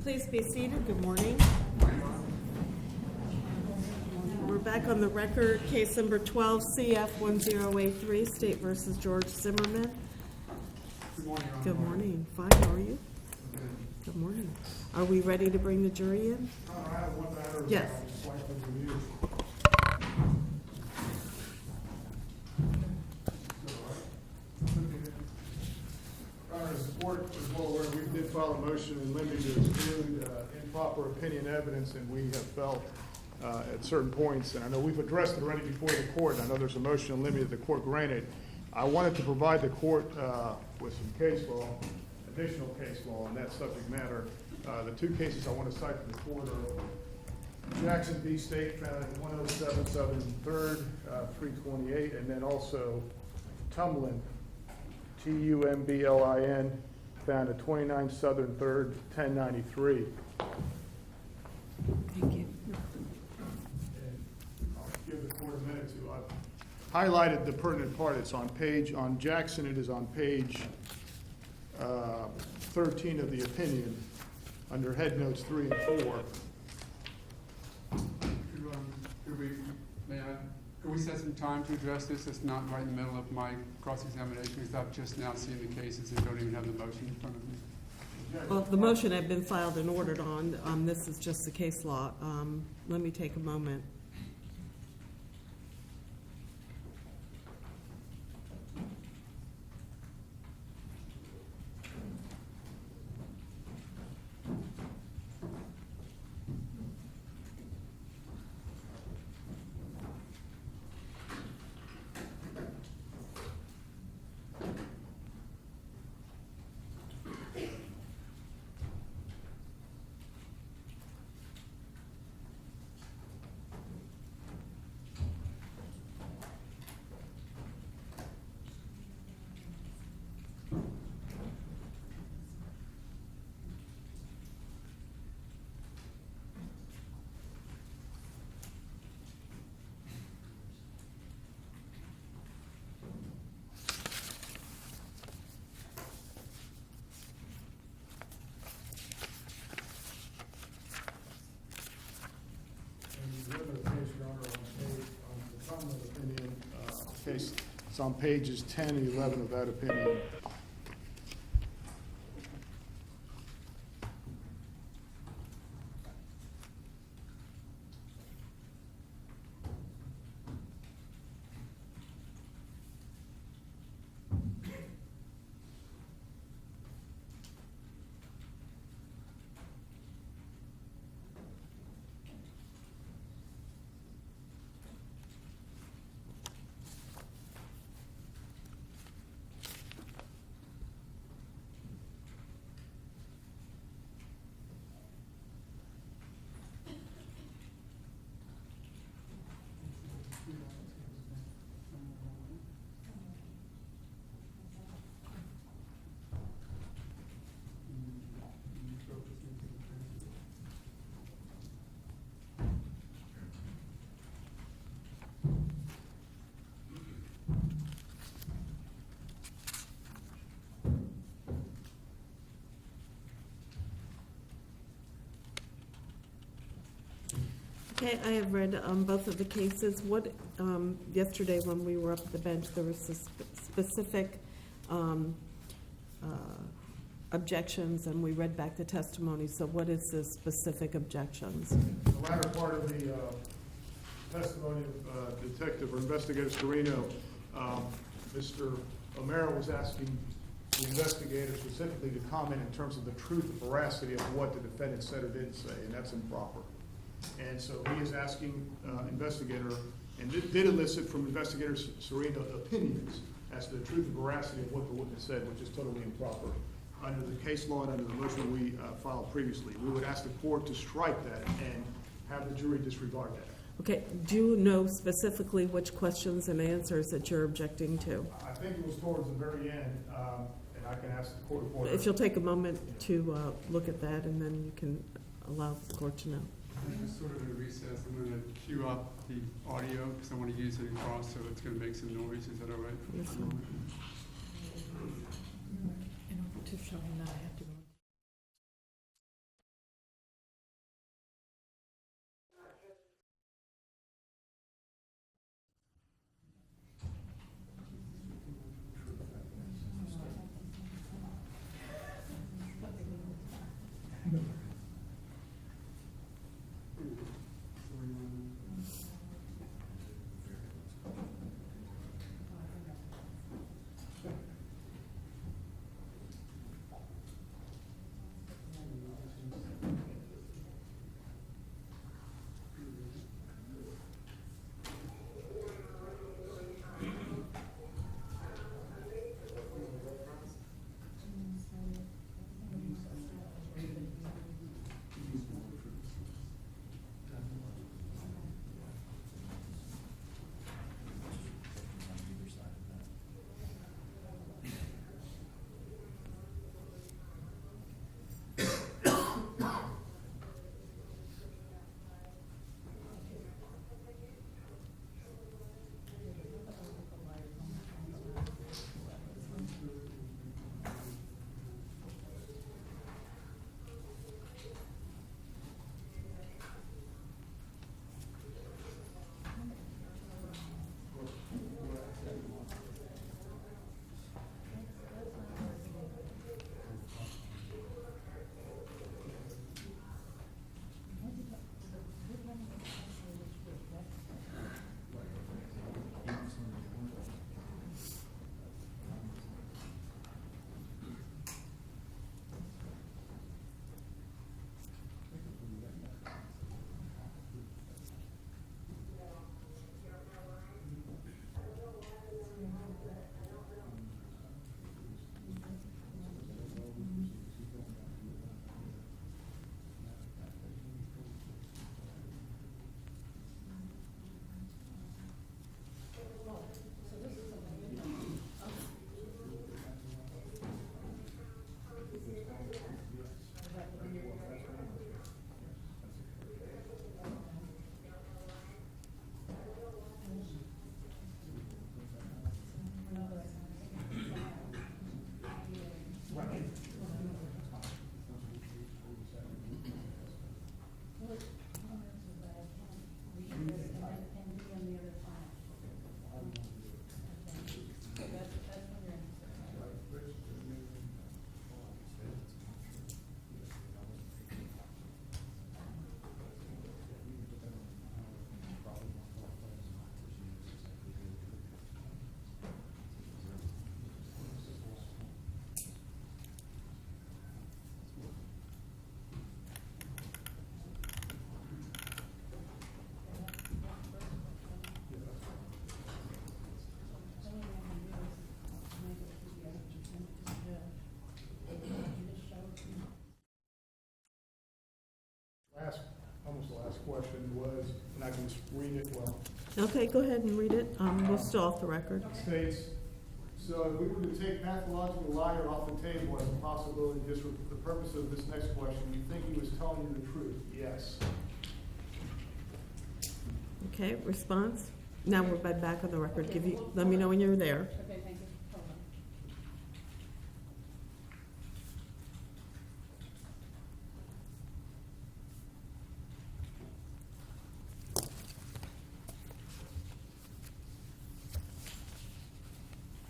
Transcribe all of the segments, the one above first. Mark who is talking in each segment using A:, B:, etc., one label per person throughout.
A: Please be seated. Good morning. We're back on the record. Case number 12 CF 1083, State versus George Zimmerman.
B: Good morning, Your Honor.
A: Good morning. Fine. How are you? Good morning. Are we ready to bring the jury in?
B: I have one matter.
A: Yes.
B: I'd like to review. As the court is well aware, we did file a motion in limine to exclude improper opinion evidence, and we have felt at certain points, and I know we've addressed it already before the court. I know there's a motion in limine that the court granted. I wanted to provide the court with some case law, additional case law on that subject matter. The two cases I want to cite to the court are Jackson v. State, found at 107 Southern 3rd, 328, and then also Tumblin, Tumblin, found at 29 Southern 3rd, 1093.
A: Thank you.
B: And I'll give the court a minute to. I've highlighted the pertinent part. It's on Jackson, it is on page 13 of the opinion, under head notes 3 and 4.
C: Could we set some time to address this? It's not right in the middle of my cross-examination, because I've just now seen the cases and don't even have the motion in front of me.
A: Well, the motion had been filed and ordered on. This is just the case law. Let me take a moment.
B: Case, it's on pages 10 and 11 of that opinion. Okay, I have read both of the cases. What yesterday when we were up at the bench, there was specific objections, and we read back the testimony. So, what is the specific objections? The latter part of the testimony of Detective or Investigator Scarino, Mr. O'Mara was asking the investigator specifically to comment in terms of the truth and veracity of what the defendant said or didn't say, and that's improper. And so he is asking investigator, and did elicit from Investigator Serena opinions as to the truth and veracity of what the witness said, which is totally improper. Under the case law and under the motion we filed previously, we would ask the court to strike that and have the jury disregard that.
A: Okay, do you know specifically which questions and answers that you're objecting to?
B: I think it was towards the very end, and I can ask the court reporter.
A: If you'll take a moment to look at that, and then you can allow the court to know.
C: I'm just sort of in a recess. I'm going to cue up the audio because I want to use it across, so it's going to make some noise. Is that all right?
A: Yes, sir.
D: In order to show him that I have to next question was, and I can just read it well.
A: Okay, go ahead and read it. We'll still off the record.
D: It states, so if we were to take pathological liar off the table as a possibility, just for the purpose of this next question, you think he was telling you the truth? Yes.
A: Okay, response? Now we're back on the record. Let me know when you're there.
E: Okay, thank you. Hold on.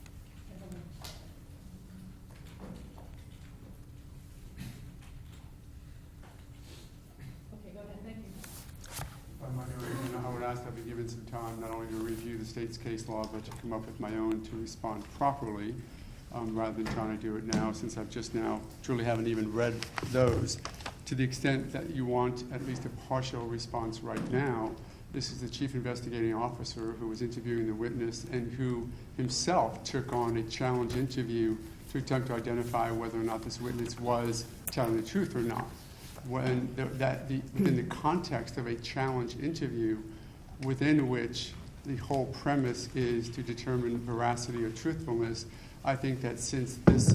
E: Okay, hold on. Okay, go ahead, thank you.
C: I would ask that I be given some time not only to review the state's case law, but to come up with my own to respond properly, rather than trying to do it now, since I've just now truly haven't even read those. To the extent that you want at least a partial response right now, this is the chief investigating officer who was interviewing the witness and who himself took on a challenge interview to attempt to identify whether or not this witness was telling the truth or not. When within the context of a challenge interview, within which the whole premise is to determine veracity or truthfulness, I think that since this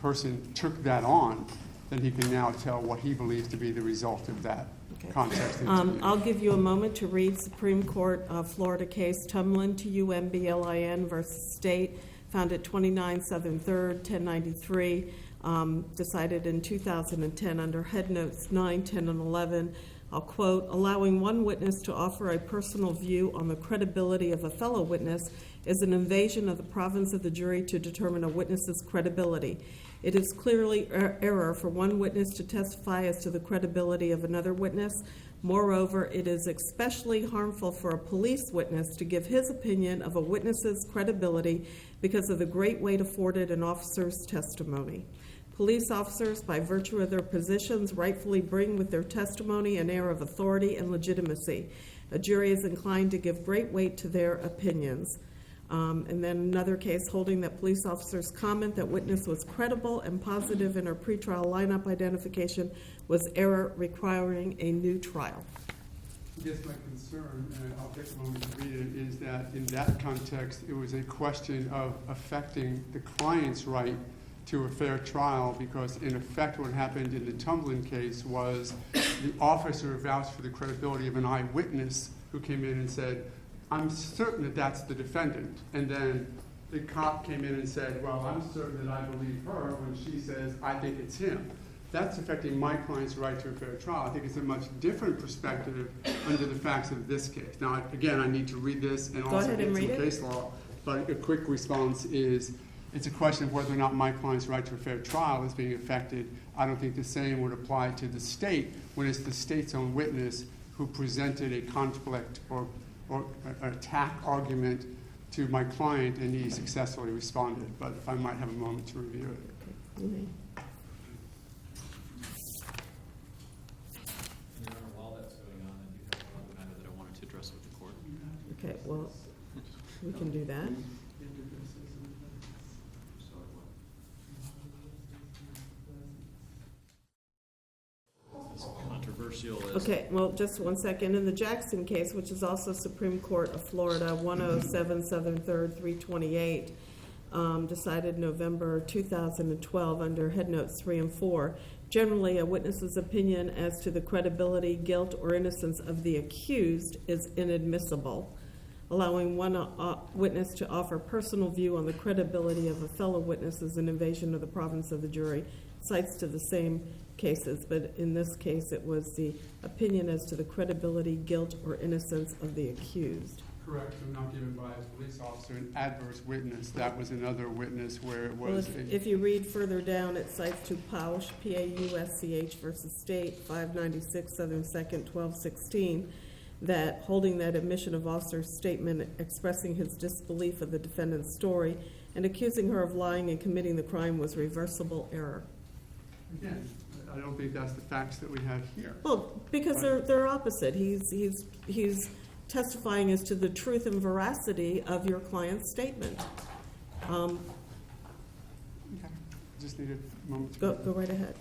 C: person took that on, then he can now tell what he believes to be the result of that context interview.
A: I'll give you a moment to read Supreme Court of Florida case Tumlin, T-U-M-B-L-I-N versus State, found at 29 Southern 3rd, 1093. Decided in 2010 under Head Notes 9, 10, and 11. I'll quote, allowing one witness to offer a personal view on the credibility of a fellow witness is an invasion of the province of the jury to determine a witness's credibility. It is clearly error for one witness to testify as to the credibility of another witness. Moreover, it is especially harmful for a police witness to give his opinion of a witness's credibility because of the great weight afforded an officer's testimony. Police officers, by virtue of their positions, rightfully bring with their testimony an air of authority and legitimacy. A jury is inclined to give great weight to their opinions. And then another case holding that police officers' comment that witness was credible and positive in her pretrial lineup identification was error requiring a new trial.
C: I guess my concern, and I'll take a moment to read it, is that in that context, it was a question of affecting the client's right to a fair trial, because in effect what happened in the Tumlin case was the officer vouched for the credibility of an eyewitness who came in and said, I'm certain that that's the defendant. And then the cop came in and said, well, I'm certain that I believe her when she says, I think it's him. That's affecting my client's right to a fair trial. I think it's a much different perspective under the facts of this case. Now, again, I need to read this and also get some case law, but a quick response is, it's a question of whether or not my client's right to a fair trial is being affected. I don't think the same would apply to the state when it's the state's own witness who presented a conflict or an attack argument to my client and he successfully responded. But if I might have a moment to review it.
A: Okay.
F: Your Honor, while that's going on, I do have another matter that I wanted to address with the court.
A: Okay, well, we can do that.
F: Controversial is.
A: Okay, well, just one second. In the Jackson case, which is also Supreme Court of Florida, 107 Southern 3rd, 328, decided November 2012 under Head Notes 3 and 4. Generally, a witness's opinion as to the credibility, guilt, or innocence of the accused is inadmissible. Allowing one witness to offer personal view on the credibility of a fellow witness is an invasion of the province of the jury. Cites to the same cases, but in this case it was the opinion as to the credibility, guilt, or innocence of the accused.
C: Correct, so not given by a police officer, an adverse witness. That was another witness where it
A: Well,
C: was
A: if you read further down, it cites to Pausch, P-A-U-S-C-H versus State, 596 Southern 2nd, 1216, that holding that admission of officer's statement expressing his disbelief of the defendant's story and accusing her of lying and committing the crime was reversible error.
C: Again, I don't think that's the facts that we have here.
A: Well, because they're opposite. He's testifying as to the truth and veracity of your client's statement.
C: Okay. Just need a moment to
A: Go right ahead.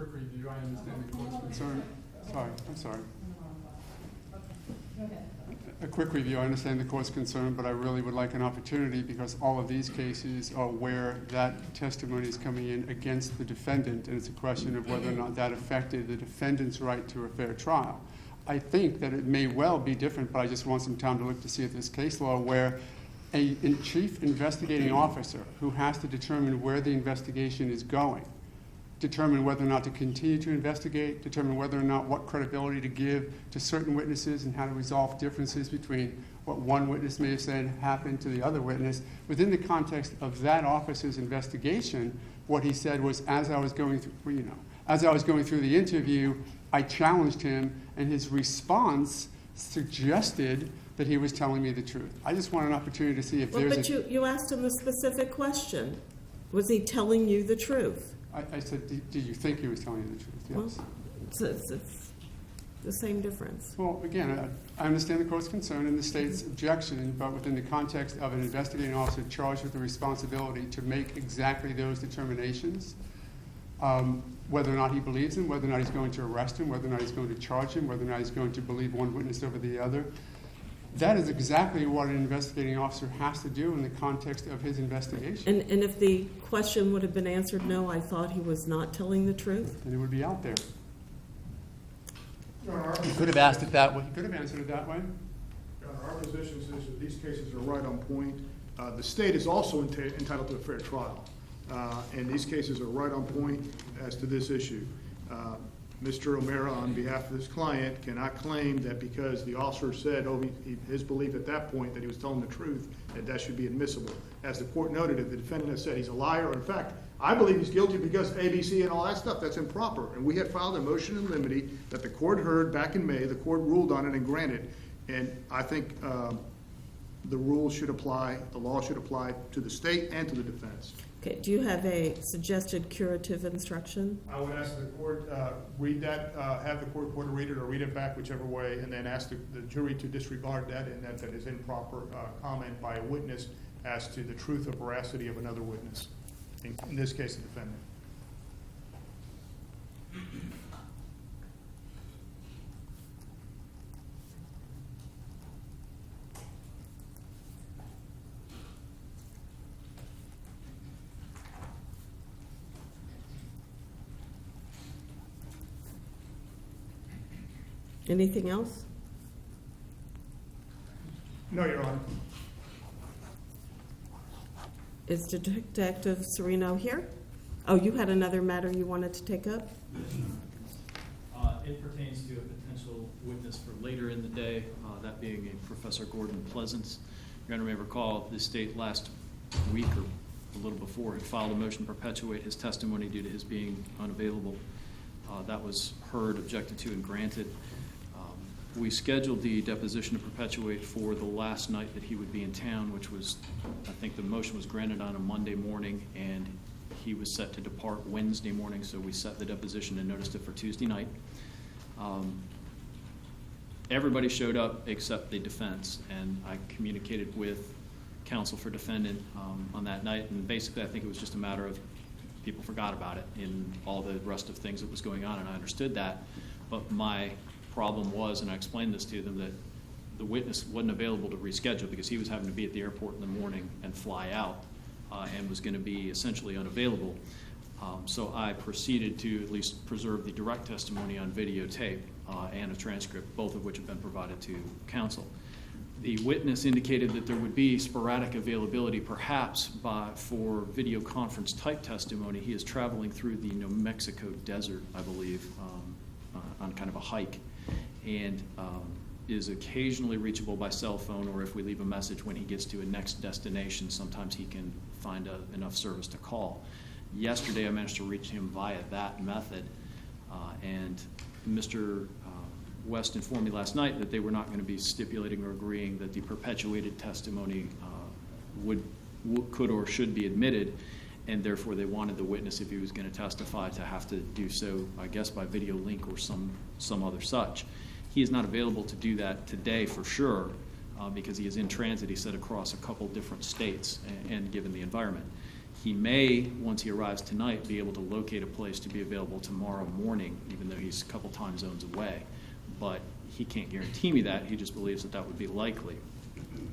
C: quick review. I understand the court's concern. I'm sorry.
E: Go ahead.
C: A quick review. I understand the court's concern, but I really would like an opportunity because all of these cases are where that testimony is coming in against the defendant, and it's a question of whether or not that affected the defendant's right to a fair trial. I think that it may well be different, but I just want some time to look to see if this case law where a chief investigating officer who has to determine where the investigation is going, determine whether or not to continue to investigate, determine whether or not what credibility to give to certain witnesses and how to resolve differences between what one witness may have said happened to the other witness. Within the context of that officer's investigation, what he said was, as I was going through the interview, I challenged him, and his response suggested that he was telling me the truth. I just want an opportunity to see if
A: Well,
C: there's
A: but you asked him a specific question. Was he telling you the truth?
C: I said, did you think he was telling you the truth? Yes.
A: Well, it's the same difference.
C: Well, again, I understand the court's concern and the state's objection, but within the context of an investigating officer charged with the responsibility to make exactly those determinations, whether or not he believes him, whether or not he's going to arrest him, whether or not he's going to charge him, whether or not he's going to believe one witness over the other, that is exactly what an investigating officer has to do in the context of his investigation.
A: And if the question would have been answered, no, I thought he was not telling the truth?
C: And it would be out there.
D: Your Honor,
C: He could have asked it that way. He could have answered it that way.
D: Your Honor, our position is that these cases are right on point. The state is also entitled to a fair trial, and these cases are right on point as to this issue. Mr. O'Mara, on behalf of his client, cannot claim that because the officer said, his belief at that point that he was telling the truth, that should be admissible. As the court noted, if the defendant has said he's a liar, or in fact, I believe he's guilty because ABC and all that stuff, that's improper. And we had filed a motion in limine that the court heard back in May. The court ruled on it and granted. And I think the rules should apply, the law should apply to the state and to the defense.
A: Okay, do you have a suggested curative instruction?
D: I would ask the court, read that, have the court reporter read it or read it back, whichever way, and then ask the jury to disregard that and that is improper comment by a witness as to the truth or veracity of another witness, in this case, the defendant.
A: Anything else?
D: No, Your Honor.
A: Is Detective Serino here? Oh, you had another matter you wanted to take up?
F: It pertains to a potential witness for later in the day, that being a Professor Gordon Pleasance. Your Honor may recall the state last week or a little before had filed a motion to perpetuate his testimony due to his being unavailable. That was heard, objected to, and granted. We scheduled the deposition to perpetuate for the last night that he would be in town, which was, I think the motion was granted on a Monday morning, and he was set to depart Wednesday morning, so we set the deposition and noticed it for Tuesday night. Everybody showed up except the defense, and I communicated with counsel for defendant on that night, and basically I think it was just a matter of people forgot about it in all the rest of things that was going on, and I understood that, but my problem was, and I explained this to them, that the witness wasn't available to reschedule because he was having to be at the airport in the morning and fly out and was going to be essentially unavailable. So I proceeded to at least preserve the direct testimony on videotape and a transcript, both of which have been provided to counsel. The witness indicated that there would be sporadic availability perhaps for video conference type testimony. He is traveling through the New Mexico desert, I believe, on kind of a hike, and is occasionally reachable by cell phone, or if we leave a message when he gets to a next destination, sometimes he can find enough service to call. Yesterday I managed to reach him via that method, and Mr. West informed me last night that they were not going to be stipulating or agreeing that the perpetuated testimony could or should be admitted, and therefore they wanted the witness, if he was going to testify, to have to do so, I guess, by video link or some other such. He is not available to do that today for sure because he is in transit, he said, across a couple different states and given the environment. He may, once he arrives tonight, be able to locate a place to be available tomorrow morning, even though he's a couple time zones away. But he can't guarantee me that. He just believes that that would be likely.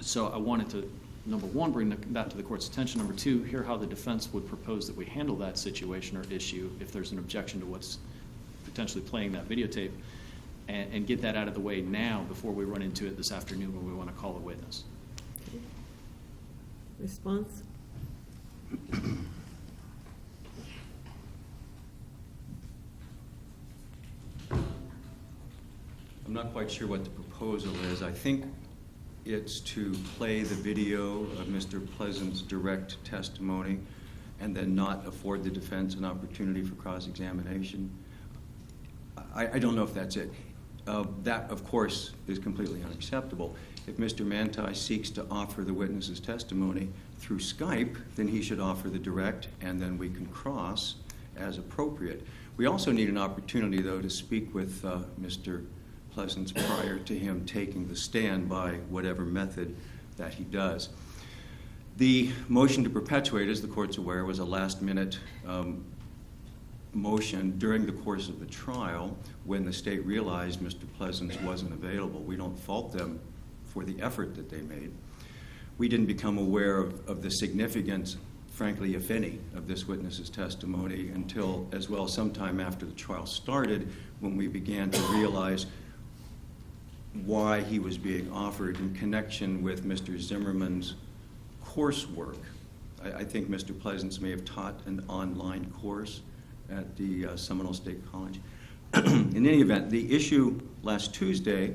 F: So I wanted to, number one, bring that to the court's attention. Number two, hear how the defense would propose that we handle that situation or issue if there's an objection to what's potentially playing that videotape, and get that out of the way now before we run into it this afternoon when we want to call a witness.
A: Response?
G: I'm not quite sure what the proposal is. I think it's to play the video of Mr. Pleasant's direct testimony and then not afford the defense an opportunity for cross-examination. I don't know if that's it. That, of course, is completely unacceptable. If Mr. Manti seeks to offer the witness's testimony through Skype, then he should offer the direct, and then we can cross as appropriate. We also need an opportunity, though, to speak with Mr. Pleasant's prior to him taking the stand by whatever method that he does. The motion to perpetuate, as the court's aware, was a last-minute motion during the course of the trial when the state realized Mr. Pleasant wasn't available. We don't fault them for the effort that they made. We didn't become aware of the significance, frankly, if any, of this witness's testimony until, as well, sometime after the trial started, when we began to realize why he was being offered in connection with Mr. Zimmerman's coursework. I think Mr. Pleasant may have taught an online course at the Seminole State College. In any event, the issue last Tuesday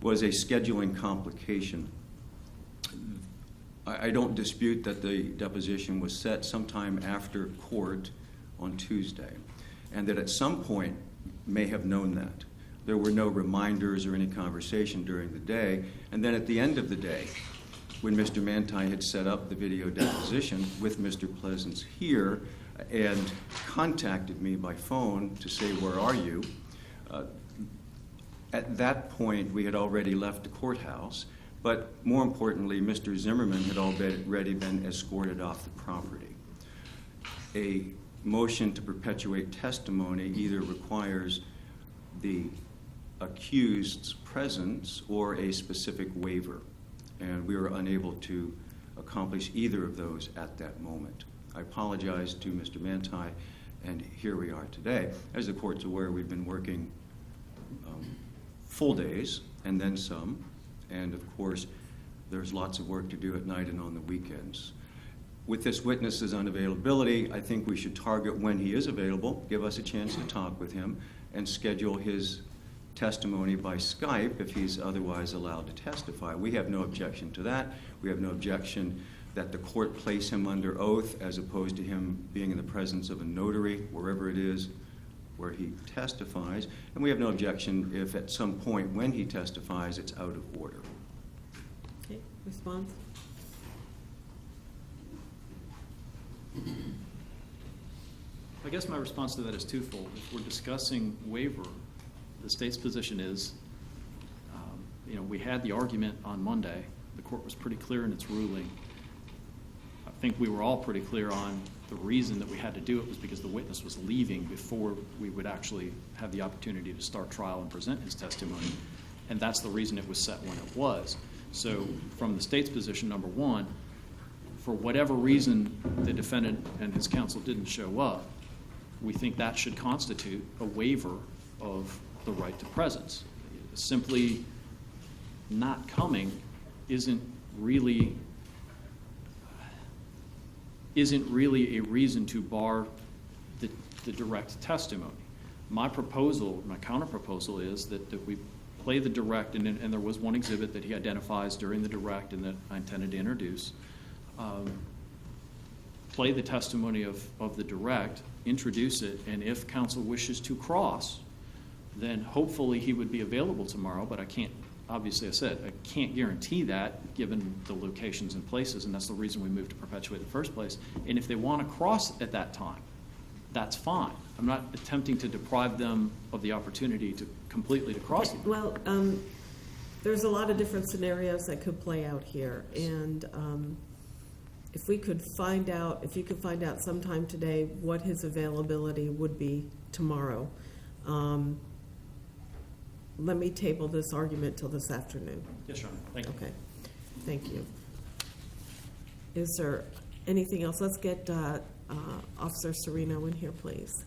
G: was a scheduling complication. I don't dispute that the deposition was set sometime after court on Tuesday, and that at some point may have known that. There were no reminders or any conversation during the day, and then at the end of the day, when Mr. Manti had set up the video deposition with Mr. Pleasant here and contacted me by phone to say, "Where are you?" At that point, we had already left the courthouse, but more importantly, Mr. Zimmerman had already been escorted off the property. A motion to perpetuate testimony either requires the accused's presence or a specific waiver, and we were unable to accomplish either of those at that moment. I apologize to Mr. Manti, and here we are today. As the court's aware, we've been working full days and then some, and of course, there's lots of work to do at night and on the weekends. With this witness's unavailability, I think we should target when he is available, give us a chance to talk with him, and schedule his testimony by Skype if he's otherwise allowed to testify. We have no objection to that. We have no objection that the court place him under oath as opposed to him being in the presence of a notary, wherever it is where he testifies. And we have no objection if at some point when he testifies it's out of order.
A: Okay, response?
F: I guess my response to that is twofold. If we're discussing waiver, the state's position is, we had the argument on Monday. The court was pretty clear in its ruling. I think we were all pretty clear on the reason that we had to do it was because the witness was leaving before we would actually have the opportunity to start trial and present his testimony. And that's the reason it was set when it was. So from the state's position, number one, for whatever reason the defendant and his counsel didn't show up, we think that should constitute a waiver of the right to presence. Simply not coming isn't really a reason to bar the direct testimony. My proposal, my counter-proposal is that we play the direct, and there was one exhibit that he identifies during the direct and that I intended to introduce. Play the testimony of the direct, introduce it, and if counsel wishes to cross, then hopefully he would be available tomorrow, but I can't, obviously I said, I can't guarantee that given the locations and places, and that's the reason we moved to perpetuate in the first place. And if they want to cross at that time, that's fine. I'm not attempting to deprive them of the opportunity to completely to cross.
A: Well, there's a lot of different scenarios that could play out here, and if we could find out, if you could find out sometime today what his availability would be tomorrow. Let me table this argument till this afternoon.
F: Yes, Your Honor. Thank you.
A: Okay, thank you. Is there anything else? Let's get Officer Serino in here, please.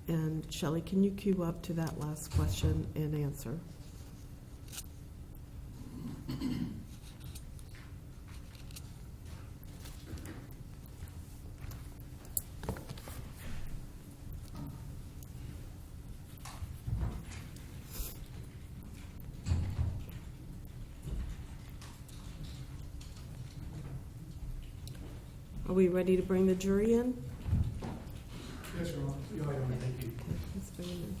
A: And Shelley, can you queue up to that last question and answer? Are we ready to bring the jury in?
B: Yes, Your Honor. Thank you.
A: Okay, let's bring them in.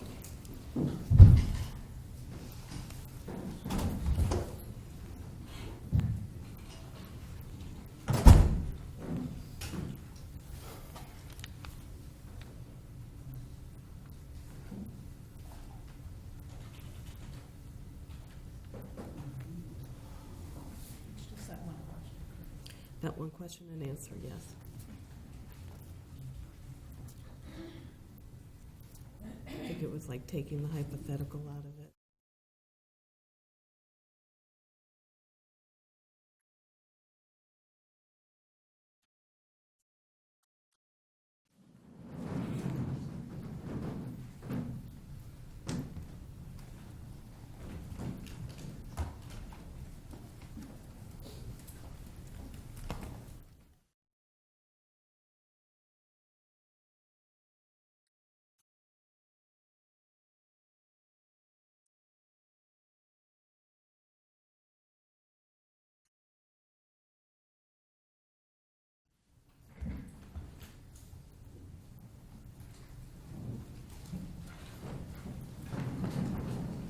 E: Just that one question.
A: That one question and answer, yes. I think it was like taking the hypothetical out of it.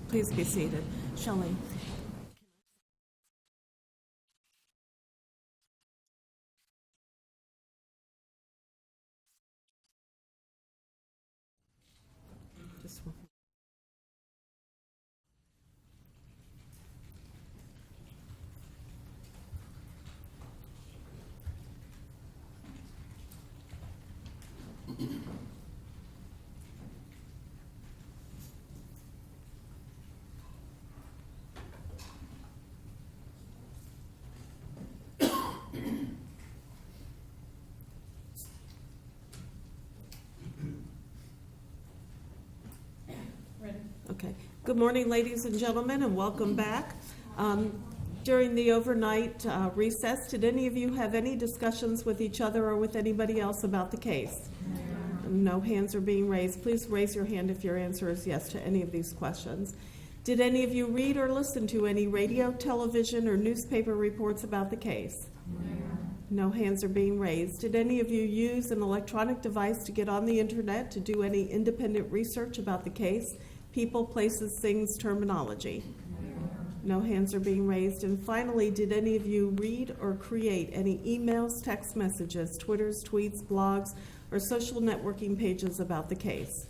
A: Please be seated. Shelley. Just one.
E: Ready?
A: Okay. Good morning, ladies and gentlemen, and welcome back. During the overnight recess, did any of you have any discussions with each other or with anybody else about the case? No hands are being raised. Please raise your hand if your answer is yes to any of these questions. Did any of you read or listen to any radio, television, or newspaper reports about the case? No hands are being raised. Did any of you use an electronic device to get on the internet to do any independent research about the case? People, places, things, terminology. No hands are being raised. And finally, did any of you read or create any emails, text messages, Twitters, tweets, blogs, or social networking pages about the case?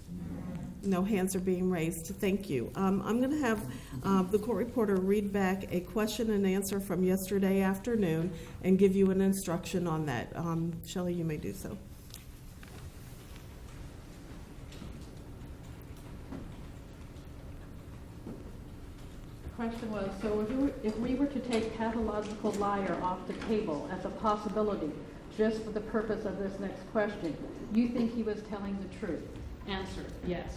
A: No hands are being raised. Thank you. I'm going to have the court reporter read back a question and answer from yesterday afternoon and give you an instruction on that. Shelley, you may do so.
E: Question was, so if we were to take pathological liar off the table as a possibility, just for the purpose of this next question, you think he was telling the truth? Answer, yes.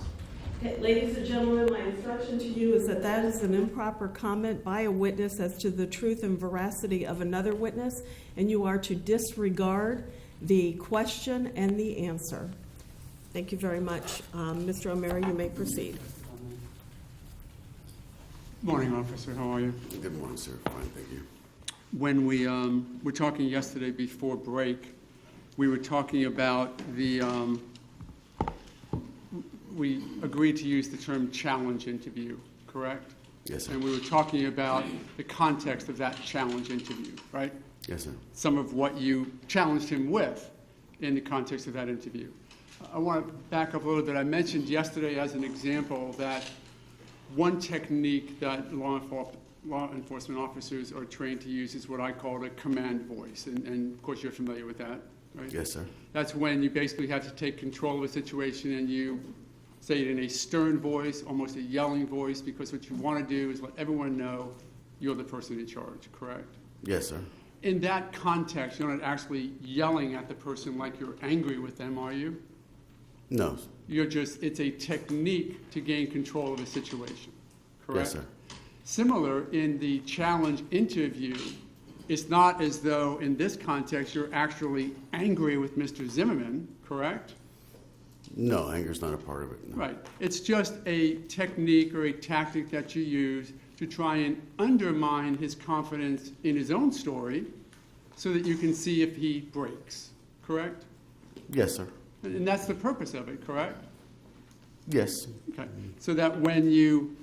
A: Okay, ladies and gentlemen, my instruction to you is that that is an improper comment by a witness as to the truth and veracity of another witness, and you are to disregard the question and the answer. Thank you very much. Mr. O'Mara, you may proceed.
C: Morning, officer. How are you?
H: Good morning, sir. Fine, thank you.
C: When we were talking yesterday before break, we were talking about we agreed to use the term challenge interview, correct?
H: Yes, sir.
C: And we were talking about the context of that challenge interview, right?
H: Yes, sir.
C: Some of what you challenged him with in the context of that interview. I want to back up a little bit. I mentioned yesterday as an example that one technique that law law enforcement officers are trained to use is what I call a command voice, and of course you're familiar with that, right?
H: Yes, sir.
C: That's when you basically have to take control of a situation and you say it in a stern voice, almost a yelling voice, because what you want to do is let everyone know you're the person in charge, correct?
H: Yes, sir.
C: In that context, you're not actually yelling at the person like you're angry with them, are you?
H: No.
C: It's a technique to gain control of a situation, correct?
H: Yes, sir.
C: Similar in the challenge interview, it's not as though in this context you're actually angry with Mr. Zimmerman, correct?
H: No, anger's not a part of it. No.
C: Right. It's just a technique or a tactic that you use to try and undermine his confidence in his own story so that you can see if he breaks, correct?
H: Yes, sir.
C: And that's the purpose of it, correct?
H: Yes.
C: Okay. So that when you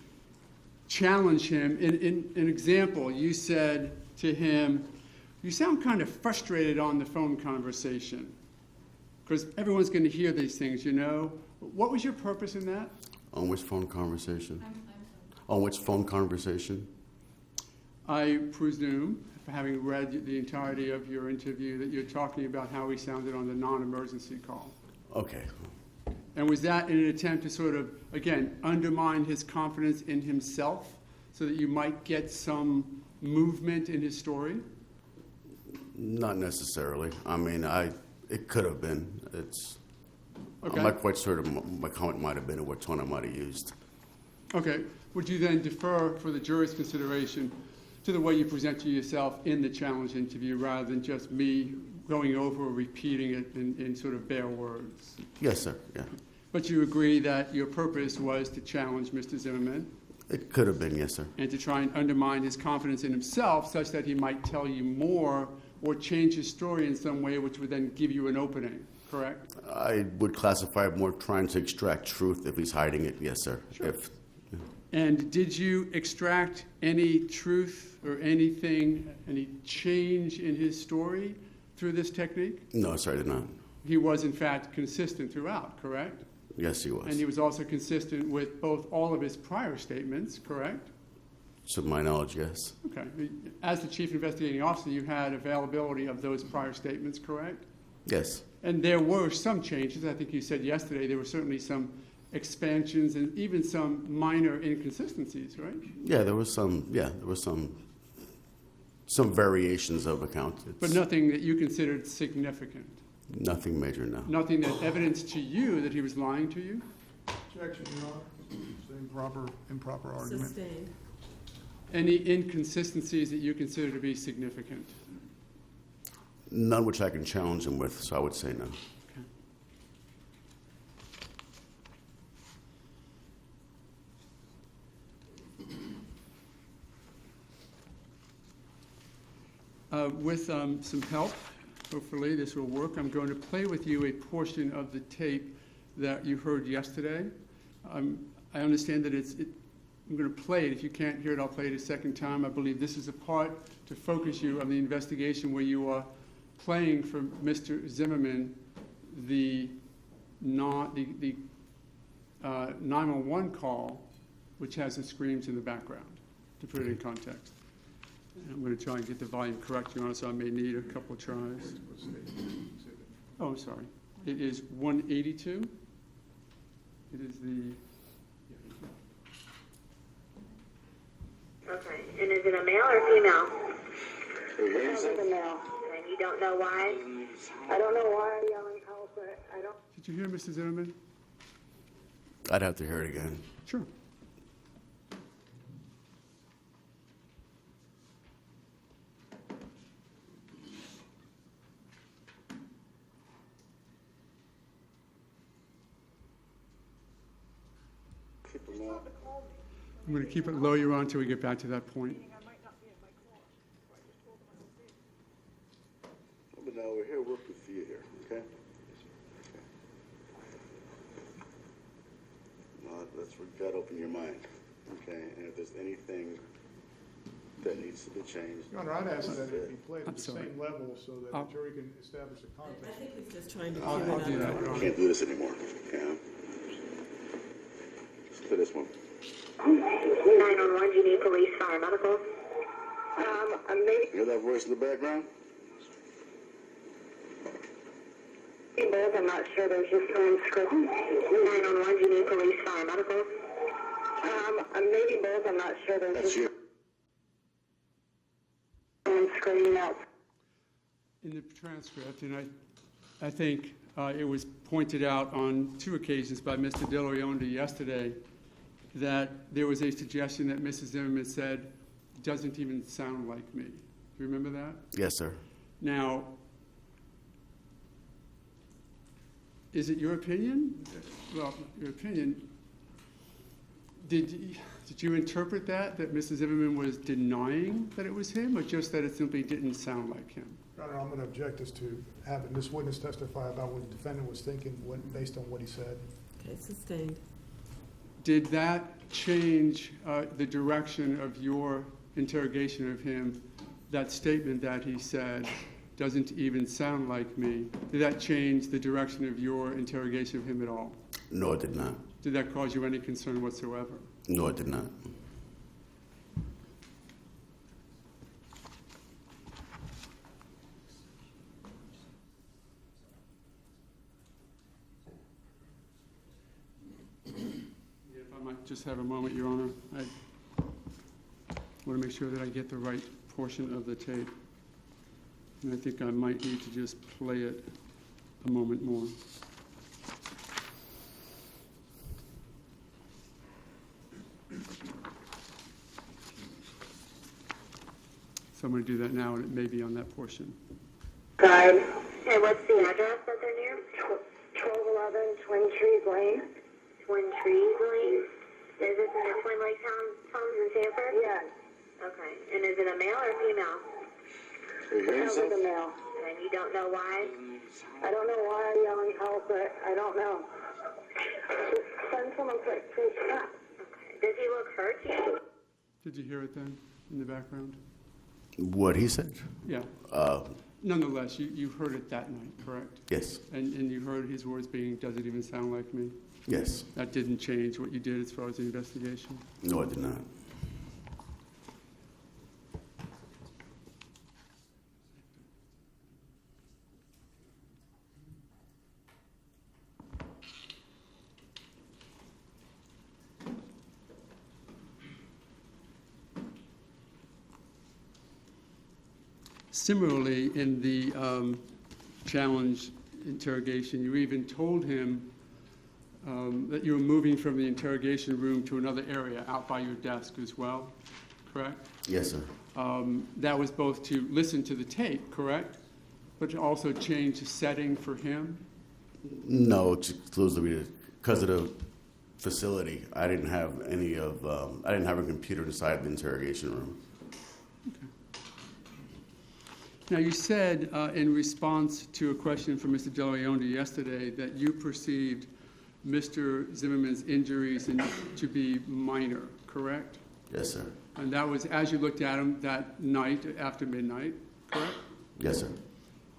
C: challenge him, in an example, you said to him, you sound kind of frustrated on the phone conversation, because everyone's going to hear these things, you know. What was your purpose in that?
H: On which phone conversation? On which phone conversation?
C: I presume, having read the entirety of your interview, that you're talking about how he sounded on the non-emergency call.
H: Okay.
C: And was that in an attempt to sort of, again, undermine his confidence in himself so that you might get some movement in his story?
H: Not necessarily. I mean, it could have been.
C: Okay.
H: I'm not quite certain my comment might have been or what tone I might have used.
C: Okay. Would you then defer for the jury's consideration to the way you present to yourself in the challenge interview rather than just me going over or repeating it in sort of bare words?
H: Yes, sir. Yeah.
C: But you agree that your purpose was to challenge Mr. Zimmerman
H: It could have been, yes, sir.
C: and to try and undermine his confidence in himself such that he might tell you more or change his story in some way which would then give you an opening, correct?
H: I would classify it more trying to extract truth if he's hiding it, yes, sir.
C: Sure. And did you extract any truth or anything, any change in his story through this technique?
H: No, sir, I did not.
C: He was, in fact, consistent throughout, correct?
H: Yes, he was.
C: And he was also consistent with both all of his prior statements, correct?
H: To my knowledge, yes.
C: Okay. As the chief investigating officer, you had availability of those prior statements, correct?
H: Yes.
C: And there were some changes. I think you said yesterday there were certainly some expansions and even some minor inconsistencies, right?
H: Yeah, there was some variations of accounts.
C: But nothing that you considered significant.
H: Nothing major, no.
C: Nothing that evidenced to you that he was lying to you?
D: Objection, Your Honor. It's an improper argument.
A: Sustained.
C: Any inconsistencies that you consider to be significant?
H: None which I can challenge him with, so I would say no.
C: With some help, hopefully this will work, I'm going to play with you a portion of the tape that you heard yesterday. I understand that I'm going to play it. If you can't hear it, I'll play it a second time. I believe this is a part to focus you on the investigation where you are playing for Mr. Zimmerman the 911 call, which has the screams in the background, to put it in context. I'm going to try and get the volume correct, Your Honor, so I may need a couple of tries. Oh, I'm sorry. It is 182. It is the...
I: Okay. And is it a male or female?
J: It's a male.
I: And you don't know why?
J: I don't know why I'm yelling out, but I don't.
C: Did you hear, Mr. Zimmerman?
H: I'd have to hear it again.
C: Sure. I'm going to keep it low, Your Honor, until we get back to that point.
H: But now we're here, we'll see you here, okay? Now, let's open your mind, okay? And if there's anything that needs to be changed.
D: Your Honor, I'd ask that it be played
C: I'm
D: at the
C: sorry.
D: same level so that the jury can establish the
A: I
D: context.
A: think he's just trying to
C: I'll
A: cue it
C: do
A: up.
C: that, Your Honor.
H: Can't do this anymore, yeah? Let's do this one.
I: 911, do you need police, fire, medical?
J: maybe
H: Hear that voice in the background?
J: both. I'm not sure. There's just someone screaming.
I: 911, do you need police, fire, medical?
J: Maybe both. I'm not sure. There's
H: That's
J: just
H: you.
J: someone screaming out.
C: In the transcript, and I think it was pointed out on 2 occasions by Mr. DeLeonda yesterday that there was a suggestion that Mrs. Zimmerman said, doesn't even sound like me. Do you remember that?
H: Yes, sir.
C: Now, is it your opinion? Well, your opinion. Did you interpret that Mrs. Zimmerman was denying that it was him, or just that it simply didn't sound like him?
D: Your Honor, I'm going to object as to having this witness testify about what the defendant was thinking based on what he said.
A: Okay, sustained.
C: Did that change the direction of your interrogation of him, that statement that he said, doesn't even sound like me? Did that change the direction of your interrogation of him at all?
H: No, it did not.
C: Did that cause you any concern whatsoever?
H: No, it did not.
C: If I might just have a moment, Your Honor. I want to make sure that I get the right portion of the tape. And I think I might need to just play it a moment more. So I'm going to do that now, and it may be on that portion.
J: Guide.
I: Hey, what's the address that they're near?
J: 1211 Twin Trees Lane.
I: Twin Trees Lane? Is this in the Twin Lake Homes in Sanford?
J: Yes.
I: Okay. And is it a male or female?
H: You hear
J: Sounds like a male.
I: And you don't know why?
J: I don't know why I'm yelling help, but I don't know. Just send someone quick, please.
I: Okay. Does he look hurt to you?
C: Did you hear it then, in the background?
H: What he said?
C: Yeah. Nonetheless, you heard it that night, correct?
H: Yes.
C: And you heard his words being, does it even sound like me?
H: Yes.
C: That didn't change what you did as far as the investigation?
H: No, it did not.
C: Similarly, in the challenge interrogation, you even told him that you were moving from the interrogation room to another area out by your desk as well, correct?
H: Yes, sir.
C: That was both to listen to the tape, correct? But to also change the setting for him?
H: No, exclusively because of the facility. I didn't have any of, I didn't have a computer inside the interrogation room.
C: Now, you said in response to a question from Mr. DeLeonda yesterday that you perceived Mr. Zimmerman's injuries to be minor, correct?
H: Yes, sir.
C: And that was as you looked at him that night after midnight, correct?
H: Yes, sir.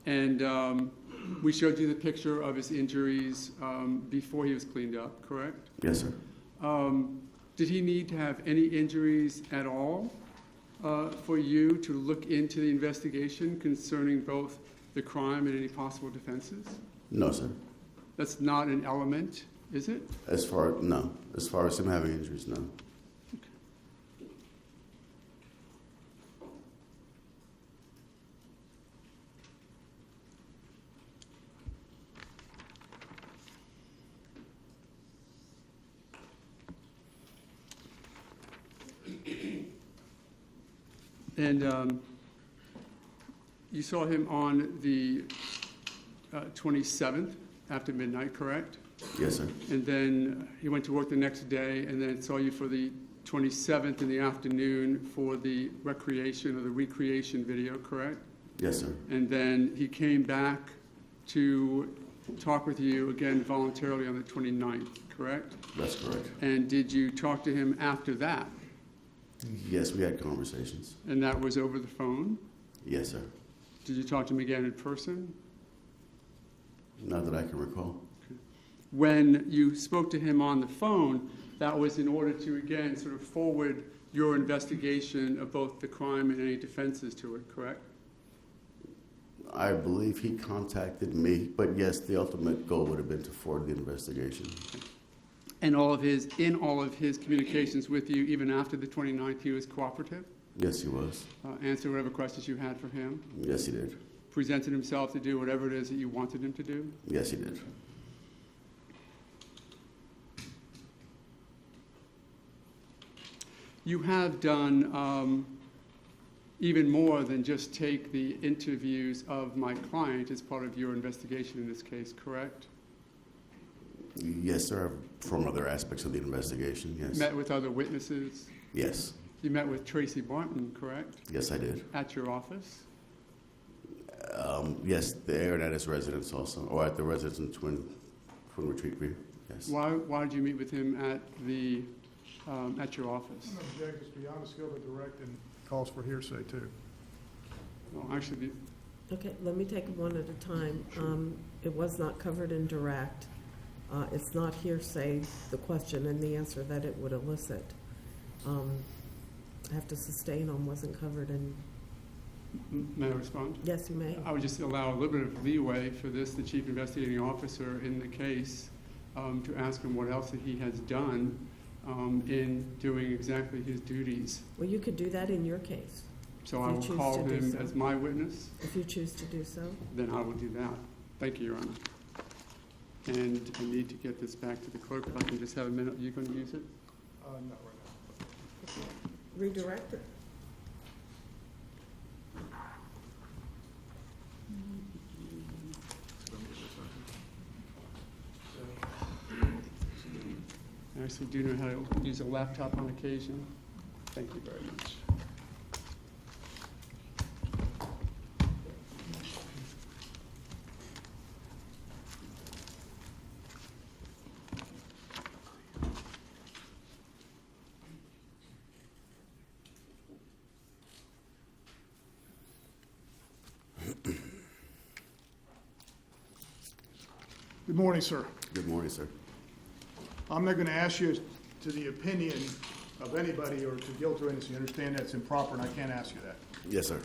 C: And we showed you the picture of his injuries before he was cleaned up, correct?
H: Yes, sir.
C: Did he need to have any injuries at all for you to look into the investigation concerning both the crime and any possible defenses?
H: No, sir.
C: That's not an element, is it?
H: No. As far as him having injuries, no.
C: And you saw him on the 27th after midnight, correct?
H: Yes, sir.
C: And then he went to work the next day and then saw you for the 27th in the afternoon for the recreation or the recreation video, correct?
H: Yes, sir.
C: And then he came back to talk with you again voluntarily on the 29th, correct?
H: That's correct.
C: And did you talk to him after that?
H: Yes, we had conversations.
C: And that was over the phone?
H: Yes, sir.
C: Did you talk to him again in person?
H: Not that I can recall.
C: When you spoke to him on the phone, that was in order to, again, sort of forward your investigation of both the crime and any defenses to it, correct?
H: I believe he contacted me, but yes, the ultimate goal would have been to forward the investigation.
C: And in all of his communications with you, even after the 29th, he was cooperative?
H: Yes, he was.
C: Answered whatever questions you had for him?
H: Yes, he did.
C: Presented himself to do whatever it is that you wanted him to do?
H: Yes, he did.
C: You have done even more than just take the interviews of my client as part of your investigation in this case, correct?
H: Yes, sir. From other aspects of the investigation, yes.
C: Met with other witnesses?
H: Yes.
C: You met with Tracy Barton, correct?
H: Yes, I did.
C: At your office?
H: Yes, there and at his residence also, or at the residence in Twin Retreat View. Yes.
C: Why did you meet with him at your office?
D: I'm object, it's beyond the scope of direct and calls for hearsay too.
C: Well, actually,
A: Okay, let me take it one at a time. It was not covered in direct. It's not hearsay, the question and the answer that it would elicit. I have to sustain on wasn't covered in,
C: may I respond?
A: yes, you may.
C: I would just allow a little bit of leeway for this, the chief investigating officer in the case, to ask him what else that he has done in doing exactly his duties.
A: Well, you could do that in your case.
C: So
A: If
C: I
A: you
C: will
A: choose
C: call
A: to do
C: him
A: so.
C: as my witness,
A: If you choose to do so.
C: then I will do that. Thank you, Your Honor. And I need to get this back to the clerk. If I can just have a minute, are you going to use it?
D: Not right now.
A: Redirect it.
C: I actually do know how to use a laptop on occasion. Thank you very much.
D: Good morning, sir.
H: Good morning, sir.
D: I'm not going to ask you to the opinion of anybody or to guilt or innocence. You understand that's improper, and I can't ask you that.
H: Yes, sir.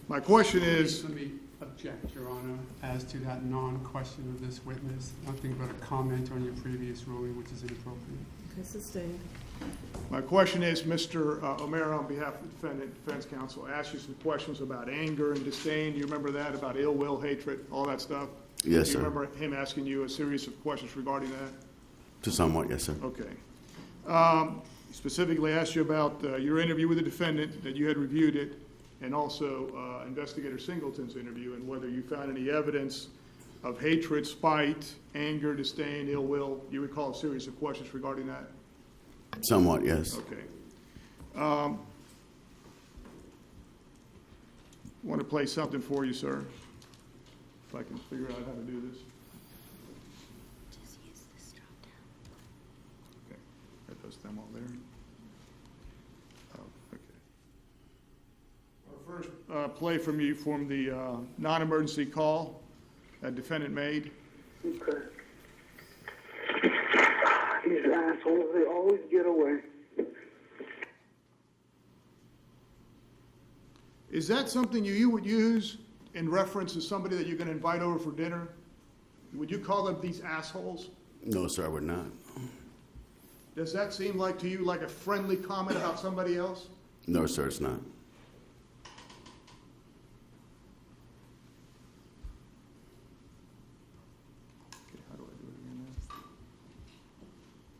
D: My question is,
C: Let me object, Your Honor, as to that non-question of this witness. Nothing but a comment on your previous ruling, which is inappropriate.
A: Okay, sustained.
D: Mr. O'Mara, on behalf of the defense counsel, asked you some questions about anger and disdain. Do you remember that, about ill will, hatred, all that stuff?
H: Yes,
D: Do
H: sir.
D: you remember him asking you a series of questions regarding that?
H: To somewhat, yes, sir.
D: Okay. Specifically asked you about your interview with the defendant, that you had reviewed it, and also Investigator Singleton's interview, and whether you found any evidence of hatred, spite, anger, disdain, ill will. You recall a series of questions regarding that?
H: Somewhat, yes.
D: Okay. I want to play something for you, sir, if I can figure out how to do this.
I: Just use this drop down.
D: Okay, got those them all there. Oh, okay. Our first play from you from the non-emergency call that defendant made.
J: Okay. These assholes, they always get away.
D: Is that something you would use in reference to somebody that you're going to invite over for dinner? Would you call them these assholes?
H: No, sir, I would not.
D: Does that seem like to you like a friendly comment about somebody else?
H: No, sir, it's not.
D: Okay, how do I do it again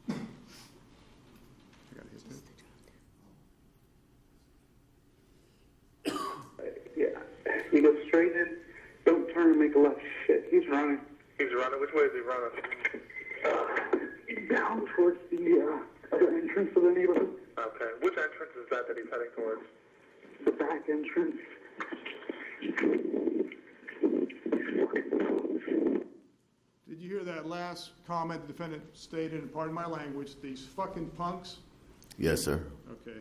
D: now? I gotta hit that.
J: Yeah. You go straight in, don't turn and make a left. Shit, he's running.
K: He's running? Which way is he running?
J: Down towards the other entrance of the neighborhood.
K: Okay. Which entrance is that he's heading towards?
J: The back entrance.
D: Did you hear that last comment the defendant stated, and pardon my language, these fucking punks?
H: Yes, sir.
D: Okay.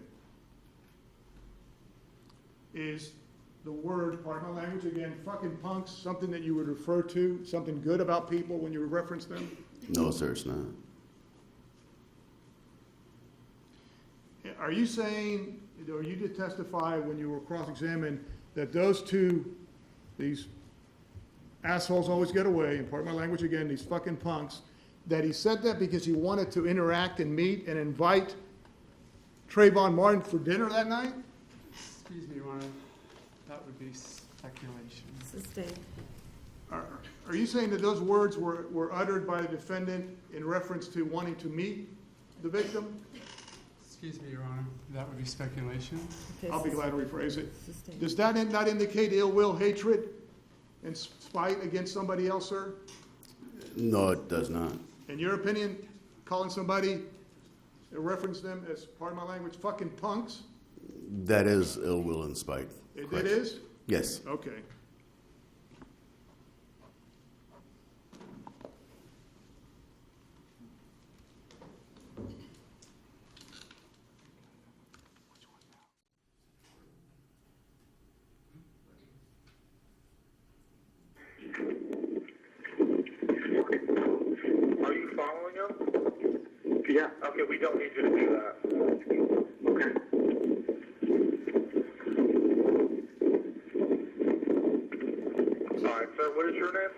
D: Is the word, pardon my language again, fucking punks, something that you would refer to, something good about people when you reference them?
H: No, sir, it's not.
D: Are you saying, or you did testify when you were cross-examined, that those two, these assholes always get away, and pardon my language again, these fucking punks, that he said that because he wanted to interact and meet and invite Trayvon Martin for dinner that night?
C: Excuse me, Your Honor, that would be speculation.
A: Sustained.
D: Are you saying that those words were uttered by the defendant in reference to wanting to meet the victim?
C: Excuse me, Your Honor, that would be speculation.
A: Okay,
D: I'll be glad to rephrase it.
A: sustained.
D: Does that not indicate ill will, hatred, and spite against somebody else, sir?
H: No, it does not.
D: In your opinion, calling somebody, reference them as, pardon my language, fucking punks?
H: That is ill will and spite.
D: It
H: Correct.
D: is?
H: Yes.
D: Okay.
K: Are you following him? Yeah. Okay, we don't need you to do that. Okay. All right, sir, what is your name?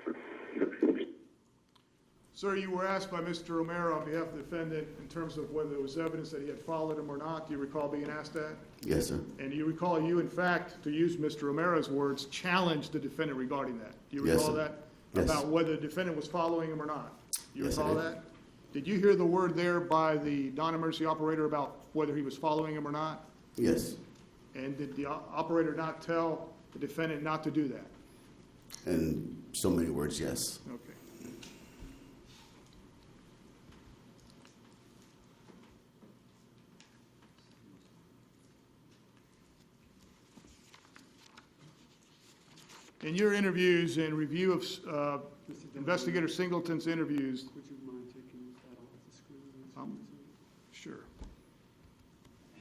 D: Sir, you were asked by Mr. Romero on behalf of the defendant in terms of whether there was evidence that he had followed him or not. Do you recall being asked that?
H: Yes, sir.
D: And you recall you, in fact, to use Mr. Romero's words, challenged the defendant regarding that. Do you
H: Yes,
D: recall
H: sir.
D: that?
H: Yes.
D: About whether the defendant was following him or not? You
H: Yes, I
D: recall
H: did.
D: that? Did you hear the word there by the non-emergency operator about whether he was following him or not?
H: Yes.
D: And did the operator not tell the defendant not to do that?
H: In so many words, yes.
D: Okay. In your interviews and review of Investigator Singleton's interviews,
C: Would you mind taking that off the screen?
D: sure.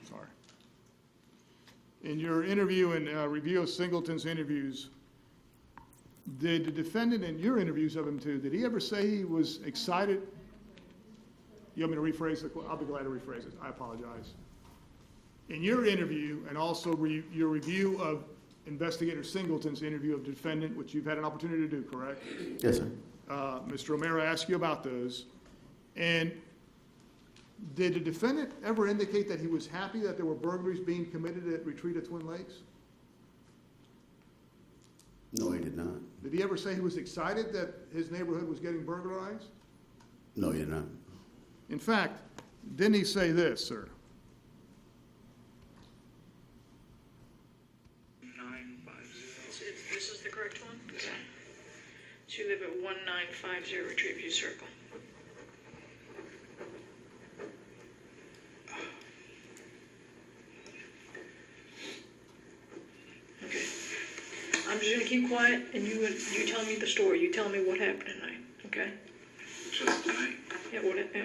D: Sorry. In your interview and review of Singleton's interviews, did the defendant in your interviews of him too, did he ever say he was excited? You want me to rephrase the, I'll be glad to rephrase it. I apologize. In your interview and also your review of Investigator Singleton's interview of the defendant, which you've had an opportunity to do, correct?
H: Yes, sir.
D: Mr. Romero asked you about those. And did the defendant ever indicate that he was happy that there were burglaries being committed at Retreat at Twin Lakes?
H: No, he did not.
D: Did he ever say he was excited that his neighborhood was getting burglarized?
H: No, he did not.
D: In fact, didn't he say this, sir?
L: This is the correct one? Okay. So you live at 1950 Retreat View Circle. Okay. I'm just gonna keep quiet and you tell me the story. You tell me what happened tonight, okay?
M: Just tonight?
L: Yeah,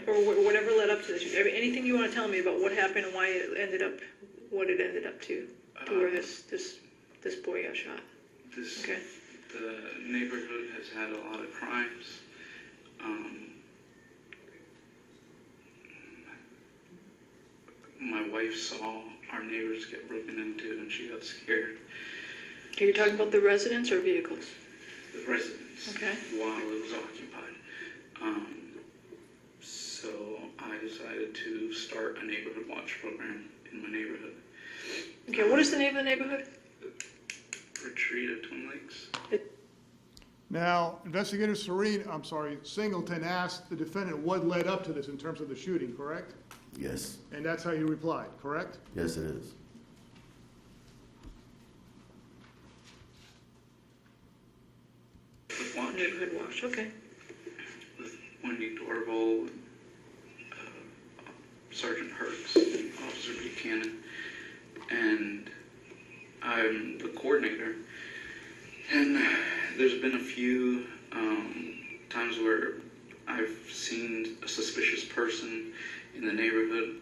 L: or whatever led up to this. Anything you wanna tell me about what happened and why it ended up, what it ended up to where this boy got shot. Okay.
M: The neighborhood has had a lot of crimes. My wife saw our neighbors get broken into and she got scared.
L: Are you talking about the residents or vehicles?
M: The residents.
L: Okay.
M: While it was occupied. So I decided to start a neighborhood watch program in my neighborhood.
L: Okay, what is the name of the neighborhood?
M: Retreat at Twin Lakes.
D: Now, Investigator Singleton asked the defendant what led up to this in terms of the shooting, correct?
H: Yes.
D: And that's how you replied, correct?
H: Yes, it is.
M: Watch.
L: Neighborhood watch, okay.
M: With Wendy Dorval, Sergeant Hertz, and Officer Buchanan, and I'm the coordinator. And there's been a few times where I've seen a suspicious person in the neighborhood.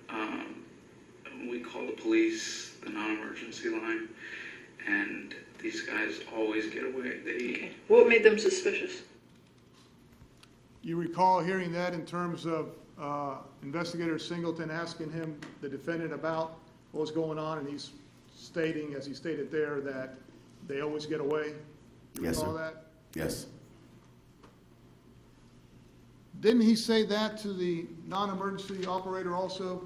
M: We call the police, the non-emergency line, and these guys always get away.
L: Okay. What made them suspicious?
D: You recall hearing that in terms of Investigator Singleton asking him, the defendant, about what was going on, and he's stating, as he stated there, that they always get away? You
H: Yes,
D: recall
H: sir.
D: that?
H: Yes.
D: Didn't he say that to the non-emergency operator also?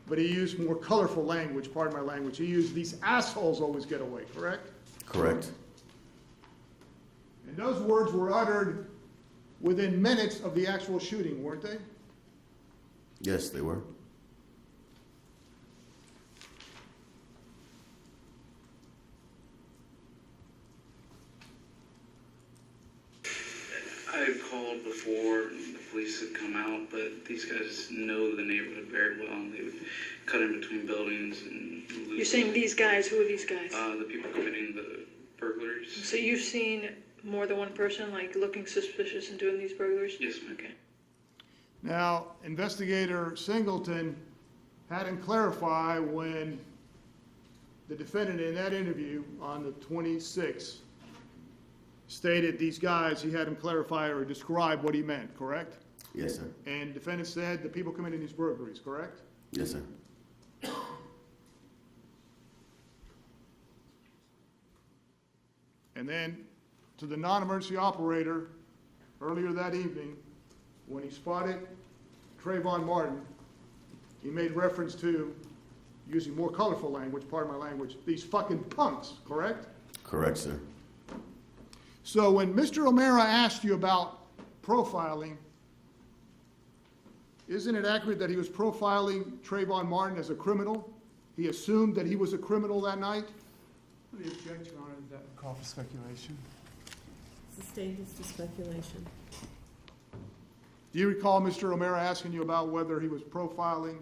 D: But he used more colorful language, pardon my language. He used, "These assholes always get away," correct?
H: Correct.
D: And those words were uttered within minutes of the actual shooting, weren't they?
H: Yes, they were.
M: I had called before, and the police had come out, but these guys know the neighborhood very well, and they would cut in between buildings and lose.
L: You're saying these guys, who are these guys?
M: The people committing the burglaries.
L: So you've seen more than one person, like, looking suspicious and doing these burglaries?
M: Yes, ma'am.
L: Okay.
D: Now, Investigator Singleton had him clarify when the defendant in that interview on the 26th stated these guys, he had him clarify or describe what he meant, correct?
H: Yes, sir.
D: And defendant said the people committing these burglaries, correct?
H: Yes, sir.
D: And then to the non-emergency operator earlier that evening, when he spotted Trayvon Martin, he made reference to, using more colorful language, pardon my language, "these fucking punks," correct?
H: Correct, sir.
D: So when Mr. O'Mara asked you about profiling, isn't it accurate that he was profiling Trayvon Martin as a criminal? He assumed that he was a criminal that night?
C: The objection, Your Honor, is that call for speculation.
A: Sustained is to speculation.
D: Do you recall Mr. O'Mara asking you about whether he was profiling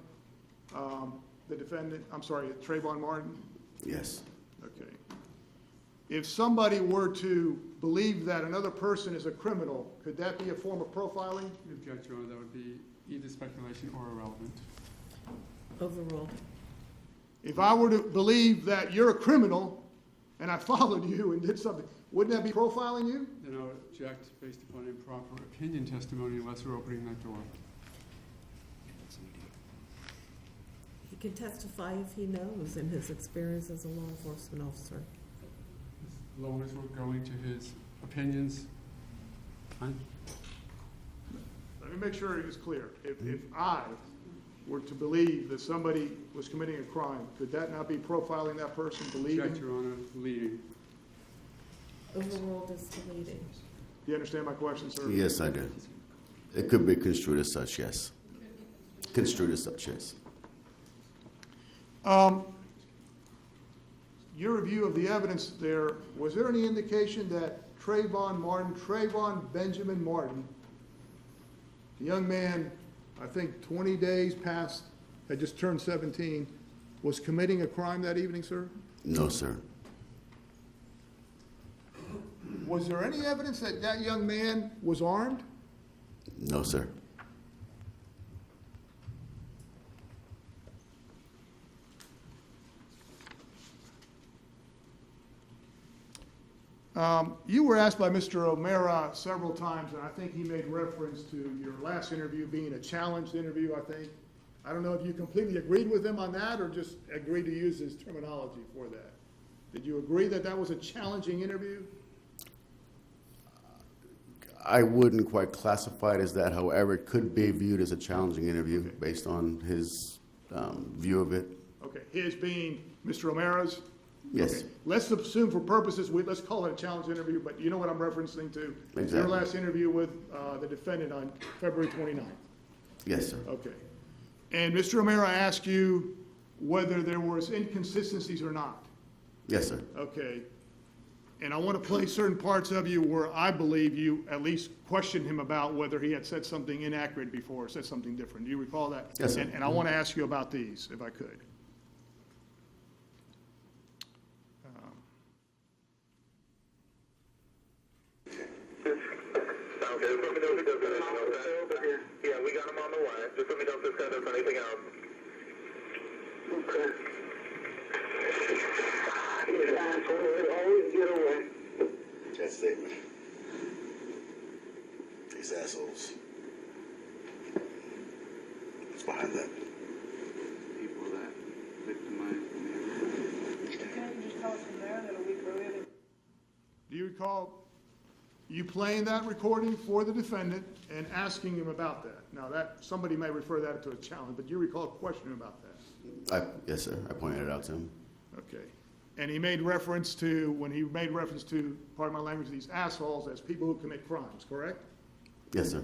D: the defendant, I'm sorry, Trayvon Martin?
H: Yes.
D: Okay. If somebody were to believe that another person is a criminal, could that be a form of profiling?
C: The objection, Your Honor, that would be either speculation or irrelevant.
A: Overruled.
D: If I were to believe that you're a criminal and I followed you and did something, wouldn't that be profiling you?
C: Then I would object based upon improper opinion testimony unless we're opening that door.
A: He can testify if he knows in his experience as a law enforcement officer.
C: As long as we're going to his opinions, fine.
D: Let me make sure it is clear. If I were to believe that somebody was committing a crime, could that not be profiling that person, believing?
C: Object, Your Honor, leading.
A: Overruled is deleting.
D: Do you understand my question, sir?
H: Yes, I do. It could be construed as such, yes. Construed as such, yes.
D: Your review of the evidence there, was there any indication that Trayvon Benjamin Martin, the young man, I think 20 days past, had just turned 17, was committing a crime that evening, sir?
H: No, sir.
D: Was there any evidence that that young man was armed?
H: No, sir.
D: You were asked by Mr. O'Mara several times, and I think he made reference to your last interview being a challenged interview, I think. I don't know if you completely agreed with him on that or just agreed to use his terminology for that. Did you agree that that was a challenging interview?
H: I wouldn't quite classify it as that. However, it could be viewed as a challenging interview based on his view of it.
D: Okay, his being Mr. O'Mara's?
H: Yes.
D: Okay. Let's assume for purposes, let's call it a challenge interview, but you know what I'm referencing to?
H: Exactly.
D: Your last interview with the defendant on February 29th.
H: Yes, sir.
D: Okay. And Mr. O'Mara asked you whether there was inconsistencies or not.
H: Yes, sir.
D: Okay. And I want to play certain parts of you where I believe you at least questioned him about whether he had said something inaccurate before or said something different. Do you recall that?
H: Yes, sir.
D: And I want to ask you about these, if I could.
K: Okay, just let me know if he does anything, okay? Yeah, we got him on the way. Just let me know if this guy does anything else. Okay. These assholes always get away.
H: That statement. These assholes. What's behind that?
M: People that victimize
D: recall you playing that recording for the defendant and asking him about that? Now, that, somebody may refer that to a challenge, but you recall questioning about that?
H: Yes, sir. I pointed it out to him.
D: Okay. And he made reference to, when he made reference to, pardon my language, these assholes as people who commit crimes, correct?
H: Yes, sir.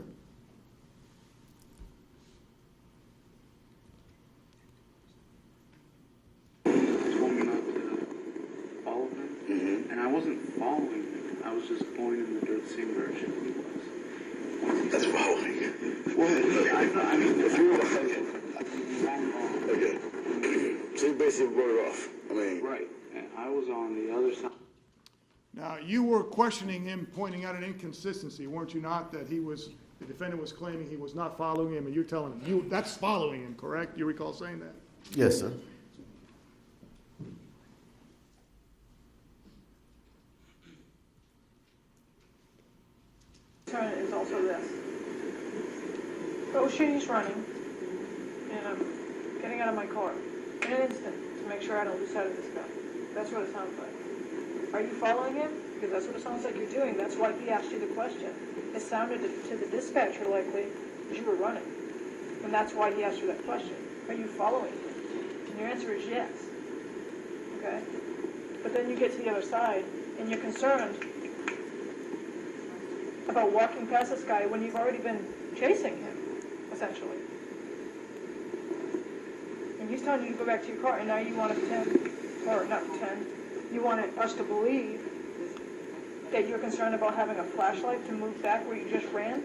M: Told me not to follow him, and I wasn't following him. I was just going in the same direction he was.
K: That's following.
M: Well, I mean,
K: If you were offended,
M: wrong.
K: okay. So you basically wrote it off. I mean,
M: Right, and I was on the other side.
D: Now, you were questioning him, pointing out an inconsistency, weren't you not, that he was, the defendant was claiming he was not following him, and you're telling him, that's following him, correct? You recall saying that?
H: Yes, sir.
L: Concern is also this. She's running, and I'm getting out of my car in an instant to make sure I don't lose sight of this guy. That's what it sounds like. Are you following him? Because that's what it sounds like you're doing. That's why he asked you the question. It sounded to the dispatcher likely that you were running, and that's why he asked you that question. Are you following him? And your answer is yes. Okay? But then you get to the other side, and you're concerned about walking past this guy when you've already been chasing him, essentially. And he's telling you to go back to your car, and now you want to pretend, or not pretend, you want us to believe that you're concerned about having a flashlight to move back where you just ran?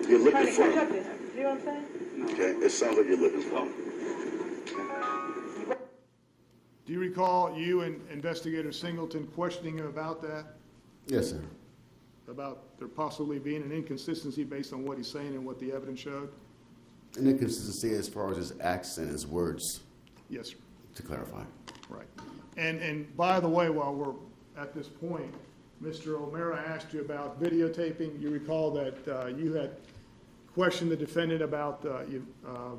K: you're
L: Trying
K: looking
L: to
K: for
L: catch up
K: him.
L: to him. Do you know what I'm saying?
K: Okay, it sounds like you're looking for him.
D: Do you recall you and Investigator Singleton questioning him about that?
H: Yes, sir.
D: About there possibly being an inconsistency based on what he's saying and what the evidence showed?
H: An inconsistency as far as his acts and his words,
D: Yes, sir.
H: to clarify.
D: Right. And by the way, while we're at this point, Mr. O'Mara asked you about videotaping. You recall that you had questioned the defendant about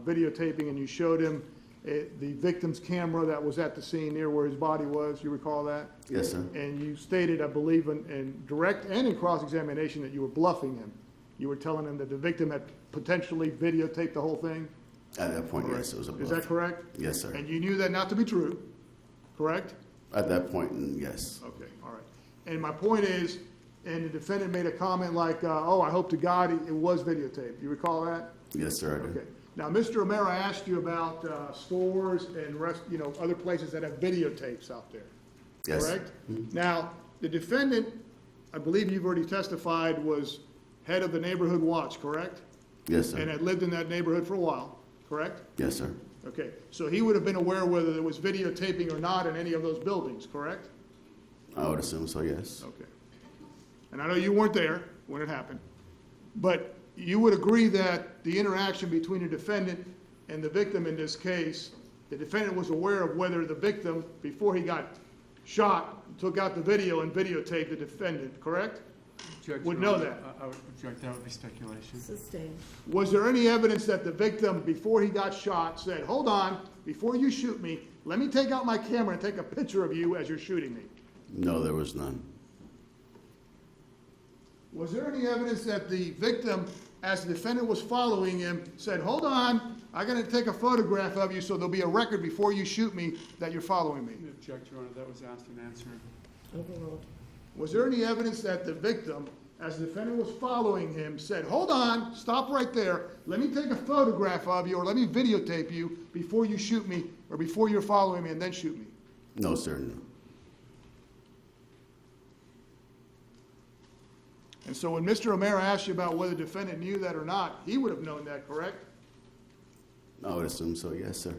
D: videotaping, and you showed him the victim's camera that was at the scene near where his body was. You recall that?
H: Yes, sir.
D: And you stated, I believe, in direct and in cross-examination that you were bluffing him. You were telling him that the victim had potentially videotaped the whole thing?
H: At that point, yes, it was a bluff.
D: Is that correct?
H: Yes, sir.
D: And you knew that not to be true, correct?
H: At that point, yes.
D: Okay, all right. And my point is, and the defendant made a comment like, oh, I hope to God it was videotaped. You recall that?
H: Yes, sir, I do.
D: Okay. Now, Mr. O'Mara asked you about stores and other places that have videotapes out there.
H: Yes.
D: Correct?
H: Mhm.
D: Now, the defendant, I believe you've already testified, was head of the neighborhood watch, correct?
H: Yes,
D: And
H: sir.
D: had lived in that neighborhood for a while, correct?
H: Yes, sir.
D: Okay, so he would have been aware whether there was videotaping or not in any of those buildings, correct?
H: I would assume so, yes.
D: Okay. And I know you weren't there when it happened, but you would agree that the interaction between the defendant and the victim in this case, the defendant was aware of whether the victim, before he got shot, took out the video and videotaped the defendant, correct?
C: Judge,
D: Would
C: Your
D: know
C: Honor,
D: that.
C: I would object, that would be speculation.
A: Sustained.
D: Was there any evidence that the victim, before he got shot, said, hold on, before you shoot me, let me take out my camera and take a picture of you as you're shooting me?
H: No, there was none.
D: Was there any evidence that the victim, as the defendant was following him, said, hold on, I'm going to take a photograph of you so there'll be a record before you shoot me that you're following me?
C: I object, Your Honor, that was asked and answered.
A: Overruled.
D: Was there any evidence that the victim, as the defendant was following him, said, hold on, stop right there, let me take a photograph of you or let me videotape you before you shoot me or before you're following me and then shoot me?
H: No, sir, no.
D: And so when Mr. O'Mara asked you about whether the defendant knew that or not, he would have known that, correct?
H: I would assume so, yes, sir.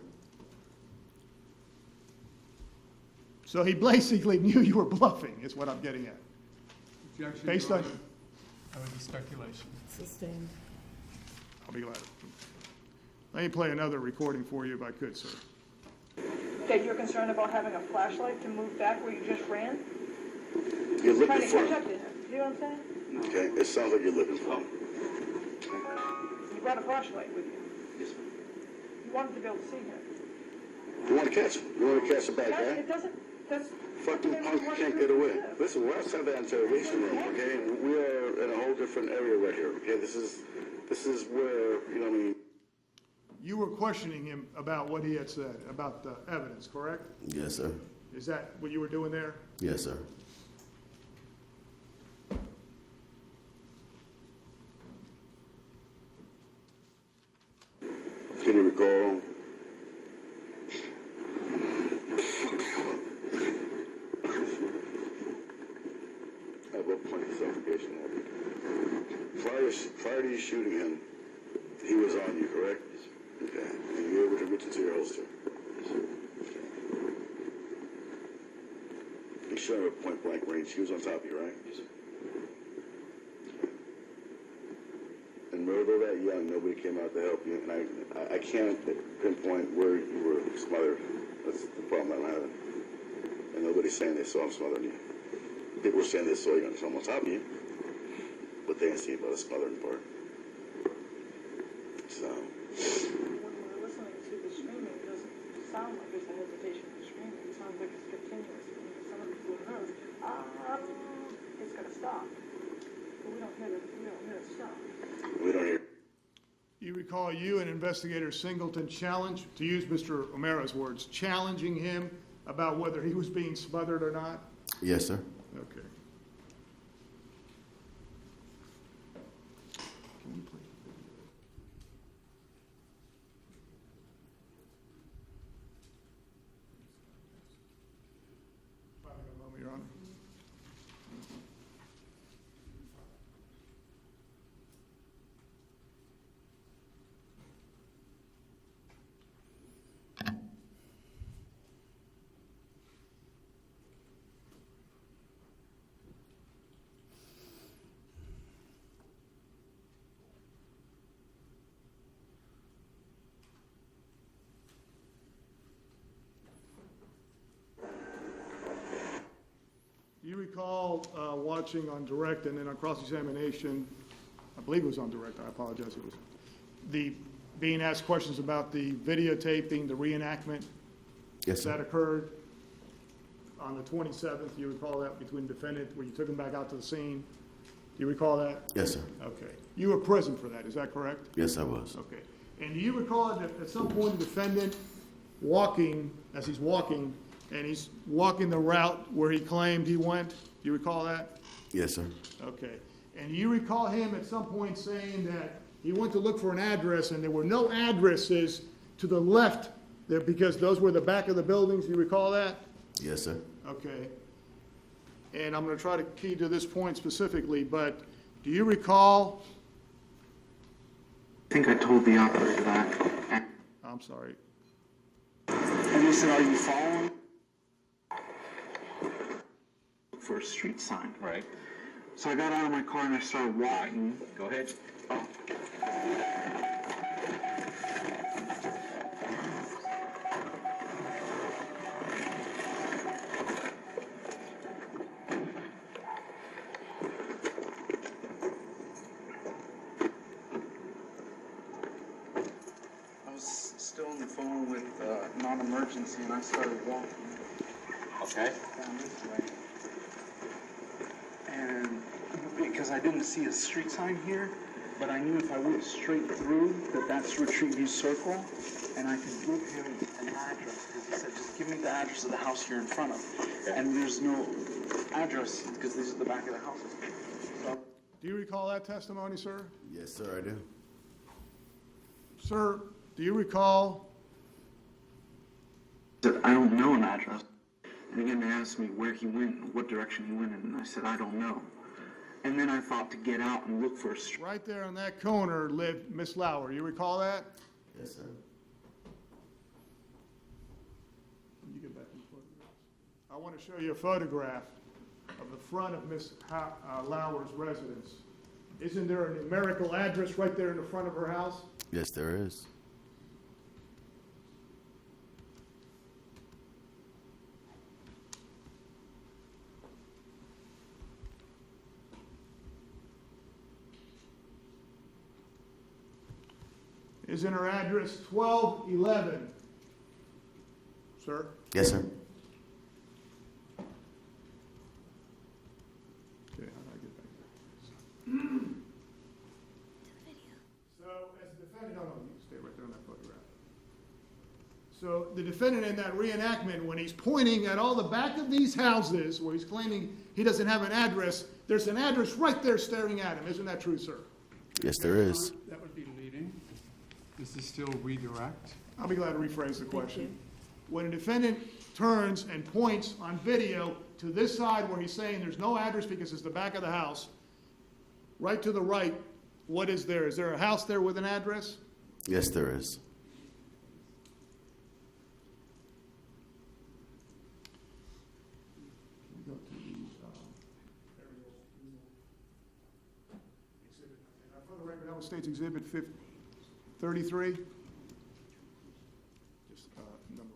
D: So he basically knew you were bluffing, is what I'm getting at.
C: Objection,
D: Based
C: Your
D: on-
C: Honor, that would be speculation.
A: Sustained.
D: I'll be glad. Let me play another recording for you if I could, sir.
L: That you're concerned about having a flashlight to move back where you just ran?
K: You're
L: Trying
K: looking
L: to
K: for
L: catch
K: him.
L: up to him. Do you know what I'm saying?
K: Okay, it sounds like you're looking for him.
L: You brought a flashlight with you.
M: Yes, ma'am.
L: You wanted to be able to see him.
K: You want to catch him? You want to catch a bad guy?
L: It doesn't, that's
K: fucking punk can't get away. Listen, we're outside the interrogation room, okay? And we are in a whole different area right here, okay? This is where, you know what I mean?
D: You were questioning him about what he had said, about the evidence, correct?
H: Yes, sir.
D: Is that what you were doing there?
H: Yes, sir.
K: Can you recall? At what point is suffocation happened? Prior to you shooting him, he was on you, correct? Okay. And you were able to reach into your holster? Okay. You shot him at point blank range. He was on top of you, right? And although that young, nobody came out to help you, and I can't pinpoint where you were smothered. That's the problem I'm having. And nobody's saying they saw him smothering you. People were saying they saw you on someone on top of you, but they didn't see about the smothering part. So.
L: When we're listening to the screaming, it doesn't sound like there's a hesitation for screaming. It sounds like it's continuous. Some of people knows, it's gonna stop. But we don't hear it stop.
K: We don't hear.
D: You recall you and Investigator Singleton challenged, to use Mr. O'Mara's words, challenging him about whether he was being smothered or not?
H: Yes, sir.
D: Okay. Can we please? A moment, Your Honor. Do you recall watching on direct and then on cross-examination, I believe it was on direct, I apologize, it was, being asked questions about the videotaping, the reenactment?
H: Yes, sir.
D: That occurred on the 27th, you recall that, between defendant, where you took him back out to the scene? Do you recall that?
H: Yes, sir.
D: Okay. You were present for that, is that correct?
H: Yes, I was.
D: Okay. And do you recall that at some point the defendant walking, as he's walking, and he's walking the route where he claimed he went? Do you recall that?
H: Yes, sir.
D: Okay. And you recall him at some point saying that he went to look for an address and there were no addresses to the left there because those were the back of the buildings? Do you recall that?
H: Yes, sir.
D: Okay. And I'm going to try to key to this point specifically, but do you recall?
M: I think I told the operator that.
D: I'm sorry.
M: And he said, are you following? For a street sign. Right. So I got out of my car and I started walking. Go ahead. Oh. I was still on the phone with non-emergency and I started walking. Okay. Down this way. And because I didn't see a street sign here, but I knew if I went straight through that's Retreat View Circle, and I could give him an address because he said, just give me the address of the house you're in front of. Okay. And there's no address because these are the back of the houses. So,
D: Do you recall that testimony, sir?
H: Yes, sir, I do.
D: Sir, do you recall?
M: I said, I don't know an address. And again, they asked me where he went, what direction he went in, and I said, I don't know. And then I thought to get out and look for a street.
D: Right there on that corner lived Miss Lauer. You recall that?
H: Yes, sir.
D: You get back in the photographs. I want to show you a photograph of the front of Miss Lauer's residence. Isn't there a numerical address right there in the front of her house?
H: Yes, there is.
D: Isn't her address 1211? Sir?
H: Yes, sir.
D: So the defendant in that reenactment, when he's pointing at all the back of these houses where he's claiming he doesn't have an address, there's an address right there staring at him. Isn't that true, sir?
H: Yes, there is.
C: That would be leading. This is still redirect.
D: I'll be glad to rephrase the question. When a defendant turns and points on video to this side where he's saying there's no address because it's the back of the house, right to the right, what is there? Is there a house there with an address?
H: Yes, there is.
D: Go to the aerial exhibit. For the record, that was State's Exhibit 33. Just number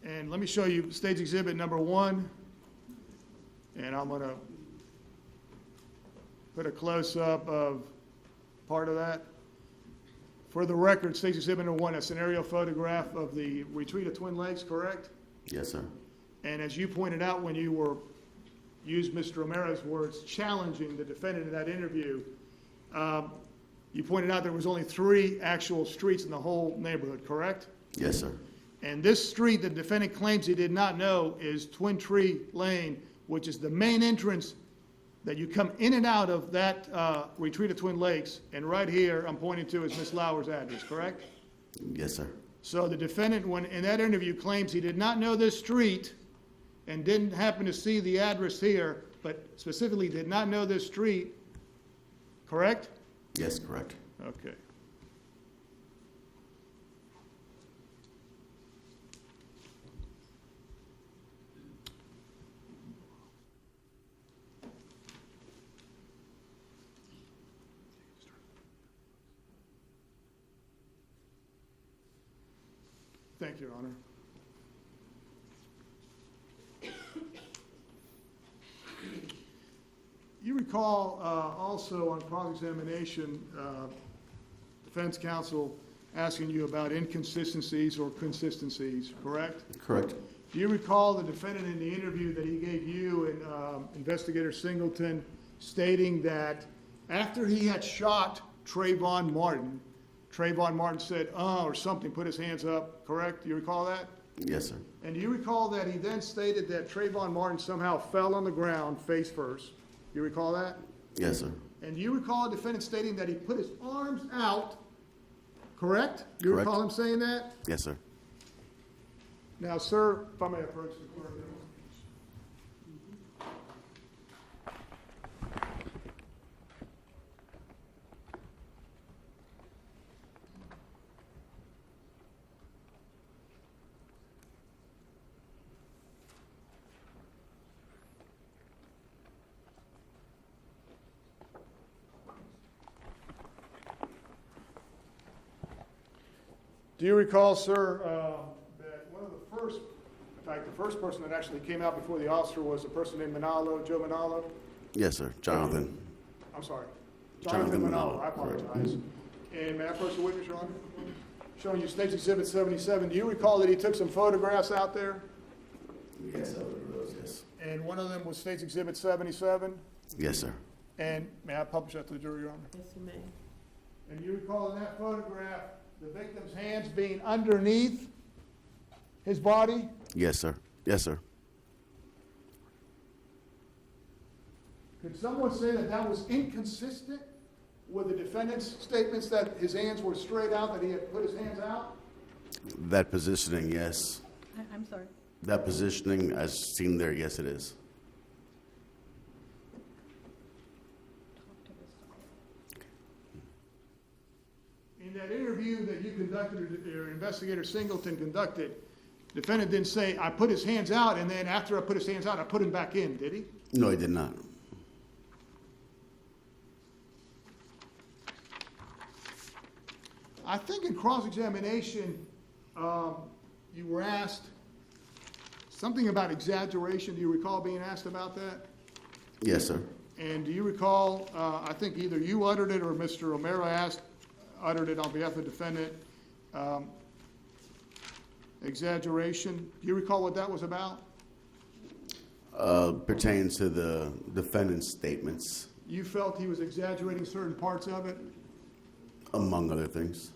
D: 1. And let me show you State's Exhibit number 1. And I'm going to put a close-up of part of that. For the record, State's Exhibit number 1, a scenario photograph of the retreat of Twin Lakes, correct?
H: Yes, sir.
D: And as you pointed out when you used Mr. Romero's words, challenging the defendant in that interview, you pointed out there was only 3 actual streets in the whole neighborhood, correct?
H: Yes, sir.
D: And this street the defendant claims he did not know is Twin Tree Lane, which is the main entrance that you come in and out of that retreat of Twin Lakes. And right here, I'm pointing to is Ms. Lauer's address, correct?
H: Yes, sir.
D: So the defendant, when in that interview, claims he did not know this street and didn't happen to see the address here, but specifically did not know this street, correct?
H: Yes, correct.
D: Okay. Thank you, Your Honor. You recall also on cross-examination, defense counsel asking you about inconsistencies or consistencies, correct?
H: Correct.
D: Do you recall the defendant in the interview that he gave you and Investigator Singleton stating that after he had shot Trayvon Martin said, or something, put his hands up, correct? Do you recall that?
H: Yes, sir.
D: And do you recall that he then stated that Trayvon Martin somehow fell on the ground face first? Do you recall that?
H: Yes, sir.
D: And do you recall a defendant stating that he put his arms out, correct? Do you
H: Correct.
D: recall him saying that?
H: Yes, sir.
D: Now, sir, if I may approach the clerk. Do you recall, sir, that one of the first, in fact, the first person that actually came out before the officer was a person named Manalo, Joe Manalo?
H: Yes, sir. Jonathan.
D: I'm sorry.
H: Jonathan
D: Manalo,
H: Manalo,
D: I apologize. And may I approach the witness, Your Honor? Showing you State's Exhibit 77. Do you recall that he took some photographs out there?
H: Yes, I remember those, yes.
D: And one of them was State's Exhibit 77?
H: Yes, sir.
D: And may I publish that to the jury, Your Honor?
A: Yes, you may.
D: And you recall in that photograph the victim's hands being underneath his body?
H: Yes, sir. Yes, sir.
D: Could someone say that that was inconsistent with the defendant's statements that his hands were straight out, that he had put his hands out?
H: That positioning, yes.
E: I'm sorry.
H: That positioning, as seen there, yes, it is.
D: In that interview that you conducted, or Investigator Singleton conducted, the defendant didn't say, I put his hands out, and then after I put his hands out, I put him back in, did he?
H: No, he did not.
D: I think in cross-examination, you were asked something about exaggeration. Do you recall being asked about that?
H: Yes, sir.
D: And do you recall, I think either you uttered it or Mr. Romero uttered it on behalf of the defendant, exaggeration. Do you recall what that was about?
H: Pertains to the defendant's statements,
D: You felt he was exaggerating certain parts of it?
H: among other things.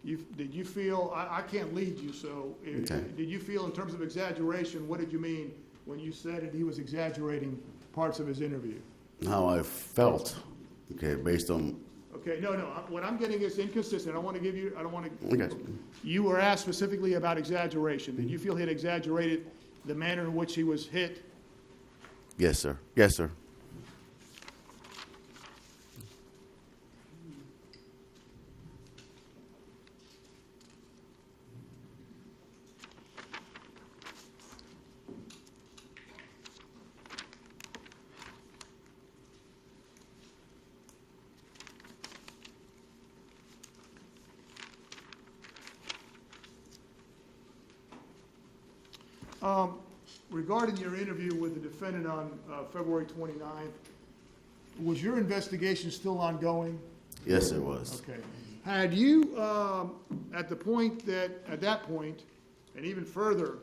D: did you feel, I can't lead you, so
H: Okay.
D: did you feel in terms of exaggeration, what did you mean when you said that he was exaggerating parts of his interview?
H: How I felt, okay, based on,
D: Okay, no, what I'm getting is inconsistent. I want to give you, I don't want to.
H: okay,
D: You were asked specifically about exaggeration. Did you feel he had exaggerated the manner in which he was hit?
H: yes, sir. Yes, sir.
D: Regarding your interview with the defendant on February 29th, was your investigation still ongoing?
H: Yes, it was.
D: Okay. Had you, at that point, and even further,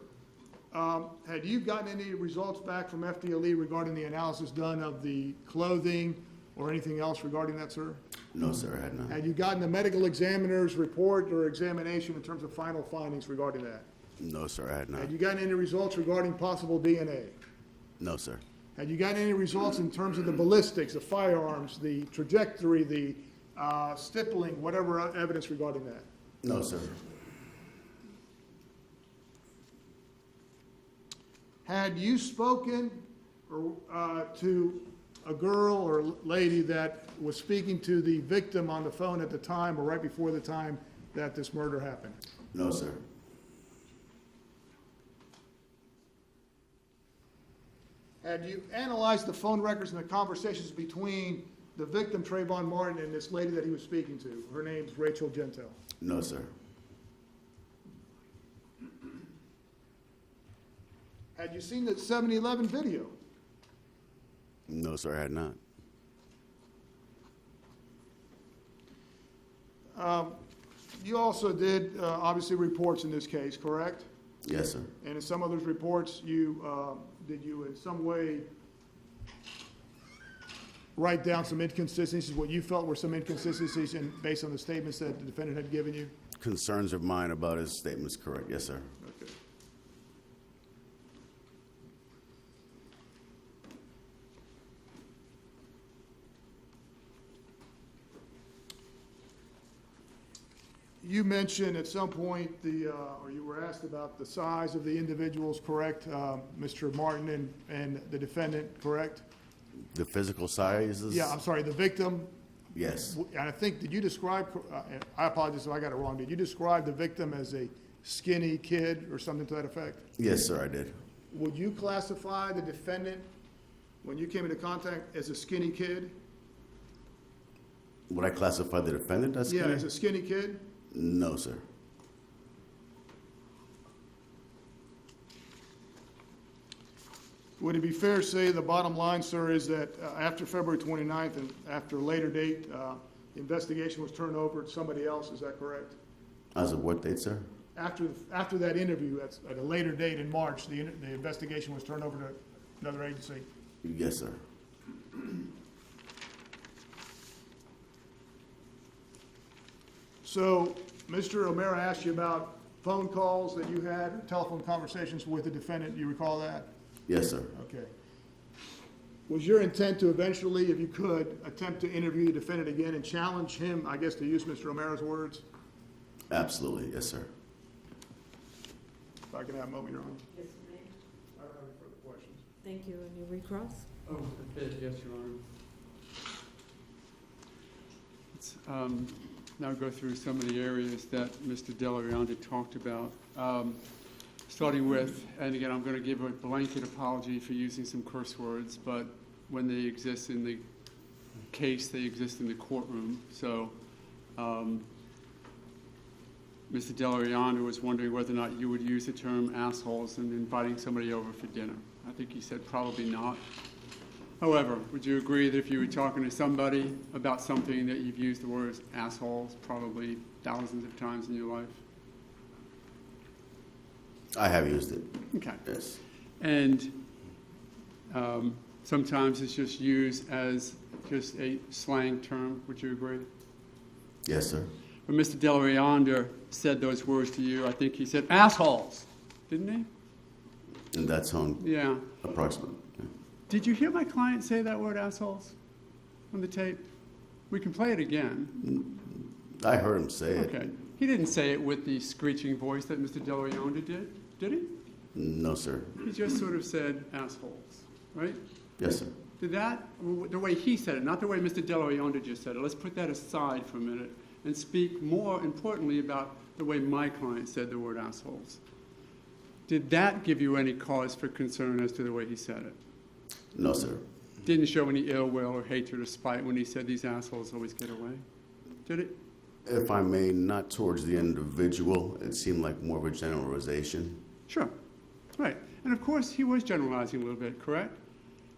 D: had you gotten any results back from FDLE regarding the analysis done of the clothing or anything else regarding that, sir?
H: No, sir, I had not.
D: Had you gotten the medical examiner's report or examination in terms of final findings regarding that?
H: No, sir, I had not.
D: Had you gotten any results regarding possible DNA?
H: No, sir.
D: Had you gotten any results in terms of the ballistics, the firearms, the trajectory, the stippling, whatever evidence regarding that?
H: No, sir.
D: Had you spoken to a girl or lady that was speaking to the victim on the phone at the time or right before the time that this murder happened?
H: No, sir.
D: Had you analyzed the phone records and the conversations between the victim, Trayvon Martin, and this lady that he was speaking to? Her name's Rachel Gentile.
H: No, sir.
D: Had you seen the 7-Eleven video?
H: No, sir, I had not.
D: You also did, obviously, reports in this case, correct?
H: Yes, sir.
D: And in some of those reports, did you in some way write down some inconsistencies, what you felt were some inconsistencies based on the statements that the defendant had given you?
H: Concerns of mine about his statements, correct? Yes, sir.
D: Okay. You mentioned at some point or you were asked about the size of the individuals, correct? Mr. Martin and the defendant, correct?
H: The physical sizes?
D: Yeah, I'm sorry, the victim.
H: Yes.
D: And I think, did you describe, I apologize if I got it wrong, did you describe the victim as a skinny kid or something to that effect?
H: Yes, sir, I did.
D: Would you classify the defendant, when you came into contact, as a skinny kid?
H: Would I classify the defendant as
D: Yeah,
H: skinny?
D: as a skinny kid?
H: No, sir.
D: Would it be fair to say the bottom line, sir, is that after February 29th and after a later date, the investigation was turned over to somebody else, is that correct?
H: As of what date, sir?
D: After that interview, at a later date in March, the investigation was turned over to another agency?
H: Yes, sir.
D: So, Mr. O'Mara asked you about phone calls that you had, telephone conversations with the defendant, do you recall that?
H: Yes, sir.
D: Okay. Was your intent to eventually, if you could, attempt to interview the defendant again and challenge him, I guess to use Mr. O'Mara's words?
H: Absolutely, yes, sir.
D: If I can have a moment, Your Honor.
A: Yes, ma'am.
D: I don't have any further questions.
A: Thank you. Any recross?
C: Oh, a bit, yes, Your Honor. Let's now go through some of the areas that Mr. Delariante talked about. Starting with, and again, I'm going to give a blanket apology for using some curse words, but when they exist in the case, they exist in the courtroom. So Mr. Delariante was wondering whether or not you would use the term assholes in inviting somebody over for dinner. I think he said probably not. However, would you agree that if you were talking to somebody about something that you've used the word assholes probably thousands of times in your life?
H: I have used it.
C: Okay.
H: Yes.
C: And sometimes it's just used as just a slang term. Would you agree?
H: Yes, sir.
C: when Mr. Delarianda said those words to you, I think he said, assholes, didn't he?
H: And that's on
C: Yeah.
H: approximate. Yeah.
C: Did you hear my client say that word, assholes, on the tape? We can play it again.
H: I heard him say it.
C: Okay. He didn't say it with the screeching voice that Mr. Delarianda did he?
H: No, sir.
C: He just sort of said assholes, right?
H: Yes, sir.
C: Did that, the way he said it, not the way Mr. Delarianda just said it, let's put that aside for a minute and speak more importantly about the way my client said the word assholes. Did that give you any cause for concern as to the way he said it?
H: No, sir.
C: Didn't show any ill will or hatred or spite when he said these assholes always get away? Did it?
H: If I may, not towards the individual. It seemed like more of a generalization.
C: Sure. Right. And of course, he was generalizing a little bit, correct?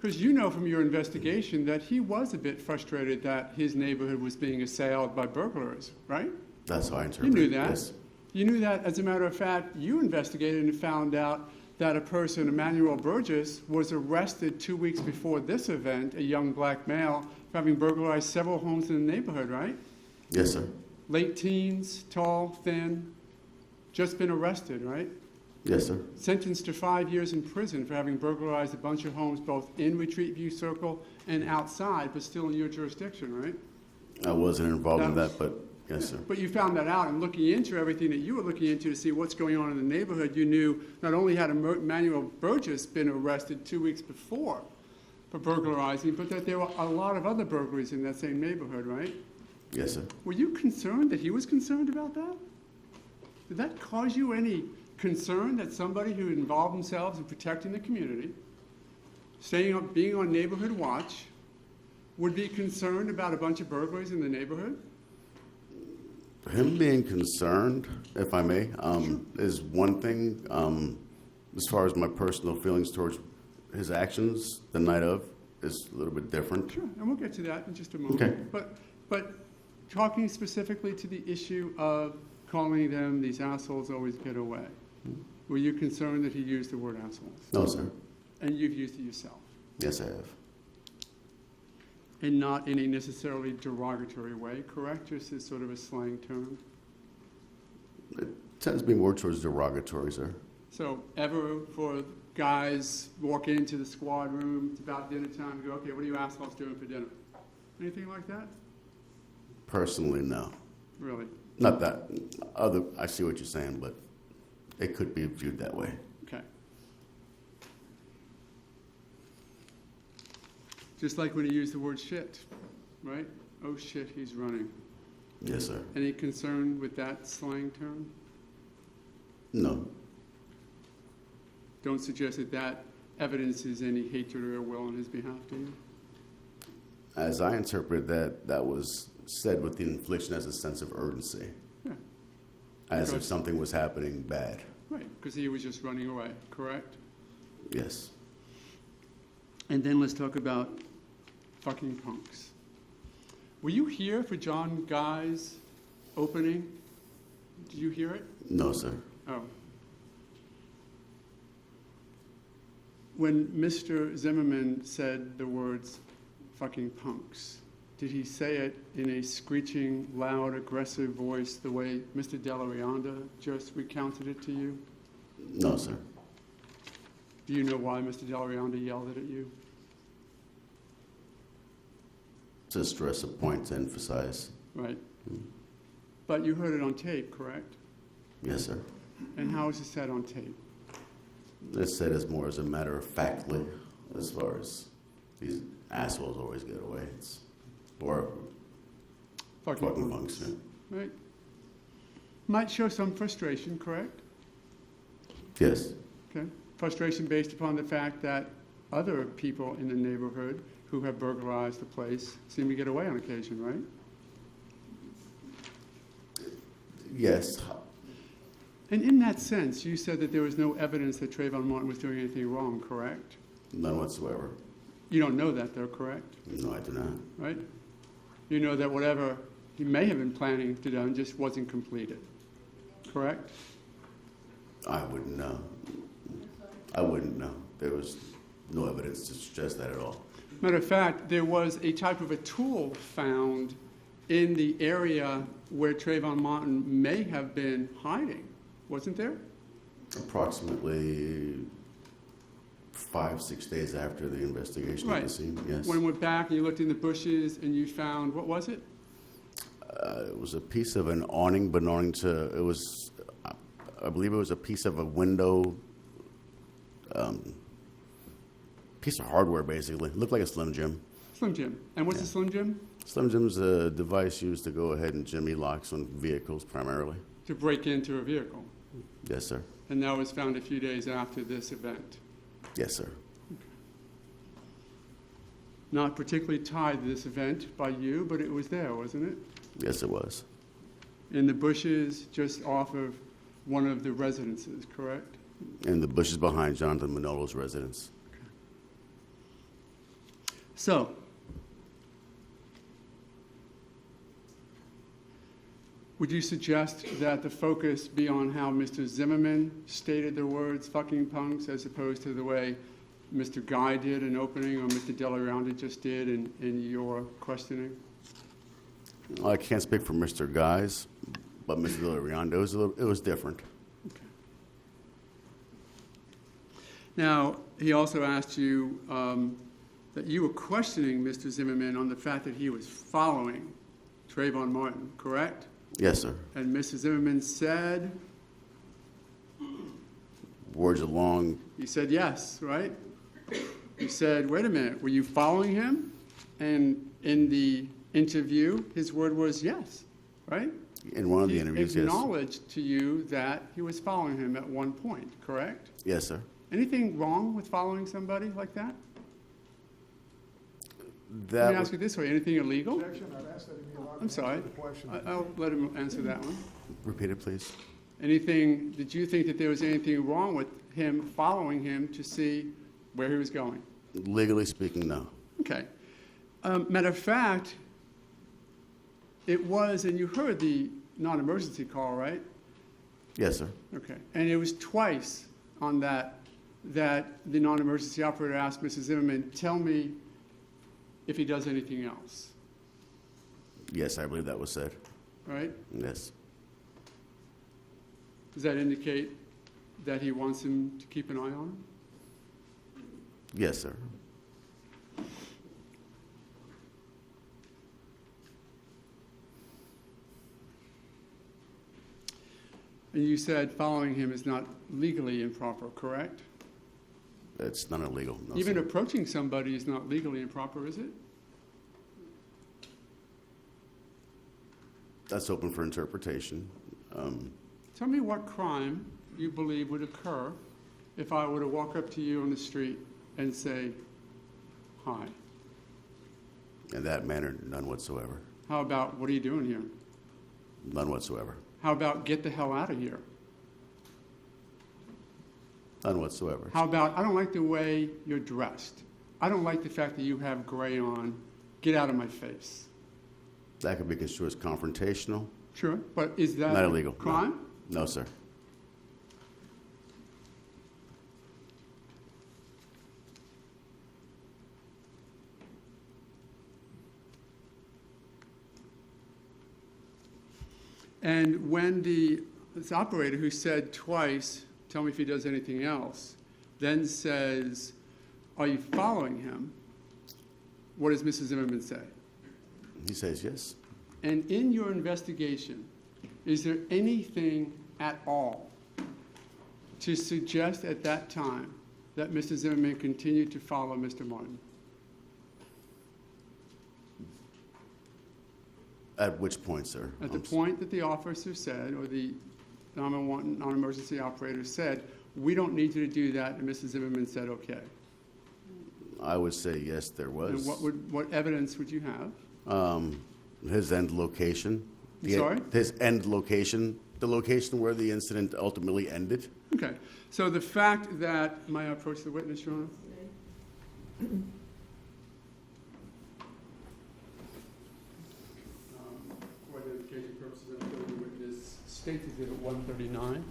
C: Because you know from your investigation that he was a bit frustrated that his neighborhood was being assailed by burglars, right?
H: That's how I
C: You
H: interpret
C: knew
H: it.
C: that.
H: Yes.
C: You knew that, as a matter of fact, you investigated and found out that a person, Emmanuel Burgess, was arrested 2 weeks before this event, a young black male, for having burglarized several homes in the neighborhood, right?
H: Yes, sir.
C: Late teens, tall, thin, just been arrested, right?
H: Yes, sir.
C: Sentenced to 5 years in prison for having burglarized a bunch of homes both in Retreat View Circle and outside, but still in your jurisdiction, right?
H: I wasn't involved in that, but yes, sir.
C: But you found that out, and looking into everything that you were looking into to see what's going on in the neighborhood, you knew not only had Emmanuel Burgess been arrested 2 weeks before for burglarizing, but that there were a lot of other burglaries in that same neighborhood, right?
H: Yes, sir.
C: Were you concerned that he was concerned about that? Did that cause you any concern that somebody who involved themselves in protecting the community, being on neighborhood watch, would be concerned about a bunch of burglaries in the neighborhood?
H: Him being concerned, if I may, is one thing. As far as my personal feelings towards his actions the night of is a little bit different.
C: Sure, and we'll get to that in just a moment.
H: Okay.
C: But talking specifically to the issue of calling them these assholes always get away, were you concerned that he used the word assholes?
H: No, sir.
C: And you've used it yourself?
H: Yes, I have.
C: And not in a necessarily derogatory way, correct? Just as sort of a slang term?
H: It tends to be more towards derogatory, sir.
C: So ever for guys walk into the squad room, it's about dinner time, you go, okay, what are you assholes doing for dinner? Anything like that?
H: Personally, no.
C: Really?
H: Not that. I see what you're saying, but it could be viewed that way.
C: Okay. Just like when you use the word shit, right? Oh shit, he's running.
H: Yes, sir.
C: Any concern with that slang term?
H: No.
C: Don't suggest that that evidences any hatred or ill will on his behalf, do you?
H: As I interpret that, that was said with the infliction as a sense of urgency.
C: Yeah.
H: As if
C: Because-
H: something was happening bad.
C: Right, because he was just running away, correct?
H: Yes.
C: And then let's talk about fucking punks. Were you here for John Guy's opening? Did you hear it?
H: No, sir.
C: Oh. When Mr. Zimmerman said the words fucking punks, did he say it in a screeching, loud, aggressive voice the way Mr. Delarianda just recounted it to you?
H: No, sir.
C: Do you know why Mr. Delarianda yelled it at you?
H: To stress a point to emphasize.
C: Right. But you heard it on tape, correct?
H: Yes, sir.
C: And how was it said on tape?
H: It's said as more as a matter of factly, as far as these assholes always get away. It's or fucking punks. Yeah.
C: Right. Might show some frustration, correct?
H: Yes.
C: Okay. Frustration based upon the fact that other people in the neighborhood who have burglarized the place seem to get away on occasion, right?
H: Yes.
C: And in that sense, you said that there was no evidence that Trayvon Martin was doing anything wrong, correct?
H: None whatsoever.
C: You don't know that, though, correct?
H: No, I do not.
C: Right? You know that whatever he may have been planning to do just wasn't completed, correct?
H: I wouldn't know. I wouldn't know. There was no evidence to suggest that at all.
C: Matter of fact, there was a type of a tool found in the area where Trayvon Martin may have been hiding, wasn't there?
H: Approximately 5-6 days after the investigation at the scene, yes.
C: When you went back and you looked in the bushes and you found, what was it?
H: It was a piece of an awning belonging to, it was, I believe it was a piece of a window, piece of hardware, basically. It looked like a Slim Jim.
C: Slim Jim. And what's a Slim Jim?
H: Slim Jim's a device used to go ahead and jimmy locks on vehicles primarily.
C: To break into a vehicle.
H: Yes, sir.
C: And that was found a few days after this event.
H: Yes, sir.
C: Not particularly tied to this event by you, but it was there, wasn't it?
H: Yes, it was.
C: In the bushes just off of one of the residences, correct?
H: In the bushes behind Jonathan Manolo's residence.
C: So, would you suggest that the focus be on how Mr. Zimmerman stated the words fucking punks as opposed to the way Mr. Guy did in opening or Mr. Delarounda just did in your questioning?
H: I can't speak for Mr. Guys, but Mr. Delarounda, it was different.
C: Okay. Now, he also asked you that you were questioning Mr. Zimmerman on the fact that he was following Trayvon Martin, correct?
H: Yes, sir.
C: And Mr. Zimmerman said?
H: Words along.
C: He said yes, right? He said, wait a minute, were you following him? And in the interview, his word was yes, right?
H: In one of the interviews,
C: He
H: yes.
C: acknowledged to you that he was following him at one point, correct?
H: Yes, sir.
C: Anything wrong with following somebody like that? Let
H: That
C: me ask you this way, anything illegal?
B: Objection, I've asked that he be allowed to
C: I'm sorry.
B: answer the question.
C: I'll let him answer that one.
H: repeat it, please.
C: Anything, did you think that there was anything wrong with him following him to see where he was going?
H: Legally speaking, no.
C: Okay. Matter of fact, it was, and you heard the non-emergency call, right?
H: Yes, sir.
C: Okay. And it was twice on that the non-emergency operator asked Mrs. Zimmerman, tell me if he does anything else,
H: Yes, I believe that was said.
C: right?
H: Yes.
C: Does that indicate that he wants him to keep an eye on him?
H: Yes, sir.
C: And you said following him is not legally improper, correct?
H: It's not illegal. No,
C: Even
H: sir.
C: approaching somebody is not legally improper, is it?
H: That's open for interpretation.
C: Tell me what crime you believe would occur if I were to walk up to you on the street and say, hi.
H: In that manner, none whatsoever.
C: How about, what are you doing here?
H: None whatsoever.
C: How about, get the hell out of here?
H: None whatsoever.
C: How about, I don't like the way you're dressed. I don't like the fact that you have gray on. Get out of my face.
H: That could be construed as confrontational.
C: Sure, but is that
H: Not illegal.
C: a crime?
H: No, sir.
C: And when this operator who said twice, tell me if he does anything else, then says, are you following him? What does Mrs. Zimmerman say?
H: He says yes.
C: And in your investigation, is there anything at all to suggest at that time that Mr. Zimmerman continued to follow Mr. Martin?
H: At which point, sir?
C: At the point that the officer said, or the non-emergency operator said, we don't need you to do that, and Mrs. Zimmerman said, okay.
H: I would say yes, there was.
C: And what evidence would you have?
H: His end location.
C: Sorry?
H: His end location, the location where the incident ultimately ended.
C: Okay. So the fact that, may I approach the witness, Your Honor? For identification purposes, I'm going to witness State Exhibit 139.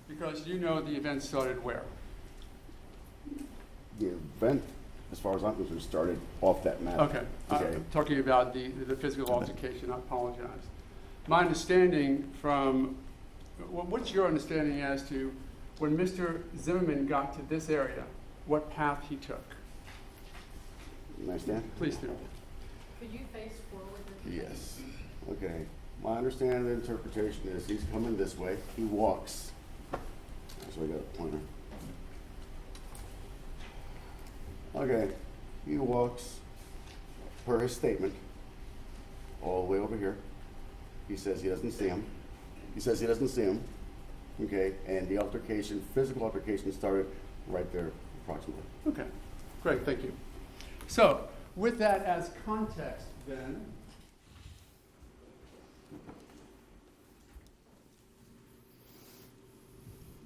C: Because you know the event started where?
H: The event as far as I'm concerned, started off that matter.
C: Okay, I'm talking about the physical altercation, I apologize. My understanding from, what's your understanding as to when Mr. Zimmerman got to this area, what path he took?
H: You understand?
C: Please do.
E: Could you face forward?
H: Yes. Okay. My understanding of the interpretation is he's coming this way. He walks. So I got a pointer. Okay. He walks, per his statement, all the way over here. He says he doesn't see him. He says he doesn't see him. Okay. And the altercation, physical altercation, started right there, approximately.
C: Okay, great, thank you. So, with that as context, then,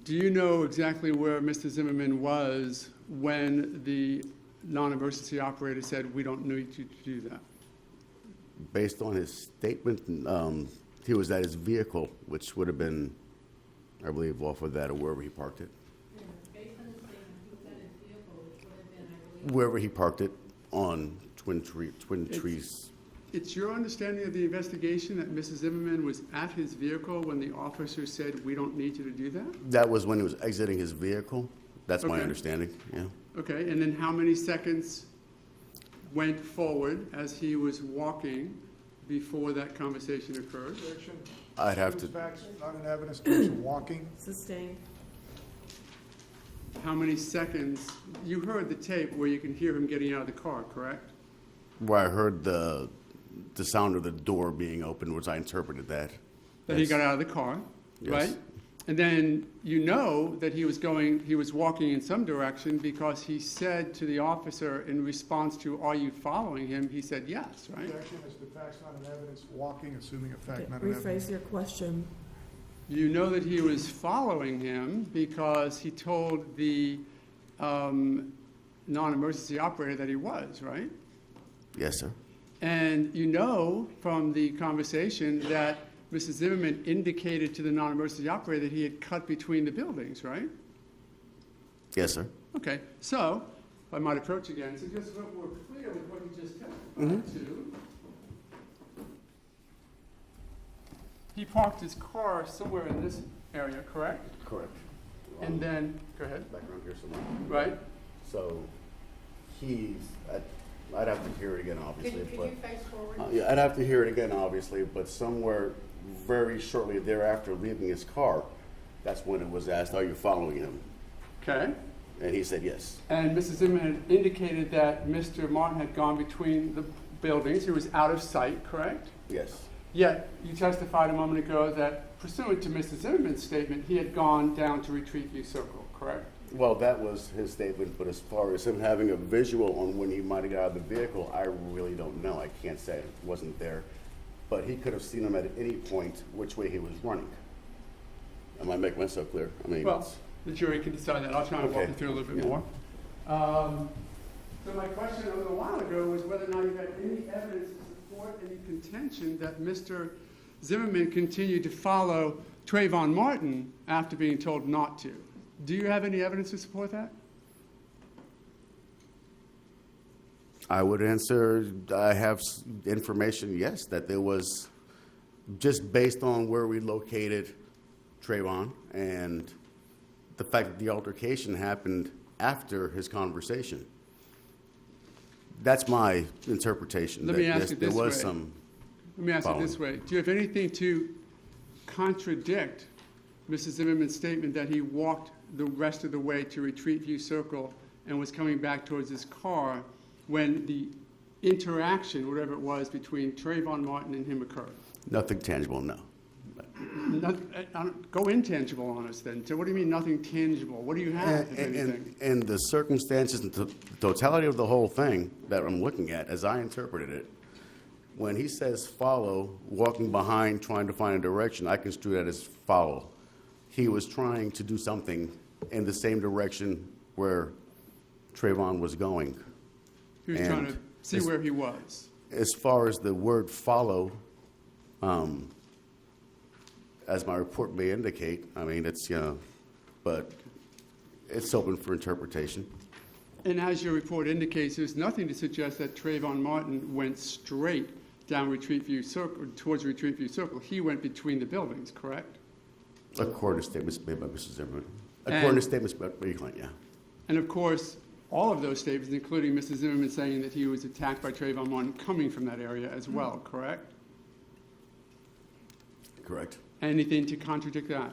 C: do you know exactly where Mr. Zimmerman was when the non-emergency operator said, we don't need you to do that?
H: Based on his statement, he was at his vehicle, which would have been, I believe, off of that or wherever he parked it.
E: Based on his statement, he was at his vehicle, which would have been, I believe.
H: Wherever he parked it on Twin Trees.
C: It's your understanding of the investigation that Mrs. Zimmerman was at his vehicle when the officer said, we don't need you to do that?
H: That was when he was exiting his vehicle. That's my
C: Okay.
H: understanding, yeah.
C: Okay, and then how many seconds went forward as he was walking before that conversation occurred?
D: Objection.
H: I'd have to,
D: Facts, not in evidence, terms of walking.
A: Sustained.
C: How many seconds? You heard the tape where you can hear him getting out of the car, correct?
H: where I heard the sound of the door being opened, which I interpreted that.
C: That he got out of the car,
H: Yes.
C: right? And then you know that he was walking in some direction because he said to the officer in response to, are you following him? He said yes, right?
D: Objection is the facts not in evidence, walking, assuming a fact
A: Okay,
D: not in evidence.
A: rephrase your question.
C: You know that he was following him because he told the non-emergency operator that he was, right?
H: Yes, sir.
C: And you know from the conversation that Mrs. Zimmerman indicated to the non-emergency operator that he had cut between the buildings, right?
H: Yes, sir.
C: Okay, so, if I might approach again, so just so we're clear with what you just testified to. He parked his car somewhere in this area, correct?
H: Correct.
C: And then, go ahead,
H: Background here somewhere.
C: right?
H: So I'd have to hear it again, obviously.
E: Could
H: but
E: you face forward?
H: yeah, I'd have to hear it again, obviously, but somewhere very shortly thereafter leaving his car, that's when it was asked, are you following him?
C: Okay.
H: And he said yes.
C: And Mrs. Zimmerman had indicated that Mr. Martin had gone between the buildings. He was out of sight, correct?
H: Yes.
C: Yet, you testified a moment ago that pursuant to Mr. Zimmerman's statement, he had gone down to Retreat View Circle, correct?
H: Well, that was his statement, but as far as him having a visual on when he might have got out of the vehicle, I really don't know. I can't say. It wasn't there. But he could have seen him at any point which way he was running. Am I making myself clear? I mean,
C: Well, the jury can decide that. I'll try to walk
H: Okay.
C: you through a little bit
H: Yeah.
C: more. So my question a little while ago was whether or not you had any evidence to support any contention that Mr. Zimmerman continued to follow Trayvon Martin after being told not to. Do you have any evidence to support that?
H: I would answer, I have information, yes, that there was, just based on where we located Trayvon and the fact that the altercation happened after his conversation. That's my interpretation.
C: Let me
H: that,
C: ask
H: yes,
C: you
H: there
C: this
H: was
C: way.
H: some
C: Let me ask it this way. Do you have anything to contradict Mrs. Zimmerman's statement that he walked the rest of the way to Retreat View Circle and was coming back towards his car when the interaction, whatever it was, between Trayvon Martin and him occurred?
H: Nothing tangible, no.
C: Go intangible on us then. So what do you mean nothing tangible? What do you have, if anything?
H: And the circumstances and the totality of the whole thing that I'm looking at, as I interpreted it, when he says follow, walking behind, trying to find a direction, I construe that as follow. He was trying to do something in the same direction where Trayvon was going.
C: He was trying to see where he was.
H: As far as the word follow, as my report may indicate, I mean, it's, but it's open for interpretation.
C: And as your report indicates, there's nothing to suggest that Trayvon Martin went straight down Retreat View Circle, towards Retreat View Circle. He went between the buildings, correct?
H: According to statements made by Mrs. Zimmerman. According to statements made by your client, yeah.
C: And of course, all of those statements, including Mrs. Zimmerman saying that he was attacked by Trayvon Martin coming from that area as well, correct?
H: Correct.
C: Anything to contradict that?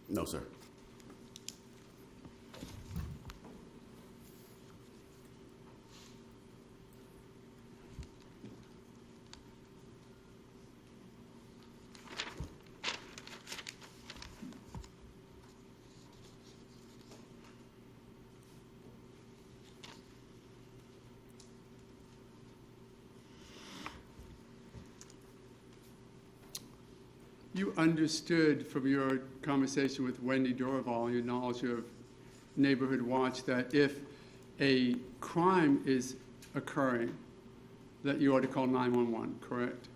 H: No, sir.
C: You understood from your conversation with Wendy Dorival, your knowledge of Neighborhood Watch, that if a crime is occurring, that you ought to call 911, correct?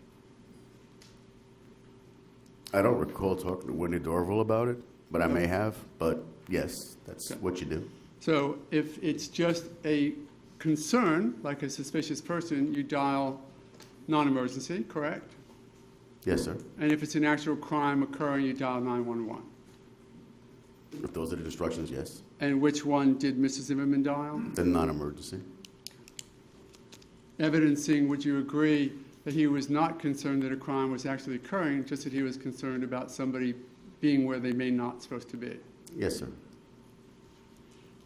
H: I don't recall talking to Wendy Dorval about it, but I may have. But yes, that's what you do.
C: So if it's just a concern, like a suspicious person, you dial non-emergency, correct?
H: Yes, sir.
C: And if it's an actual crime occurring, you dial 911.
H: If those are the instructions, yes.
C: And which one did Mrs. Zimmerman dial?
H: The non-emergency.
C: Evidencing, would you agree that he was not concerned that a crime was actually occurring, just that he was concerned about somebody being where they may not supposed to be?
H: Yes, sir.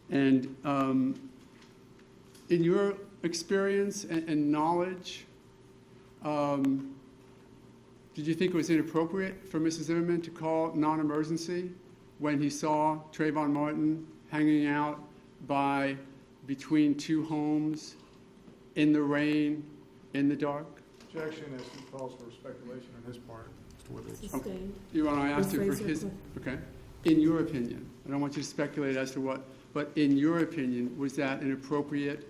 C: And in your experience and knowledge, did you think it was inappropriate for Mrs. Zimmerman to call non-emergency when he saw Trayvon Martin hanging out between two homes, in the rain, in the dark?
B: Objection as to calls for speculation on his part as to whether it's.
A: Sustained.
C: You want to ask him for
A: Rephrase your
C: his,
A: question.
C: okay. In your opinion, I don't want you to speculate as to what, but in your opinion, was that an appropriate,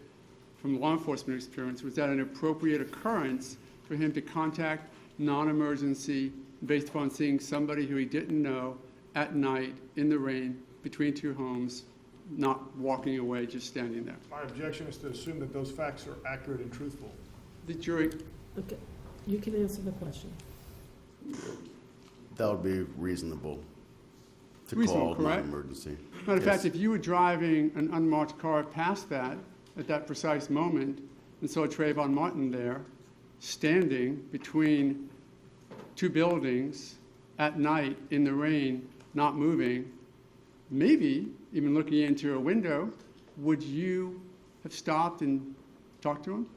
C: from law enforcement experience, was that an appropriate occurrence for him to contact non-emergency based upon seeing somebody who he didn't know at night in the rain between two homes, not walking away, just standing there?
B: My objection is to assume that those facts are accurate and truthful.
C: The jury,
A: Okay, you can answer the question.
H: That would be reasonable to
C: Reasonable,
H: call
C: correct?
H: non-emergency.
C: matter of
H: Yes.
C: fact, if you were driving an unmarked car past that at that precise moment and saw Trayvon Martin there, standing between two buildings at night in the rain, not moving, maybe even looking into a window, would you have stopped and talked to him?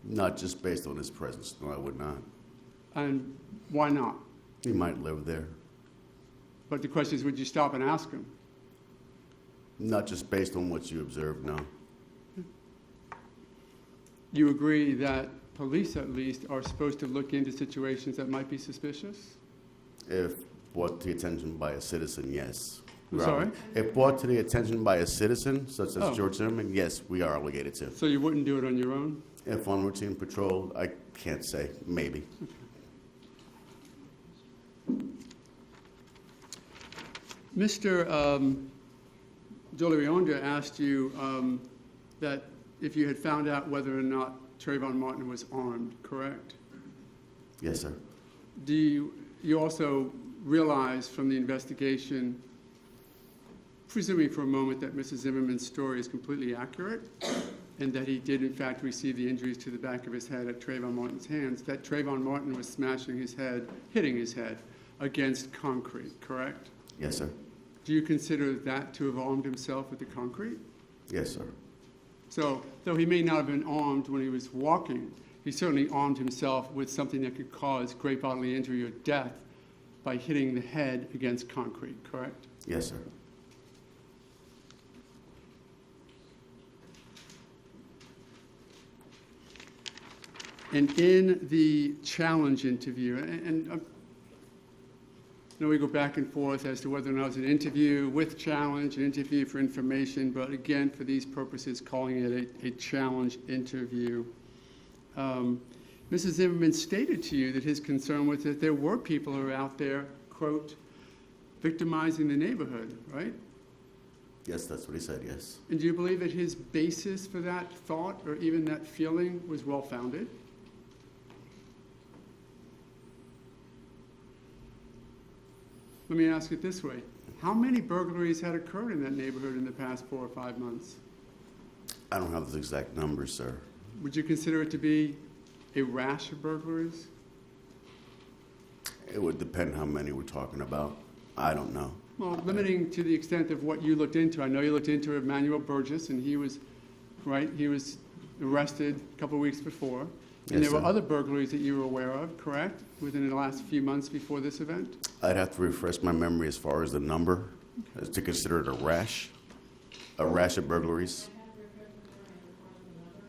H: Not just based on his presence. No, I would not.
C: And why not?
H: He might live there.
C: But the question is, would you stop and ask him?
H: Not just based on what you observed, no.
C: You agree that police, at least, are supposed to look into situations that might be suspicious?
H: If brought to the attention by a citizen, yes.
C: I'm sorry?
H: If brought to the attention by a citizen, such as
C: Oh.
H: George Zimmerman, yes, we are obligated to.
C: So you wouldn't do it on your own?
H: If on routine patrol, I can't say, maybe.
C: Mr. Dolorionda asked you that if you had found out whether or not Trayvon Martin was armed, correct?
H: Yes, sir.
C: Do you also realize from the investigation, presuming for a moment that Mrs. Zimmerman's story is completely accurate, and that he did in fact receive the injuries to the back of his head at Trayvon Martin's hands, that Trayvon Martin was smashing his head, hitting his head against concrete, correct?
H: Yes, sir.
C: Do you consider that to have armed himself with the concrete?
H: Yes, sir.
C: So, though he may not have been armed when he was walking, he certainly armed himself with something that could cause great bodily injury or death by hitting the head against concrete, correct?
H: Yes, sir.
C: And in the challenge interview, and know we go back and forth as to whether or not it was an interview with challenge, an interview for information, but again, for these purposes, calling it a challenge interview. Mrs. Zimmerman stated to you that his concern was that there were people who are out there, quote, victimizing the neighborhood, right?
H: Yes, that's what he said, yes.
C: And do you believe that his basis for that thought or even that feeling was well-founded? Let me ask it this way. How many burglaries had occurred in that neighborhood in the past 4 or 5 months?
H: I don't have the exact numbers, sir.
C: Would you consider it to be a rash of burglaries?
H: It would depend how many we're talking about. I don't know.
C: Well, limiting to the extent of what you looked into. I know you looked into Emmanuel Burgess, and he was arrested a couple of weeks before. And
H: Yes,
C: there were
H: sir.
C: other burglaries that you were aware of, correct, within the last few months before this event?
H: I'd have to refresh my memory as far as the number, as to consider it a rash of burglaries.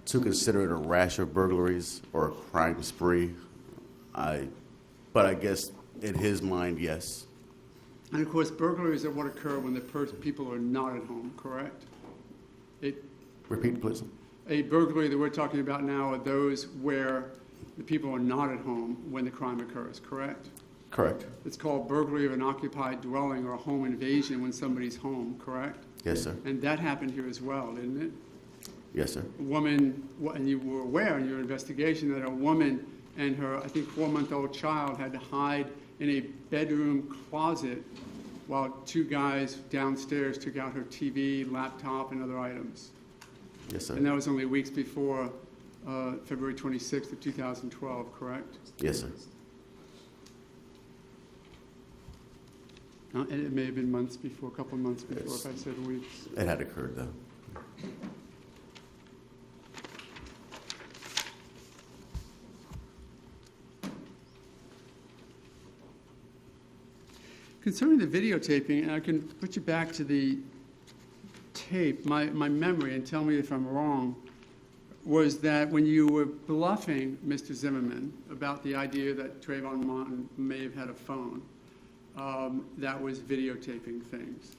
H: To consider it a rash of burglaries or a crime spree, but I guess in his mind, yes.
C: And of course, burglaries are what occur when the people are not at home, correct?
H: Repeat, please.
C: A burglary that we're talking about now are those where the people are not at home when the crime occurs, correct?
H: Correct.
C: It's called burglary of an occupied dwelling or a home invasion when somebody's home, correct?
H: Yes, sir.
C: And that happened here as well, didn't it?
H: Yes, sir.
C: A woman, and you were aware in your investigation that a woman and her, I think, 4-month-old child had to hide in a bedroom closet while 2 guys downstairs took out her TV, laptop, and other items.
H: Yes, sir.
C: And that was only weeks before February 26th of 2012, correct?
H: Yes, sir.
C: And it may have been months before, a couple of months before, if I said weeks.
H: It had occurred, though.
C: Concerning the videotaping, and I can put you back to the tape, my memory, and tell me if I'm wrong, was that when you were bluffing Mr. Zimmerman about the idea that Trayvon Martin may have had a phone, that was videotaping things.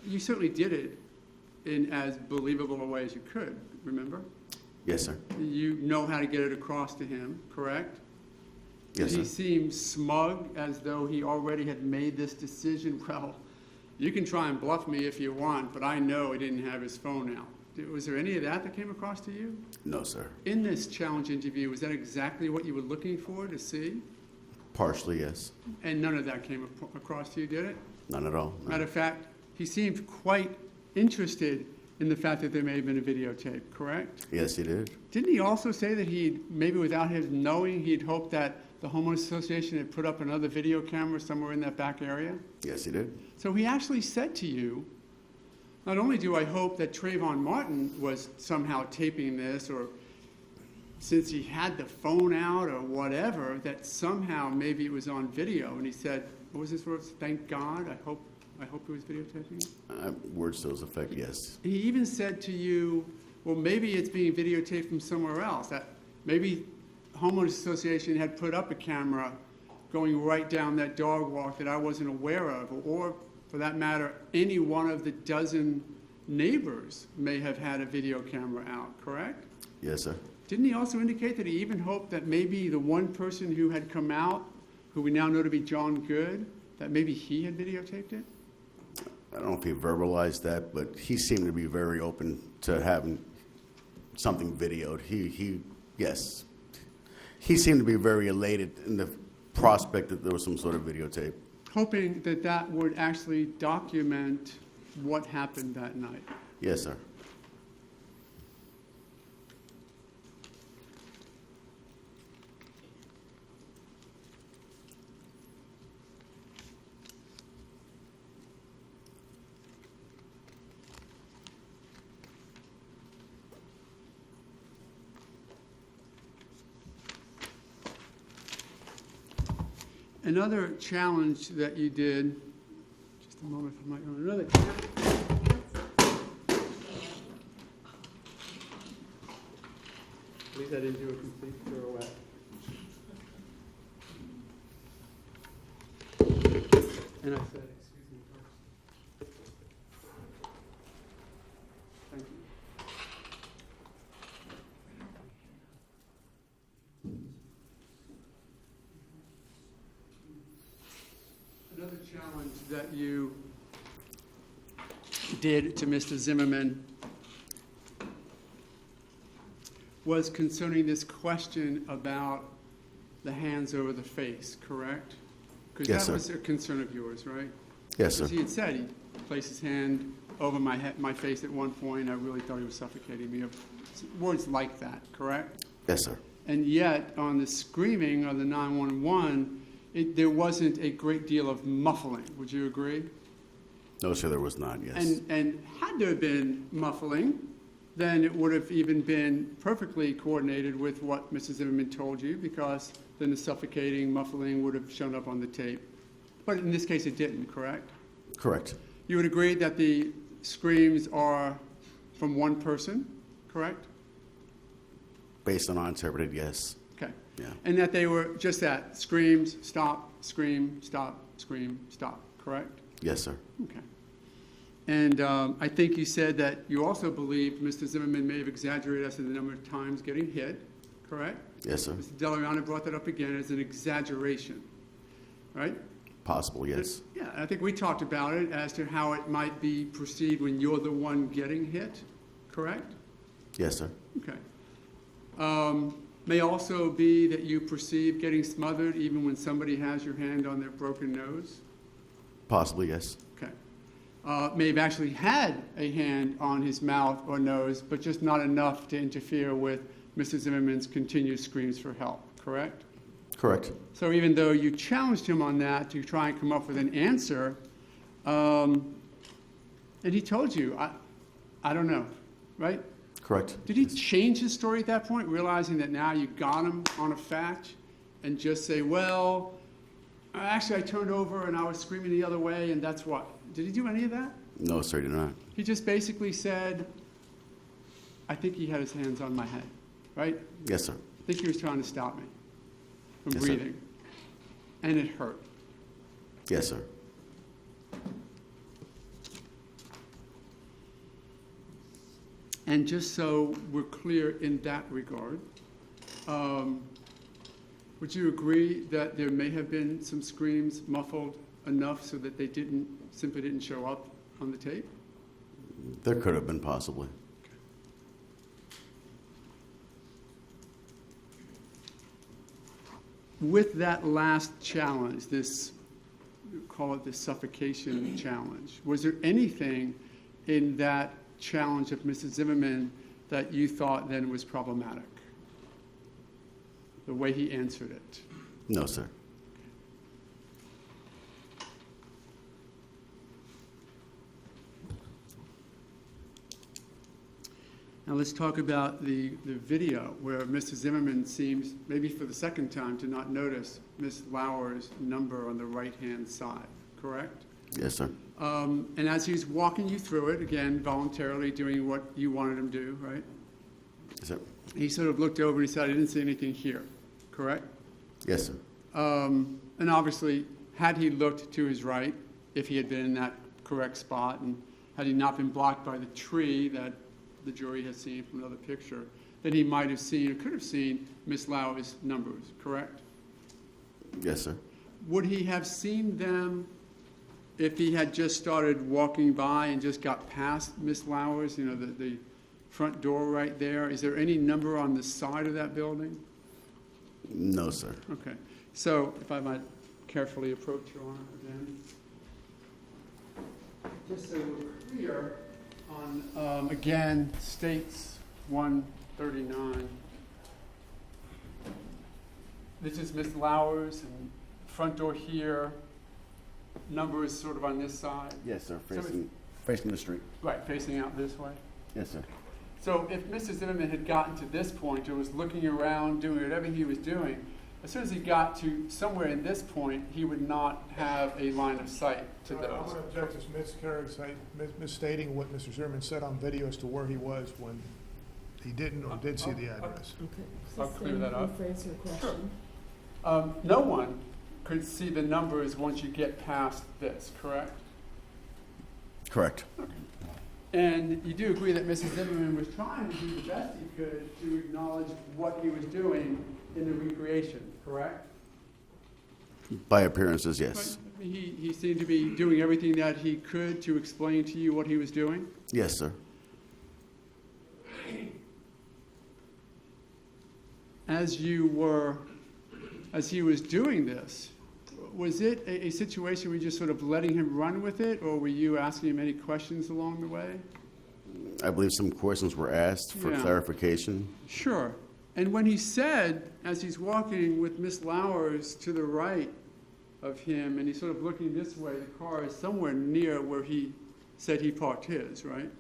C: You certainly did it in as believable a way as you could, remember?
H: Yes, sir.
C: You know how to get it across to him, correct?
H: Yes,
C: He
H: sir.
C: seemed smug, as though he already had made this decision. Well, you can try and bluff me if you want, but I know he didn't have his phone out. Was there any of that came across to you?
H: No, sir.
C: In this challenge interview, was that exactly what you were looking for to see?
H: Partially, yes.
C: And none of that came across to you, did it?
H: None at all. No.
C: Matter of fact, he seemed quite interested in the fact that there may have been a videotape, correct?
H: Yes, he did.
C: Didn't he also say that maybe without his knowing, he'd hoped that the homeowners association had put up another video camera somewhere in that back area?
H: Yes, he did.
C: So he actually said to you, not only do I hope that Trayvon Martin was somehow taping this, or since he had the phone out or whatever, that somehow maybe it was on video. And he said, what was his words? Thank God, I hope he was videotaping it.
H: Words to those effect, yes.
C: He even said to you, well, maybe it's being videotaped from somewhere else. That maybe the homeowners association had put up a camera going right down that dog walk that I wasn't aware of, or for that matter, any one of the dozen neighbors may have had a video camera out, correct?
H: Yes, sir.
C: Didn't he also indicate that he even hoped that maybe the one person who had come out, who we now know to be John Good, that maybe he had videotaped it?
H: I don't know if he verbalized that, but he seemed to be very open to having something videoed. Yes. He seemed to be very elated in the prospect that there was some sort of videotape.
C: Hoping that that would actually document what happened that night.
H: Yes, sir.
C: Another challenge that you did, just a moment for my own, another challenge. At least I didn't do a complete pirouette. And I said, excuse me first. Thank you. Another challenge that you did to Mr. Zimmerman was concerning this question about the hands over the face, correct? Because
H: Yes,
C: that
H: sir.
C: was a concern of yours, right?
H: Yes, sir.
C: As he had said, he placed his hand over my face at one point. I really thought he was suffocating me. Words like that, correct?
H: Yes, sir.
C: And yet, on the screaming of the 911, there wasn't a great deal of muffling. Would you agree?
H: No, sir, there was not, yes.
C: And had there been muffling, then it would have even been perfectly coordinated with what Mrs. Zimmerman told you, because then the suffocating, muffling would have shown up on the tape. But in this case, it didn't, correct?
H: Correct.
C: You would agree that the screams are from one person, correct?
H: Based on our interpreted, yes.
C: Okay.
H: Yeah.
C: And that they were just that, screams, stop, scream, stop, correct?
H: Yes, sir.
C: Okay. And I think you said that you also believed Mr. Zimmerman may have exaggerated as to the number of times getting hit, correct?
H: Yes, sir.
C: Mr. Delarosa brought that up again as an exaggeration, right?
H: Possible, yes.
C: Yeah, I think we talked about it as to how it might be perceived when you're the one getting hit, correct?
H: Yes, sir.
C: Okay. May also be that you perceive getting smothered even when somebody has your hand on their broken nose.
H: Possibly, yes.
C: Okay. May have actually had a hand on his mouth or nose, but just not enough to interfere with Mr. Zimmerman's continued screams for help, correct?
H: Correct.
C: So even though you challenged him on that to try and come up with an answer, and he told you, I don't know, right?
H: Correct.
C: Did he change his story at that point, realizing that now you got him on a fact, and just say, well, actually I turned over and I was screaming the other way, and that's what? Did he do any of that?
H: No, sir, he did not.
C: He just basically said, I think he had his hands on my head, right?
H: Yes, sir.
C: I think he was trying to stop me from
H: Yes, sir.
C: breathing. And it hurt.
H: Yes, sir.
C: And just so we're clear in that regard, would you agree that there may have been some screams muffled enough so that they simply didn't show up on the tape?
H: There could have been, possibly.
C: With that last challenge, call it the suffocation challenge, was there anything in that challenge of Mrs. Zimmerman that you thought then was problematic? The way he answered it?
H: No, sir.
C: Now let's talk about the video where Mr. Zimmerman seems, maybe for the second time, to not notice Miss Lauer's number on the right-hand side, correct?
H: Yes, sir.
C: And as he's walking you through it, again, voluntarily doing what you wanted him to do, right?
H: Yes, sir.
C: He sort of looked over and he said, I didn't see anything here, correct?
H: Yes, sir.
C: And obviously, had he looked to his right, if he had been in that correct spot, and had he not been blocked by the tree that the jury has seen from another picture, then he might have seen, or could have seen, Miss Lauer's numbers, correct?
H: Yes, sir.
C: Would he have seen them if he had just started walking by and just got past Miss Lauer's, the front door right there? Is there any number on the side of that building?
H: No, sir.
C: Okay. So if I might carefully approach Your Honor again. Just so we're clear on, again, States 139. This is Miss Lauer's, and front door here. Number is sort of on this side.
H: Yes, sir.
C: So
H: Facing the street.
C: Right, facing out this way.
H: Yes, sir.
C: So if Mr. Zimmerman had gotten to this point and was looking around, doing whatever he was doing, as soon as he got to somewhere in this point, he would not have a line of sight to
B: I'm
C: those.
B: going to object to misstating what Mr. Zimmerman said on video as to where he was when he didn't or did see the address.
A: Okay.
C: I'll clear that up.
A: Rephrase your question.
C: No one could see the numbers once you get past this, correct?
H: Correct.
C: And you do agree that Mr. Zimmerman was trying to do the best he could to acknowledge what he was doing in the recreation, correct?
H: By appearances, yes.
C: But he seemed to be doing everything that he could to explain to you what he was doing?
H: Yes, sir.
C: As he was doing this, was it a situation where you just sort of letting him run with it, or were you asking him any questions along the way?
H: I believe some questions were asked for
C: Yeah.
H: clarification.
C: Sure. And when he said, as he's walking with Miss Lowers to the right of him, and he's sort of looking this way, the car is somewhere near where he said he parked his, right?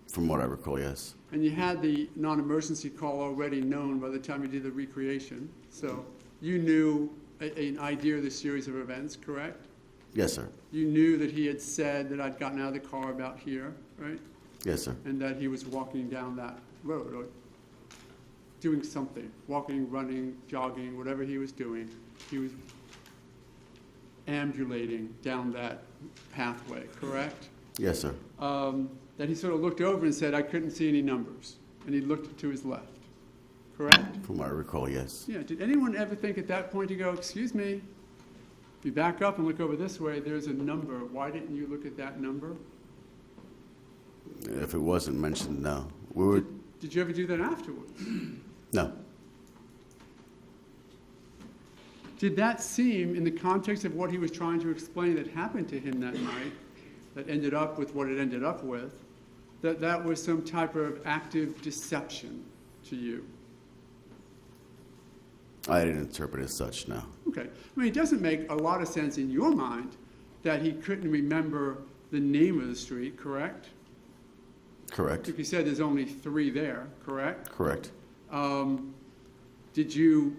H: From what I recall, yes.
C: And you had the non-emergency call already known by the time you did the recreation. So you knew an idea of the series of events, correct?
H: Yes, sir.
C: You knew that he had said that I'd gotten out of the car about here, right?
H: Yes, sir.
C: And that he was walking down that road, or doing something, walking, running, jogging, whatever he was doing. He was ambulating down that pathway, correct?
H: Yes, sir.
C: That he sort of looked over and said, I couldn't see any numbers. And he looked to his left, correct?
H: From what I recall, yes.
C: Yeah, did anyone ever think at that point to go, excuse me, if you back up and look over this way, there's a number. Why didn't you look at that number?
H: If it wasn't mentioned, no. We were,
C: Did you ever do that afterwards?
H: no.
C: Did that seem, in the context of what he was trying to explain that happened to him that night, that ended up with what it ended up with, that that was some type of active deception to you?
H: I didn't interpret it as such, no.
C: Okay. I mean, it doesn't make a lot of sense in your mind that he couldn't remember the name of the street, correct?
H: Correct.
C: Like you said, there's only 3 there, correct?
H: Correct.
C: Did you,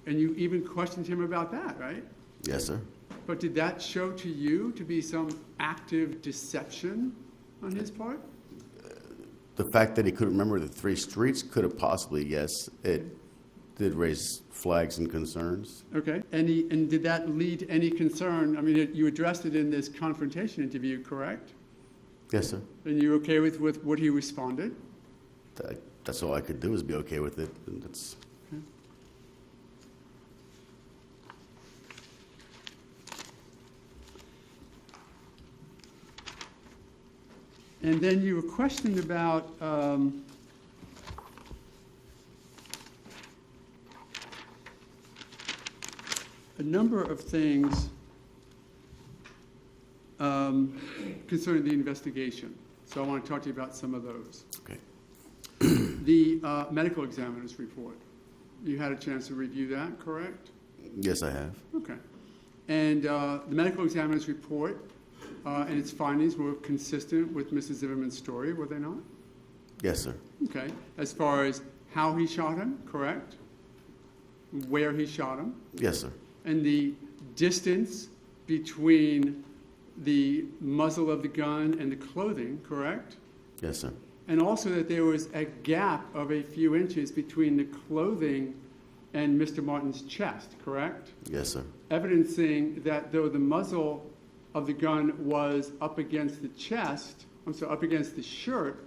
C: and you even questioned him about that, right?
H: Yes, sir.
C: But did that show to you to be some active deception on his part?
H: The fact that he couldn't remember the 3 streets could have possibly, yes, it did raise flags and concerns.
C: Okay. And did that lead to any concern? I mean, you addressed it in this confrontation interview, correct?
H: Yes, sir.
C: And you were okay with what he responded?
H: That's all I could do is be okay with it. And that's
C: Okay. And then you were questioned about a number of things concerning the investigation. So I want to talk to you about some of those.
H: okay.
C: The medical examiner's report. You had a chance to review that, correct?
H: Yes, I have.
C: Okay. And the medical examiner's report and its findings were consistent with Mrs. Zimmerman's story, were they not?
H: Yes, sir.
C: Okay. As far as how he shot him, correct? Where he shot him?
H: Yes, sir.
C: And the distance between the muzzle of the gun and the clothing, correct?
H: Yes, sir.
C: And also that there was a gap of a few inches between the clothing and Mr. Martin's chest, correct?
H: Yes, sir.
C: Evidencing that though the muzzle of the gun was up against the chest, up against the shirt,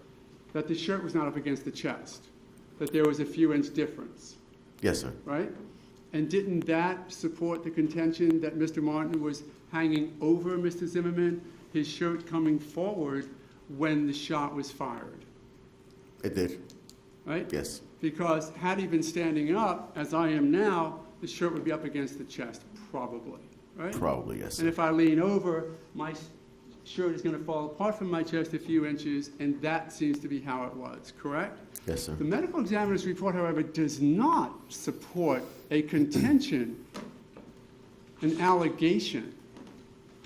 C: that the shirt was not up against the chest, that there was a few inch difference,
H: Yes, sir.
C: right? And didn't that support the contention that Mr. Martin was hanging over Mr. Zimmerman, his shirt coming forward when the shot was fired,
H: It did.
C: right?
H: Yes.
C: Because had he been standing up, as I am now, the shirt would be up against the chest, probably, right?
H: Probably, yes,
C: And
H: sir.
C: if I lean over, my shirt is going to fall apart from my chest a few inches, and that seems to be how it was, correct?
H: Yes, sir.
C: The medical examiner's report, however, does not support a contention, an allegation,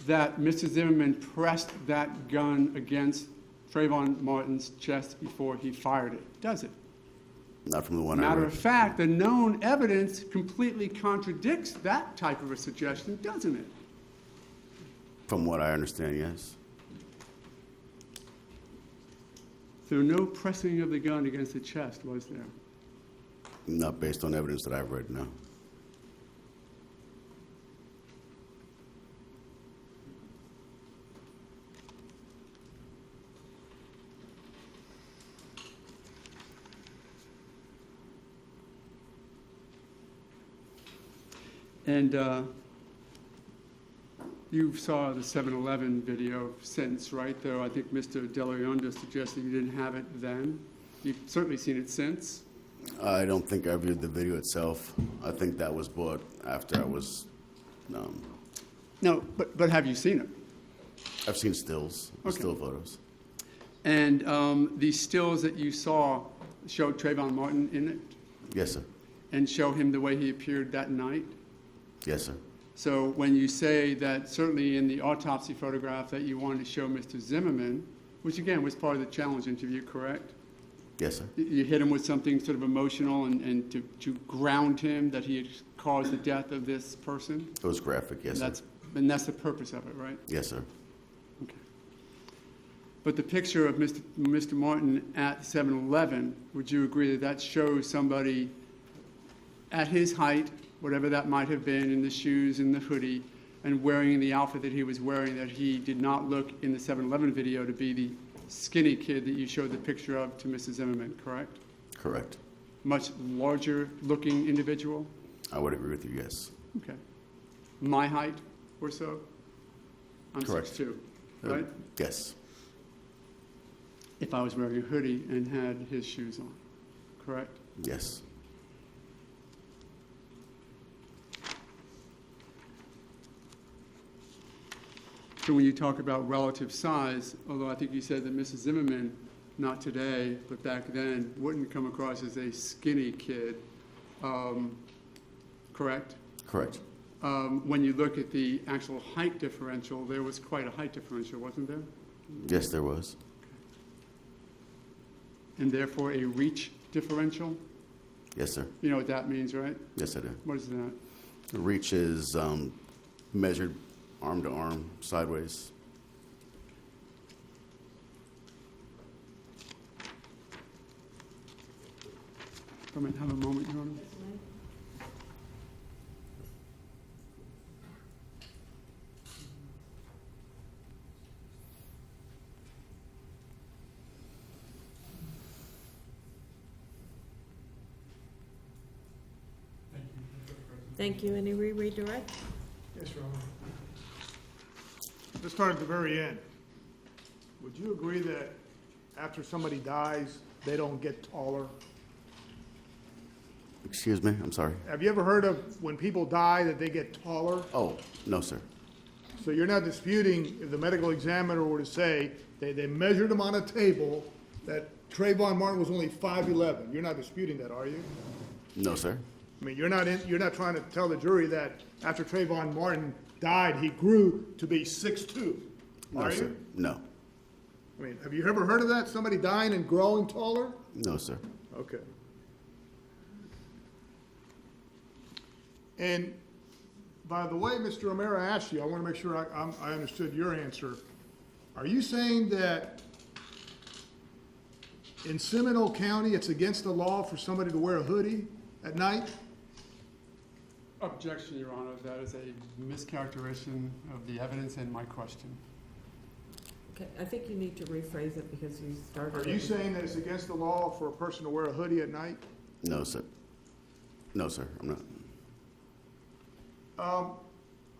C: that Mr. Zimmerman pressed that gun against Trayvon Martin's chest before he fired it, does it?
H: Not from the one I
C: Matter
H: read.
C: of fact, the known evidence completely contradicts that type of a suggestion, doesn't it?
H: From what I understand, yes.
C: So no pressing of the gun against the chest, was there?
H: Not based on evidence that I've read, no.
C: And You saw the 7-Eleven video since, right? Though I think Mr. Delaronda suggested you didn't have it then. You've certainly seen it since.
H: I don't think I viewed the video itself. I think that was bought after I was,
C: No, but have you seen it?
H: I've seen stills,
C: Okay.
H: still photos.
C: And the stills that you saw showed Trayvon Martin in it
H: Yes, sir.
C: and show him the way he appeared that night?
H: Yes, sir.
C: So when you say that certainly in the autopsy photograph that you wanted to show Mr. Zimmerman, which again was part of the challenge interview, correct?
H: Yes, sir.
C: You hit him with something sort of emotional and to ground him that he had caused the death of this person?
H: It was graphic, yes, sir.
C: And that's the purpose of it, right?
H: Yes, sir.
C: Okay. But the picture of Mr. Martin at 7-Eleven, would you agree that that shows somebody at his height, whatever that might have been, in the shoes and the hoodie, and wearing the outfit that he was wearing, that he did not look in the 7-Eleven video to be the skinny kid that you showed the picture of to Mrs. Zimmerman, correct?
H: Correct.
C: Much larger looking individual?
H: I would agree with you, yes.
C: Okay. My height or so? I'm
H: Correct.
C: 6'2", right?
H: Yes.
C: If I was wearing a hoodie and had his shoes on, correct?
H: Yes.
C: So when you talk about relative size, although I think you said that Mrs. Zimmerman, not today, but back then, wouldn't come across as a skinny kid, correct?
H: Correct.
C: When you look at the actual height differential, there was quite a height differential, wasn't there?
H: Yes, there was.
C: And therefore a reach differential?
H: Yes, sir.
C: You know what that means, right?
H: Yes, I do.
C: What is that?
H: The reach is measured arm to arm, sideways.
C: Have a moment, Your Honor.
A: Thank you. Any redirect?
B: Yes, Your Honor. Let's start at the very end. Would you agree that after somebody dies, they don't get taller?
H: Excuse me, I'm sorry.
B: Have you ever heard of when people die that they get taller?
H: Oh, no, sir.
B: So you're not disputing if the medical examiner were to say they measured him on a table that Trayvon Martin was only 5'11". You're not disputing that, are you?
H: No, sir.
B: I mean, you're not trying to tell the jury that after Trayvon Martin died, he grew to be 6'2",
H: No,
B: are
H: sir.
B: you?
H: No.
B: I mean, have you ever heard of that? Somebody dying and growing taller?
H: No, sir.
B: Okay. And by the way, Mr. O'Mara asked you, I want to make sure I understood your answer. Are you saying that in Seminole County, it's against the law for somebody to wear a hoodie at night?
C: Objection, Your Honor. That is a mischaracterization of the evidence and my question.
A: Okay, I think you need to rephrase it because you started.
B: Are you saying that it's against the law for a person to wear a hoodie at night?
H: No, sir. No, sir, I'm not.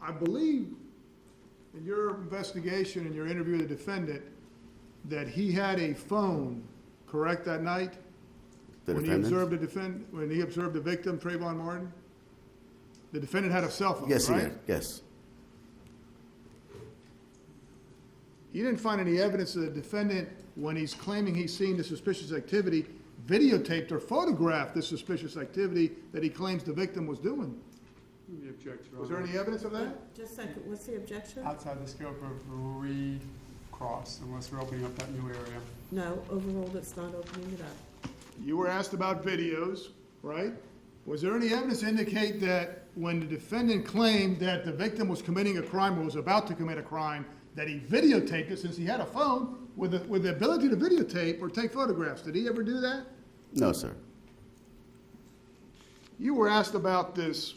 B: I believe in your investigation and your interview with the defendant that he had a phone, correct, that night?
H: The
B: When
H: defendant?
B: when he observed the victim, Trayvon Martin? The defendant had a cell phone,
H: Yes, he
B: right?
H: did, yes.
B: You didn't find any evidence that the defendant, when he's claiming he's seen the suspicious activity, videotaped or photographed the suspicious activity that he claims the victim was doing.
C: Let me object, Your Honor.
B: Was there any evidence of that?
A: Just a second, what's the objection?
C: Outside the scope of recross, unless we're opening up that new area.
A: No, overruled, it's not opening it up.
B: You were asked about videos, right? Was there any evidence to indicate that when the defendant claimed that the victim was committing a crime or was about to commit a crime, that he videotaped it since he had a phone with the ability to videotape or take photographs? Did he ever do that?
H: No, sir.
B: You were asked about this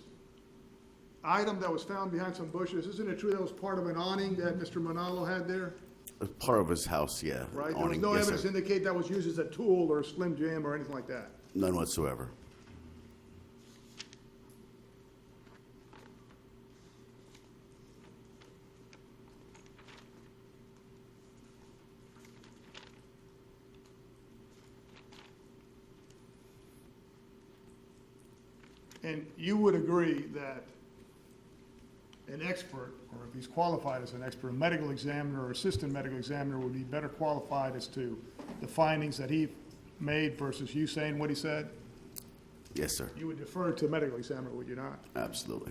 B: item that was found behind some bushes. Isn't it true that was part of an awning that Mr. Manalo had there?
H: As part of his house, yeah.
B: Right? There was
H: Awning,
B: no
H: yes,
B: evidence
H: sir.
B: to indicate that was used as a tool or a Slim Jim or anything like that.
H: None whatsoever.
D: And you would agree that an expert, or if he's qualified as an expert, a medical examiner or assistant medical examiner would be better qualified as to the findings that he made versus you saying what he said?
H: Yes, sir.
D: You would defer to a medical examiner, would you not?
H: Absolutely.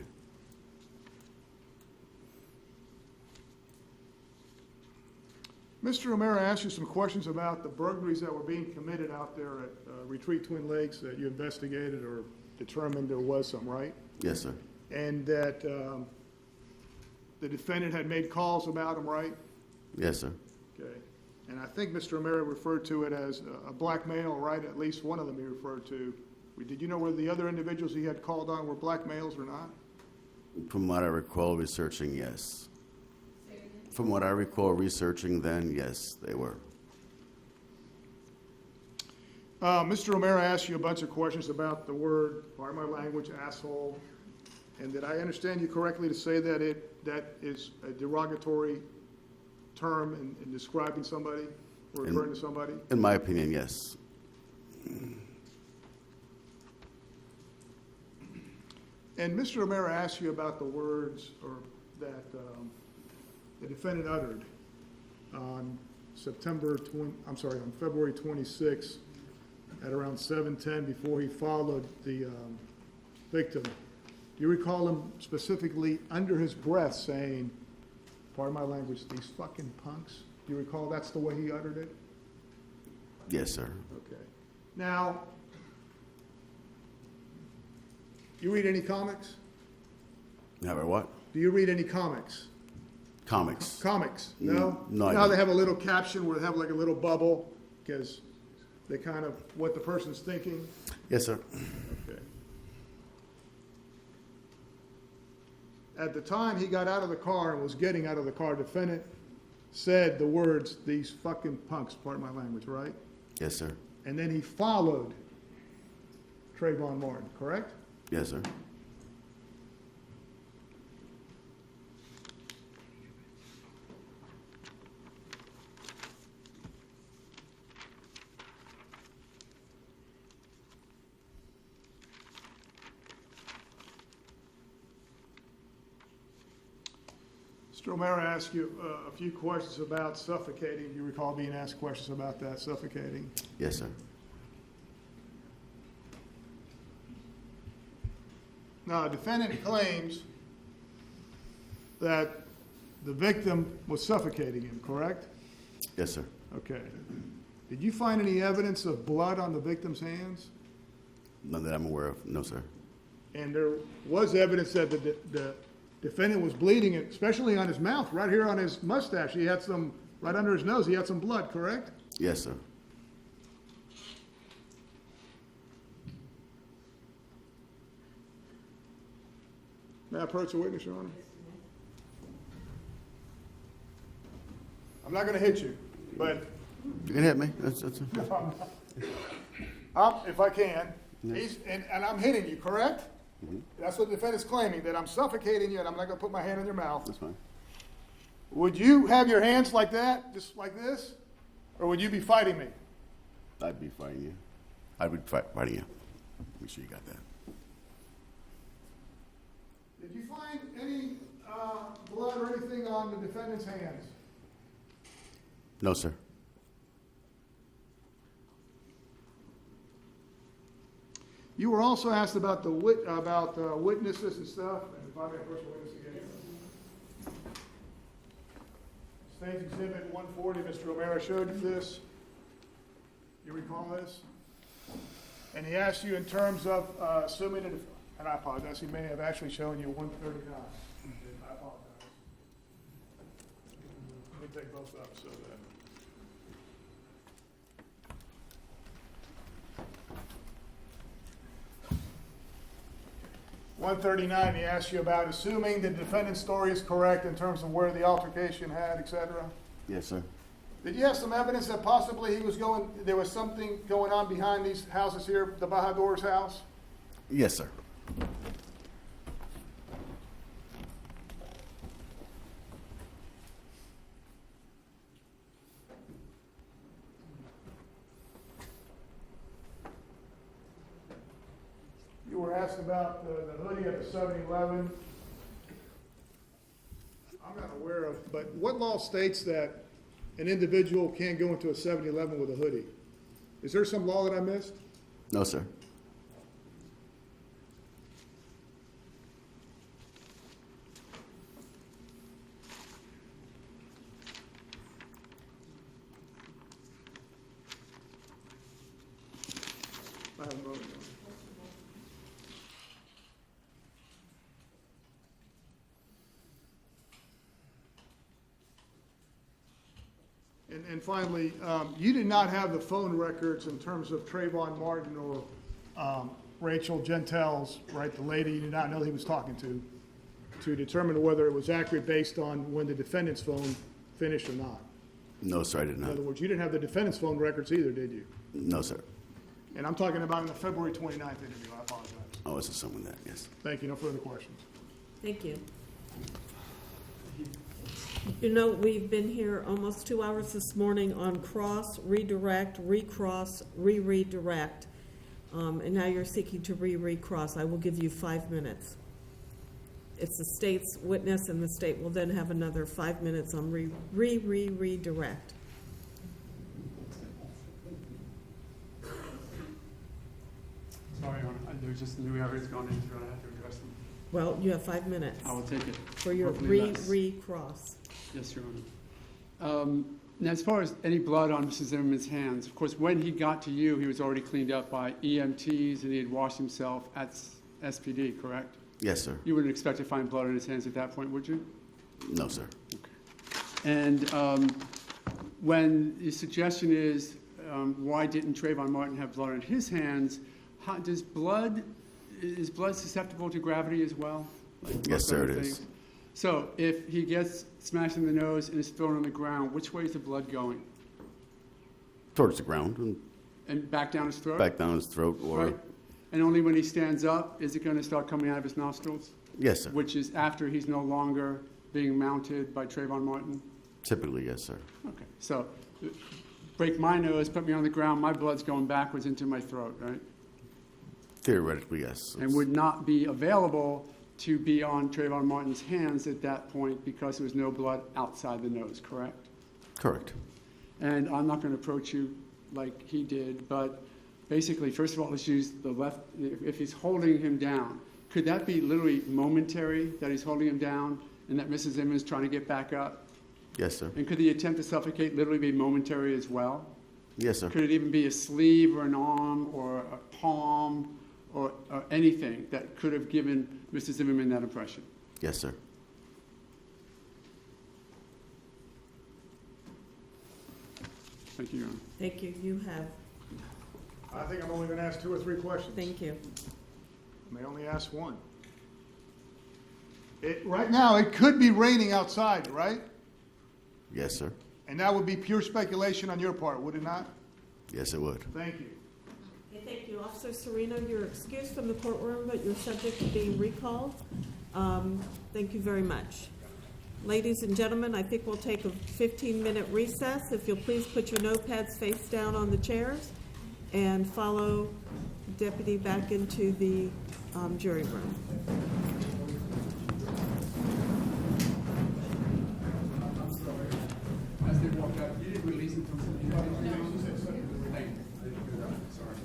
D: Mr. O'Mara asked you some questions about the burglaries that were being committed out there at Retreat Twin Lakes that you investigated or determined there was some, right?
H: Yes, sir.
D: And that the defendant had made calls about them, right?
H: Yes, sir.
D: Okay. And I think Mr. O'Mara referred to it as a black male, right? At least one of them he referred to. Did you know whether the other individuals he had called on were black males or not?
H: From what I recall researching, yes. From what I recall researching then, yes, they were.
D: Mr. O'Mara asked you a bunch of questions about the word, pardon my language, asshole. And did I understand you correctly to say that that is a derogatory term in describing somebody or referring to somebody?
H: In my opinion, yes.
D: And Mr. O'Mara asked you about the words that the defendant uttered on February 26th at around 7:10 before he followed the victim. Do you recall him specifically under his breath saying, pardon my language, these fucking punks? Do you recall that's the way he uttered it?
H: Yes, sir.
D: Okay. Now, you read any comics?
H: Never what?
D: Do you read any comics?
H: Comics.
D: Comics? No?
H: No, I
D: Now
H: don't.
D: they have a little caption where they have like a little bubble because they kind of, what the person's thinking.
H: Yes, sir.
D: Okay. At the time he got out of the car and was getting out of the car, defendant said the words, these fucking punks, pardon my language, right?
H: Yes, sir.
D: And then he followed Trayvon Martin, correct?
H: Yes, sir.
D: Mr. O'Mara asked you a few questions about suffocating. Do you recall being asked questions about that, suffocating?
H: Yes, sir.
D: Now, a defendant claims that the victim was suffocating him, correct?
H: Yes, sir.
D: Okay. Did you find any evidence of blood on the victim's hands?
H: None that I'm aware of. No, sir.
D: And there was evidence that the defendant was bleeding, especially on his mouth, right here on his mustache. He had some, right under his nose, he had some blood, correct?
H: Yes, sir.
D: May I approach the witness, Your Honor? I'm not going to hit you, but
H: You can hit me. That's
D: if I can, and I'm hitting you, correct? That's what the defendant's claiming, that I'm suffocating you and I'm not going to put my hand in your mouth.
H: that's fine.
D: Would you have your hands like that, just like this? Or would you be fighting me?
H: I'd be fighting you. I would fighting you. Make sure you got that.
D: Did you find any blood or anything on the defendant's hands?
H: No, sir.
D: You were also asked about the witnesses and stuff. And if I may approach the witness again. State's Exhibit 140, Mr. O'Mara showed you this. You recall this? And he asked you in terms of assuming, and I apologize, he may have actually shown you 139. I apologize. Let me take both up so that. 139, he asked you about assuming the defendant's story is correct in terms of where the altercation had, et cetera.
H: Yes, sir.
D: Did you have some evidence that possibly there was something going on behind these houses here, the Bahador's house?
H: Yes, sir.
D: You were asked about the hoodie at the 7-Eleven. I'm not aware of, but what law states that an individual can't go into a 7-Eleven with a hoodie? Is there some law that I missed?
H: No, sir.
D: I haven't voted. And finally, you did not have the phone records in terms of Trayvon Martin or Rachel Gentels, right, the lady you did not know he was talking to determine whether it was accurate based on when the defendant's phone finished or not.
H: No, sir, I did
D: In
H: not.
D: other words, you didn't have the defendant's phone records either, did you?
H: No, sir.
D: And I'm talking about in the February 29th interview. I apologize.
H: I was assuming that, yes.
D: Thank you. No further questions.
A: Thank you. You know, we've been here almost 2 hours this morning on cross, redirect, recross, re-redirect, and now you're seeking to re-recross. I will give you 5 minutes. It's the state's witness, and the state will then have another 5 minutes on redirect.
C: Sorry, Your Honor, there's just new areas gone into it, I have to address them.
A: Well, you have 5 minutes
C: I will take it.
A: for your
C: Hopefully less.
A: recross.
C: Yes, Your Honor. Now, as far as any blood on Mr. Zimmerman's hands, of course, when he got to you, he was already cleaned up by EMTs and he had washed himself at SPD, correct?
H: Yes, sir.
C: You wouldn't expect to find blood on his hands at that point, would you?
H: No, sir.
C: And when the suggestion is, why didn't Trayvon Martin have blood on his hands, is blood susceptible to gravity as well? Like
H: Yes,
C: most
H: sir,
C: other
H: it
C: things?
H: is.
C: So if he gets smashed in the nose and is thrown on the ground, which way is the blood going?
H: Towards the ground and
C: And back down his throat?
H: back down his throat or,
C: Right. And only when he stands up is it going to start coming out of his nostrils?
H: yes, sir.
C: Which is after he's no longer being mounted by Trayvon Martin?
H: Typically, yes, sir.
C: Okay, so break my nose, put me on the ground, my blood's going backwards into my throat, right?
H: Theoretically, yes.
C: And would not be available to be on Trayvon Martin's hands at that point because there was no blood outside the nose, correct?
H: Correct.
C: And I'm not going to approach you like he did, but basically, first of all, let's use the left. If he's holding him down, could that be literally momentary that he's holding him down and that Mrs. Zimmerman is trying to get back up?
H: Yes, sir.
C: And could the attempt to suffocate literally be momentary as well?
H: Yes, sir.
C: Could it even be a sleeve or an arm or a palm or anything that could have given Mr. Zimmerman that impression?
H: Yes, sir.
C: Thank you, Your Honor.
A: Thank you. You have,
D: I think I'm only going to ask 2 or 3 questions.
A: thank you.
D: I may only ask one. Right now, it could be raining outside, right?
H: Yes, sir.
D: And that would be pure speculation on your part, would it not?
H: Yes, it would.
D: Thank you.
A: Okay, thank you. Officer Serino, you're excused from the courtroom, but you're subject to being recalled. Thank you very much. Ladies and gentlemen, I think we'll take a 15-minute recess. If you'll please put your notepads face down on the chairs and follow the deputy back into the jury room.
C: As they walked out, you didn't release him from the Sorry.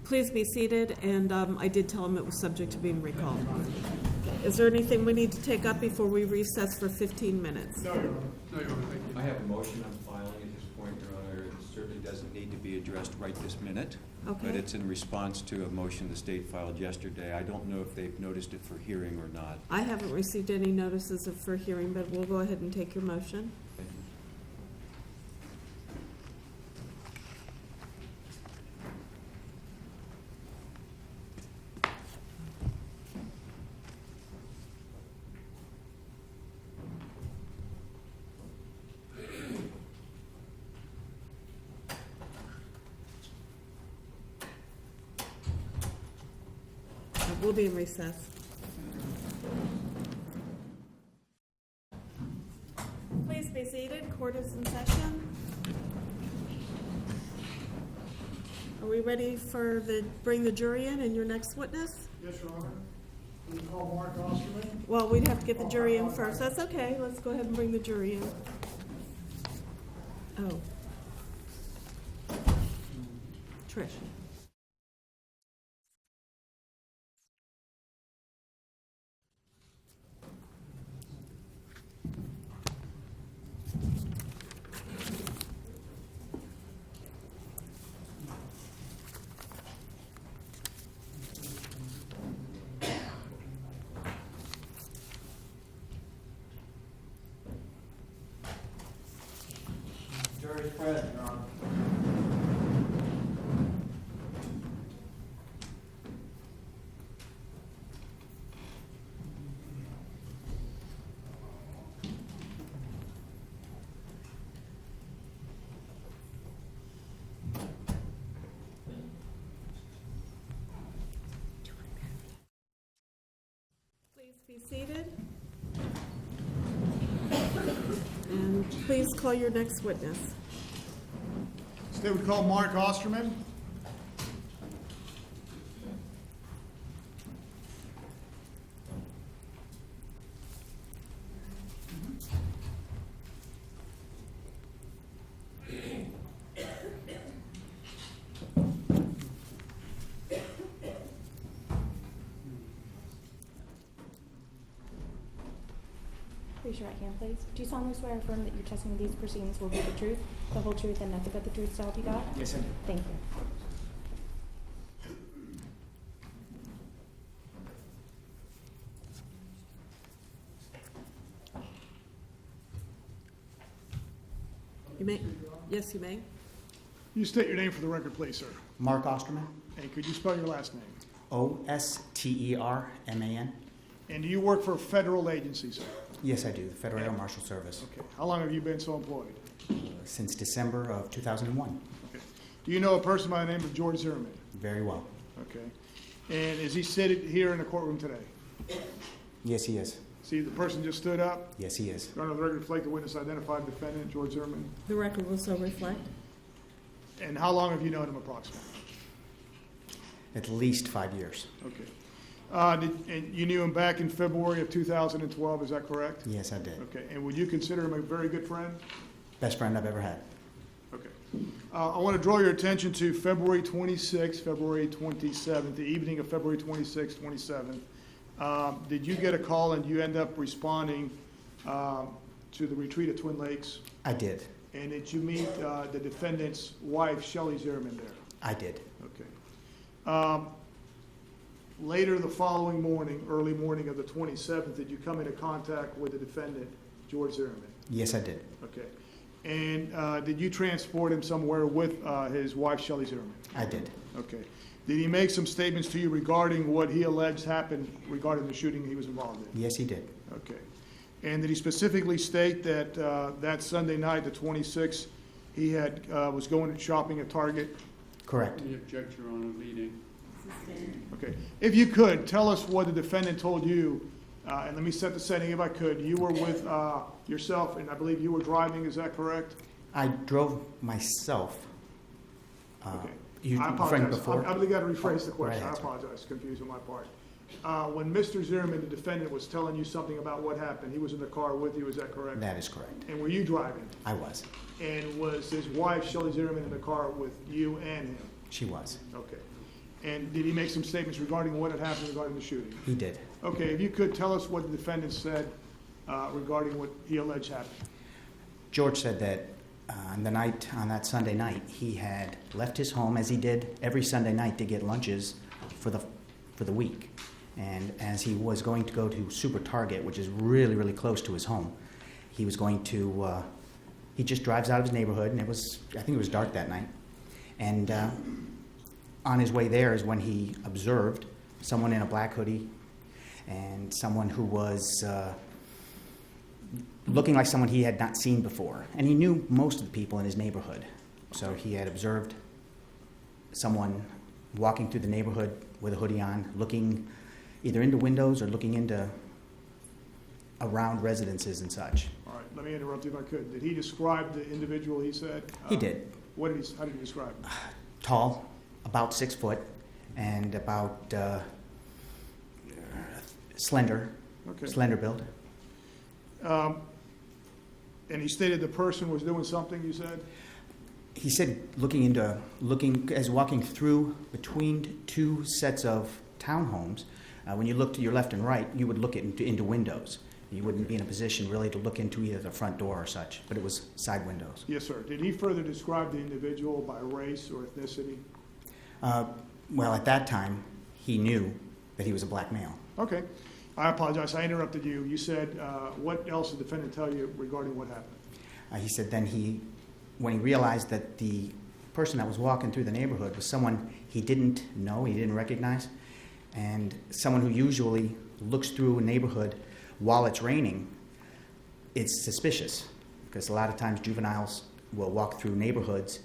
A: Please be seated, and I did tell him it was subject to being recalled. Is there anything we need to take up before we recess for 15 minutes?
C: No, Your Honor, thank you.
G: I have a motion I'm filing at this point, Your Honor. It certainly doesn't need to be addressed right this minute.
A: Okay.
G: But it's in response to a motion the state filed yesterday. I don't know if they've noticed it for hearing or not.
A: I haven't received any notices for hearing, but we'll go ahead and take your motion.
G: Thank you.
A: We'll be in recess. Please be seated. Court is in session. Are we ready for bring the jury in and your next witness?
D: Yes, Your Honor. Will you call Mark Osterman?
A: Well, we'd have to get the jury in first. That's okay. Let's go ahead and bring the jury in. Oh. Trish.
N: Jury's present, Your Honor.
A: Please be seated. And please call your next witness.
D: State would call Mark Osterman.
O: Raise your right hand, please. Do you solemnly swear or affirm that your testimony in these proceedings will be the truth, the whole truth, and nothing but the truth, so help you God?
N: Yes, I do.
O: Thank you.
A: You may. Yes, you may.
D: You state your name for the record, please, sir.
N: Mark Osterman,
D: And could you spell your last name?
N: Osterman.
D: And do you work for a federal agency, sir?
N: Yes, I do, the Federal Air Marshal Service,
D: Okay. How long have you been so employed?
N: since December of 2001.
D: Okay. Do you know a person by the name of George Zimmerman?
N: Very well.
D: Okay. And is he seated here in the courtroom today?
N: Yes, he is.
D: See, the person just stood up.
N: Yes, he is.
D: Your Honor, the record reflect the witness identified defendant, George Zimmerman.
A: The record will so reflect.
D: And how long have you known him approximately?
N: At least 5 years.
D: Okay. And you knew him back in February of 2012, is that correct?
N: Yes, I did.
D: Okay. And would you consider him a very good friend?
N: Best friend I've ever had.
D: Okay. I want to draw your attention to February 26th, February 27th, the evening of February 26th, 27th. Did you get a call and you end up responding to the retreat at Twin Lakes?
N: I did.
D: And did you meet the defendant's wife, Shelley Zimmerman, there?
N: I did.
D: Okay. Later the following morning, early morning of the 27th, did you come into contact with the defendant, George Zimmerman?
N: Yes, I did.
D: Okay. And did you transport him somewhere with his wife, Shelley Zimmerman?
N: I did.
D: Okay. Did he make some statements to you regarding what he alleged happened regarding the shooting he was involved in?
N: Yes, he did.
D: Okay. And did he specifically state that that Sunday night, the 26th, he had was going shopping at Target?
C: Correct. We object, Your Honor, leading.
D: Okay. If you could, tell us what the defendant told you, and let me set the setting if I could. You were with yourself, and I believe you were driving, is that correct?
N: I drove myself.
D: Okay.
N: You
D: I
N: referring
D: apologize.
N: before?
D: I've got to rephrase the
N: Go
D: question.
N: right
D: I
N: ahead, sir.
D: apologize. Confused on my part. When Mr. Zimmerman, the defendant, was telling you something about what happened, he was in the car with you, is that correct?
N: That is correct.
D: And were you driving?
N: I was.
D: And was his wife, Shelley Zimmerman, in the car with you and him?
N: She was.
D: Okay. And did he make some statements regarding what had happened regarding the shooting?
N: He did.
D: Okay, if you could tell us what the defendant said regarding what he alleged happened.
N: George said that on that Sunday night, he had left his home, as he did every Sunday night, to get lunches for the week. And as he was going to go to Super Target, which is really, really close to his home, he was going to, he just drives out of his neighborhood, and I think it was dark that night. And on his way there is when he observed someone in a black hoodie and someone who was looking like someone he had not seen before. And he knew most of the people in his neighborhood. So he had observed someone walking through the neighborhood with a hoodie on, looking either into windows or looking into around residences and such.
D: All right, let me interrupt you if I could. Did he describe the individual he said?
N: He did.
D: How did he describe him?
N: Tall, about 6 foot, and about slender,
D: Okay.
N: slender build.
D: And he stated the person was doing something, you said?
N: He said walking through between two sets of townhomes, when you look to your left and right, you would look into windows. You wouldn't be in a position really to look into either the front door or such, but it was side windows.
D: Yes, sir. Did he further describe the individual by race or ethnicity?
N: Well, at that time, he knew that he was a black male.
D: Okay. I apologize. I interrupted you. You said, what else did the defendant tell you regarding what happened?
N: He said then when he realized that the person that was walking through the neighborhood was someone he didn't know, he didn't recognize, and someone who usually looks through a neighborhood while it's raining, it's suspicious, because a lot of times juveniles will walk through neighborhoods,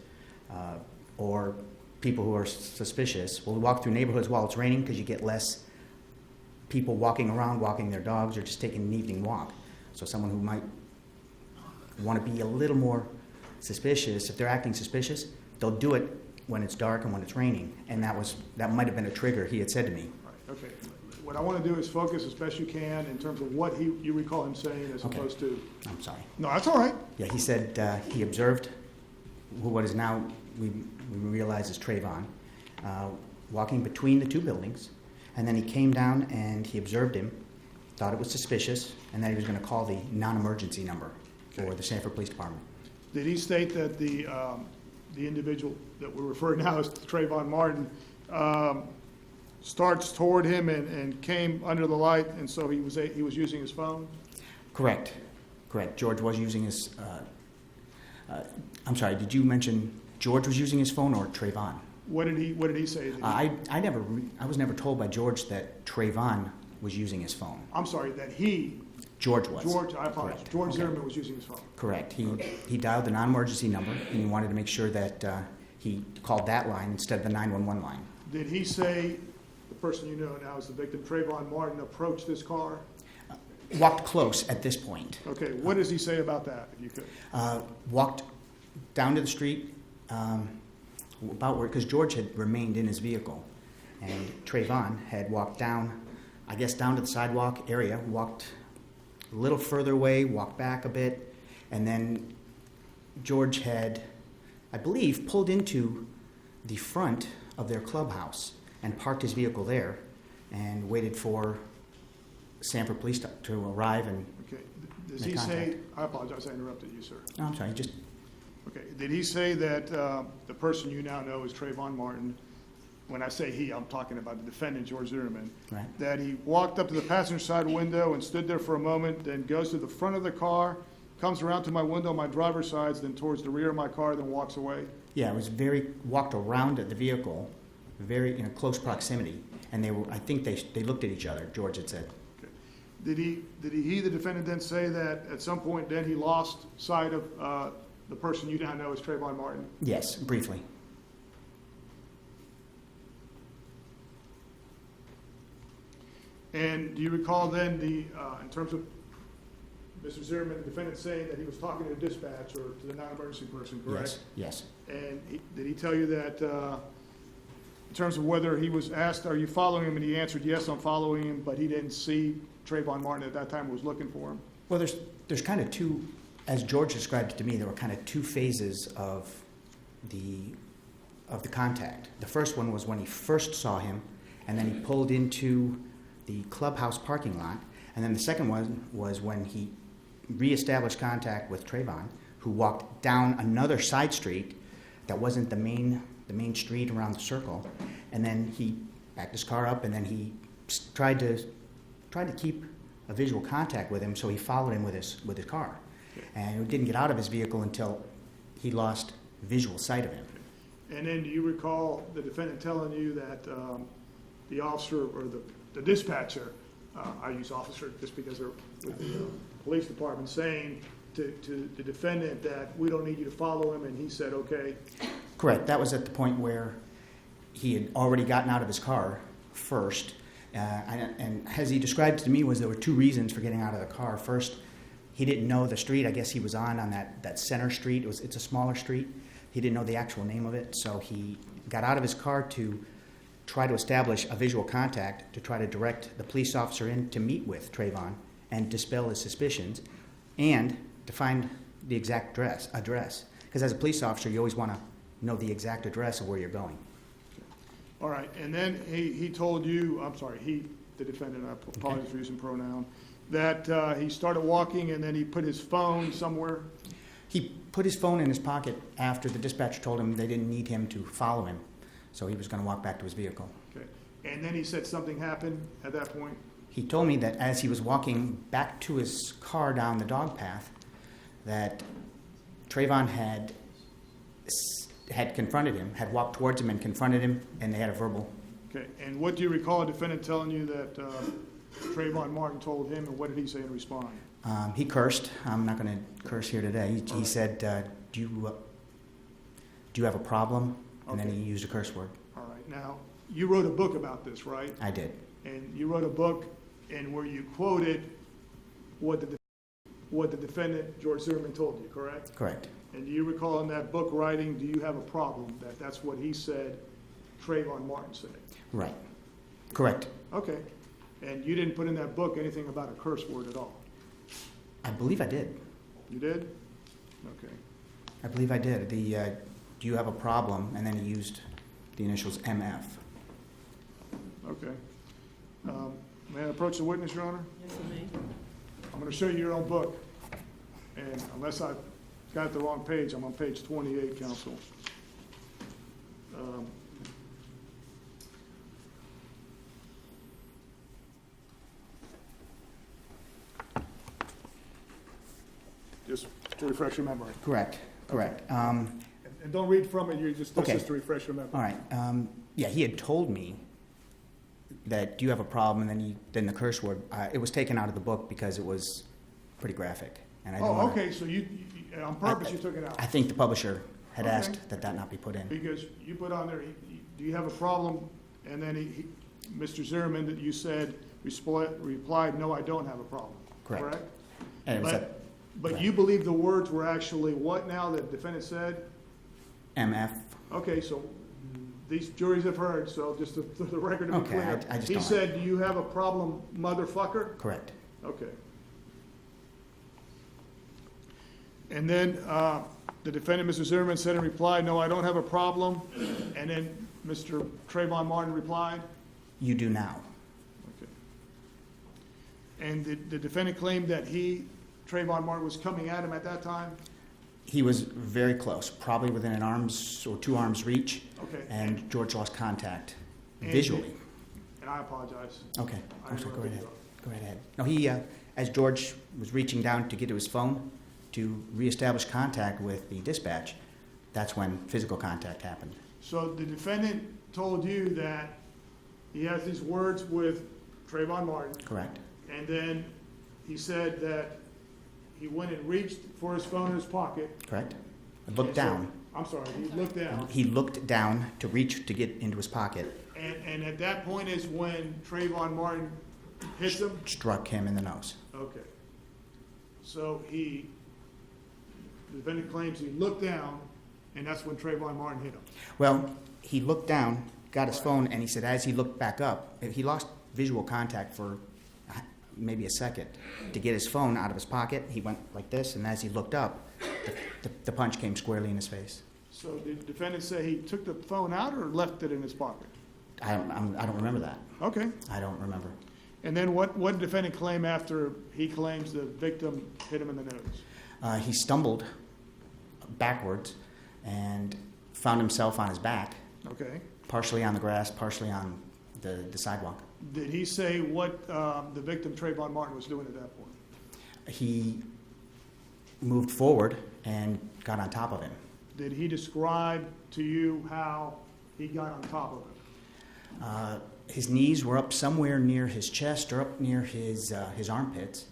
N: or people who are suspicious will walk through neighborhoods while it's raining because you get less people walking around, walking their dogs, or just taking an evening walk. So someone who might want to be a little more suspicious, if they're acting suspicious, they'll do it when it's dark and when it's raining. And that might have been a trigger, he had said to me.
D: Right. Okay. What I want to do is focus as best you can in terms of what you recall him saying as opposed to...
N: I'm sorry.
D: No, that's all right.
N: Yeah, he said he observed what is now, we realize is Trayvon, walking between the two buildings. And then he came down and he observed him, thought it was suspicious, and then he was going to call the non-emergency number for the Sanford Police Department.
D: Did he state that the individual that we're referring now as Trayvon Martin starts toward him and came under the light, and so he was using his phone?
N: Correct. George was using his. I'm sorry. Did you mention George was using his phone or Trayvon?
D: What did he say?
N: I was never told by George that Trayvon was using his phone.
D: I'm sorry, that
N: George was.
D: George, I apologize.
N: Correct.
D: George
N: Okay.
D: Zimmerman was using his phone.
N: Correct. He dialed the non-emergency number, and he wanted to make sure that he called that line instead of the 911 line.
D: Did he say the person you know now as the victim, Trayvon Martin, approached this car?
N: Walked close at this point.
D: Okay, what does he say about that, if you could?
N: Walked down to the street, about where, because George had remained in his vehicle, and Trayvon had walked down, I guess down to the sidewalk area, walked a little further away, walked back a bit, and then George had, I believe, pulled into the front of their clubhouse and parked his vehicle there and waited for Sanford Police to arrive and
D: Okay, does
N: make
D: he say,
N: contact.
D: I apologize, I interrupted you, sir.
N: No, I'm sorry, just
D: Okay, did he say that the person you now know is Trayvon Martin? When I say he, I'm talking about the defendant, George Zimmerman.
N: Right.
D: That he walked up to the passenger side window and stood there for a moment, then goes to the front of the car, comes around to my window on my driver's side, then towards the rear of my car, then walks away?
N: Yeah, it was walked around at the vehicle, very in a close proximity, and I think they looked at each other, George had said.
D: Okay. Did he, the defendant, then say that at some point then he lost sight of the person you now know as Trayvon Martin?
N: Yes, briefly.
D: And do you recall then in terms of Mr. Zimmerman, the defendant saying that he was talking to the dispatch or to the non-emergency person, correct?
N: Yes.
D: And did he tell you that in terms of whether he was asked, are you following him? And he answered, yes, I'm following him, but he didn't see Trayvon Martin at that time, was looking for him?
N: Well, there's kind of two, as George described it to me, there were kind of two phases of the contact. The first one was when he first saw him, and then he pulled into the clubhouse parking lot. And then the second one was when he reestablished contact with Trayvon, who walked down another side street that wasn't the main street around the circle. And then he backed his car up, and then he tried to keep a visual contact with him, so he followed him with his car. And he didn't get out of his vehicle until he lost visual sight of him.
D: And then do you recall the defendant telling you that the officer or the dispatcher, I use officer just because they're with the police department, saying to the defendant that we don't need you to follow him, and he said, okay?
N: Correct. That was at the point where he had already gotten out of his car first. And as he described to me was there were two reasons for getting out of the car. First, he didn't know the street. I guess he was on that center street. It's a smaller street. He didn't know the actual name of it, so he got out of his car to try to establish a visual contact to try to direct the police officer in to meet with Trayvon and dispel his suspicions and to find the exact address. Because as a police officer, you always want to know the exact address of where you're going.
D: All right, and then he told you, I'm sorry, the defendant, I apologize for using pronoun, that he started walking and then he put his phone somewhere?
N: He put his phone in his pocket after the dispatcher told him they didn't need him to follow him, so he was going to walk back to his vehicle.
D: Okay, and then he said something happened at that point?
N: He told me that as he was walking back to his car down the dog path, that Trayvon had confronted him, had walked towards him and confronted him, and they had a verbal.
D: Okay, and what do you recall a defendant telling you that Trayvon Martin told him, and what did he say in response?
N: He cursed. I'm not going to curse here today. He said, do you have a problem? And then he used a curse word.
D: All right, now, you wrote a book about this, right?
N: I did.
D: And you wrote a book and where you quoted what the defendant, George Zimmerman, told you, correct?
N: Correct.
D: And do you recall in that book writing, do you have a problem, that's what he said Trayvon Martin said?
N: Right. Correct.
D: Okay. And you didn't put in that book anything about a curse word at all?
N: I believe I did.
D: You did? Okay.
N: I believe I did. Do you have a problem? And then he used the initials MF.
D: Okay. May I approach the witness, Your Honor?
A: Yes, you may.
D: I'm going to show you your own book. And unless I got the wrong page, I'm on page 28, counsel. Just to refresh your memory.
N: Correct. Correct.
D: And don't read from it, this
N: Okay.
D: is to refresh your memory.
N: All right. Yeah, he had told me that, do you have a problem? And then the curse word, it was taken out of the book because it was pretty graphic. And I didn't wanna-
D: Okay, so you on purpose, you took it out?
N: I think the publisher had
D: Okay.
N: asked that not be put in.
D: Because you put on there, do you have a problem? And then Mr. Zimmerman, that you said, replied, no, I don't have a problem.
N: Correct. And it was
D: But you believe the words were actually what now, that the defendant said?
N: MF.
D: Okay, so these juries have heard, so just for the record to be
N: Okay,
D: clear.
N: I just
D: He
N: don't-
D: said, do you have a problem, motherfucker?
N: Correct.
D: Okay. And then the defendant, Mr. Zimmerman, said in reply, no, I don't have a problem. And then Mr. Trayvon Martin replied?
N: You do now.
D: Okay. And the defendant claimed that Trayvon Martin, was coming at him at that time?
N: He was very close, probably within an arm's or 2 arms reach.
D: Okay.
N: And George lost contact
D: And-
N: visually.
D: And I apologize.
N: Okay.
D: I
N: I'm sorry, go
D: interrupted
N: ahead.
D: you.
N: Go right ahead. No, he, as George was reaching down to get to his phone to reestablish contact with the dispatch, that's when physical contact happened.
D: So the defendant told you that he has these words with Trayvon Martin,
N: Correct.
D: and then he said that he went and reached for his phone in his pocket.
N: Correct. Looked
D: And so-
N: down.
D: I'm sorry, he looked down.
N: He looked down to reach to get into his pocket,
D: And at that point is when Trayvon Martin hits him?
N: struck him in the nose.
D: Okay. So the defendant claims he looked down, and that's when Trayvon Martin hit him.
N: Well, he looked down, got his phone, and he said as he looked back up, he lost visual contact for maybe a second. To get his phone out of his pocket, he went like this, and as he looked up, the punch came squarely in his face.
D: So did the defendant say he took the phone out or left it in his pocket?
N: I don't remember that.
D: Okay.
N: I don't remember.
D: And then what did the defendant claim after he claims the victim hit him in the nose?
N: He stumbled backwards and found himself on his back,
D: Okay.
N: partially on the grass, partially on the sidewalk.
D: Did he say what the victim, Trayvon Martin, was doing at that point?
N: He moved forward and got on top of him.
D: Did he describe to you how he got on top of him?
N: His knees were up somewhere near his chest or up near his armpits,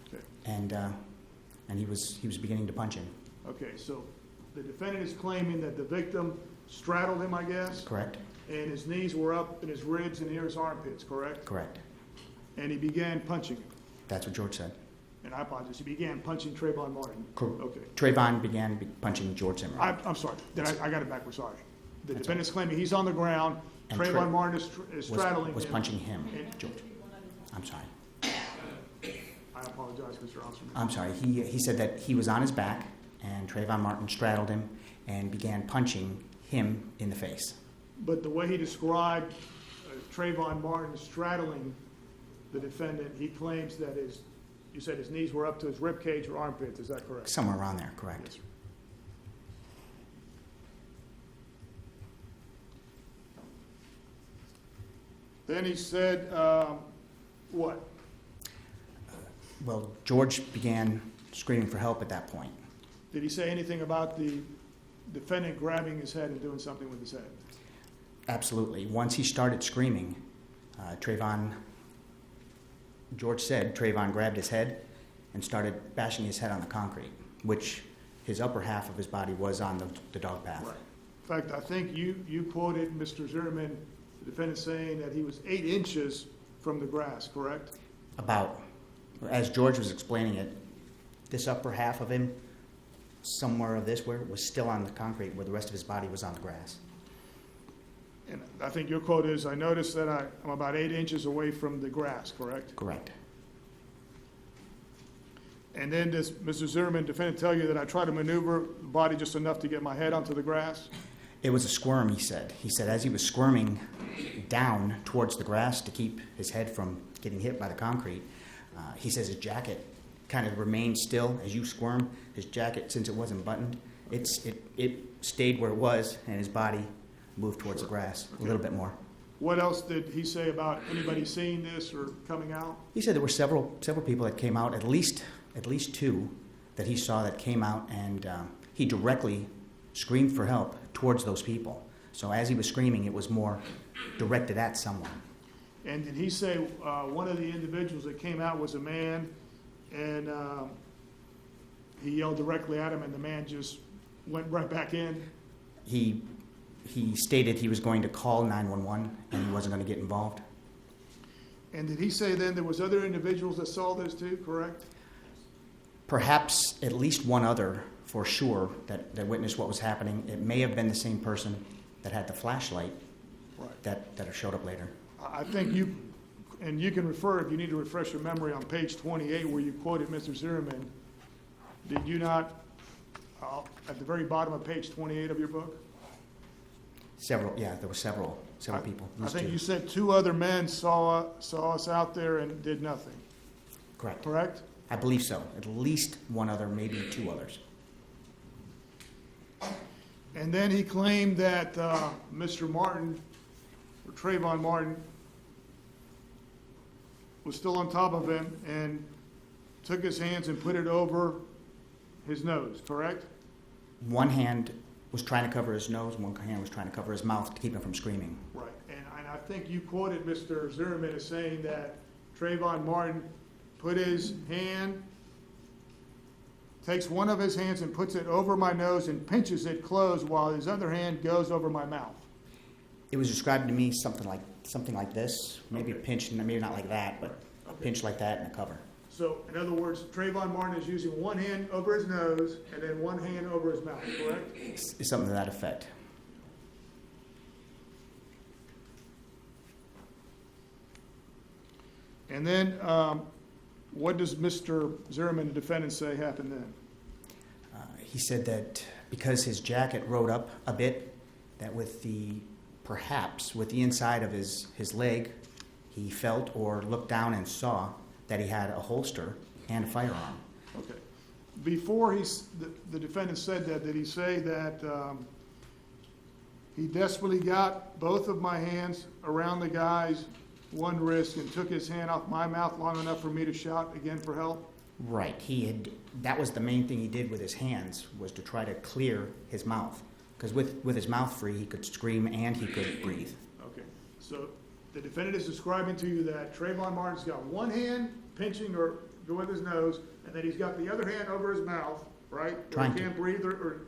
D: Okay.
N: and he was beginning to punch him.
D: Okay, so the defendant is claiming that the victim straddled him, I guess?
N: Correct.
D: and his knees were up in his ribs and near his armpits, correct?
N: Correct.
D: And he began punching him.
N: That's what George said.
D: And I apologize, he began punching Trayvon Martin. Okay.
N: Trayvon began punching George Zimmerman.
D: I'm sorry, then I got it backwards, sorry. The
N: That's
D: defendant's claiming he's on the ground,
N: And
D: Trayvon Martin is straddling him.
N: Was punching him,
D: And-
N: George. I'm sorry.
D: I apologize, Mr. Officer.
N: I'm sorry. He said that he was on his back, and Trayvon Martin straddled him and began punching him in the face.
D: But the way he described Trayvon Martin straddling the defendant, he claims that you said his knees were up to his ribcage or armpits, is that correct?
N: Somewhere around there, correct.
D: Yes, sir. Then he said, what?
N: Well, George began screaming for help at that point.
D: Did he say anything about the defendant grabbing his head and doing something with his head?
N: Absolutely. Once he started screaming, George said Trayvon grabbed his head and started bashing his head on the concrete, which his upper half of his body was on the dog path.
D: Right. In fact, I think you quoted Mr. Zimmerman, the defendant, saying that he was 8 inches from the grass, correct?
N: About, as George was explaining it, this upper half of him, somewhere of this where it was still on the concrete, where the rest of his body was on the grass.
D: And I think your quote is, I noticed that I'm about 8 inches away from the grass, correct?
N: Correct.
D: And then does Mr. Zimmerman, defendant, tell you that I tried to maneuver the body just enough to get my head onto the grass?
N: It was a squirm, he said. He said as he was squirming down towards the grass to keep his head from getting hit by the concrete, he says his jacket kind of remained still as you squirm. His jacket, since it wasn't buttoned, it stayed where it was, and his body moved towards the grass a little bit more.
D: What else did he say about anybody seeing this or coming out?
N: He said there were several people that came out, at least 2 that he saw that came out, and he directly screamed for help towards those people. So as he was screaming, it was more directed at someone.
D: And did he say one of the individuals that came out was a man, and he yelled directly at him, and the man just went right back in?
N: He stated he was going to call 911 and he wasn't going to get involved.
D: And did he say then there was other individuals that saw this too, correct?
N: Perhaps at least one other, for sure, that witnessed what was happening. It may have been the same person that had the flashlight that showed up later.
D: I think you, and you can refer, if you need to refresh your memory, on page 28 where you quoted Mr. Zimmerman. Did you not, at the very bottom of page 28 of your book?
N: There were several people.
D: I think you said 2 other men saw us out there and did nothing.
N: Correct.
D: Correct?
N: I believe so. At least one other, maybe 2 others.
D: And then he claimed that Mr. Martin, or Trayvon Martin, was still on top of him and took his hands and put it over his nose, correct?
N: One hand was trying to cover his nose, one hand was trying to cover his mouth to keep him from screaming.
D: Right. And I think you quoted Mr. Zimmerman as saying that Trayvon Martin put his hand, takes one of his hands and puts it over my nose and pinches it closed while his other hand goes over my mouth.
N: It was described to me something like this, maybe a pinch, maybe not like that, but a pinch like that and a cover.
D: So, in other words, Trayvon Martin is using one hand over his nose and then one hand over his mouth, correct?
N: It's something to that effect.
D: And then, what does Mr. Zimmerman, the defendant, say happened then?
N: He said that because his jacket rode up a bit, that perhaps with the inside of his leg, he felt or looked down and saw that he had a holster and a firearm.
D: Okay. Before the defendant said that, did he say that he desperately got both of my hands around the guy's one wrist and took his hand off my mouth long enough for me to shout again for help?
N: Right. That was the main thing he did with his hands, was to try to clear his mouth. Because with his mouth free, he could scream and he could breathe.
D: Okay. So the defendant is describing to you that Trayvon Martin's got one hand pinching or going with his nose, and then he's got the other hand over his mouth, right?
N: Trying
D: He can't breathe or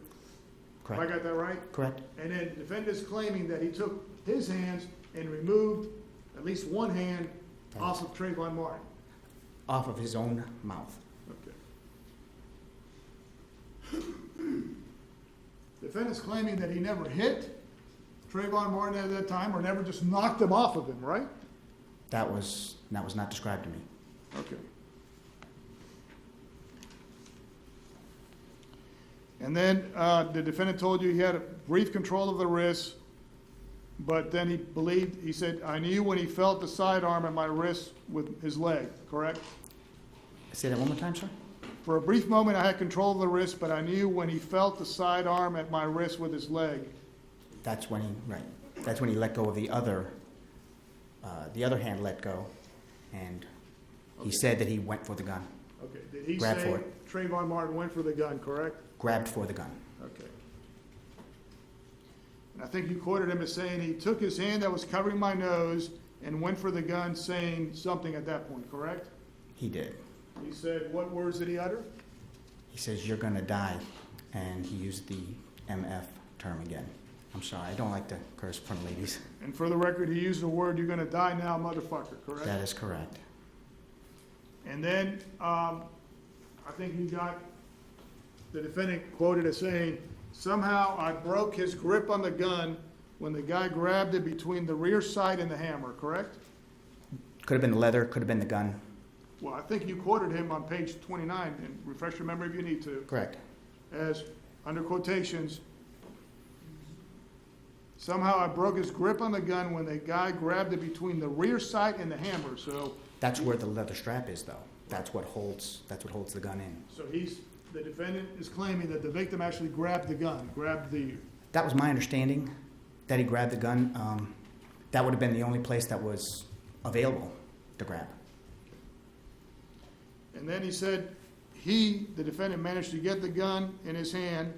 N: Correct.
D: Have I got that right?
N: Correct.
D: And then the defendant is claiming that he took his hands and removed at least one hand off of Trayvon Martin.
N: Off of his own mouth.
D: Okay. Defendant's claiming that he never hit Trayvon Martin at that time, or never just knocked him off of him, right?
N: That was not described to me.
D: Okay. And then the defendant told you he had a brief control of the wrist, but then he said, I knew when he felt the sidearm at my wrist with his leg, correct?
N: Say that one more time, sir?
D: For a brief moment, I had control of the wrist, but I knew when he felt the sidearm at my wrist with his leg.
N: That's when he let go of the other hand let go, and he said that he went for the gun.
D: Okay, did he
N: Grabbed
D: say
N: for it.
D: Trayvon Martin went for the gun, correct?
N: Grabbed for the gun.
D: Okay. And I think you quoted him as saying he took his hand that was covering my nose and went for the gun, saying something at that point, correct?
N: He did.
D: He said, what words did he utter?
N: He says, you're going to die, and he used the MF term again. I'm sorry, I don't like to curse in front of ladies.
D: And for the record, he used the word, you're going to die now, motherfucker, correct?
N: That is correct.
D: And then I think you got the defendant quoted as saying, somehow I broke his grip on the gun when the guy grabbed it between the rear sight and the hammer, correct?
N: Could have been the leather, could have been the gun.
D: Well, I think you quoted him on page 29, and refresh your memory if you need to,
N: Correct.
D: as, under quotations, somehow I broke his grip on the gun when the guy grabbed it between the rear sight and the hammer, so.
N: That's where the leather strap is, though. That's what holds the gun in.
D: So the defendant is claiming that the victim actually grabbed the gun,
N: That was my understanding, that he grabbed the gun. That would have been the only place that was available to grab.
D: And then he said the defendant, managed to get the gun in his hand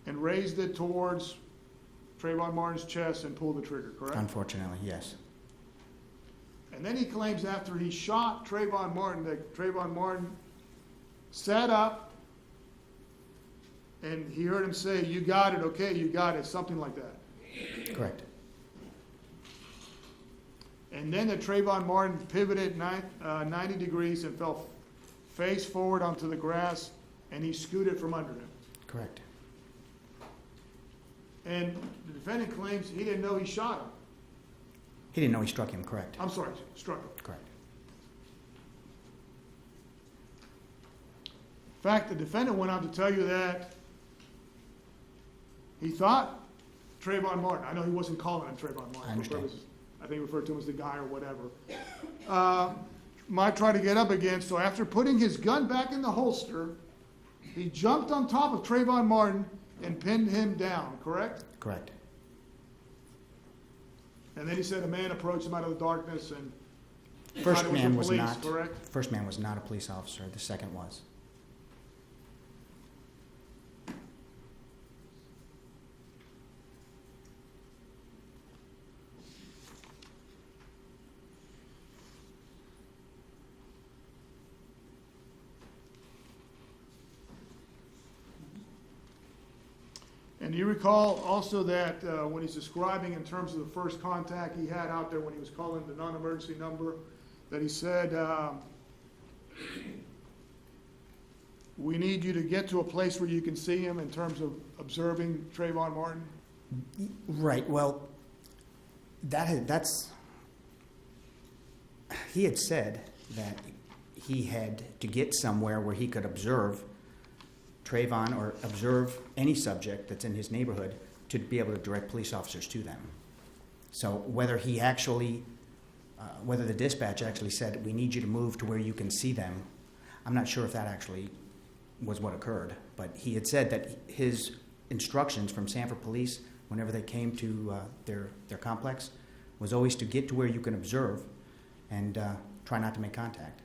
D: and raised it towards Trayvon Martin's chest and pulled the trigger, correct?
N: Unfortunately, yes.
D: And then he claims after he shot Trayvon Martin that Trayvon Martin sat up and he heard him say, you got it, okay, you got it, something like that.
N: Correct.
D: And then that Trayvon Martin pivoted 90 degrees and fell face forward onto the grass, and he scooted from under him.
N: Correct.
D: And the defendant claims he didn't know he shot him.
N: He didn't know he struck him, correct.
D: I'm sorry, struck him.
N: Correct.
D: In fact, the defendant went on to tell you that he thought Trayvon Martin, I know he wasn't calling him Trayvon Martin.
N: I understand.
D: I think he referred to him as the guy or whatever. Might try to get up again, so after putting his gun back in the holster, he jumped on top of Trayvon Martin and pinned him down, correct?
N: Correct.
D: And then he said a man approached him out of the darkness and
N: First
D: thought it was
N: man
D: the
N: was
D: police,
N: not.
D: correct?
N: First man was not a police officer. The second was.
D: And do you recall also that when he's describing in terms of the first contact he had out there when he was calling the non-emergency number, that he said, we need you to get to a place where you can see him in terms of observing Trayvon Martin?
N: Right. Well, he had said that he had to get somewhere where he could observe Trayvon or observe any subject that's in his neighborhood to be able to direct police officers to them. So whether he actually, whether the dispatch actually said, we need you to move to where you can see them, I'm not sure if that actually was what occurred. But he had said that his instructions from Sanford Police, whenever they came to their complex, was always to get to where you can observe and try not to make contact.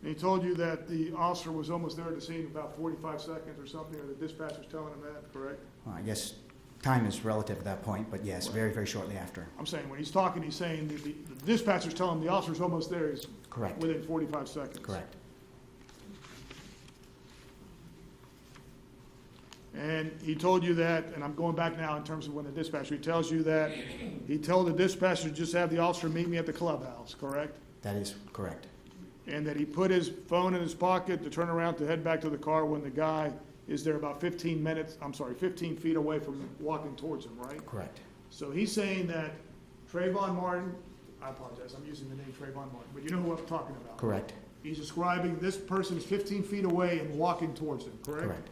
D: And he told you that the officer was almost there at the scene about 45 seconds or something, or the dispatch was telling him that, correct?
N: Well, I guess time is relative at that point, but yes, very, very shortly after.
D: I'm saying, when he's saying that the dispatcher's telling him the officer's almost there, he's
N: Correct.
D: within 45 seconds.
N: Correct.
D: And he told you that, and I'm going back now in terms of when the dispatcher, he tells you that he told the dispatcher to just have the officer meet me at the clubhouse, correct?
N: That is correct.
D: And that he put his phone in his pocket to turn around to head back to the car when the guy is there about 15 feet away from walking towards him, right?
N: Correct.
D: So he's saying that Trayvon Martin, I apologize, I'm using the name Trayvon Martin, but you know who I'm talking about.
N: Correct.
D: He's describing this person is 15 feet away and walking towards him, correct?
N: Correct.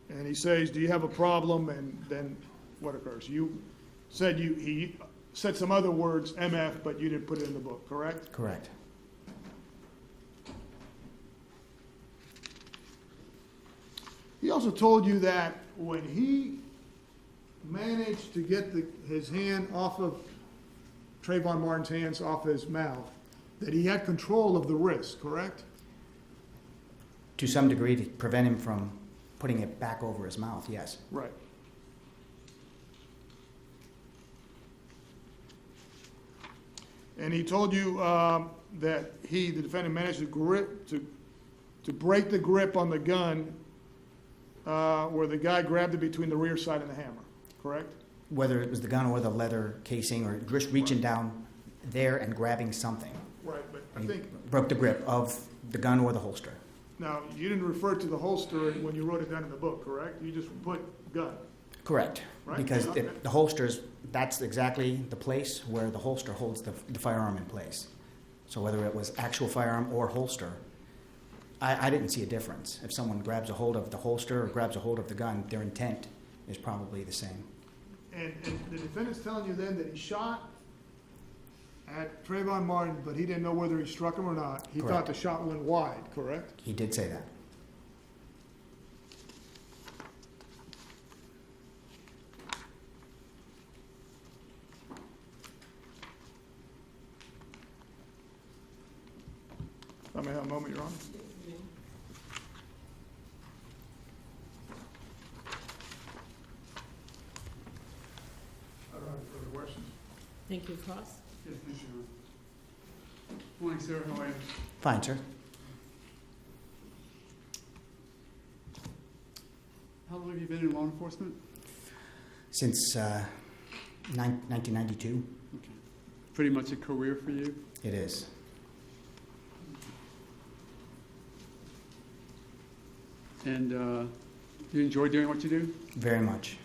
D: And he says, do you have a problem? And then what occurs? You said he said some other words, MF, but you didn't put it in the book, correct?
N: Correct.
D: He also told you that when he managed to get his hand off of Trayvon Martin's hands off his mouth, that he had control of the wrist, correct?
N: To some degree, to prevent him from putting it back over his mouth, yes.
D: Right. And he told you that the defendant, managed to break the grip on the gun where the guy grabbed it between the rear side and the hammer, correct?
N: Whether it was the gun or the leather casing, or just reaching down there and grabbing something.
D: Right, but I
N: He
D: think,
N: broke the grip of the gun or the holster.
D: now, you didn't refer to the holster when you wrote it down in the book, correct? You just put gun.
N: Correct.
D: Right.
N: Because
D: Okay.
N: the holsters, that's exactly the place where the holster holds the firearm in place. So whether it was actual firearm or holster, I didn't see a difference. If someone grabs a hold of the holster or grabs a hold of the gun, their intent is probably the same.
D: And the defendant's telling you then that he shot at Trayvon Martin, but he didn't know whether he struck him or not. He thought
N: Correct.
D: the shot went wide, correct?
N: He did say that.
D: Let me have a moment, Your Honor. I don't have any further questions.
A: Thank you, Cross.
C: Yes, thank you. Morning, sir. How are you?
N: Fine, sir.
C: How long have you been in law enforcement?
N: Since 1992,
C: Okay. Pretty much a career for you?
N: it is.
C: And you enjoy doing what you do?
N: Very much.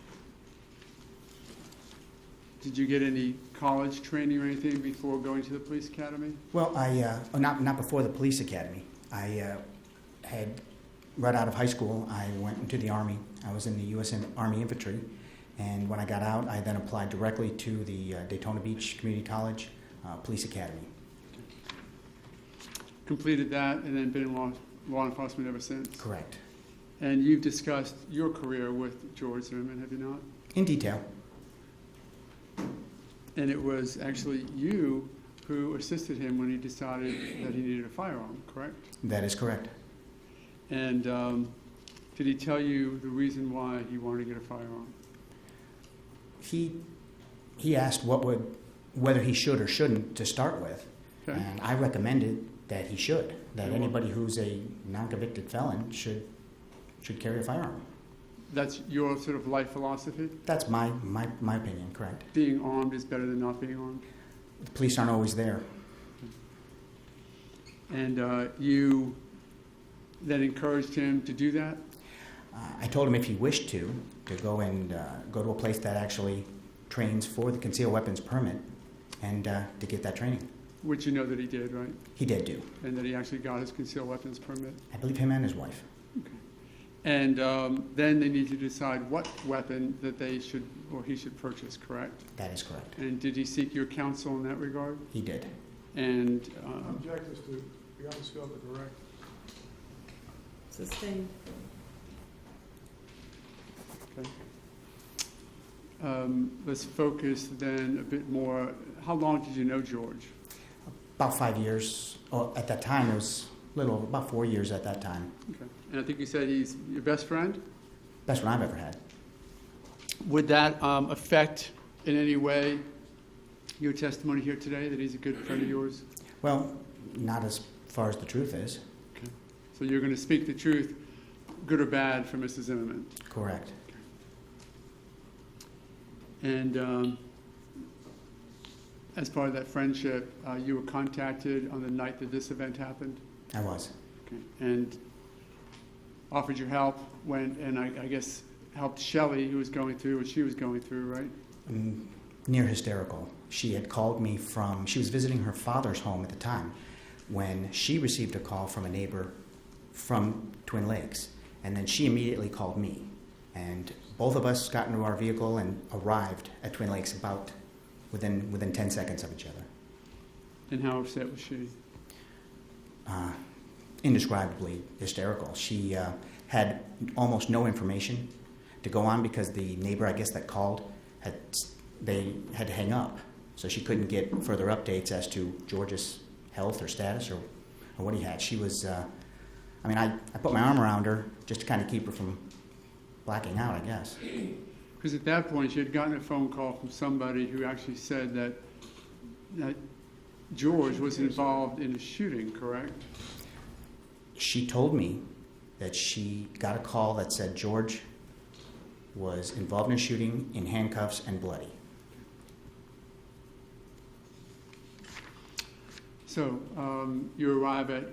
C: Did you get any college training or anything before going to the police academy?
N: Well, not before the police academy. I had, right out of high school, I went into the Army. I was in the U.S. Army Infantry. And when I got out, I then applied directly to the Daytona Beach Community College Police Academy.
C: Completed that and then been in law enforcement ever since?
N: Correct.
C: And you've discussed your career with George Zimmerman, have you not?
N: In detail.
C: And it was actually you who assisted him when he decided that he needed a firearm, correct?
N: That is correct.
C: And did he tell you the reason why he wanted to get a firearm?
N: He asked whether he should or shouldn't to start with.
C: Okay.
N: And I recommended that he should, that
C: Yeah,
N: anybody who's a non-convicted felon should carry a firearm.
C: That's your sort of life philosophy?
N: That's my opinion, correct.
C: Being armed is better than not being armed?
N: The police aren't always there.
C: And you then encouraged him to do that?
N: I told him if he wished to go and go to a place that actually trains for the concealed weapons permit and to get that training.
C: Which you know that he did, right?
N: He did do.
C: And that he actually got his concealed weapons permit?
N: I believe him and his wife.
C: Okay. And then they need to decide what weapon that they should or he should purchase, correct?
N: That is correct.
C: And did he seek your counsel in that regard?
N: He did.
C: And
D: Object is to beyond the scope of direct.
A: Sustained.
C: okay. Let's focus then a bit more. How long did you know George?
N: About 5 years. Oh, at that time, it was about 4 years at that time.
C: Okay. And I think you said he's your best friend?
N: Best one I've ever had.
C: Would that affect in any way your testimony here today, that he's a good friend of yours?
N: Well, not as far as the truth is.
C: So you're going to speak the truth, good or bad, for Mr. Zimmerman.
N: Correct.
C: And as part of that friendship, you were contacted on the night that this event happened?
N: I was.
C: Okay. And offered your help and I guess helped Shelley, who was going through what she was going through, right?
N: Near hysterical. She had called me she was visiting her father's home at the time when she received a call from a neighbor from Twin Lakes. And then she immediately called me. And both of us got into our vehicle and arrived at Twin Lakes about within 10 seconds of each other.
C: And how upset was she?
N: Indescribably hysterical. She had almost no information to go on because the neighbor, I guess, that called, they had to hang up. So she couldn't get further updates as to George's health or status or what he had. She was, I put my arm around her just to kind of keep her from blacking out, I guess.
C: Because at that point, she had gotten a phone call from somebody who actually said that George was involved in a shooting, correct?
N: She told me that she got a call that said George was involved in a shooting, in handcuffs, and bloody.
C: So you arrive at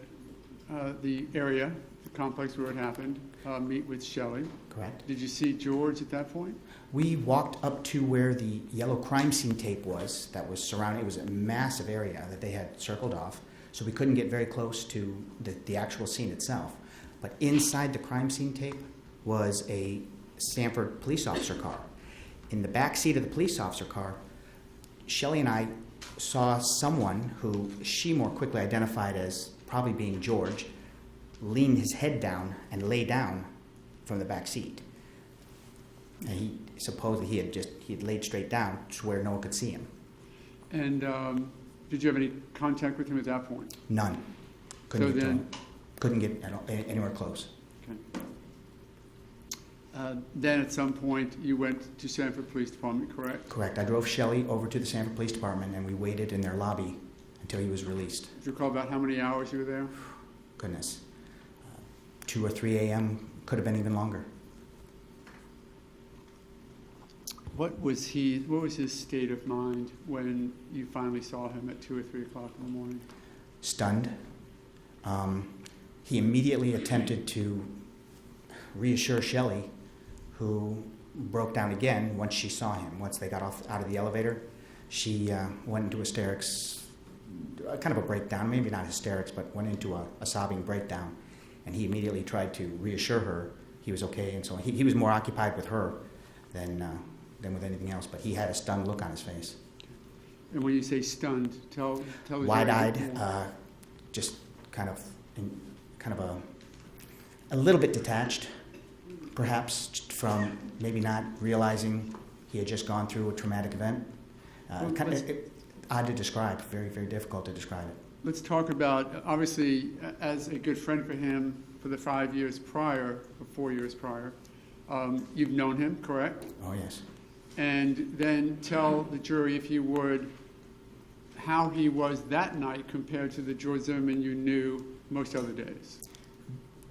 C: the area, the complex where it happened, meet with Shelley.
N: Correct.
C: Did you see George at that point?
N: We walked up to where the yellow crime scene tape was that was surrounding. It was a massive area that they had circled off, so we couldn't get very close to the actual scene itself. But inside the crime scene tape was a Sanford police officer car. In the back seat of the police officer car, Shelley and I saw someone who she more quickly identified as probably being George lean his head down and lay down from the back seat. And he supposedly he had laid straight down to where no one could see him.
C: And did you have any contact with him at that point?
N: None. Couldn't get anywhere close.
C: Okay. Then at some point you went to Sanford Police Department, correct?
N: Correct. I drove Shelley over to the Sanford Police Department and we waited in their lobby until he was released.
C: Do you recall about how many hours you were there?
N: Goodness. 2 or 3 a.m. Could have been even longer.
C: What was his state of mind when you finally saw him at 2 or 3 o'clock in the morning?
N: Stunned. He immediately attempted to reassure Shelley, who broke down again once she saw him. Once they got out of the elevator, she went into hysterics, kind of a breakdown, maybe not hysterics, but went into a sobbing breakdown. And he immediately tried to reassure her he was okay, and so on. He was more occupied with her than with anything else, but he had a stunned look on his face.
C: And when you say stunned, tell us.
N: Wide-eyed, just kind of a little bit detached, perhaps from maybe not realizing he had just gone through a traumatic event. Kind of odd to describe, very, very difficult to describe it.
C: Let's talk about, obviously, as a good friend for him for the 5 years prior, or 4 years prior, you've known him, correct?
N: Oh, yes.
C: And then tell the jury, if you would, how he was that night compared to the George Zimmerman you knew most other days.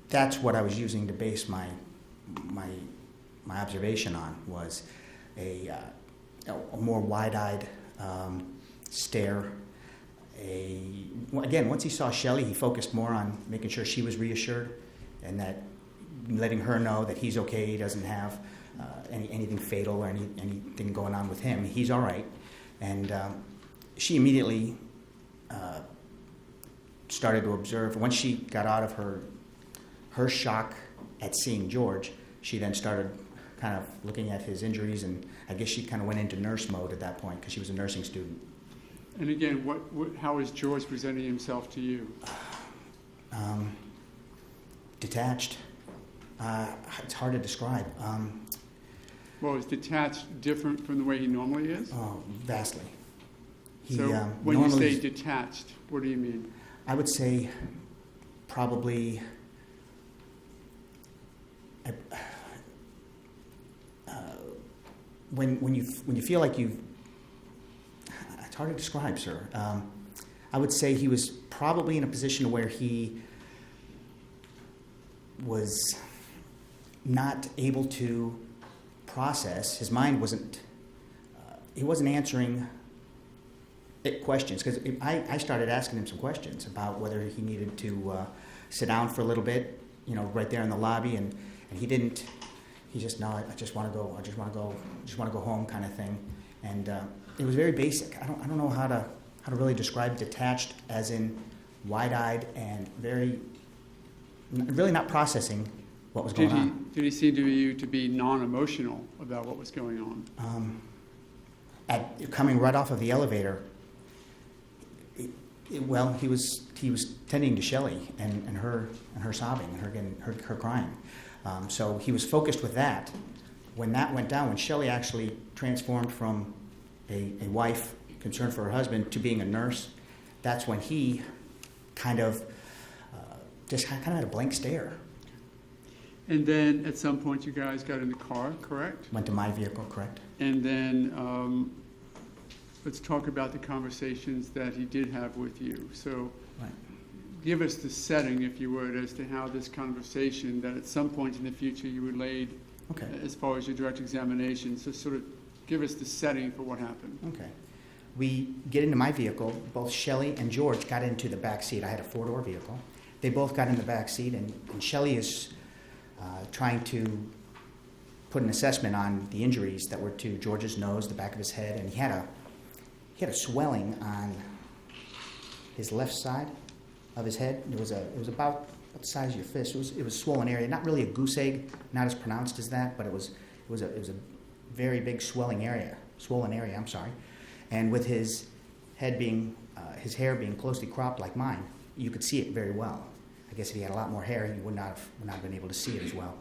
N: That's what I was using to base my observation on, was a more wide-eyed stare. Again, once he saw Shelley, he focused more on making sure she was reassured and that letting her know that he's okay, he doesn't have anything fatal or anything going on with him. He's all right. And she immediately started to observe. Once she got out of her shock at seeing George, she then started kind of looking at his injuries, and I guess she kind of went into nurse mode at that point because she was a nursing student.
C: And again, how is George presenting himself to you?
N: Detached. It's hard to describe.
C: Well, is detached different from the way he normally is?
N: Oh, vastly.
C: So when you say detached, what do you mean?
N: I would say probably when you feel like you've, it's hard to describe, sir. I would say he was probably in a position where he was not able to process. His mind wasn't, he wasn't answering questions, because I started asking him some questions about whether he needed to sit down for a little bit, right there in the lobby, and he didn't. He just, no, I just want to go. I just want to go home, kind of thing. And it was very basic. I don't know how to really describe detached, as in wide-eyed and really not processing what was going on.
C: Did he seem to you to be non-emotional about what was going on?
N: Coming right off of the elevator, well, he was tending to Shelley and her sobbing and her crying. So he was focused with that. When that went down, when Shelley actually transformed from a wife concerned for her husband to being a nurse, that's when he kind of had a blank stare.
C: And then at some point you guys got in the car, correct?
N: Went to my vehicle, correct.
C: And then let's talk about the conversations that he did have with you. So
N: right.
C: Give us the setting, if you would, as to how this conversation that at some point in the future you relayed as far as your direct examination. So sort of give us the setting for what happened.
N: Okay. We get into my vehicle. Both Shelley and George got into the back seat. I had a four-door vehicle. They both got in the back seat, and Shelley is trying to put an assessment on the injuries that were to George's nose, the back of his head, and he had a swelling on his left side of his head. It was about the size of your fist. It was a swollen area, not really a goose egg, not as pronounced as that, but it was a very big swollen area. I'm sorry, and with his head being his hair being closely cropped like mine, you could see it very well. I guess if he had a lot more hair, he would not have been able to see it as well.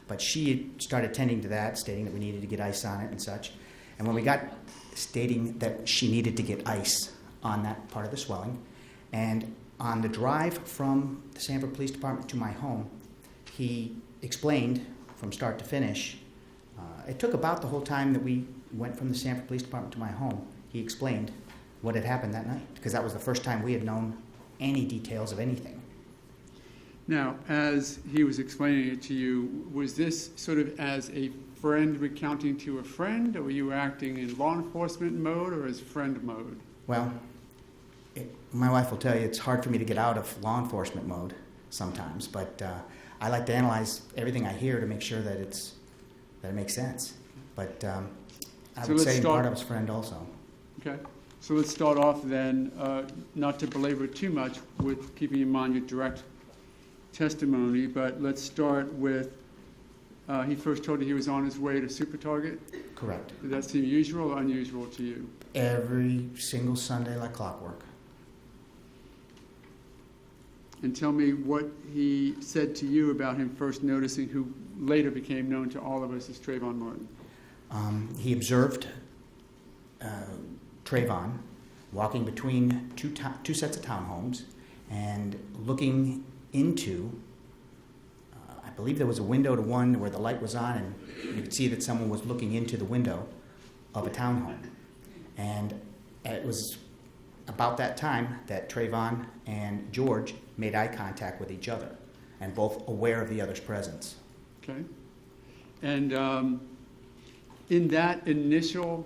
N: But she started tending to that, stating that we needed to get ice on it and such. And when we got stating that she needed to get ice on that part of the swelling, and on the drive from the Sanford Police Department to my home, he explained from start to finish. It took about the whole time that we went from the Sanford Police Department to my home. He explained what had happened that night, because that was the first time we had known any details of anything.
C: Now, as he was explaining it to you, was this sort of as a friend recounting to a friend, or were you acting in law enforcement mode or as friend mode?
N: Well, my wife will tell you it's hard for me to get out of law enforcement mode sometimes, but I like to analyze everything I hear to make sure that it makes sense. But I would say part of his friend also.
C: Okay. So let's start off then, not to belabor it too much with keeping in mind your direct testimony, but let's start with, he first told you he was on his way to Super Target?
N: Correct.
C: Did that seem usual or unusual to you?
N: Every single Sunday like clockwork.
C: And tell me what he said to you about him first noticing who later became known to all of us as Trayvon Martin.
N: He observed Trayvon walking between two sets of townhomes and looking into, I believe there was a window to one where the light was on, and you could see that someone was looking into the window of a townhome. And it was about that time that Trayvon and George made eye contact with each other, and both aware of the other's presence.
C: Okay. And in that initial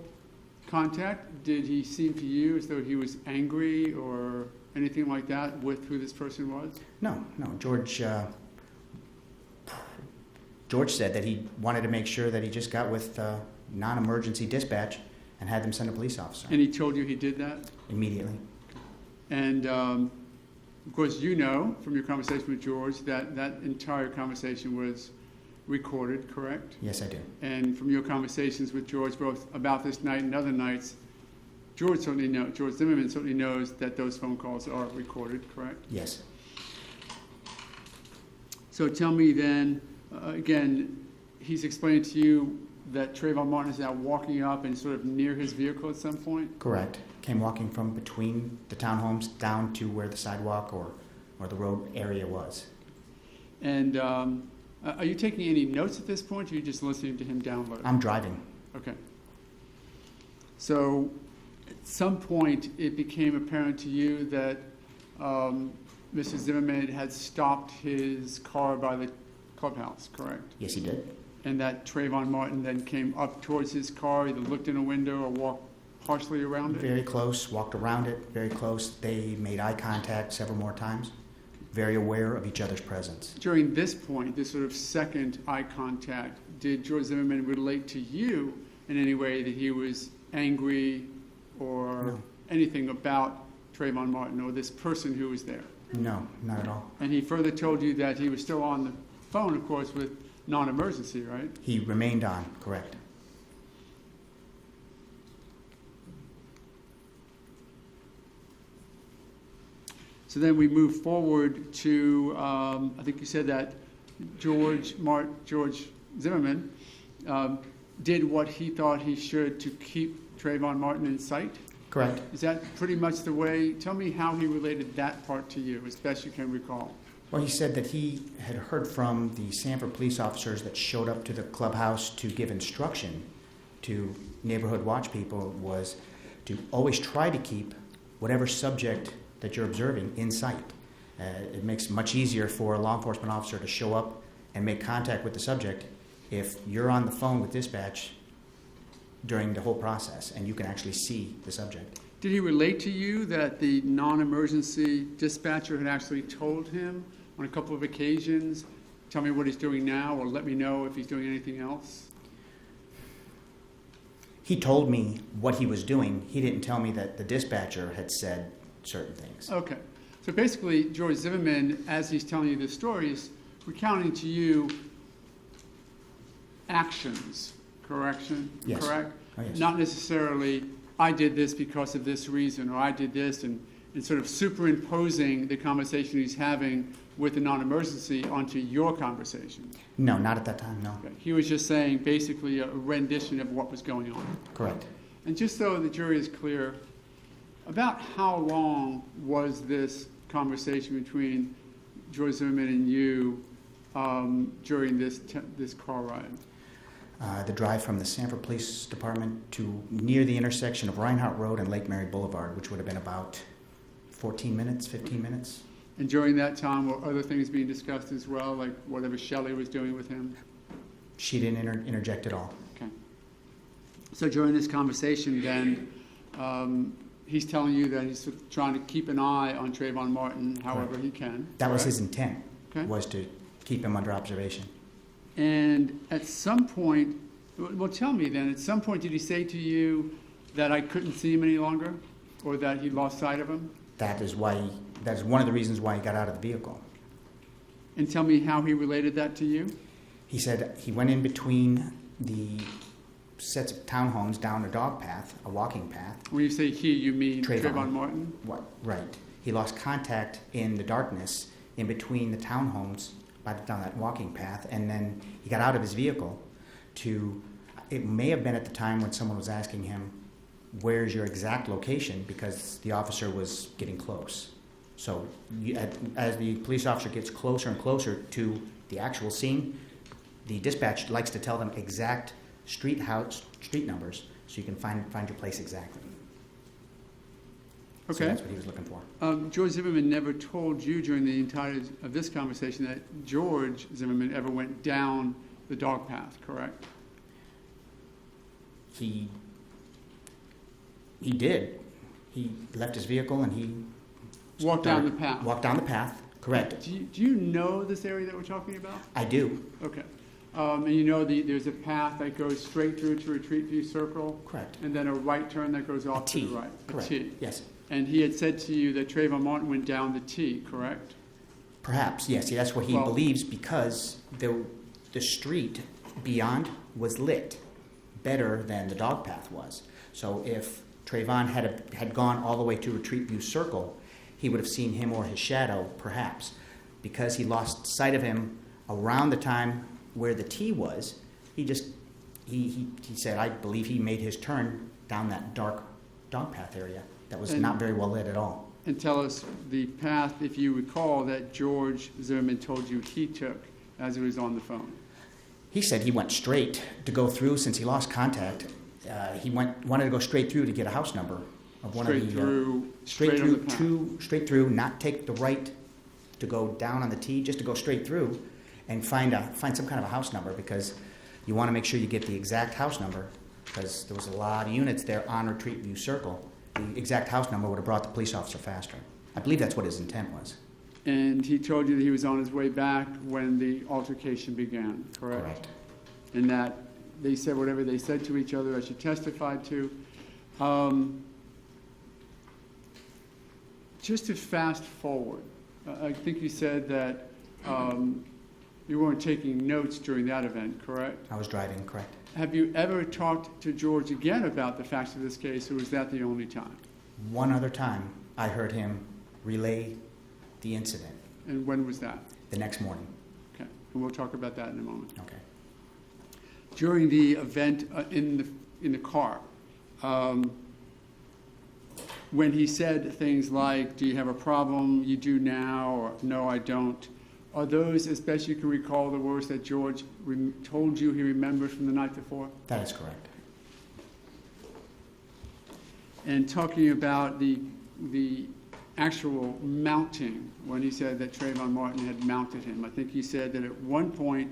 C: contact, did he seem to you as though he was angry or anything like that with who this person was?
N: No. George said that he wanted to make sure that he just got with non-emergency dispatch and had them send a police officer.
C: And he told you he did that?
N: Immediately.
C: And of course, you know from your conversation with George that that entire conversation was recorded, correct?
N: Yes, I do.
C: And from your conversations with George, both about this night and other nights, George Zimmerman certainly knows that those phone calls are recorded, correct?
N: Yes.
C: So tell me then, again, he's explained to you that Trayvon Martin is now walking up and sort of near his vehicle at some point?
N: Correct. Came walking from between the townhomes down to where the sidewalk or the road area was.
C: And are you taking any notes at this point, or are you just listening to him download?
N: I'm driving.
C: Okay. So at some point, it became apparent to you that Mr. Zimmerman had stopped his car by the clubhouse, correct?
N: Yes, he did.
C: And that Trayvon Martin then came up towards his car, either looked in a window or walked partially around it?
N: Very close, walked around it, very close. They made eye contact several more times, very aware of each other's presence.
C: During this point, this sort of second eye contact, did George Zimmerman relate to you in any way that he was angry or
N: No.
C: anything about Trayvon Martin or this person who was there?
N: No, not at all.
C: And he further told you that he was still on the phone, of course, with non-emergency, right?
N: He remained on, correct.
C: So then we move forward to, I think you said that George Zimmerman did what he thought he should to keep Trayvon Martin in sight?
N: Correct.
C: Is that pretty much the way? Tell me how he related that part to you, as best you can recall.
N: Well, he said that he had heard from the Sanford police officers that showed up to the clubhouse to give instruction to neighborhood watch people was to always try to keep whatever subject that you're observing in sight. It makes it much easier for a law enforcement officer to show up and make contact with the subject if you're on the phone with dispatch during the whole process and you can actually see the subject.
C: Did he relate to you that the non-emergency dispatcher had actually told him on a couple of occasions, tell me what he's doing now or let me know if he's doing anything else?
N: He told me what he was doing. He didn't tell me that the dispatcher had said certain things.
C: Okay. So basically, George Zimmerman, as he's telling you this story, is recounting to you actions,
N: Yes.
C: correct?
N: Oh, yes.
C: Not necessarily, I did this because of this reason, or I did this, and sort of superimposing the conversation he's having with the non-emergency onto your conversation.
N: No, not at that time, no.
C: Okay. He was just saying basically a rendition of what was going on.
N: Correct.
C: And just so the jury is clear, about how long was this conversation between George Zimmerman and you during this car ride?
N: The drive from the Sanford Police Department to near the intersection of Reinhardt Road and Lake Mary Boulevard, which would have been about 14 minutes, 15 minutes.
C: And during that time, were other things being discussed as well, like whatever Shelley was doing with him?
N: She didn't interject at all.
C: Okay. So during this conversation then, he's telling you that he's sort of trying to keep an eye on Trayvon Martin however he can.
N: That was
C: correct?
N: his intent,
C: Okay.
N: was to keep him under observation.
C: And at some point, well, tell me then, at some point did he say to you that I couldn't see him any longer? Or that he lost sight of him?
N: That is one of the reasons why he got out of the vehicle.
C: And tell me how he related that to you?
N: He said he went in between the sets of townhomes down a dog path, a walking path.
C: When you say he, you mean
N: Trayvon.
C: Trayvon Martin?
N: What? Right. He lost contact in the darkness in between the townhomes down that walking path, and then he got out of his vehicle it may have been at the time when someone was asking him, where's your exact location, because the officer was getting close. So as the police officer gets closer and closer to the actual scene, the dispatch likes to tell them exact street numbers so you can find your place exactly.
C: Okay.
N: So that's what he was looking for.
C: George Zimmerman never told you during the entirety of this conversation that George Zimmerman ever went down the dog path, correct?
N: He did. He left his vehicle and he
C: Walked down the path.
N: Walked down the path, correct.
C: Do you know this area that we're talking about?
N: I do.
C: Okay. And you know there's a path that goes straight through to Retreat View Circle?
N: Correct.
C: And then a right turn that goes off to the right?
N: Correct.
C: A T.
N: Yes.
C: And he had said to you that Trayvon Martin went down the T, correct?
N: Perhaps, yes. See, that's what he believes because the street beyond was lit better than the dog path was. So if Trayvon had gone all the way to Retreat View Circle, he would have seen him or his shadow, perhaps. Because he lost sight of him around the time where the T was, he said, I believe he made his turn down that dark dog path area that was not very well lit at all.
C: And tell us the path, if you recall, that George Zimmerman told you he took as he was on the phone.
N: He said he went straight to go through since he lost contact. He wanted to go straight through to get a house number of one
C: Straight
N: of the
C: through,
N: straight
C: on the
N: through
C: path.
N: straight through, not take the right to go down on the T, just to go straight through. and find some kind of a house number, because you want to make sure you get the exact house number, because there was a lot of units there on Retreat View Circle. The exact house number would have brought the police officer faster. I believe that's what his intent was.
C: And he told you that he was on his way back when the altercation began, correct?
N: Correct.
C: And that they said whatever they said to each other, as you testified to. Just to fast forward, I think you said that you weren't taking notes during that event, correct?
N: I was driving, correct.
C: Have you ever talked to George again about the facts of this case, or was that the only time?
N: One other time, I heard him relay the incident.
C: And when was that?
N: The next morning.
C: Okay, and we'll talk about that in a moment.
N: Okay.
C: During the event in the car, when he said things like, do you have a problem, you do now, or no, I don't, are those, as best you can recall, the words that George told you he remembered from the night before?
N: That is correct.
C: And talking about the actual mounting, when he said that Trayvon Martin had mounted him, I think he said that at one point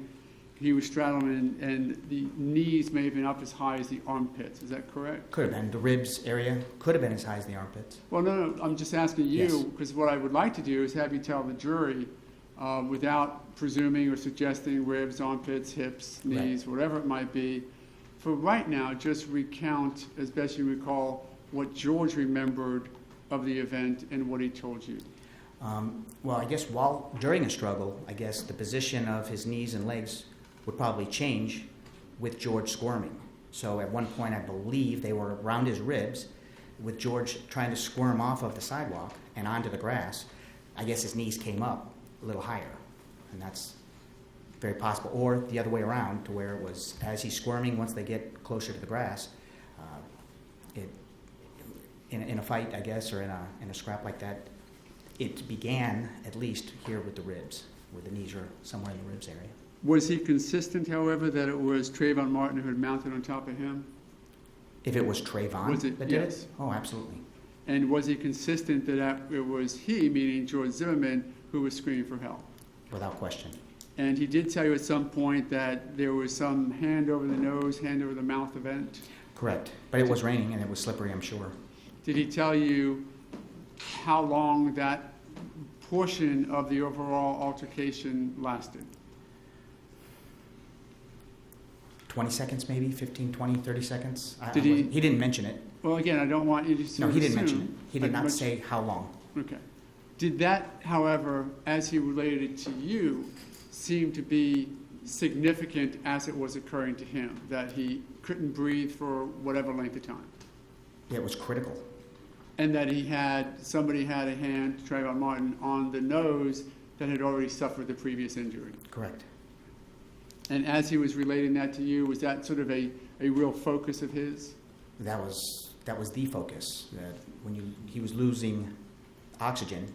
C: he was straddling and the knees may have been up as high as the armpits. Is that correct?
N: Could have been. The ribs area could have been as high as the armpits.
C: Well, no, I'm just asking
N: Yes.
C: you, because what I would like to do is have you tell the jury, without presuming or suggesting ribs, armpits, hips, knees, whatever it might be, for right now, just recount, as best you recall, what George remembered of the event and what he told you.
N: Well, I guess during a struggle, I guess the position of his knees and legs would probably change with George squirming. So at one point, I believe they were around his ribs, with George trying to squirm off of the sidewalk and onto the grass. I guess his knees came up a little higher, and that's very possible. Or the other way around, to where it was as he's squirming, once they get closer to the grass, in a fight, I guess, or in a scrap like that, it began at least here with the ribs, where the knees are somewhere in the ribs area.
C: Was he consistent, however, that it was Trayvon Martin who had mounted on top of him?
N: If it was Trayvon
C: Was it?
N: that did
C: Yes.
N: it? Oh, absolutely.
C: And was he consistent that it was he, meaning George Zimmerman, who was screaming for help?
N: Without question.
C: And he did tell you at some point that there was some hand over the nose, hand over the mouth event?
N: Correct. But it was raining and it was slippery, I'm sure.
C: Did he tell you how long that portion of the overall altercation lasted?
N: 20 seconds maybe, 15, 20, 30 seconds.
C: He
N: didn't mention it.
C: Well, again, I don't want you to
N: No, he didn't mention
C: assume,
N: it. He did
C: but
N: not
C: much-
N: say how long.
C: Okay. Did that, however, as he related it to you, seem to be significant as it was occurring to him, that he couldn't breathe for whatever length of time?
N: Yeah, it was critical.
C: And that somebody had a hand, Trayvon Martin, on the nose that had already suffered the previous injury?
N: Correct.
C: And as he was relating that to you, was that sort of a real focus of his?
N: That was the focus. That when he was losing oxygen,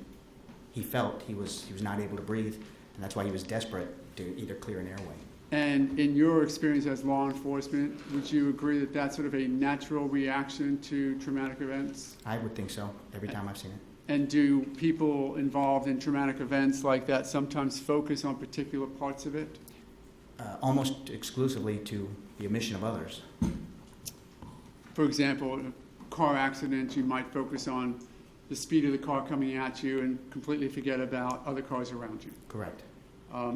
N: he felt he was not able to breathe, and that's why he was desperate to either clear an airway.
C: And in your experience as law enforcement, would you agree that that's sort of a natural reaction to traumatic events?
N: I would think so, every time I've seen it.
C: And do people involved in traumatic events like that sometimes focus on particular parts of it?
N: Almost exclusively to the omission of others.
C: For example, a car accident, you might focus on the speed of the car coming at you and completely forget about other cars around you.
N: Correct.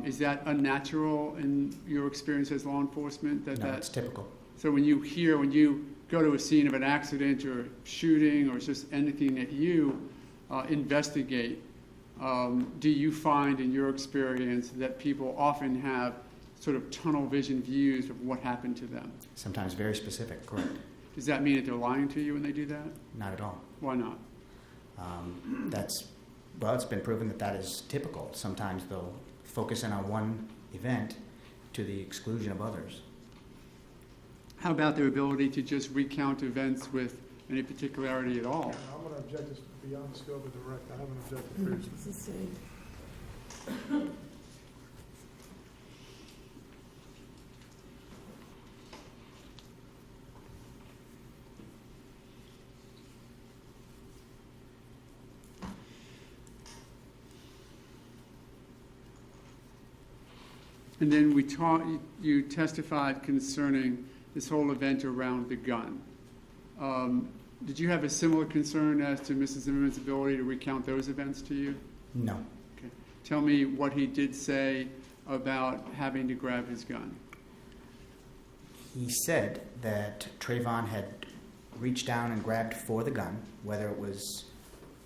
C: Is that unnatural in your experience as law enforcement?
N: No, it's typical.
C: So when you go to a scene of an accident or shooting or just anything that you investigate, do you find in your experience that people often have sort of tunnel vision views of what happened to them?
N: Sometimes very specific, correct.
C: Does that mean that they're lying to you when they do that?
N: Not at all.
C: Why not?
N: It's been proven that is typical. Sometimes they'll focus in on one event to the exclusion of others.
C: How about their ability to just recount events with any particularity at all?
B: I'm going to object this beyond the scope of the direct. I haven't objected previously.
C: And then you testified concerning this whole event around the gun. Did you have a similar concern as to Mrs. Zimmerman's ability to recount those events to you?
N: No.
C: Okay. Tell me what he did say about having to grab his gun.
N: He said that Trayvon had reached down and grabbed for the gun, whether it was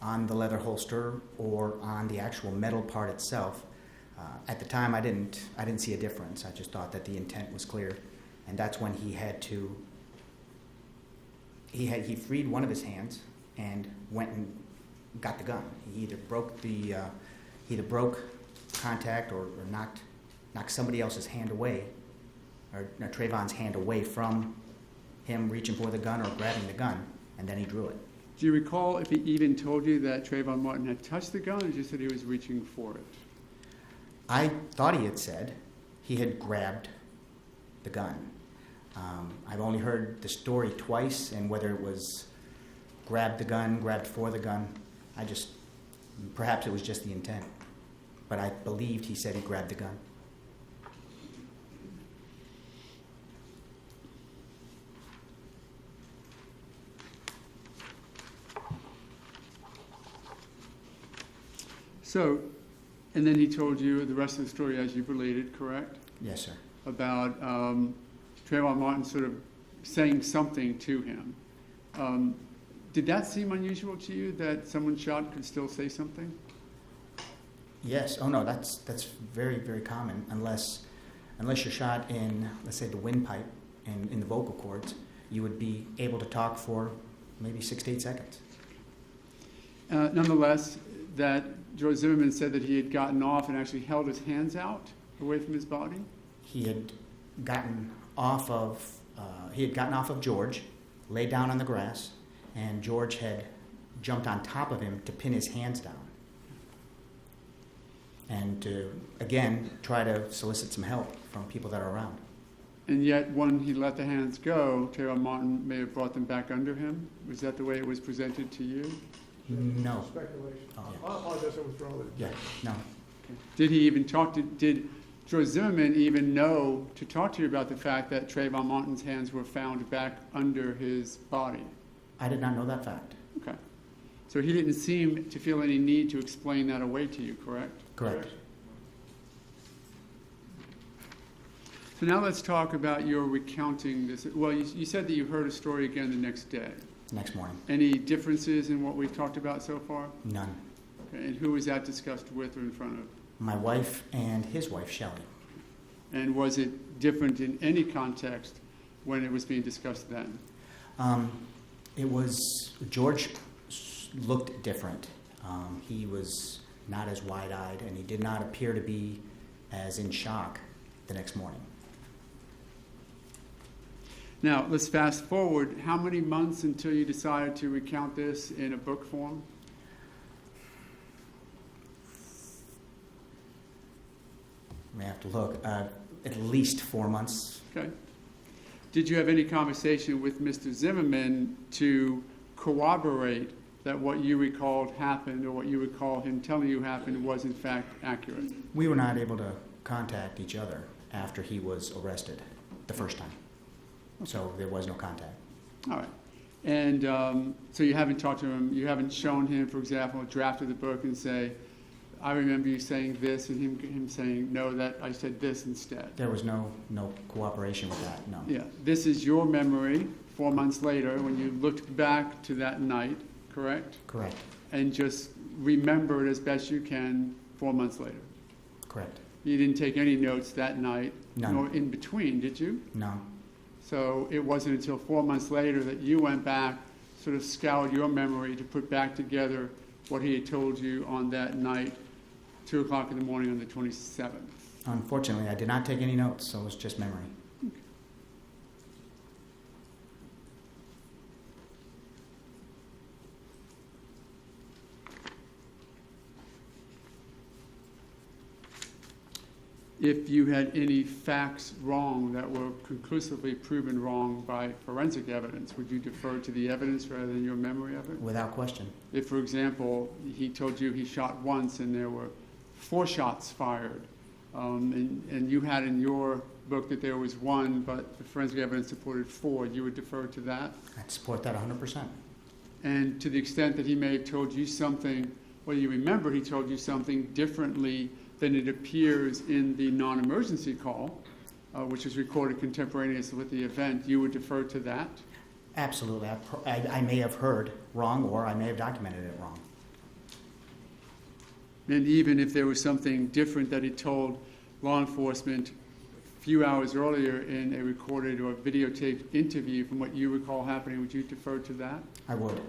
N: on the leather holster or on the actual metal part itself. At the time, I didn't see a difference. I just thought that the intent was clear, and that's when he freed one of his hands and went and got the gun. He either broke contact or knocked somebody else's hand away, or Trayvon's hand away from him reaching for the gun or grabbing the gun, and then he drew it.
C: Do you recall if he even told you that Trayvon Martin had touched the gun, or just that he was reaching for it?
N: I thought he had said he had grabbed the gun. I've only heard the story twice, and whether it was grabbed the gun, grabbed for the gun, perhaps it was just the intent. But I believed he said he grabbed the gun.
C: So, and then he told you the rest of the story as you related, correct?
N: Yes, sir.
C: About Trayvon Martin sort of saying something to him. Did that seem unusual to you, that someone shot could still say something?
N: Yes. Oh no, that's very, very common. Unless you're shot in, let's say, the windpipe and in the vocal cords, you would be able to talk for maybe 6 to 8 seconds.
C: Nonetheless, that George Zimmerman said that he had gotten off and actually held his hands out away from his body.
N: He had gotten off of George, laid down on the grass, and George had jumped on top of him to pin his hands down and to, again, try to solicit some help from people that are around.
C: And yet, when he let the hands go, Trayvon Martin may have brought them back under him. Was that the way it was presented to you?
N: No.
B: Speculation.
N: Oh, yeah.
B: I apologize, I withdraw that.
N: Yeah, no.
C: Okay. Did he even did George Zimmerman even know to talk to you about the fact that Trayvon Martin's hands were found back under his body?
N: I did not know that fact.
C: Okay. So he didn't seem to feel any need to explain that away to you, correct?
N: Correct.
C: So now let's talk about your recounting this. Well, you said that you heard a story again the next day.
N: Next morning.
C: Any differences in what we've talked about so far?
N: None.
C: Okay. And who was that discussed with or in front of?
N: My wife and his wife, Shelley.
C: And was it different in any context when it was being discussed then?
N: George looked different. He was not as wide-eyed, and he did not appear to be as in shock the next morning.
C: Now, let's fast forward. How many months until you decided to recount this in a book form?
N: I may have to look. At least 4 months.
C: Okay. Did you have any conversation with Mr. Zimmerman to corroborate that what you recalled happened, or what you recall him telling you happened, was in fact accurate?
N: We were not able to contact each other after he was arrested the first time. So there was no contact.
C: All right. And so you haven't talked to him, you haven't shown him, for example, a draft of the book and say, I remember you saying this, and him saying, no, that I said this instead.
N: There was no cooperation with that, no.
C: Yeah. This is your memory 4 months later when you looked back to that night, correct?
N: Correct.
C: And just remember it as best you can 4 months later.
N: Correct.
C: You didn't take any notes that night,
N: None.
C: nor in between, did you?
N: No.
C: So it wasn't until 4 months later that you went back, sort of scoured your memory to put back together what he had told you on that night, 2 o'clock in the morning on the 27th.
N: Unfortunately, I did not take any notes, so it was just memory.
C: Okay. If you had any facts wrong that were conclusively proven wrong by forensic evidence, would you defer to the evidence rather than your memory of it?
N: Without question.
C: If, for example, he told you he shot once and there were 4 shots fired, and you had in your book that there was one, but the forensic evidence supported 4. You would defer to that?
N: I'd support that 100%.
C: And to the extent that he may have told you something, well, you remember he told you something differently than it appears in the non-emergency call, which is recorded contemporaneous with the event, you would defer to that?
N: Absolutely. I may have heard wrong, or I may have documented it wrong.
C: And even if there was something different that he told law enforcement a few hours earlier in a recorded or videotaped interview from what you recall happening, would you defer to that?
N: I would.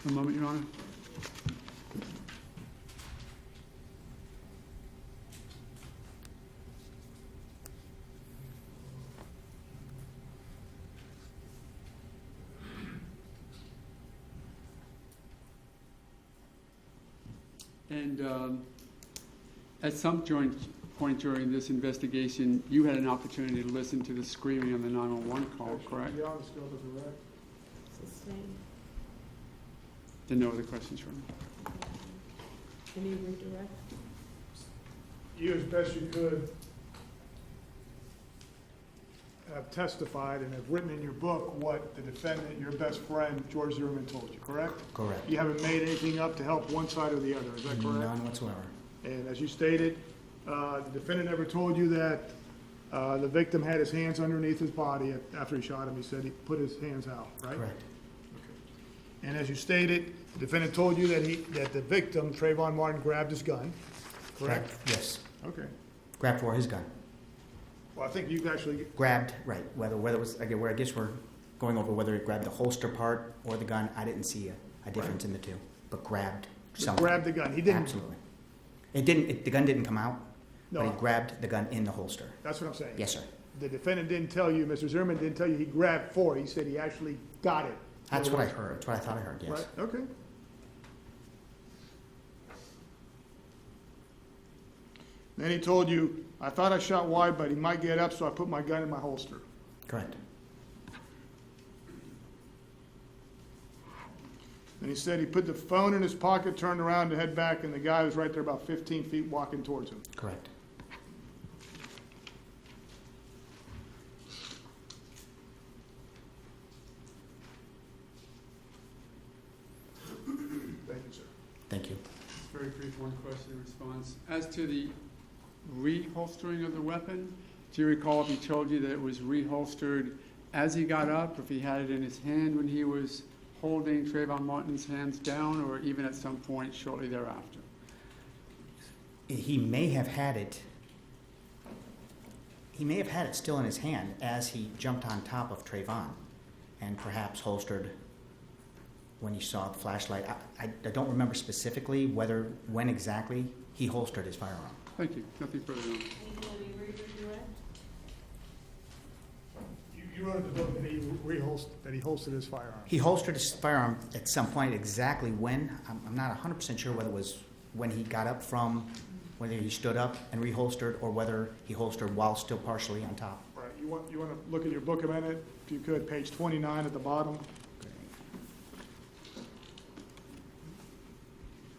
C: A moment, Your Honor. And at some point during this investigation, you had an opportunity to listen to the screaming on the 911 call, correct?
B: Beyond the scope of the record.
C: Then no other questions from me.
A: Any redirect?
B: You, as best you could, have testified and have written in your book what the defendant, your best friend, George Zimmerman, told you, correct?
N: Correct.
B: You haven't made anything up to help one side or the other, is that correct?
N: None whatsoever.
B: And as you stated, the defendant never told you that the victim had his hands underneath his body after he shot him. He said he put his hands out, right?
N: Correct.
B: And as you stated, the defendant told you that the victim, Trayvon Martin, grabbed his gun, correct?
N: Yes.
B: Okay.
N: Grabbed for his gun.
B: Well, I think you actually,
N: Grabbed, right. Whether it was, I guess we're going over whether it grabbed the holster part or the gun. I didn't see a difference in the two, but grabbed something.
B: grabbed the gun. He didn't.
N: Absolutely. The gun didn't come out, but he
B: No,
N: grabbed the gun in the holster.
B: that's what I'm saying.
N: Yes, sir.
B: The defendant didn't tell you, Mr. Zimmerman didn't tell you he grabbed for it. He said he actually got it.
N: That's what I heard. That's what I thought I heard, yes.
B: Right, okay. Then he told you, I thought I shot wide, but he might get up, so I put my gun in my holster.
N: Correct.
B: And he said he put the phone in his pocket, turned around to head back, and the guy was right there about 15 feet walking towards him.
N: Correct.
B: Thank you, sir.
N: Thank you.
C: Very brief, one question in response. As to the reholstering of the weapon, do you recall if he told you that it was reholstered as he got up, if he had it in his hand when he was holding Trayvon Martin's hands down, or even at some point shortly thereafter?
N: He may have had it. He may have had it still in his hand as he jumped on top of Trayvon, and perhaps holstered when he saw the flashlight. I don't remember specifically when exactly he holstered his firearm.
C: Thank you. Nothing further on.
B: You wrote in the book that he holstered his firearm.
N: He holstered his firearm at some point. Exactly when, I'm not 100% sure whether it was when he got up from, whether he stood up and reholstered, or whether he holstered while still partially on top.
B: Right, you want to look at your book a minute, if you could, page 29 at the bottom.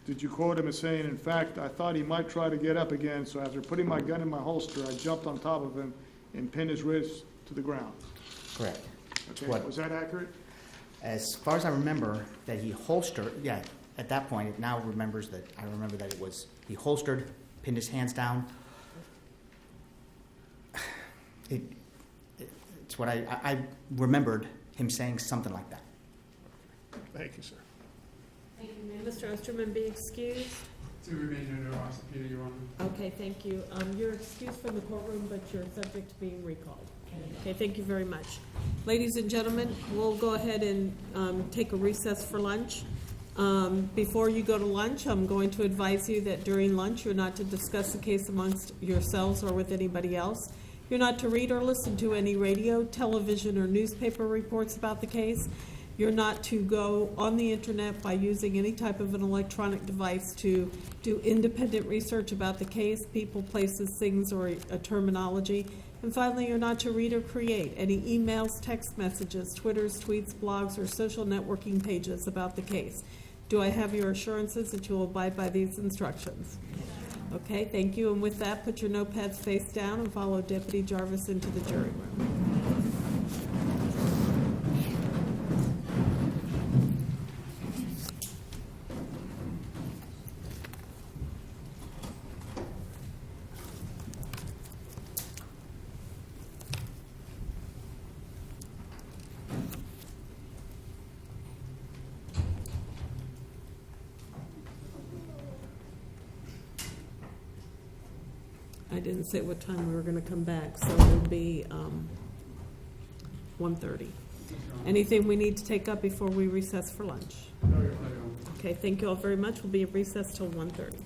B: Did you quote him as saying, in fact, I thought he might try to get up again, so after putting my gun in my holster, I jumped on top of him and pinned his wrist to the ground?
N: Correct.
B: Okay,
N: What-
B: was that accurate?
N: As far as I remember, that he holstered, yeah, at that point, it now remembers that, I remember that it was, he holstered, pinned his hands down. It's what I remembered him saying something like that.
B: Thank you, sir.
A: Thank you, ma'am. Mr. Osterman, be excused.
C: To remain under our subpoena, Your Honor.
A: Okay, thank you. You're excused from the courtroom, but you're subject to being recalled. Okay, thank you very much. Ladies and gentlemen, we'll go ahead and take a recess for lunch. Before you go to lunch, I'm going to advise you that during lunch, you're not to discuss the case amongst yourselves or with anybody else. You're not to read or listen to any radio, television, or newspaper reports about the case. You're not to go on the internet by using any type of an electronic device to do independent research about the case, people, places, things, or a terminology. And finally, you're not to read or create any emails, text messages, Twitters, tweets, blogs, or social networking pages about the case. Do I have your assurances that you will abide by these instructions? Okay, thank you. And with that, put your notepads face down and follow Deputy Jarvis into the jury room. I didn't say what time we were going to come back, so it'll be 1:30. Anything we need to take up before we recess for lunch? Okay, thank you all very much. We'll be at recess till 1:30.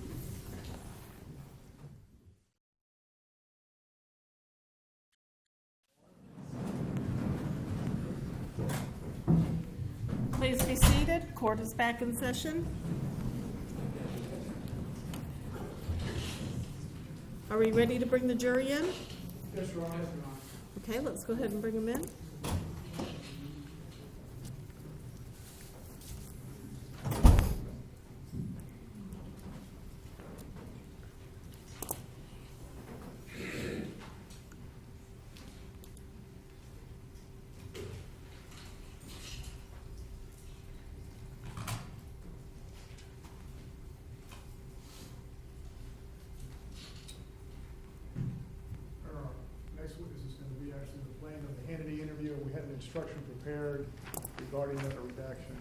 A: Please be seated. Court is back in session. Are we ready to bring the jury in?
B: Yes, Your Honor.
A: Okay, let's go ahead and bring them in.
B: Next witness is going to be actually the plaintiff of the Hannity interview. We had an instruction prepared regarding that redaction.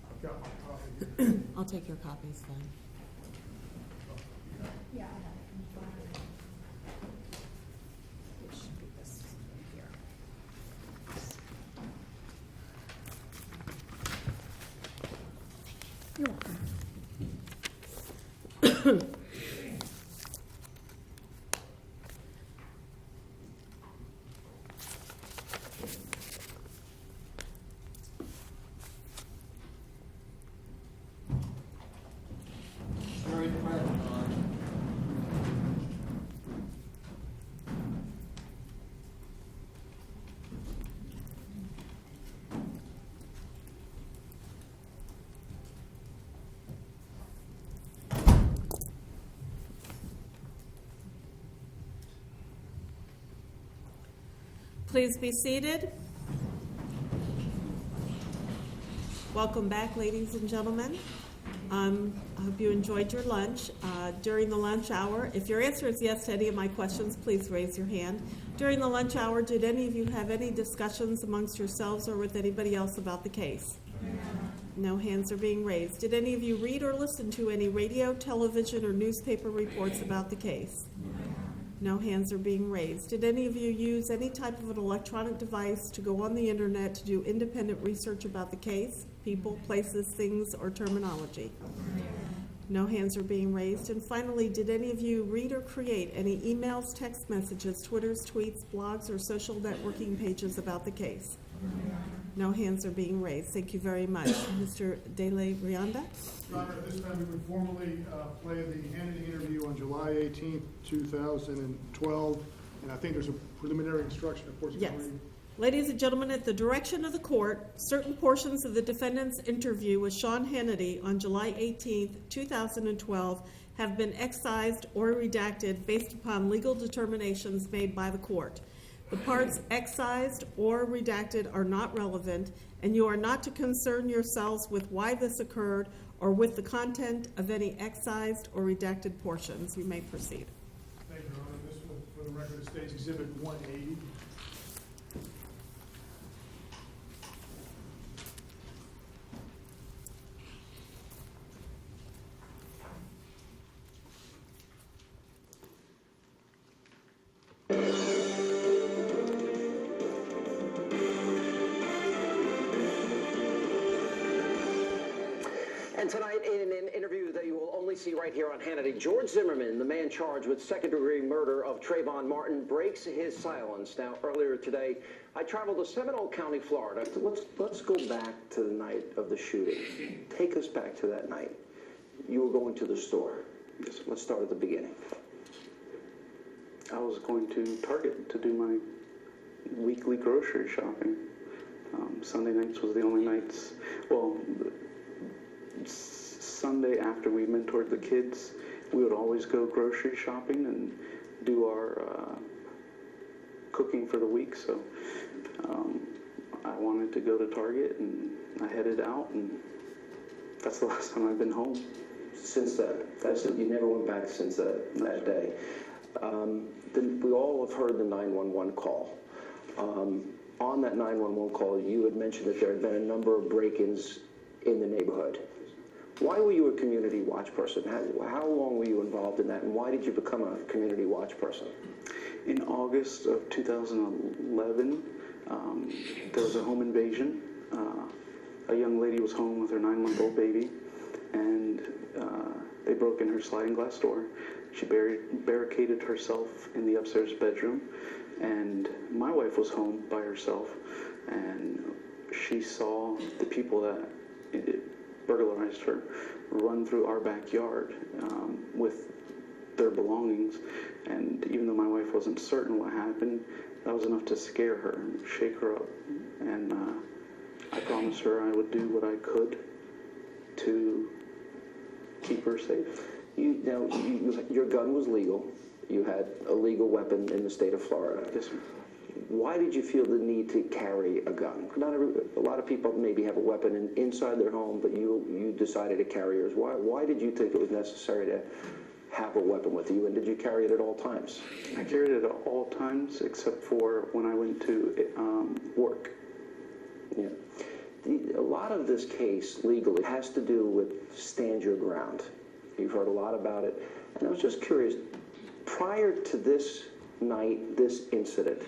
B: I've got my copy here.
A: I'll take your copies then.
O: Yeah, I have it. It should be this here. You're welcome.
A: Please be seated. Welcome back, ladies and gentlemen. I hope you enjoyed your lunch. During the lunch hour, if your answer is yes to any of my questions, please raise your hand. During the lunch hour, did any of you have any discussions amongst yourselves or with anybody else about the case? No hands are being raised. Did any of you read or listen to any radio, television, or newspaper reports about the case? No hands are being raised. Did any of you use any type of an electronic device to go on the internet to do independent research about the case, people, places, things, or terminology? No hands are being raised. And finally, did any of you read or create any emails, text messages, Twitters, tweets, blogs, or social networking pages about the case? No hands are being raised. Thank you very much. Mr. De La Rianda?
B: Your Honor, at this time, we would formally play the Hannity interview on July 18th, 2012, and I think there's a preliminary instruction, of course.
A: Yes. Ladies and gentlemen, at the direction of the court, certain portions of the defendant's interview with Sean Hannity on July 18th, 2012 have been excised or redacted based upon legal determinations made by the court. The parts excised or redacted are not relevant, and you are not to concern yourselves with why this occurred or with the content of any excised or redacted portions. You may proceed.
B: Thank you, Your Honor. This one, for the record, states Exhibit 180.
P: And tonight, in an interview that you will only Tracy right here on Hannity. George Zimmerman, the man charged with second-degree murder of Trayvon Martin, breaks his silence. Now, earlier today, I traveled to Seminole County, Florida. Let's go back to the night of the shooting. Take us back to that night. You were going to the store. Let's start at the beginning.
Q: I was going to Target to do my weekly grocery shopping. Sunday nights was the only nights, well, Sunday after we mentored the kids, we would always go grocery shopping and do our cooking for the week. So I wanted to go to Target, and I headed out, and that's the last time I've been home.
P: Since then, you never went back since that day. Then we all have heard the 911 call. On that 911 call, you had mentioned that there had been a number of break-ins in the neighborhood. Why were you a community watch person? How long were you involved in that, and why did you become a community watch person?
Q: In August of 2011, there was a home invasion. A young lady was home with her 9-month-old baby, and they broke in her sliding glass door. She barricaded herself in the upstairs bedroom, and my wife was home by herself, and she saw the people that burglarized her run through our backyard with their belongings. And even though my wife wasn't certain what happened, that was enough to scare her, shake her up. And I promised her I would do what I could to keep her safe.
P: Your gun was legal. You had a legal weapon in the state of Florida.
Q: Yes, sir.
P: Why did you feel the need to carry a gun? A lot of people maybe have a weapon inside their home, but you decided to carry yours. Why did you think it was necessary to have a weapon with you, and did you carry it at all times?
Q: I carried it at all times except for when I went to work.
P: Yeah. A lot of this case legally has to do with stand your ground. You've heard a lot about it, and I was just curious, prior to this night, this incident,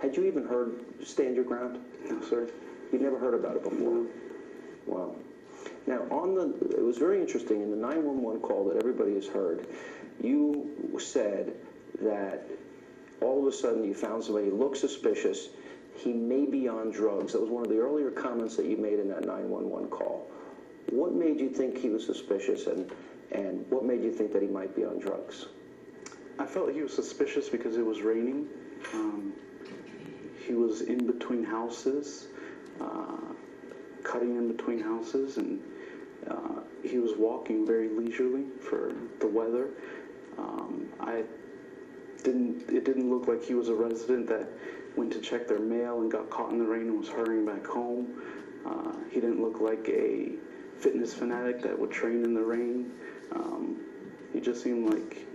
P: had you even heard stand your ground?
Q: No, sir.
P: You'd never heard about it before?
Q: No.
P: Wow. Now, it was very interesting, in the 911 call that everybody has heard, you said that all of a sudden you found somebody who looked suspicious, he may be on drugs. That was one of the earlier comments that you made in that 911 call. What made you think he was suspicious, and what made you think that he might be on drugs?
Q: I felt he was suspicious because it was raining. He was in between houses, cutting in between houses, and he was walking very leisurely for the weather. It didn't look like he was a resident that went to check their mail and got caught in the rain and was hurrying back home. He didn't look like a fitness fanatic that would train in the rain. He just seemed like...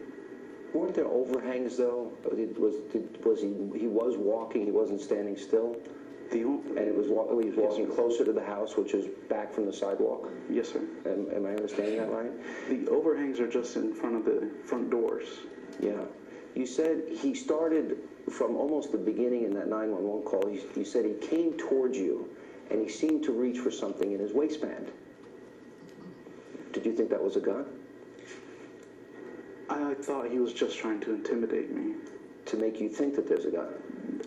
P: Weren't there overhangs, though? He was walking, he wasn't standing still? And he was walking closer to the house, which is back from the sidewalk?
Q: Yes, sir.
P: Am I understanding that right?
Q: The overhangs are just in front of the front doors.
P: Yeah. You said he started from almost the beginning in that 911 call. You said he came towards you, and he seemed to reach for something in his waistband. Did you think that was a gun?
Q: I thought he was just trying to intimidate me.
P: To make you think that there's a gun?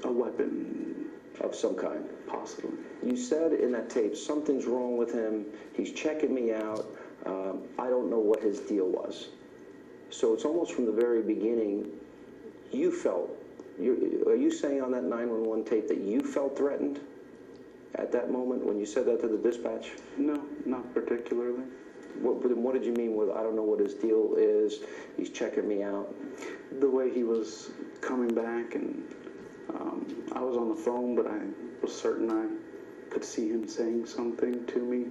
Q: A weapon.
P: Of some kind?
Q: Possibly.
P: You said in that tape, something's wrong with him, he's checking me out, I don't know what his deal was. So it's almost from the very beginning, you felt, are you saying on that 911 tape that you felt threatened at that moment when you said that to the dispatch?
Q: No, not particularly.
P: What did you mean with, I don't know what his deal is, he's checking me out?
Q: The way he was coming back, and I was on the phone, but I was certain I could see him saying something to me,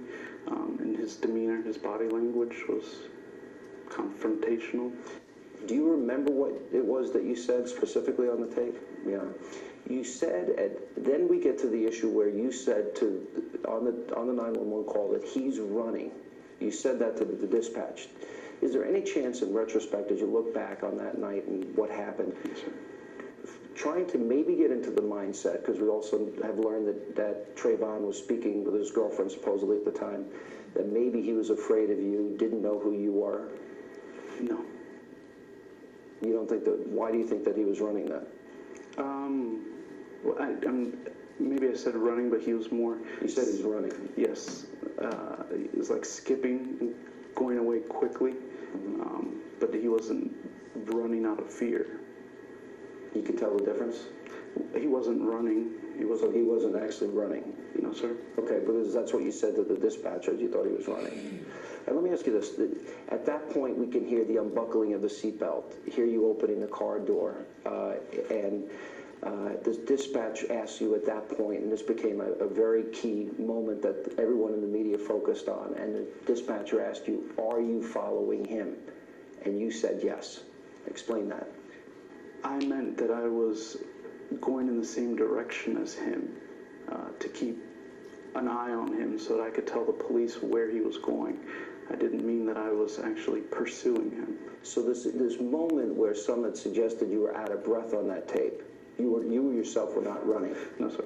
Q: and his demeanor, his body language was confrontational.
P: Do you remember what it was that you said specifically on the tape? Yeah. You said, then we get to the issue where you said on the 911 call that he's running. You said that to the dispatch. Is there any chance in retrospect, as you look back on that night and what happened, trying to maybe get into the mindset, because we also have learned that Trayvon was speaking with his girlfriend supposedly at the time, that maybe he was afraid of you, didn't know who you were?
Q: No.
P: You don't think that, why do you think that he was running that?
Q: Well, maybe I said running, but he was more...
P: You said he's running.
Q: Yes. He was like skipping and going away quickly, but he wasn't running out of fear.
P: You could tell the difference?
Q: He wasn't running.
P: So he wasn't actually running?
Q: No, sir.
P: Okay, because that's what you said to the dispatcher, you thought he was running. And let me ask you this. At that point, we can hear the unbuckling of the seatbelt, hear you opening the car door, and the dispatch asks you at that point, and this became a very key moment that everyone in the media focused on, and the dispatcher asked you, are you following him? And you said yes. Explain that.
Q: I meant that I was going in the same direction as him, to keep an eye on him so that I could tell the police where he was going. I didn't mean that I was actually pursuing him.
P: So this moment where some had suggested you were out of breath on that tape, you yourself were not running.
Q: No, sir.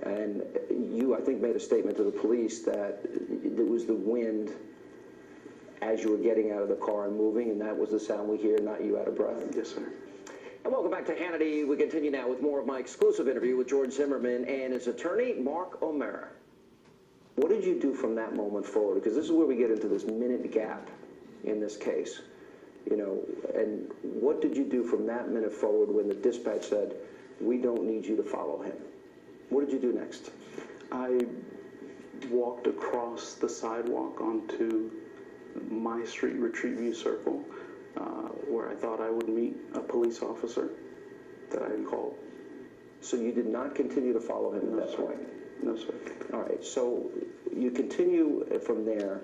P: And you, I think, made a statement to the police that it was the wind as you were getting out of the car and moving, and that was the sound we hear, not you out of breath.
Q: Yes, sir.
P: And welcome back to Hannity. We continue now with more of my exclusive interview with George Zimmerman and his attorney, Mark O'Mara. What did you do from that moment forward? Because this is where we get into this minute gap in this case. You know, and what did you do from that minute forward when the dispatch said, we don't need you to follow him? What did you do next?
Q: I walked across the sidewalk onto my street, Retreat View Circle, where I thought I would meet a police officer that I had called.
P: So you did not continue to follow him at that point?
Q: No, sir.
P: All right, so you continue from there.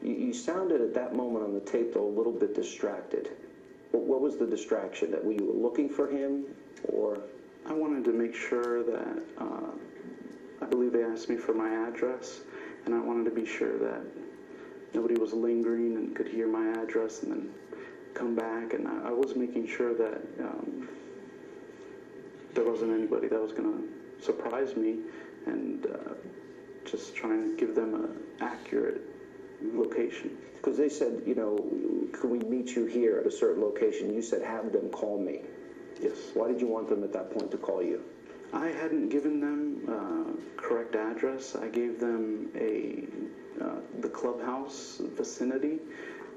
P: You sounded at that moment on the tape, though, a little bit distracted. What was the distraction? That were you looking for him, or?
Q: I wanted to make sure that, I believe they asked me for my address, and I wanted to be sure that nobody was lingering and could hear my address and then come back. And I was making sure that there wasn't anybody that was going to surprise me, and just trying to give them an accurate location.
P: Because they said, you know, can we meet you here at a certain location? You said, have them call me.
Q: Yes.
P: Why did you want them at that point to call you?
Q: I hadn't given them correct address. I gave them the clubhouse vicinity.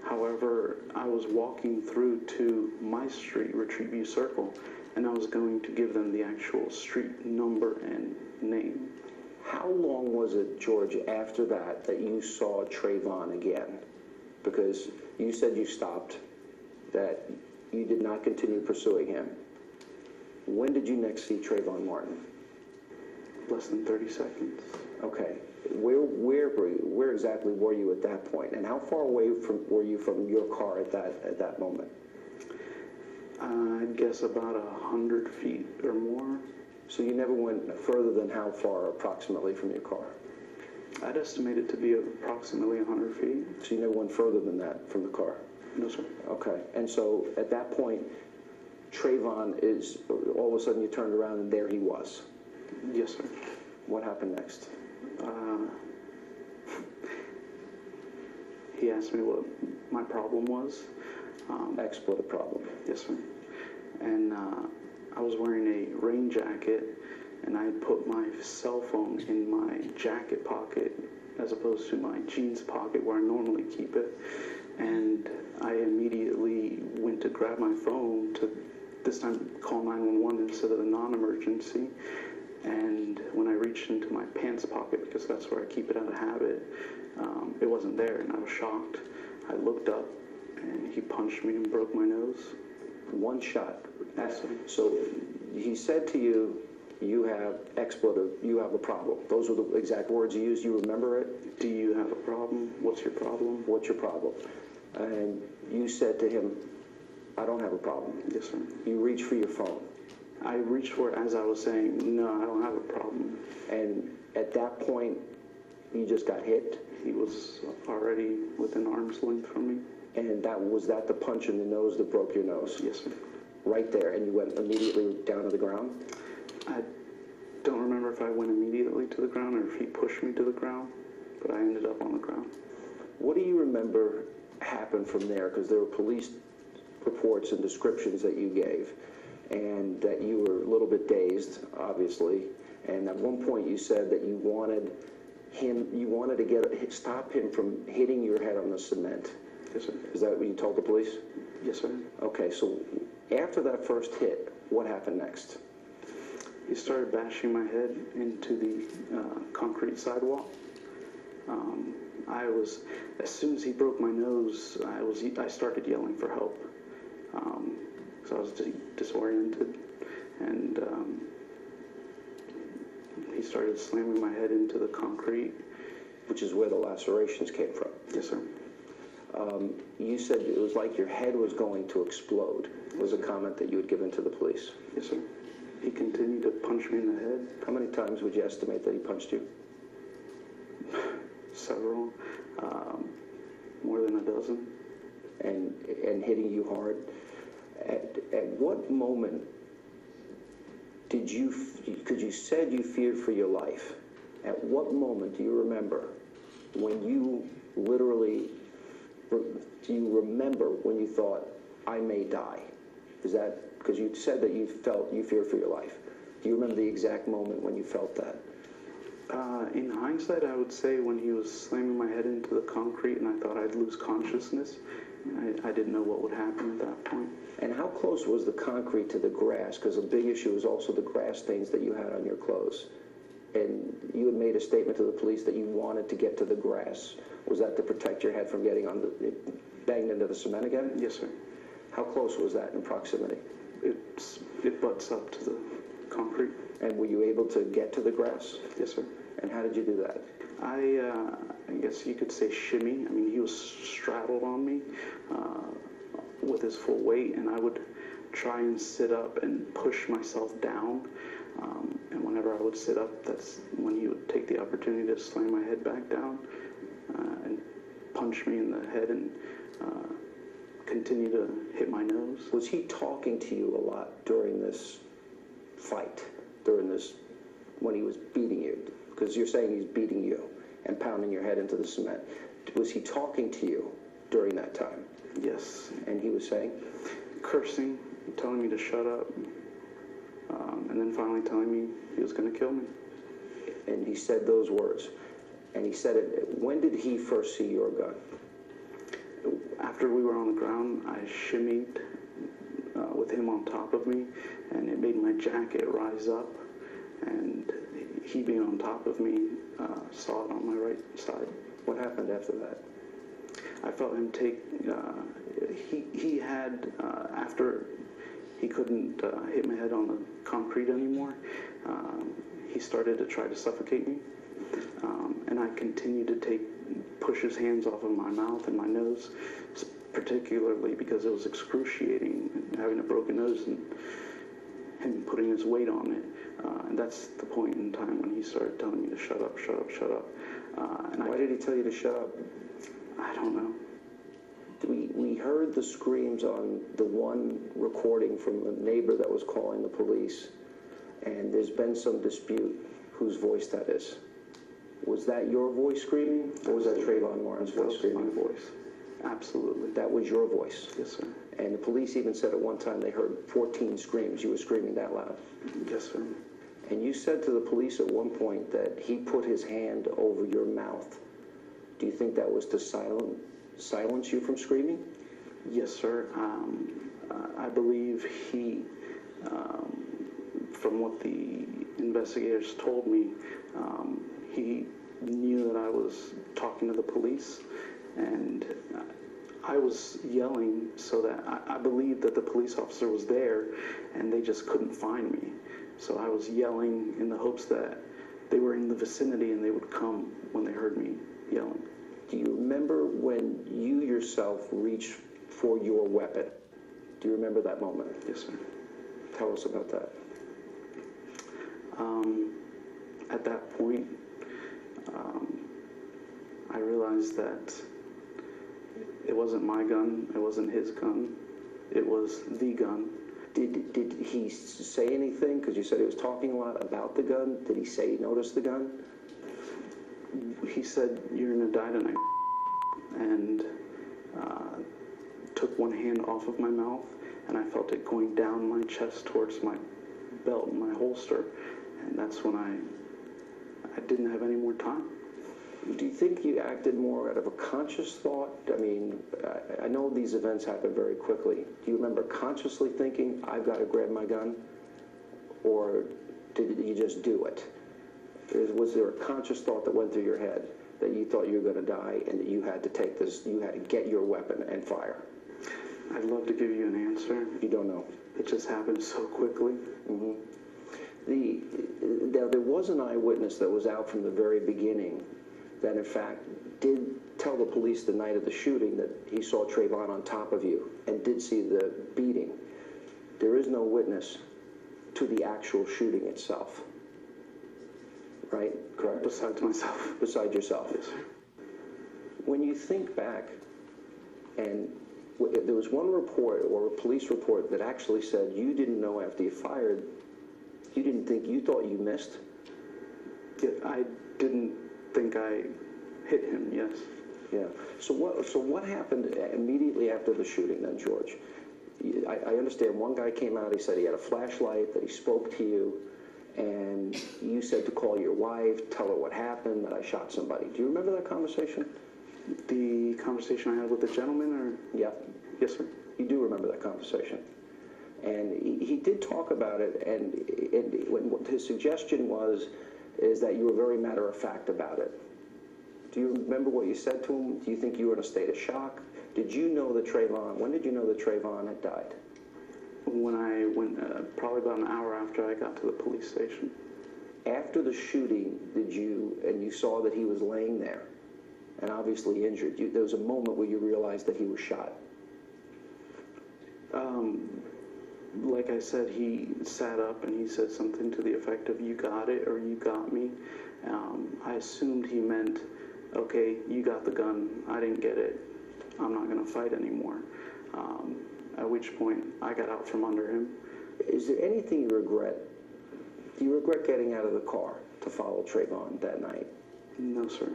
Q: However, I was walking through to my street, Retreat View Circle, and I was going to give them the actual street number and name.
P: How long was it, George, after that you saw Trayvon again? Because you said you stopped, that you did not continue pursuing him. When did you next see Trayvon Martin?
Q: Less than 30 seconds.
P: Okay. Where exactly were you at that point? And how far away were you from your car at that moment?
Q: I'd guess about 100 feet or more.
P: So you never went further than how far approximately from your car?
Q: I'd estimate it to be approximately 100 feet.
P: So you never went further than that from the car?
Q: No, sir.
P: Okay. And so at that point, Trayvon is, all of a sudden you turned around and there he was?
Q: Yes, sir.
P: What happened next?
Q: He asked me what my problem was.
P: Expletive problem.
Q: Yes, sir. And I was wearing a rain jacket, and I put my cell phone in my jacket pocket as opposed to my jeans pocket where I normally keep it. And I immediately went to grab my phone to this time call 911 instead of the non-emergency. And when I reached into my pants pocket, because that's where I keep it out of habit, it wasn't there, and I was shocked. I looked up, and he punched me and broke my nose.
P: One shot.
Q: Yes, sir.
P: So he said to you, you have expletive, you have a problem. Those were the exact words he used. You remember it?
Q: Do you have a problem? What's your problem?
P: What's your problem? And you said to him, I don't have a problem.
Q: Yes, sir.
P: You reached for your phone.
Q: I reached for it as I was saying, no, I don't have a problem.
P: And at that point, you just got hit?
Q: He was already within arm's length from me.
P: And was that the punch in the nose that broke your nose?
Q: Yes, sir.
P: Right there, and you went immediately down to the ground?
Q: I don't remember if I went immediately to the ground or if he pushed me to the ground, but I ended up on the ground.
P: do you remember happened from there? Because there were police reports and descriptions that you gave, and that you were a little bit dazed, obviously. And at one point you said that you wanted to stop him from hitting your head on the cement.
Q: Yes, sir.
P: Is that what you told the police?
Q: Yes, sir.
P: Okay, so after that first hit, what happened next?
Q: He started bashing my head into the concrete sidewalk. As soon as he broke my nose, I started yelling for help. So I was disoriented, and he started slamming my head into the concrete.
P: Which is where the lacerations came from.
Q: Yes, sir.
P: You said it was like your head was going to explode, was a comment that you had given to the police.
Q: Yes, sir. He continued to punch me in the head.
P: How many times would you estimate that he punched you?
Q: Several. More than a dozen.
P: And hitting you hard. At what moment did you, because you said you feared for your life, at what moment do you remember when you literally, do you remember when you thought, I may die? Is that, because you said that you feared for your life. Do you remember the exact moment when you felt that?
Q: In hindsight, I would say when he was slamming my head into the concrete and I thought I'd lose consciousness. I didn't know what would happen at that point.
P: And how close was the concrete to the grass? Because a big issue is also the grass stains that you had on your clothes. And you had made a statement to the police that you wanted to get to the grass. Was that to protect your head from getting banged into the cement again?
Q: Yes, sir.
P: How close was that in proximity?
Q: It butts up to the concrete.
P: And were you able to get to the grass?
Q: Yes, sir.
P: And how did you do that?
Q: I guess you could say shimmy. I mean, he was straddled on me with his full weight, and I would try and sit up and push myself down. And whenever I would sit up, that's when he would take the opportunity to slam my head back down and punch me in the head and continue to hit my nose.
P: Was he talking to you a lot during this fight, during this, when he was beating you? Because you're saying he's beating you and pounding your head into the cement. Was he talking to you during that time?
Q: Yes.
P: And he was saying?
Q: Cursing, telling me to shut up, and then finally telling me he was going to kill me.
P: And he said those words. And he said it, when did he first see your gun?
Q: After we were on the ground, I shimmied with him on top of me, and it made my jacket rise up, and he being on top of me saw it on my right side.
P: What happened after that?
Q: I felt him take, he had, after he couldn't hit my head on the concrete anymore, he started to try to suffocate me, and I continued to push his hands off of my mouth and my nose, particularly because it was excruciating, having a broken nose and him putting his weight on it. And that's the point in time when he started telling me to shut up, shut up, shut up. And
P: why did he tell you to shut up?
Q: I don't know.
P: We heard the screams on the one recording from a neighbor that was calling the police, and there's been some dispute whose voice that is. Was that your voice screaming, or was that Trayvon Warren's voice screaming?
Q: That was my voice. Absolutely.
P: That was your voice?
Q: Yes, sir.
P: And the police even said at one time they heard 14 screams. You were screaming that loud?
Q: Yes, sir.
P: And you said to the police at one point that he put his hand over your mouth. Do you think that was to silence you from screaming?
Q: Yes, sir. I believe he, from what the investigators told me, he knew that I was talking to the police, and I was yelling so that I believed that the police officer was there and they just couldn't find me. So I was yelling in the hopes that they were in the vicinity and they would come when they heard me yelling.
P: Do you remember when you yourself reached for your weapon? Do you remember that moment?
Q: Yes, sir.
P: Tell us about that.
Q: At that point, I realized that it wasn't my gun, it wasn't his gun, it was the gun.
P: Did he say anything? Because you said he was talking a lot about the gun. Did he say he noticed the gun?
Q: He said, "You're gonna die tonight." And hand off of my mouth, and I felt it going down my chest towards my belt, my holster, and that's when I didn't have any more time.
P: Do you think you acted more out of a conscious thought? I mean, I know these events happen very quickly. Do you remember consciously thinking, I've got to grab my gun? Or did you just do it? Was there a conscious thought that went through your head that you thought you were going to die and that you had to take this, you had to get your weapon and fire?
Q: I'd love to give you an answer.
P: You don't know.
Q: It just happened so quickly.
P: Mm-hmm. Now, there was an eyewitness that was out from the very beginning that, in fact, did tell the police the night of the shooting that he saw Trayvon on top of you and did see the beating. There is no witness to the actual shooting itself. Right? Correct?
Q: Besides myself.
P: Besides yourself.
Q: Yes, sir.
P: When you think back, and there was one report or a police report that actually said you didn't know after you fired, you thought you missed?
Q: Yeah, I didn't think I hit him, yes.
P: Yeah. So what happened immediately after the shooting then, George? I understand one guy came out, he said he had a flashlight, that he spoke to you, and you said to call your wife, tell her what happened, that I shot somebody. Do you remember that conversation?
Q: The conversation I had with the gentleman, or?
P: Yeah.
Q: Yes, sir.
P: You do remember that conversation. And he did talk about it, and what his suggestion is that you were very matter-of-fact about it. Do you remember what you said to him? Do you think you were in a state of shock? Did you know that when did you know that Trayvon had died?
Q: When I went, probably about an hour after I got to the police station.
P: After the shooting, you saw that he was laying there and obviously injured. There was a moment where you realized that he was shot.
Q: Like I said, he sat up and he said something to the effect of, "You got it," or "You got me." I assumed he meant, "Okay, you got the gun, I didn't get it, I'm not going to fight anymore." At which point, I got out from under him.
P: Is there anything you regret? Do you regret getting out of the car to follow Trayvon that night?
Q: No, sir.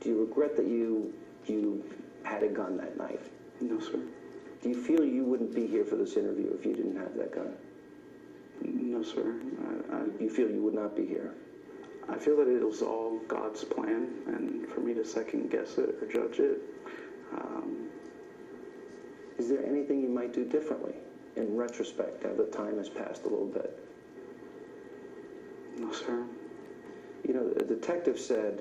P: Do you regret that you had a gun that night?
Q: No, sir.
P: Do you feel you wouldn't be here for this interview if you didn't have that gun?
Q: No, sir.
P: You feel you would not be here?
Q: I feel that it was all God's plan, and for me to second guess it or judge it.
P: Is there anything you might do differently in retrospect now that time has passed a little bit?
Q: No, sir.
P: You know, the detective said,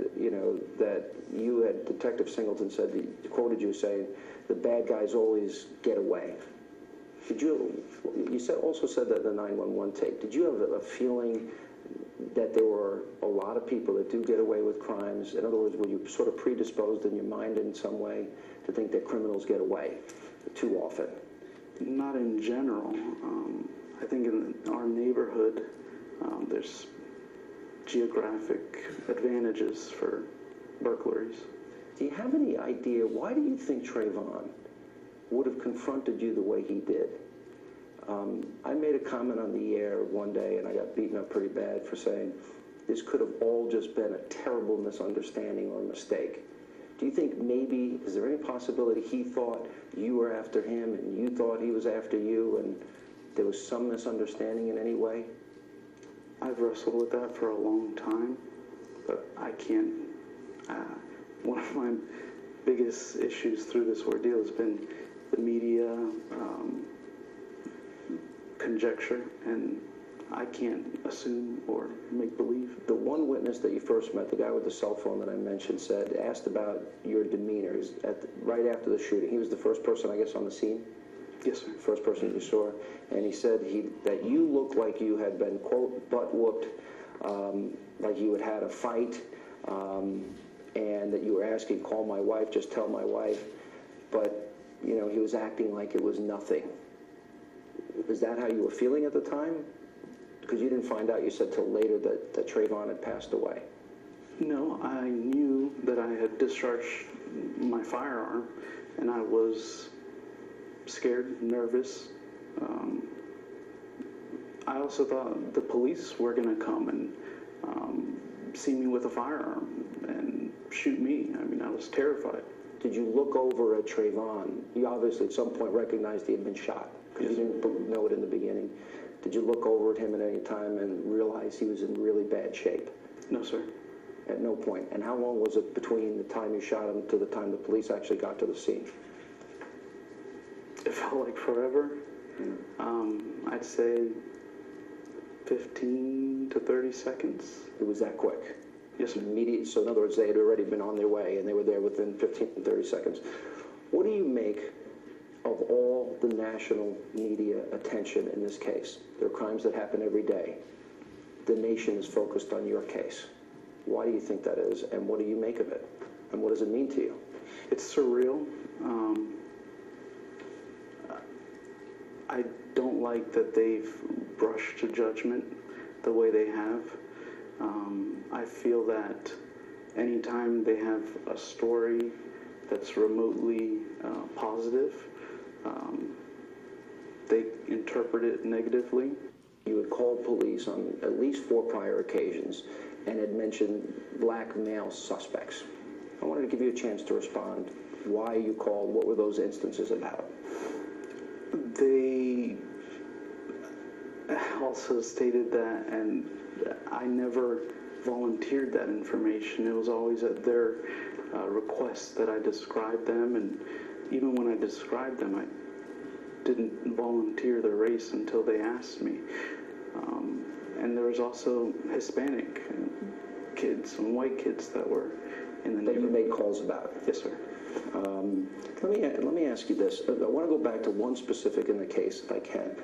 P: that Detective Singleton said, he quoted you saying, the bad guys always get away. You also said that in the 911 tape. Did you have a feeling that there were a lot of people that do get away with crimes? In other words, were you sort of predisposed in your mind in some way to think that criminals get away too often?
Q: Not in general. I think in our neighborhood, there's geographic advantages for burglaries.
P: Do you have any idea, why do you think Trayvon would have confronted you the way he did? I made a comment on the air one day, and I got beaten up pretty bad for saying this could have all just been a terrible misunderstanding or a mistake. Do you think maybe, is there any possibility he thought you were after him and you thought he was after you, and there was some misunderstanding in any way?
Q: I've wrestled with that for a long time, but I can't. One of my biggest issues through this ordeal has been the media conjecture, and I can't assume or make believe.
P: The one witness that you first met, the guy with the cell phone that I mentioned, asked about your demeanor right after the shooting. He was the first person, I guess, on the scene?
Q: Yes, sir.
P: First person you saw. And he said that you looked like you had been, quote, butt-whooped, like you had had a fight, and that you were asking, call my wife, just tell my wife. But, he was acting like it was nothing. Is that how you were feeling at the time? Because you didn't find out, you said, till later that Trayvon had passed away.
Q: No, I knew that I had discharged my firearm, and I was scared, nervous. I also thought the police were going to come and see me with a firearm and shoot me. I mean, I was terrified.
P: did you look over at Trayvon? You obviously at some point recognized he had been shot, because you didn't know it in the beginning. Did you look over at him at any time and realize he was in really bad shape?
Q: No, sir.
P: At no point. And how long was it between the time you shot him to the time the police actually got to the scene?
Q: It felt like forever. I'd say 15 to 30 seconds.
P: It was that quick?
Q: Yes, sir.
P: Immediate. So in other words, they had already been on their way, and they were there within 15 to 30 seconds. What do you make of all the national media attention in this case? There are crimes that happen every day. The nation is focused on your case. Why do you think that is, and what do you make of it? And what does it mean to you?
Q: It's surreal. I don't like that they've rushed to judgment the way they have. I feel that anytime they have a story that's remotely positive, they interpret it negatively.
P: You had called police on at least 4 prior occasions and had mentioned black male suspects. I wanted to give you a chance to respond. Why you called? What were those instances about?
Q: They also stated that, and I never volunteered that information. It was always at their request that I described them, and even when I described them, I didn't volunteer the race until they asked me. And there was also Hispanic kids and white kids that were in the neighborhood.
P: That you made calls about?
Q: Yes, sir.
P: Let me ask you this. I want to go back to one specific in the case, if I can.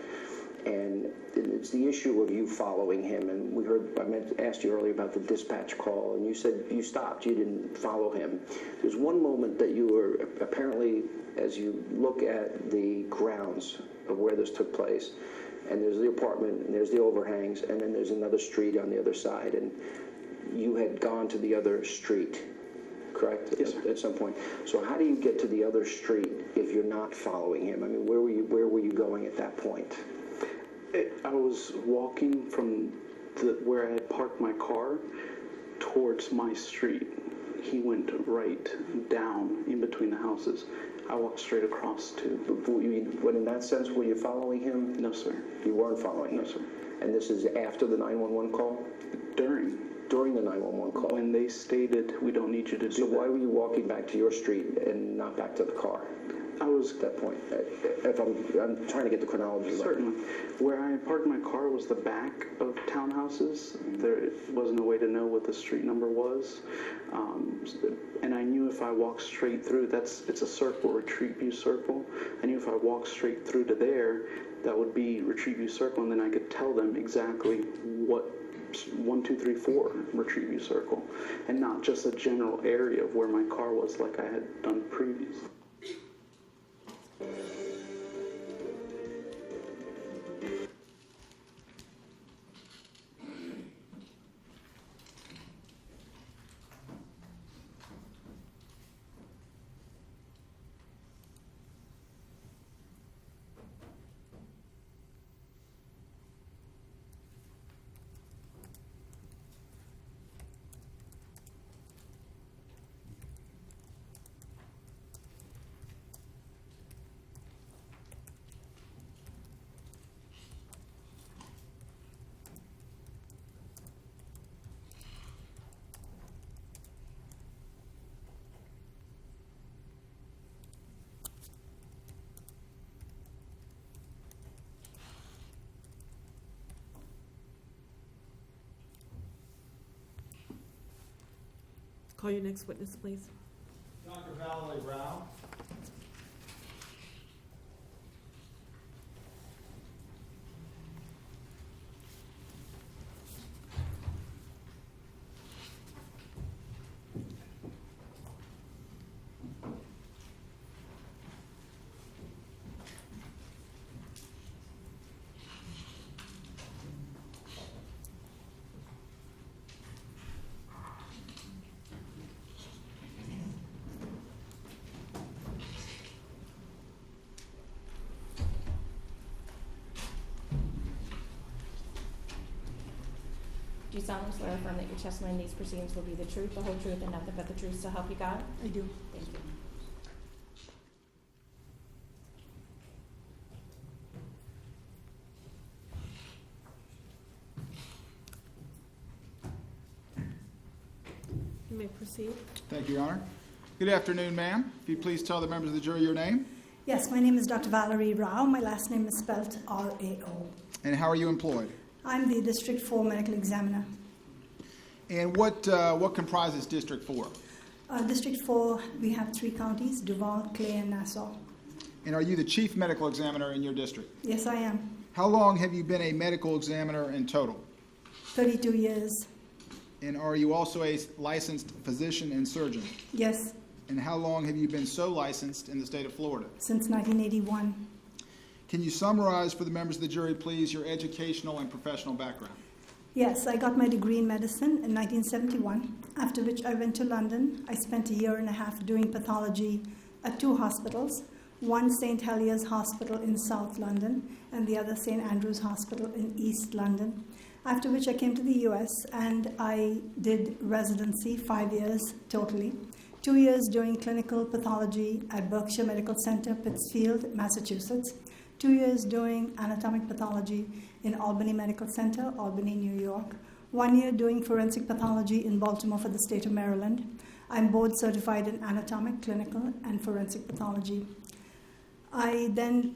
P: And it's the issue of you following him. And we heard, I asked you earlier about the dispatch call, and you said you stopped, you didn't follow him. There's one moment that you were apparently, as you look at the grounds of where this took place, and there's the apartment, and there's the overhangs, and then there's another street on the other side, and you had gone to the other street, correct?
Q: Yes, sir.
P: At some point. So how do you get to the other street if you're not following him? I mean, where were you going at that point?
Q: I was walking from where I had parked my car towards my street. He went right down in between the houses. I walked straight across to.
P: But in that sense, were you following him?
Q: No, sir.
P: You weren't following him?
Q: No, sir.
P: And this is after the 911 call?
Q: During
P: the 911 call?
Q: When they stated, we don't need you to do that.
P: So why were you walking back to your street and not back to the car?
Q: I was
P: at that point. If I'm trying to get the chronology right.
Q: Certainly. Where I parked my car was the back of townhouses. There wasn't a way to know what the street number was. And I knew if I walked straight through, it's a circle, Retreat View Circle. I knew if I walked straight through to there, that would be Retreat View Circle, and then I could tell them exactly what 1, 2, 3, 4 Retreat View Circle, and not just a general area of where my car was like I had done previously.
A: Call your next witness, please.
R: Dr. Valerie Rao.
O: Do you solemnly swear or affirm that your testimony in these proceedings will be the truth, the whole truth, and nothing but the truth, so help you God?
A: I do.
O: Thank you.
A: You may proceed.
R: Thank you, Your Honor. Good afternoon, ma'am. If you please tell the members of the jury your name.
S: Yes, my name is Dr. Valerie Rao. My last name is spelled R-A-O.
R: And how are you employed?
S: I'm the District 4 medical examiner.
R: And what comprises District 4?
S: District 4, we have 3 counties, Duval, Clay, and Nassau.
R: And are you the chief medical examiner in your district?
S: Yes, I am.
R: How long have you been a medical examiner in total?
S: 32 years.
R: And are you also a licensed physician and surgeon?
S: Yes,
R: And how long have you been so licensed in the state of Florida?
S: since 1981.
R: Can you summarize for the members of the jury, please, your educational and professional background?
S: Yes, I got my degree in medicine in 1971, after which I went to London. I spent a year and a half doing pathology at 2 hospitals, one St. Heliers Hospital in South London and the other St. Andrews Hospital in East London. After which I came to the US and I did residency, 5 years totally. 2 years doing clinical pathology at Berkshire Medical Center, Pittsfield, Massachusetts. 2 years doing anatomic pathology in Albany Medical Center, Albany, New York. 1 year doing forensic pathology in Baltimore for the state of Maryland. I'm board certified in anatomic, clinical, and forensic pathology. I then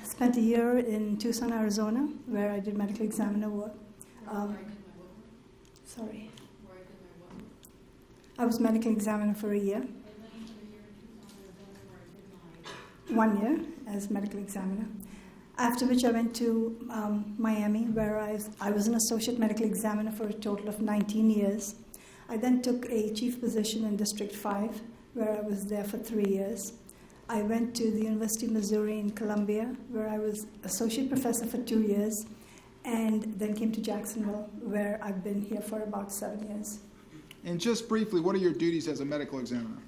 S: spent a year in Tucson, Arizona, where I did medical examiner work. Sorry. I was medical examiner for a year. 1 year as medical examiner. After which I went to Miami, where I was an associate medical examiner for a total of 19 years. I then took a chief position in District 5, where I was there for 3 years. I went to the University of Missouri in Columbia, where I was associate professor for 2 years, and then came to Jacksonville, where I've been here for about 7 years.
R: And just briefly, what are your duties as a medical examiner?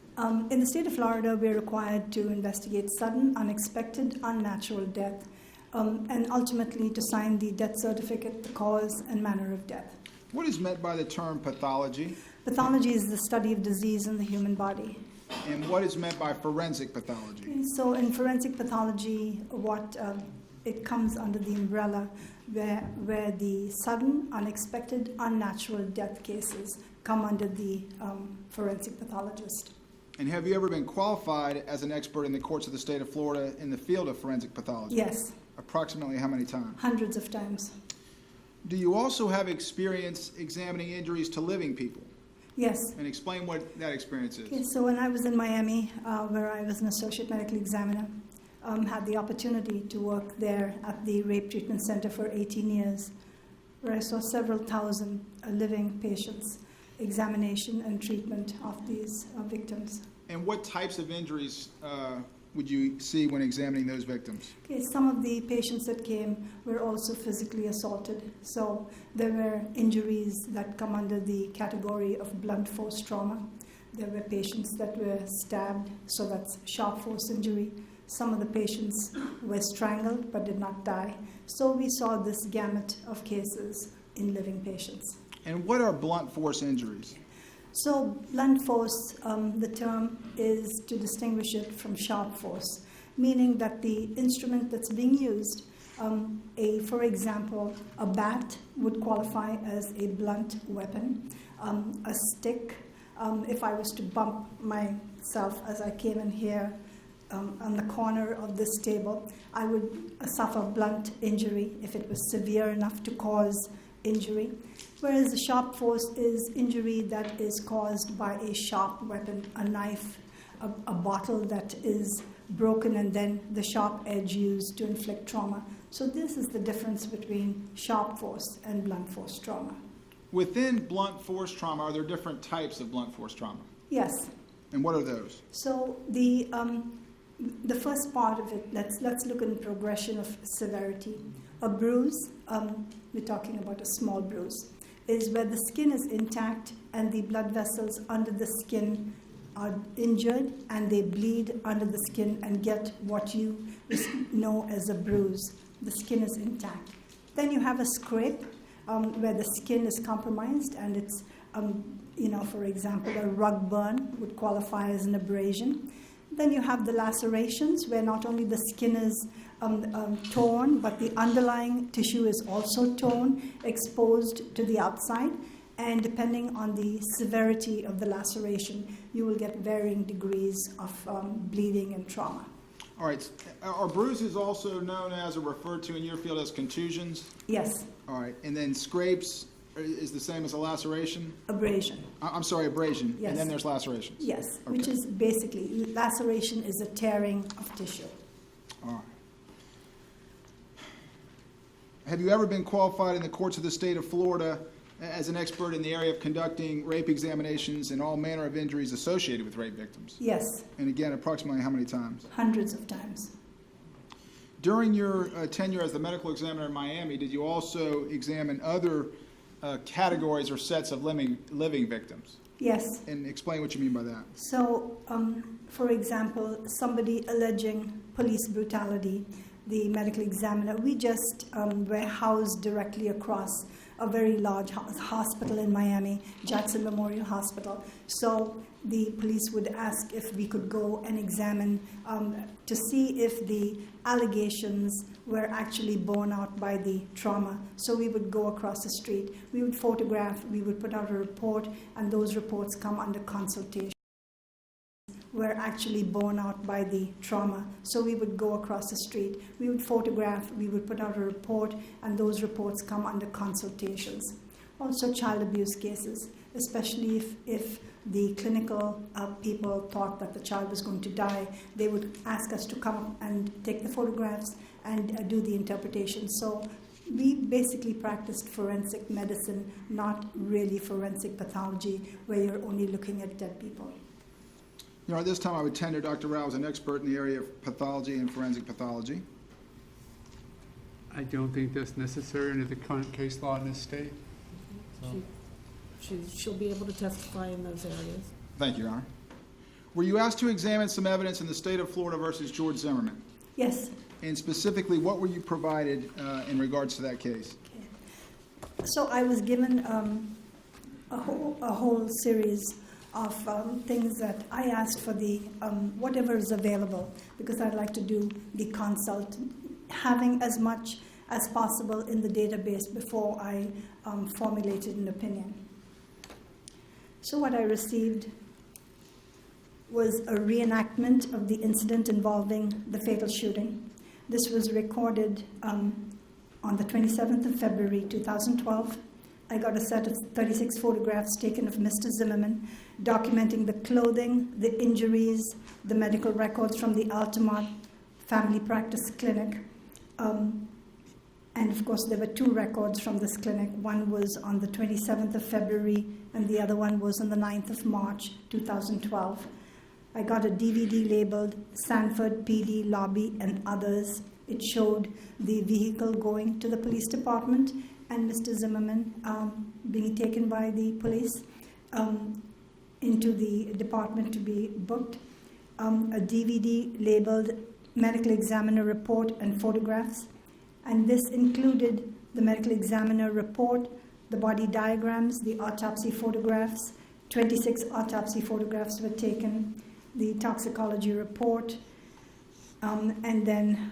S: In the state of Florida, we're required to investigate sudden, unexpected, unnatural death, and ultimately to sign the death certificate, the cause and manner of death.
R: What is meant by the term pathology?
S: Pathology is the study of disease in the human body.
R: And what is meant by forensic pathology?
S: Okay, so in forensic pathology, it comes under the umbrella where the sudden, unexpected, unnatural death cases come under the forensic pathologist.
R: And have you ever been qualified as an expert in the courts of the state of Florida in the field of forensic pathology?
S: Yes.
R: Approximately how many times?
S: Hundreds of times.
R: Do you also have experience examining injuries to living people?
S: Yes.
R: And explain what that experience is.
S: Okay, so when I was in Miami, where I was an associate medical examiner, had the opportunity to work there at the Rape Treatment Center for 18 years, where I saw several thousand living patients, examination and treatment of these victims.
R: And what types of injuries would you see when examining those victims?
S: Okay, some of the patients that came were also physically assaulted. So there were injuries that come under the category of blunt force trauma. There were patients that were stabbed, so that's sharp force injury. Some of the patients were strangled but did not die. So we saw this gamut of cases in living patients.
R: And what are blunt force injuries?
S: So blunt force, the term is to distinguish it from sharp force, meaning that the instrument that's being used, for example, a bat would qualify as a blunt weapon. A stick, if I was to bump myself as I came in here on the corner of this table, I would suffer blunt injury if it was severe enough to cause injury. Whereas the sharp force is injury that is caused by a sharp weapon, a knife, a bottle that is broken and then the sharp edge used to inflict trauma. So this is the difference between sharp force and blunt force trauma.
R: Within blunt force trauma, are there different types of blunt force trauma?
S: Yes.
R: And what are those?
S: So the first part of it, let's look at the progression of severity. A bruise, we're talking about a small bruise, is where the skin is intact and the blood vessels under the skin are injured and they bleed under the skin and get what you know as a bruise. The skin is intact. Then you have a scrape where the skin is compromised and it's, for example, a rug burn would qualify as an abrasion. Then you have the lacerations where not only the skin is torn, but the underlying tissue is also torn, exposed to the outside. And depending on the severity of the laceration, you will get varying degrees of bleeding and trauma.
R: All right. Are bruises also known as or referred to in your field as contusions?
S: Yes.
R: All right. And then scrapes is the same as a laceration?
S: Abrasion.
R: I'm sorry, abrasion.
S: Yes.
R: And then there's lacerations?
S: Yes,
R: Okay.
S: which is basically, laceration is a tearing of tissue.
R: All right. Have you ever been qualified in the courts of the state of Florida as an expert in the area of conducting rape examinations and all manner of injuries associated with rape victims?
S: Yes,
R: And again, approximately how many times?
S: hundreds of times.
R: During your tenure as the medical examiner in Miami, did you also examine other categories or sets of living victims?
S: Yes.
R: And explain what you mean by that.
S: So, for example, somebody alleging police brutality, the medical examiner, we just were housed directly across a very large hospital in Miami, Jackson Memorial Hospital. So the police would ask if we could go and examine to see if the allegations were actually borne out by the trauma. So we would go across the street, we would photograph, we would put out a report, and those reports come under consultation. Were actually borne out by the trauma. So we would go across the street, we would photograph, we would put out a report, and those reports come under consultations. Also child abuse cases, especially if the clinical people thought that the child was going to die, they would ask us to come and take the photographs and do the interpretation. So we basically practiced forensic medicine, not really forensic pathology, where you're only looking at dead people.
R: You know, at this time I would tender Dr. Rao as an expert in the area of pathology and forensic pathology.
C: I don't think that's necessary under the current case law in this state.
A: She'll be able to testify in those areas.
R: Thank you, Your Honor. Were you asked to examine some evidence in the state of Florida versus George Zimmerman?
S: Yes.
R: And specifically, what were you provided in regards to that case?
S: So I was given a whole series of things that I asked for the whatever is available, because I'd like to do the consult, having as much as possible in the database before I formulated an opinion. So what I received was a reenactment of the incident involving the fatal shooting. This was recorded on the 27th of February 2012. I got a set of 36 photographs taken of Mr. Zimmerman, documenting the clothing, the injuries, the medical records from the Altamont Family Practice Clinic. And of course, there were two records from this clinic. One was on the 27th of February, and the other one was on the 9th of March 2012. I got a DVD labeled Sanford PD Lobby and Others. It showed the vehicle going to the police department and Mr. Zimmerman being taken by the police into the department to be booked. A DVD labeled Medical Examiner Report and Photographs. And this included the medical examiner report, the body diagrams, the autopsy photographs. 26 autopsy photographs were taken, the toxicology report, and then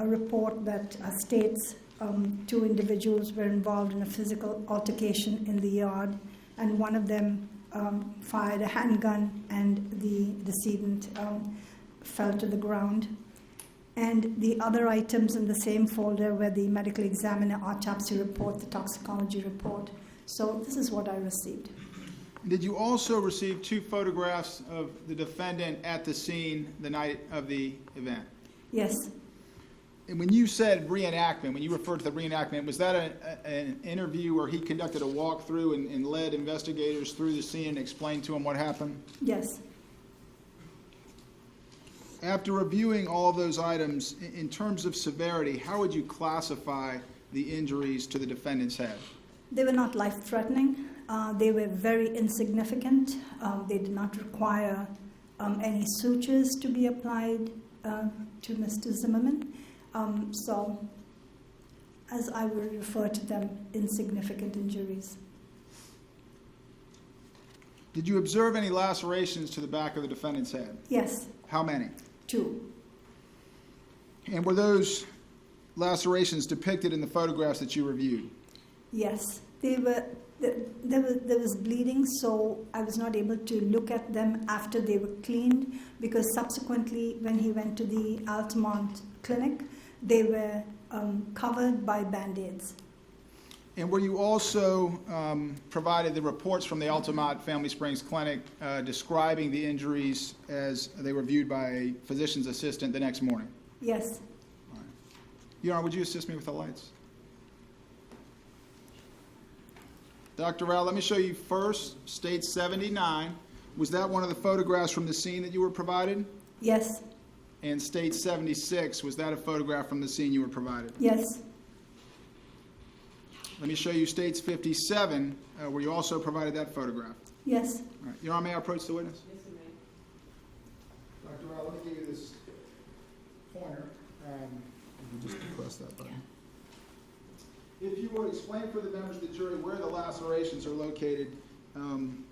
S: a report that states two individuals were involved in a physical altercation in the yard, and one of them fired a handgun and the decedent fell to the ground. And the other items in the same folder were the medical examiner autopsy report, the toxicology report. So this is what I received.
R: Did you also receive two photographs of the defendant at the scene the night of the event?
S: Yes.
R: And when you said reenactment, when you referred to the reenactment, was that an interview where he conducted a walkthrough and led investigators through the scene and explained to them what happened?
S: Yes.
R: After reviewing all of those items, in terms of severity, how would you classify the injuries to the defendant's head?
S: They were not life-threatening. They were very insignificant. They did not require any sutures to be applied to Mr. Zimmerman. So, as I will refer to them, insignificant injuries.
R: Did you observe any lacerations to the back of the defendant's head?
S: Yes.
R: How many?
S: 2.
R: And were those lacerations depicted in the photographs that you reviewed?
S: Yes. They There was bleeding, so I was not able to look at them after they were cleaned, because subsequently when he went to the Altamont clinic, they were covered by Band-Aids.
R: And were you also provided the reports from the Altamont Family Springs Clinic describing the injuries as they were viewed by a physician's assistant the next morning?
S: Yes.
R: Your Honor, would you assist me with the lights? Dr. Rao, let me show you first, state 79. Was that one of the photographs from the scene that you were provided?
S: Yes.
R: And state 76, was that a photograph from the scene you were provided?
S: Yes.
R: Let me show you states 57, where you also provided that photograph.
S: Yes.
R: All right. Your Honor, may I approach the witness? Yes, you may. Dr. Rao, let me give you this pointer. You just press that button. If you would explain for the members of the jury where the lacerations are located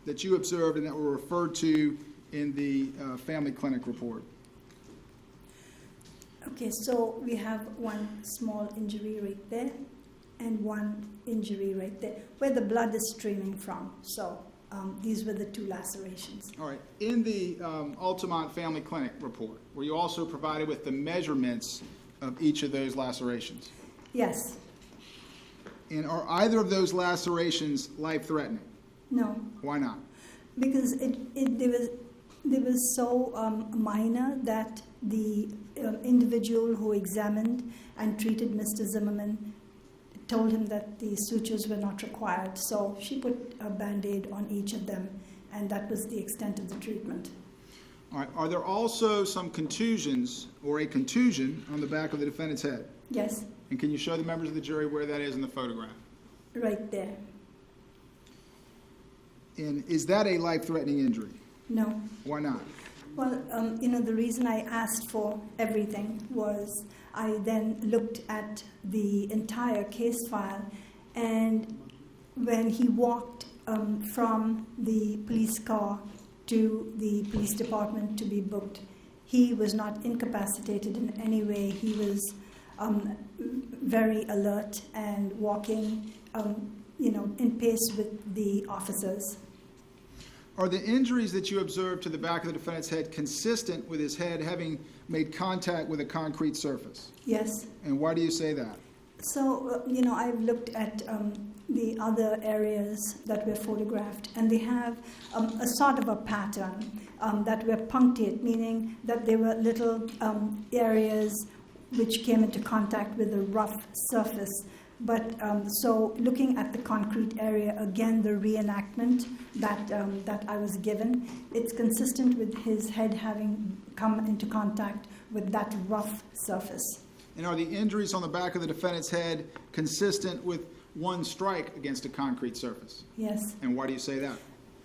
R: that you observed and that were referred to in the family clinic report.
S: Okay, so we have one small injury right there and one injury right there where the blood is streaming from. So these were the two lacerations.
R: All right. In the Altamont Family Clinic report, were you also provided with the measurements of each of those lacerations?
S: Yes.
R: And are either of those lacerations life-threatening?
S: No.
R: Why not?
S: Because they were so minor that the individual who examined and treated Mr. Zimmerman told him that the sutures were not required. So she put a Band-Aid on each of them, and that was the extent of the treatment.
R: All right. Are there also some contusions or a contusion on the back of the defendant's head?
S: Yes.
R: And can you show the members of the jury where that is in the photograph?
S: Right there.
R: And is that a life-threatening injury?
S: No.
R: Why not?
S: Well, the reason I asked for everything was I then looked at the entire case file, and when he walked from the police car to the police department to be booked, he was not incapacitated in any way. He was very alert and walking, in pace with the officers.
R: Are the injuries that you observed to the back of the defendant's head consistent with his head having made contact with a concrete surface?
S: Yes.
R: And why do you say that?
S: So, I've looked at the other areas that were photographed, and they have a sort of a pattern that were punctate, meaning that they were little areas which came into contact with a rough surface. But so looking at the concrete area, again, the reenactment that I was given, it's consistent with his head having come into contact with that rough surface.
R: And are the injuries on the back of the defendant's head consistent with one strike against a concrete surface?
S: Yes.
R: And why do you say that?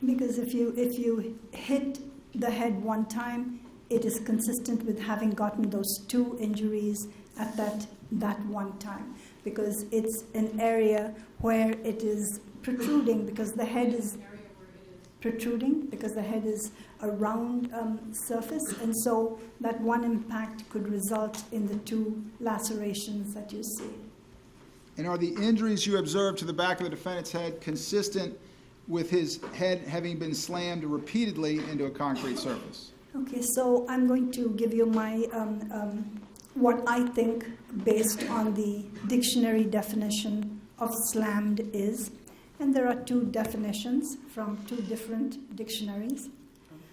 S: Because if you hit the head one time, it is consistent with having gotten those two injuries at that one time. Because it's an area where it is protruding, because the head is protruding, because the head is a round surface, and so that one impact could result in the two lacerations that you see.
R: And are the injuries you observed to the back of the defendant's head consistent with his head having been slammed repeatedly into a concrete surface?
S: Okay, so I'm going to give you my what I think based on the dictionary definition of slammed is. And there are two definitions from two different dictionaries.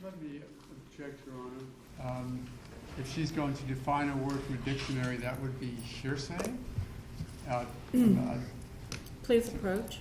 C: Let me object, Your Honor. If she's going to define a word from a dictionary, that would be hearsay.
A: Please approach.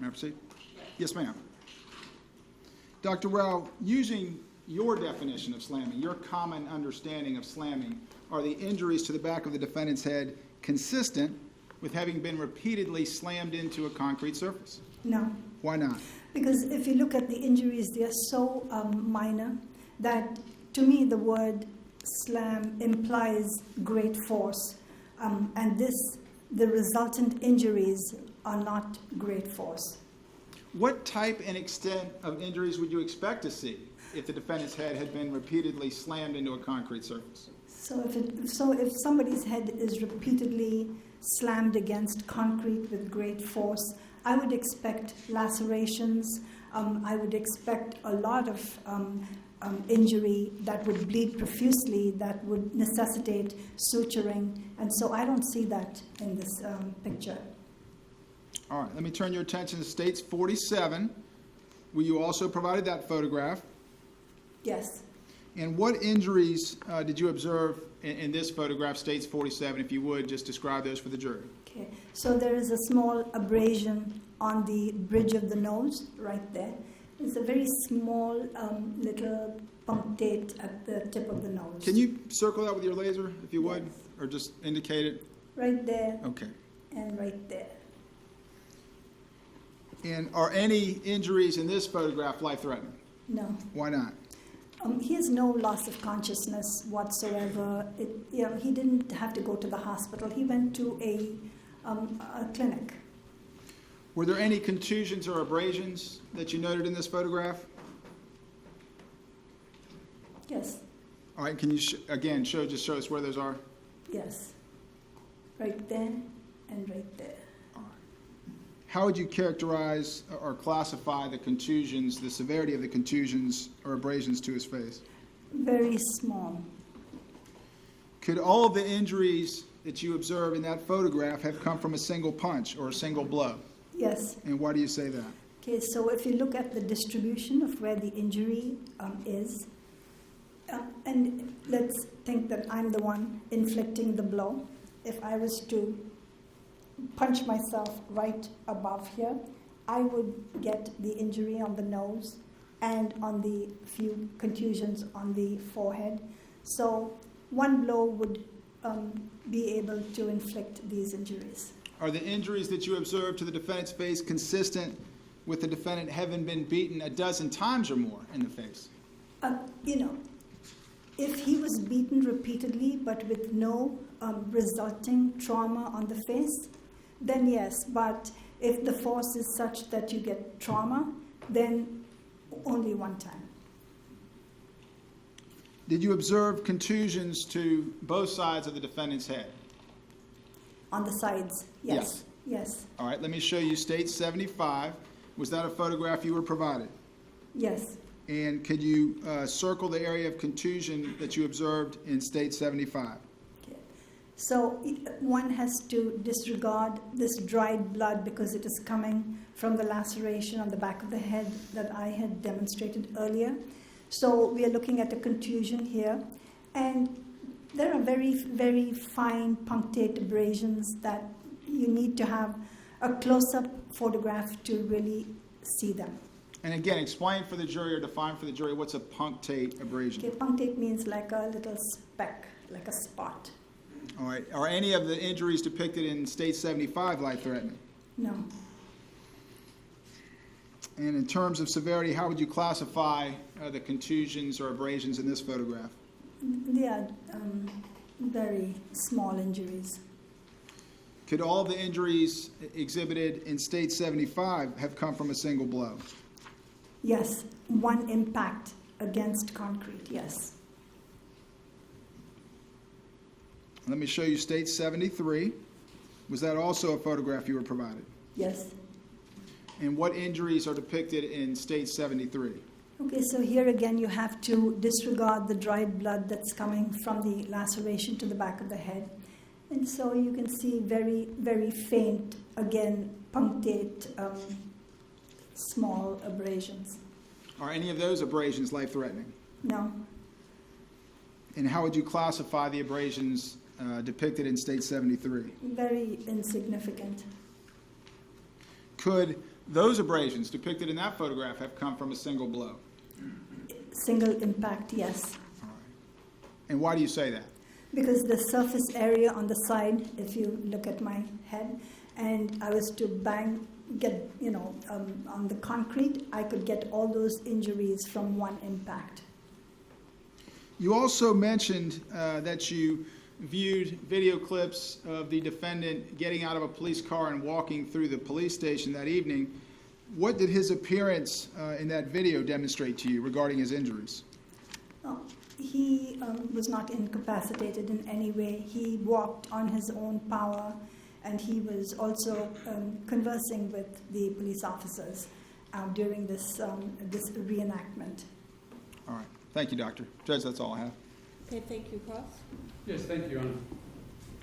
R: May I proceed? Yes, ma'am. Dr. Rao, using your definition of slamming, your common understanding of slamming, are the injuries to the back of the defendant's head consistent with having been repeatedly slammed into a concrete surface?
S: No.
R: Why not?
S: Because if you look at the injuries, they are so minor that, to me, the word slam implies great force. And the resultant injuries are not great force.
R: What type and extent of injuries would you expect to see if the defendant's head had been repeatedly slammed into a concrete surface?
S: So if somebody's head is repeatedly slammed against concrete with great force, I would expect lacerations. I would expect a lot of injury that would bleed profusely, that would necessitate suturing. And so I don't see that in this picture.
R: All right, let me turn your attention to States 47. Were you also provided that photograph?
S: Yes.
R: And what injuries did you observe in this photograph, States 47? If you would, just describe those for the jury.
S: Okay. So there is a small abrasion on the bridge of the nose right there. It's a very small little punctate at the tip of the nose.
R: Can you circle that with your laser, if you would, or just indicate it?
S: Right there.
R: Okay.
S: And right there.
R: And are any injuries in this photograph life-threatening?
S: No.
R: Why not?
S: He has no loss of consciousness whatsoever. He didn't have to go to the hospital. He went to a clinic.
R: Were there any contusions or abrasions that you noted in this photograph?
S: Yes.
R: All right, can you again show us where those are?
S: Yes. Right there and right there.
R: How would you characterize or classify the contusions, the severity of the contusions or abrasions to his face?
S: Very small.
R: Could all of the injuries that you observe in that photograph have come from a single punch or a single blow?
S: Yes.
R: And why do you say that?
S: Okay, so if you look at the distribution of where the injury is, and let's think that I'm the one inflicting the blow. If I was to punch myself right above here, I would get the injury on the nose and on the few contusions on the forehead. So one blow would be able to inflict these injuries.
R: Are the injuries that you observed to the defendant's face consistent with the defendant having been beaten a dozen times or more in the face?
S: If he was beaten repeatedly but with no resulting trauma on the face, then yes. But if the force is such that you get trauma, then only one time.
R: Did you observe contusions to both sides of the defendant's head?
S: On the sides, yes. Yes.
R: All right, let me show you State 75. Was that a photograph you were provided?
S: Yes.
R: And could you circle the area of contusion that you observed in State 75?
S: Okay. So one has to disregard this dried blood because it is coming from the laceration on the back of the head that I had demonstrated earlier. So we are looking at a contusion here. And there are very, very fine punctate abrasions that you need to have a close-up photograph to really see them.
R: And again, explain for the jury or define for the jury what's a punctate abrasion.
S: Okay, punctate means like a little speck, like a spot.
R: All right. Are any of the injuries depicted in State 75 life-threatening?
S: No.
R: And in terms of severity, how would you classify the contusions or abrasions in this photograph?
S: They are very small injuries.
R: Could all of the injuries exhibited in State 75 have come from a single blow?
S: Yes, one impact against concrete, yes.
R: Let me show you State 73. Was that also a photograph you were provided?
S: Yes.
R: And what injuries are depicted in State 73?
S: Okay, so here again you have to disregard the dried blood that's coming from the laceration to the back of the head. And so you can see very, very faint, again, punctate, small abrasions.
R: Are any of those abrasions life-threatening?
S: No.
R: And how would you classify the abrasions depicted in State 73?
S: Very insignificant.
R: Could
T: those abrasions depicted in that photograph have come from a single blow.
S: Single impact, yes.
T: And why do you say that?
S: Because the surface area on the side, if you look at my head, and I was to get on the concrete, I could get all those injuries from one impact.
T: You also mentioned that you viewed video clips of the defendant getting out of a police car and walking through the police station that evening. What did his appearance in that video demonstrate to you regarding his injuries?
S: He was not incapacitated in any way. He walked on his own power, and he was also conversing with the police officers during this reenactment.
T: All right. Thank you, Doctor. Judge, that's all I have.
O: Okay, thank you, Cross.
C: Yes, thank you, Your Honor.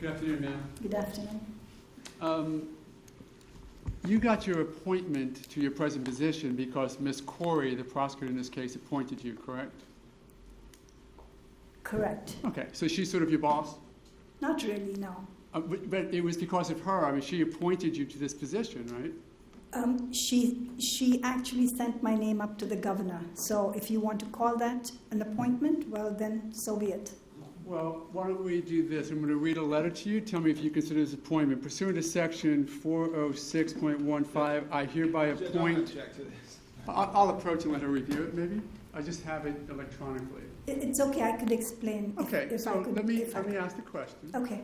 C: Good afternoon, ma'am.
S: Good afternoon.
C: You got your appointment to your present position because Ms. Corey, the prosecutor in this case, appointed you, correct?
S: Correct.
C: Okay, so she's sort of your boss?
S: Not really, no.
C: But it was because of her. I mean, she appointed you to this position, right?
S: She actually sent my name up to the governor. So if you want to call that an appointment, well, then so be it.
C: Well, why don't we do this? I'm going to read a letter to you. Tell me if you consider this appointment. Pursuant to Section 406.15, I hereby appoint... I'll approach and let her review it, maybe? I just have it electronically.
S: It's okay. I could explain.
C: Okay, so let me ask the question.
S: Okay.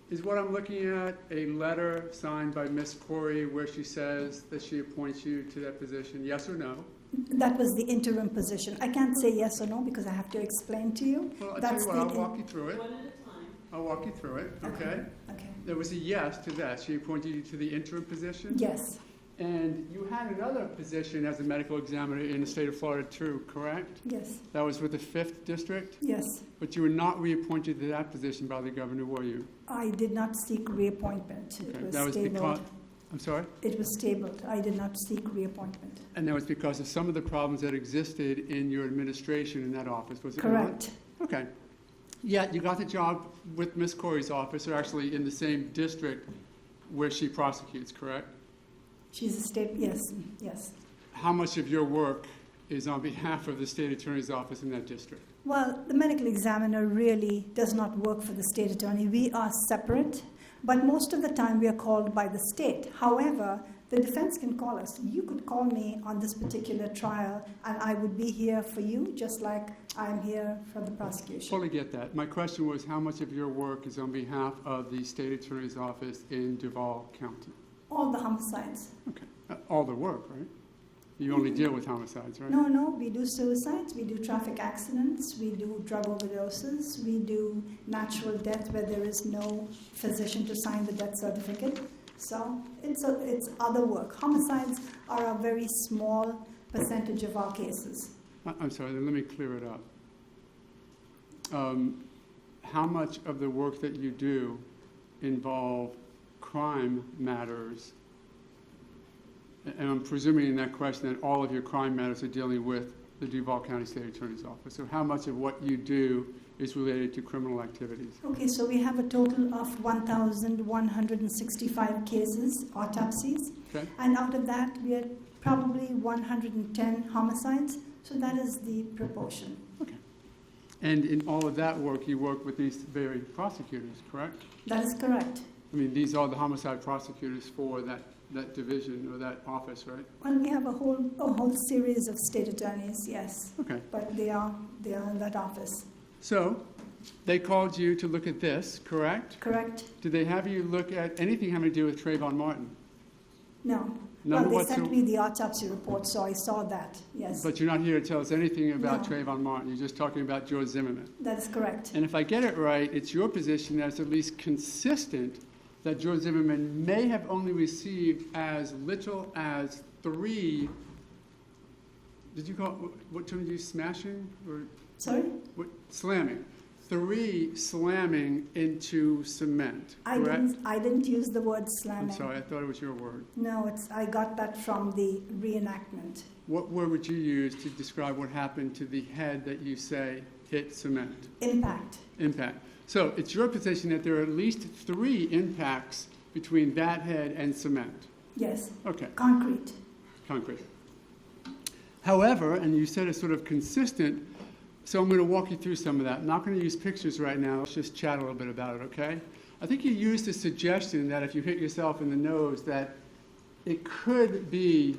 C: Is what I'm looking at a letter signed by Ms. Corey where she says that she appoints you to that position, yes or no?
S: That was the interim position. I can't say yes or no because I have to explain to you.
C: Well, I'll tell you what, I'll walk you through it. One at a time. I'll walk you through it, okay?
S: Okay.
C: There was a yes to that. She appointed you to the interim position?
S: Yes.
C: And you had another position as a medical examiner in the state of Florida too, correct?
S: Yes.
C: That was with the 5th District?
S: Yes.
C: But you were not reappointed to that position by the governor, were you?
S: I did not seek reappointment. It
C: Okay.
S: was
C: That was
S: tabled.
C: because, I'm sorry?
S: It was tabled. I did not seek reappointment.
C: And that was because of some of the problems that existed in your administration in that office, was it
S: Correct.
C: not? Okay. Yet you got the job with Ms. Corey's office, or actually in the same district where she prosecutes, correct?
S: She's a state, yes, yes.
C: How much of your work is on behalf of the state attorney's office in that district?
S: Well, the medical examiner really does not work for the state attorney. We are separate, but most of the time we are called by the state. However, the defense can call us. You could call me on this particular trial, and I would be here for you, just like I'm here for the prosecution.
C: Fully get that. My question was how much of your work is on behalf of the state attorney's office in Duval County?
S: All the homicides.
C: Okay. All the work, right? You only deal with homicides, right?
S: No, we do suicides, we do traffic accidents, we do drug overdoses, we do natural death where there is no physician to sign the death certificate. So it's other work. Homicides are a very small percentage of our cases.
C: I'm sorry, then let me clear it up. How much of the work that you do involve crime matters? And I'm presuming in that question that all of your crime matters are dealing with the Duval County State Attorney's Office. So how much of what you do is related to criminal activities?
S: Okay, so we have a total of 1,165 cases, autopsies.
C: Okay.
S: And out of that, we are probably 110 homicides. So that is the proportion.
C: Okay. And in all of that work, you work with these very prosecutors, correct?
S: That is correct.
C: I mean, these are the homicide prosecutors for that division or that office, right?
S: Well, we have a whole series of state attorneys, yes.
C: Okay.
S: But they are in that office.
C: So they called you to look at this, correct?
S: Correct.
C: Did they have you look at anything having to do with Trayvon Martin?
S: No.
C: None
S: well, they sent me the autopsy report, so I saw that, yes.
C: But you're not here to tell us anything about
S: No.
C: Trayvon Martin. You're just talking about George Zimmerman.
S: That is correct.
C: And if I get it right, it's your position that's at least consistent that George Zimmerman may have only received as little as 3, did you call, what term did you use, smashing? Or
S: Sorry?
C: What, slamming. 3 slamming into cement, correct?
S: I didn't use the word slamming.
C: I'm sorry, I thought it was your word.
S: No, I got that from the reenactment.
C: What word would you use to describe what happened to the head that you say hit cement?
S: Impact.
C: Impact. So it's your position that there are at least 3 impacts between that head and cement.
S: Yes.
C: Okay.
S: Concrete.
C: concrete. However, and you said it's sort of consistent, so I'm going to walk you through some of that. I'm not going to use pictures right now. Let's just chat a little bit about it, okay? I think you used a suggestion that if you hit yourself in the nose, that it could be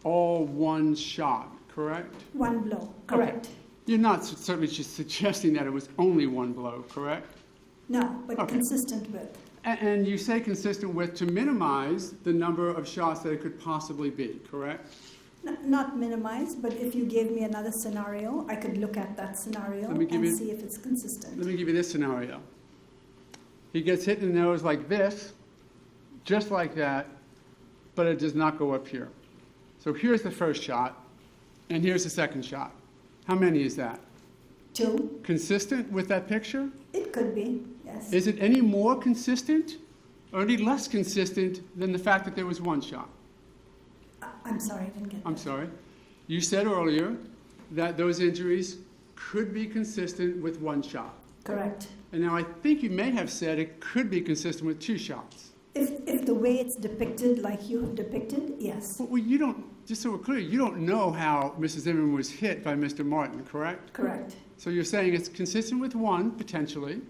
C: all one shot, correct?
S: One blow, correct.
C: Okay. You're not certainly just suggesting that it was only one blow, correct?
S: No, but
C: Okay.
S: consistent with.
C: And you say consistent with to minimize the number of shots that it could possibly be, correct?
S: Not minimize, but if you gave me another scenario, I could look at that scenario and see if it's consistent.
C: Let me give you this scenario. He gets hit in the nose like this, just like that, but it does not go up here. So here's the first shot, and here's the second shot. How many is that?
S: 2.
C: Consistent with that picture?
S: It could be, yes.
C: Is it any more consistent or any less consistent than the fact that there was one shot?
S: I'm sorry, I didn't get that.
C: I'm sorry. You said earlier that those injuries could be consistent with one shot.
S: Correct.
C: And now I think you may have said it could be consistent with 2 shots.
S: If the way it's depicted like you have depicted, yes.
C: Well, you don't, just so we're clear, you don't know how Mrs. Zimmerman was hit by Mr. Martin, correct?
S: Correct.
C: So you're saying it's consistent with 1, potentially,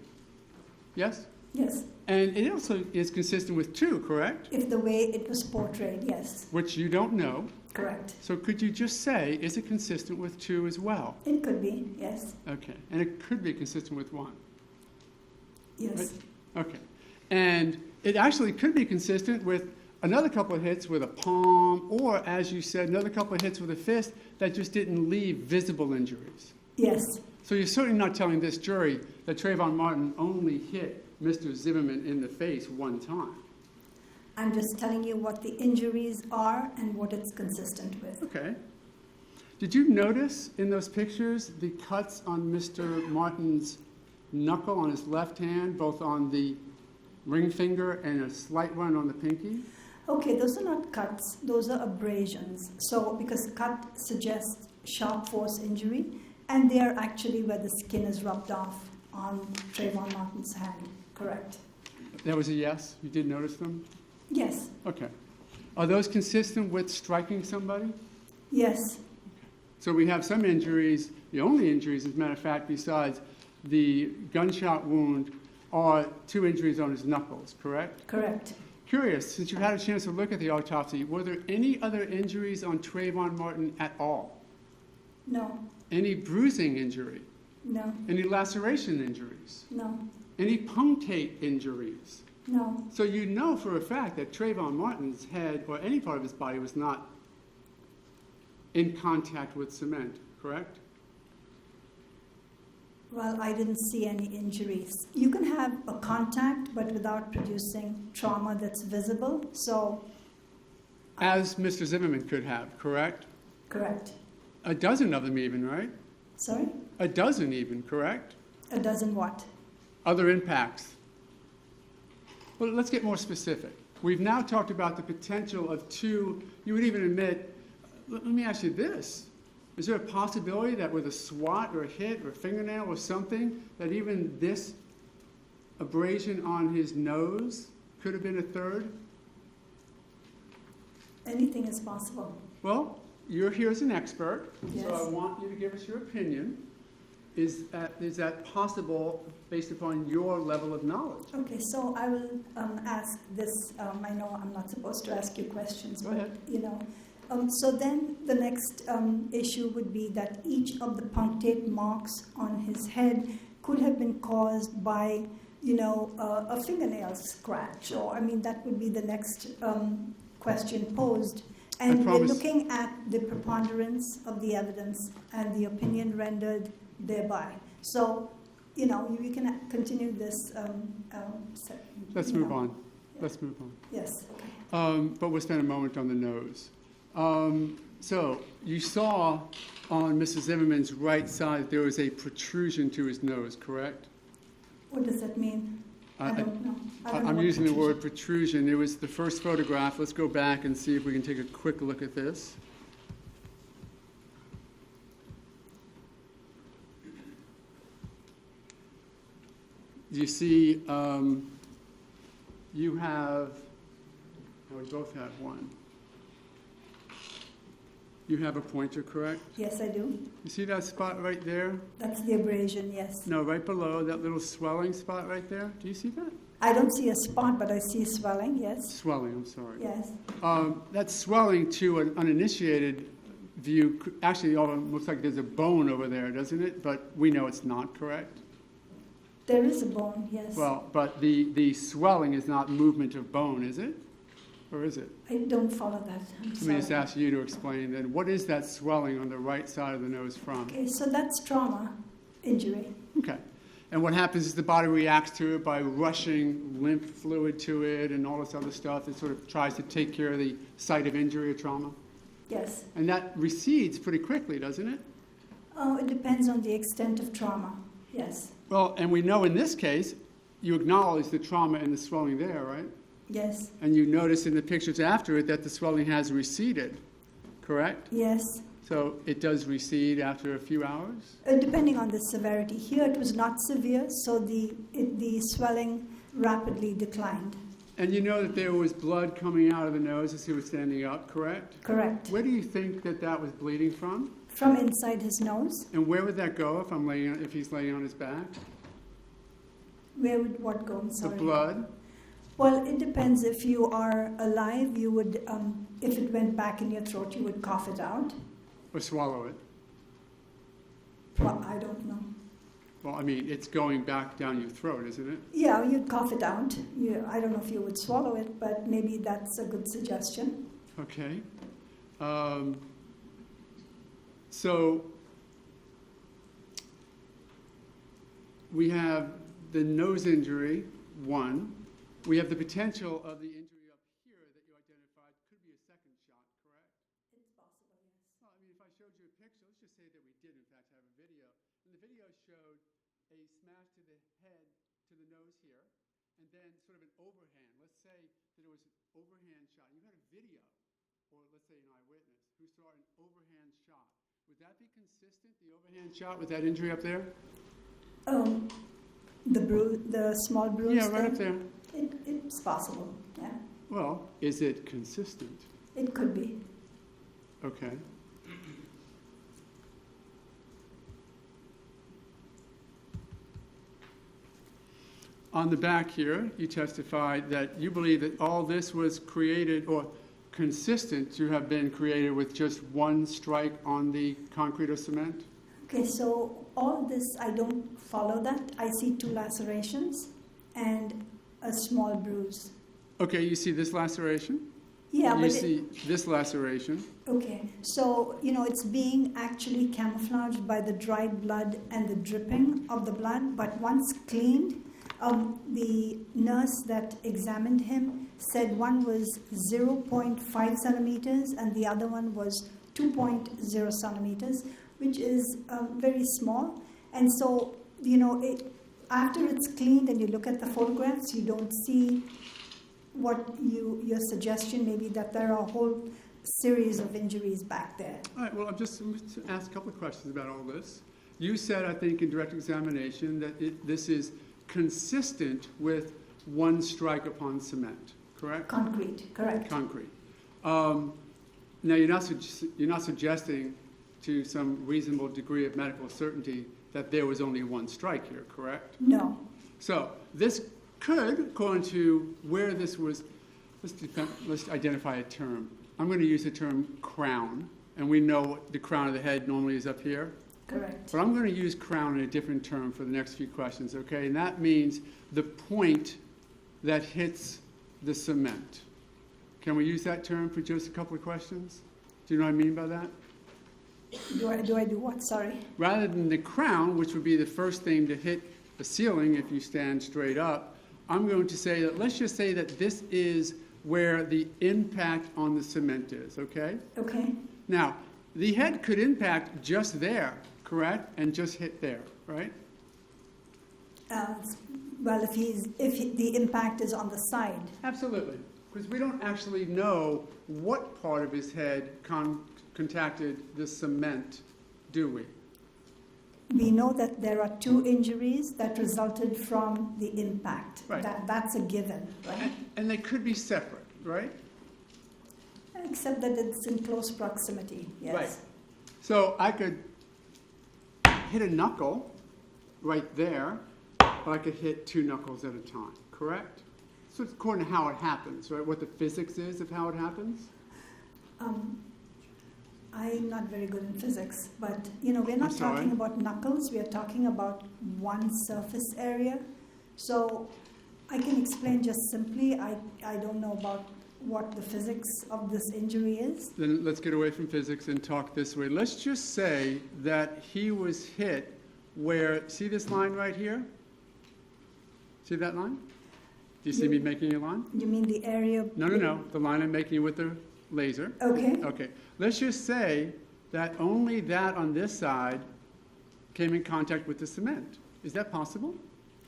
C: yes?
S: Yes.
C: And it also is consistent with 2, correct?
S: If the way it was portrayed, yes.
C: Which you don't know.
S: Correct.
C: So could you just say, is it consistent with 2 as well?
S: It could be, yes.
C: Okay. And it could be consistent with 1.
S: Yes.
C: Right? Okay. And it actually could be consistent with another couple of hits with a palm, or, as you said, another couple of hits with a fist that just didn't leave visible injuries.
S: Yes.
C: So you're certainly not telling this jury that Trayvon Martin only hit Mr. Zimmerman in the face 1 time.
S: I'm just telling you what the injuries are and what it's consistent with.
C: Okay. Did you notice in those pictures the cuts on Mr. Martin's knuckle on his left hand, both on the ring finger and a slight one on the pinky?
S: Okay, those are not cuts, those are abrasions. So, because cut suggests sharp force injury, and they are actually where the skin is rubbed off on Trayvon Martin's hand, correct?
C: That was a yes? You did notice them?
S: Yes.
C: Okay. Are those consistent with striking somebody?
S: Yes.
C: So we have some injuries, the only injuries, as a matter of fact, besides the gunshot wound, are 2 injuries on his knuckles, correct?
S: Correct.
C: Curious, since you've had a chance to look at the autopsy, were there any other injuries on Trayvon Martin at all?
S: No.
C: Any bruising injury?
S: No.
C: Any laceration injuries?
S: No.
C: Any punctate injuries?
S: No.
C: So you know for a fact that Trayvon Martin's head or any part of his body was not in contact with cement, correct?
S: Well, I didn't see any injuries. You can have a contact, but without producing trauma that's visible, so...
C: As Mr. Zimmerman could have, correct?
S: Correct.
C: A dozen of them even, right?
S: Sorry?
C: A dozen even, correct?
S: A dozen what?
C: Other impacts. Well, let's get more specific. We've now talked about the potential of 2, you would even admit, let me ask you this. Is there a possibility that with a swat or a hit or a fingernail or something, that even this abrasion on his nose could have been a 3rd?
S: Anything is possible.
C: Well, you're here as an expert,
S: Yes.
C: so I want you to give us your opinion. Is that possible based upon your level of knowledge?
S: Okay, so I will ask this. I know I'm not supposed to ask you questions,
C: Go
S: but
C: ahead.
S: you know. So then the next issue would be that each of the punctate marks on his head could have been caused by, you know, a fingernail scratch, or I mean that would be the next question posed. And we're looking at the preponderance of the evidence and the opinion rendered thereby. So, you know, we can continue this.
C: Let's move on. Let's move on.
S: Yes.
C: But we'll spend a moment on the nose. So you saw on Mrs. Zimmerman's right side there was a protrusion to his nose, correct?
S: What does that mean? I don't know.
C: I'm using the word protrusion. It was the first photograph. Let's go back and see if we can take a quick look at this. You see, you have, we both have one. You have a pointer, correct?
S: Yes, I do.
C: You see that spot right there?
S: That's the abrasion, yes.
C: No, right below, that little swelling spot right there? Do you see that?
S: I don't see a spot, but I see swelling, yes.
C: Swelling, I'm sorry.
S: Yes.
C: That swelling to an uninitiated view, actually almost looks like there's a bone over there, doesn't it? But we know it's not, correct?
S: There is a bone, yes.
C: Well, but the swelling is not movement of bone, is it? Or is it?
S: I don't follow that, I'm
C: Let me
S: sorry.
C: just ask you to explain then. What is that swelling on the right side of the nose from?
S: Okay, so that's trauma, injury.
C: Okay. And what happens is the body reacts to it by rushing lymph fluid to it and all this other stuff. It sort of tries to take care of the site of injury or trauma.
S: Yes.
C: And that recedes pretty quickly, doesn't it?
S: Oh, it depends on the extent of trauma, yes.
C: Well, and we know in this case, you acknowledge the trauma and the swelling there, right?
S: Yes.
C: And you notice in the pictures after it that the swelling has receded, correct?
S: Yes.
C: So it does recede after a few hours?
S: Depending on the severity. Here it was not severe, so the swelling rapidly declined.
C: And you know that there was blood coming out of the nose as he was standing up, correct?
S: Correct.
C: Where do you think that that was bleeding from?
S: From inside his nose.
C: And where would that go if he's laying on his back?
S: Where would what go? I'm sorry.
C: The blood?
S: Well, it depends. If you are alive, you would, if it went back in your throat, you would cough it out.
C: Or swallow it?
S: Well, I don't know.
C: Well, I mean, it's going back down your throat, isn't it?
S: Yeah, you'd cough it out. I don't know if you would swallow it, but maybe that's a good suggestion.
C: Okay. So we have the nose injury, one. We have the potential of the injury up here that you identified could be a second shot, correct?
S: It's possible, yes.
C: Well, I mean, if I showed you a picture, let's just say that we did, in fact, have a video. And the video showed a smash to the head, to the nose here, and then sort of an overhand. Let's say that it was an overhand shot. You had a video, or let's say an eyewitness, who saw an overhand shot. Would that be consistent, the overhand shot, with that injury up there?
S: The small bruise?
C: Yeah, right up there.
S: It's possible, yeah.
C: Well, is it consistent?
S: It could be.
C: Okay. On the back here, you testified that you believe that all this was created or consistent to have been created with just one strike on the concrete or cement?
S: Okay, so all this, I don't follow that. I see 2 lacerations and a small bruise.
C: Okay, you see this laceration?
S: Yeah,
C: You
S: but
C: see this laceration?
S: okay, so, it's being actually camouflaged by the dried blood and the dripping of the blood, but once cleaned, the nurse that examined him said one was 0.5 centimeters and the other one was 2.0 centimeters, which is very small. And so, after it's cleaned and you look at the photographs, you don't see what your suggestion may be that there are a whole series of injuries back there.
C: All right, well, I'm just going to ask a couple of questions about all this. You said, I think, in direct examination that this is consistent with one strike upon cement, correct?
S: Concrete, correct.
C: Concrete. Now, you're not suggesting to some reasonable degree of medical certainty that there was only one strike here, correct?
S: No.
C: So this could, according to where this was, let's identify a term. I'm going to use the term crown, and we know the crown of the head normally is up here.
S: Correct.
C: But I'm going to use crown in a different term for the next few questions, okay? And that means the point that hits the cement. Can we use that term for just a couple of questions? Do you know what I mean by that?
S: Do I do what? Sorry.
C: Rather than the crown, which would be the first thing to hit the ceiling if you stand straight up, I'm going to say that, let's just say that this is where the impact on the cement is, okay?
S: Okay.
C: Now, the head could impact just there, correct? And just hit there, right?
S: Well, if the impact is on the side.
C: Absolutely. Because we don't actually know what part of his head contacted the cement, do we?
S: We know that there are 2 injuries that resulted from the impact.
C: Right.
S: That's a given, right?
C: And they could be separate, right?
S: Except that it's in close proximity, yes.
C: Right. So I could hit a knuckle right there, or I could hit 2 knuckles at a time, correct? So it's according to how it happens, right? What the physics is of how it happens?
S: I'm not very good in physics, but we're not talking about knuckles, we are talking about one surface area. So I can explain just simply, I don't know about what the physics of this injury is.
C: Then let's get away from physics and talk this way. Let's just say that he was hit where, see this line right here? See that line? Do you see me making a line?
S: You mean the area?
C: No. The line I'm making with the laser.
S: Okay.
C: Okay. Let's just say that only that on this side came in contact with the cement. Is that possible?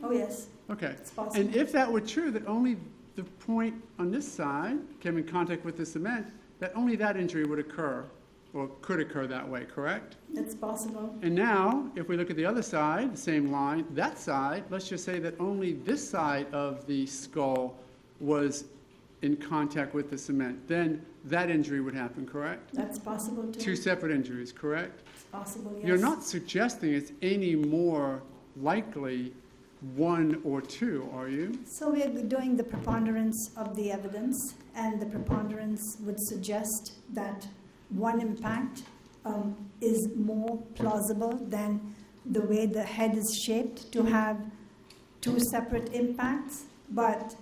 S: Oh, yes.
C: Okay.
S: It's possible.
C: And if that were true, that only the point on this side came in contact with the cement, that only that injury would occur, or could occur that way, correct?
S: That's possible.
C: And now, if we look at the other side, the same line, that side, let's just say that only this side of the skull was in contact with the cement. Then that injury would happen, correct?
S: That's possible too.
C: 2 separate injuries, correct?
S: It's possible, yes.
C: You're not suggesting it's any more likely 1 or 2, are you?
S: So we are doing the preponderance of the evidence, and the preponderance would suggest that one impact is more plausible than the way the head is shaped to have 2 separate impacts. But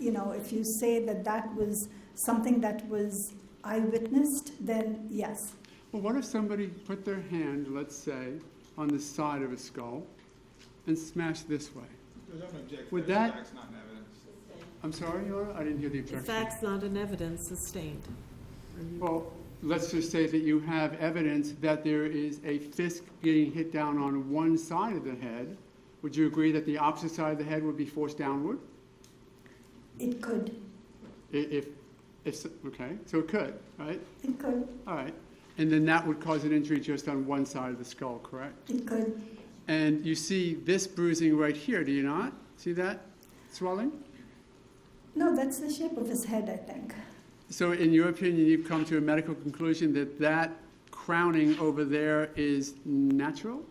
S: if you say that was something that was eyewitnessed, then yes.
C: Well, what if somebody put their hand, let's say, on the side of a skull and smashed this way? Would that?
T: Fact's not an evidence.
C: I'm sorry, Your Honor? I didn't hear the objection.
A: The fact's not an evidence sustained.
C: Well, let's just say that you have evidence that there is a fist getting hit down on one side of the head. Would you agree that the opposite side of the head would be forced downward?
S: It could.
C: Okay, so it could, right?
S: It could.
C: All right. And then that would cause an injury just on one side of the skull, correct?
S: It could.
C: And you see this bruising right here, do you not? See that swelling?
S: No, that's the shape of his head, I think.
C: So in your opinion, you've come to a medical conclusion that that crowning over there is natural?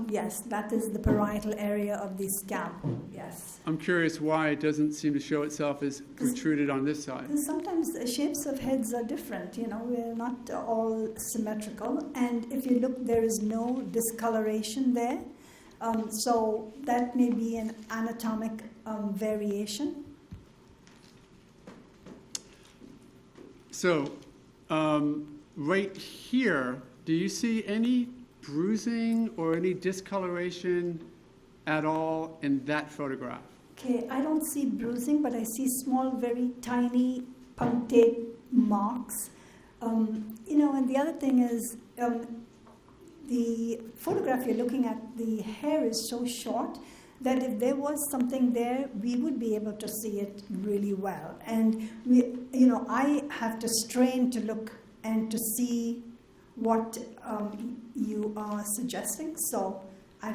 S: Yes, that is the parietal area of the scalp, yes.
C: I'm curious why it doesn't seem to show itself as protruded on this side.
S: Because sometimes the shapes of heads are different, we're not all symmetrical. And if you look, there is no discoloration there. So that may be an anatomic variation.
C: So right here, do you see any bruising or any discoloration at all in that photograph?
S: Okay, I don't see bruising, but I see small, very tiny punctate marks. And the other thing is, the photograph you're looking at, the hair is so short that if there was something there, we would be able to see it really well. And I have to strain to look and to see what you are suggesting. So I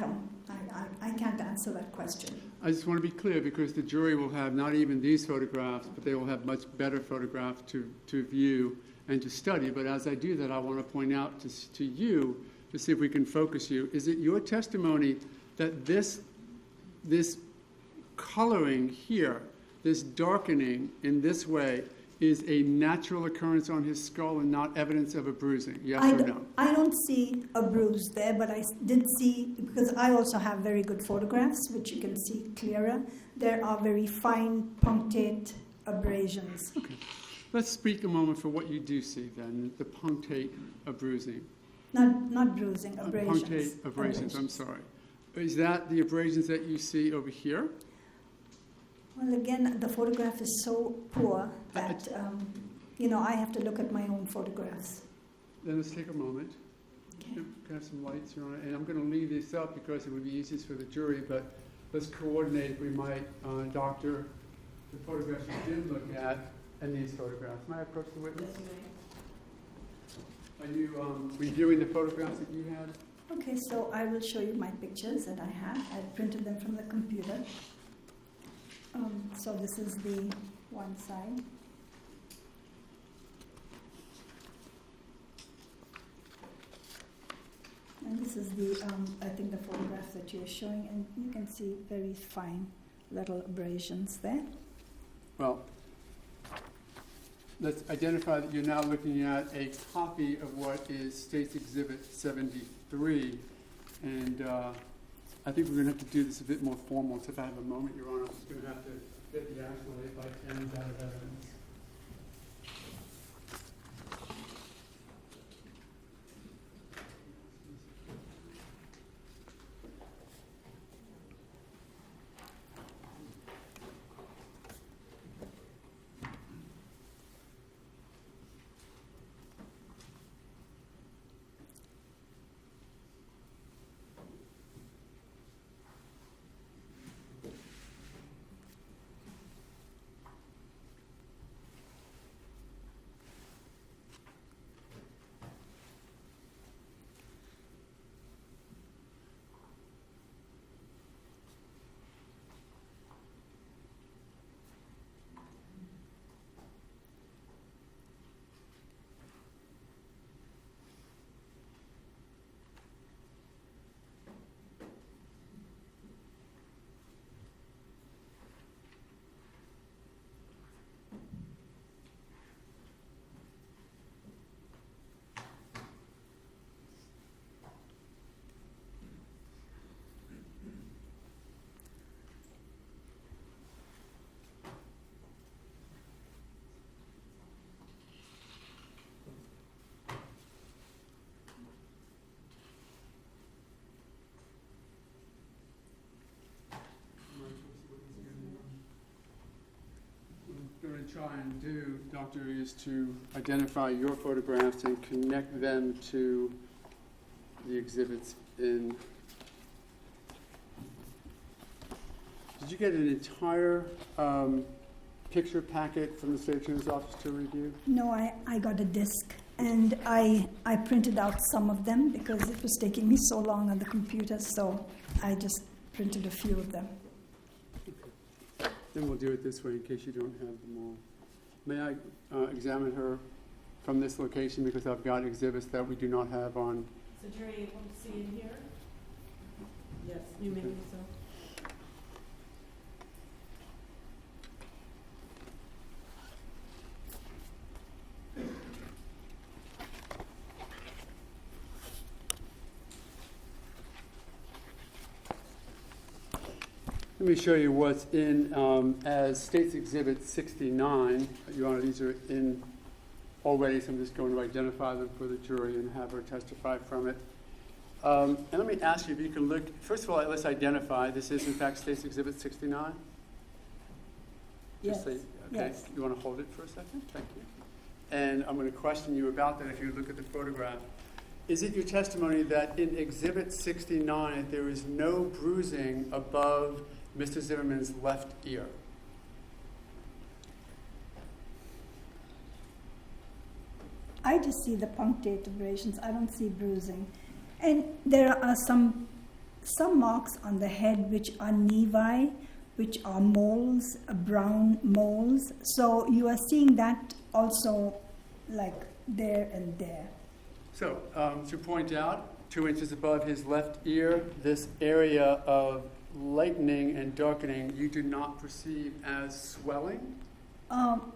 S: can't answer that question.
C: I just want to be clear because the jury will have not even these photographs, but they will have much better photographs to view and to study. But as I do that, I want to point out to you to see if we can focus you. Is it your testimony that this coloring here, this darkening in this way, is a natural occurrence on his skull and not evidence of a bruising? Yes or no?
S: I don't see a bruise there, but I did see, because I also have very good photographs, which you can see clearer, there are very fine punctate abrasions.
C: Okay. Let's speak a moment for what you do see then, the punctate bruising.
S: Not bruising, abrasions.
C: Punctate abrasions, I'm sorry. Is that the abrasions that you see over here?
S: Well, again, the photograph is so poor that, I have to look at my own photographs.
C: Then let's take a moment. Okay. Can I have some lights here on it? And I'm going to leave this up because it would be easiest for the jury, but let's coordinate, if we might, Doctor, the photographs you did look at and these photographs. May I approach the witness? Are you reviewing the photographs that you had?
S: Okay, so I will show you my pictures that I have. I printed them from the computer. So this is the one side. And this is the, I think the photograph that you're showing, and you can see very fine little abrasions there.
C: Well, let's identify that you're now looking at a copy of what is State's Exhibit 73. And I think we're going to have to do this a bit more formal. So if I have a moment, Your Honor, I'm just going to have to get the actual 8x10s out of evidence. What I'm going to try and do, Doctor, is to identify your photographs and connect them to the exhibits in. Did you get an entire picture packet from the State Attorney's Office to review?
S: No, I got a disc, and I printed out some of them because it was taking me so long on the computer, so I just printed a few of them.
C: Then we'll do it this way in case you don't have them all. May I examine her from this location because I've got exhibits that we do not have on.
A: So you're able to see in here? Yes, you may so.
C: Let me show you what's in as State's Exhibit 69. Your Honor, these are in already, so I'm just going to identify them for the jury and have her testify from it. And let me ask you if you can look, first of all, let's identify, this is in fact State's Exhibit 69?
S: Yes.
C: Okay,
S: Yes.
C: You want to hold it for a second? Thank you. And I'm going to question you about that if you look at the photograph. Is it your testimony that in Exhibit 69 there is no bruising above Mr. Zimmerman's left ear?
S: I just see the punctate abrasions. I don't see bruising. And there are some marks on the head which are nevi, which are moles, brown moles. So you are seeing that also like there and there.
C: So, to point out, 2 inches above his left ear, this area of lightening and darkening you do not perceive as swelling?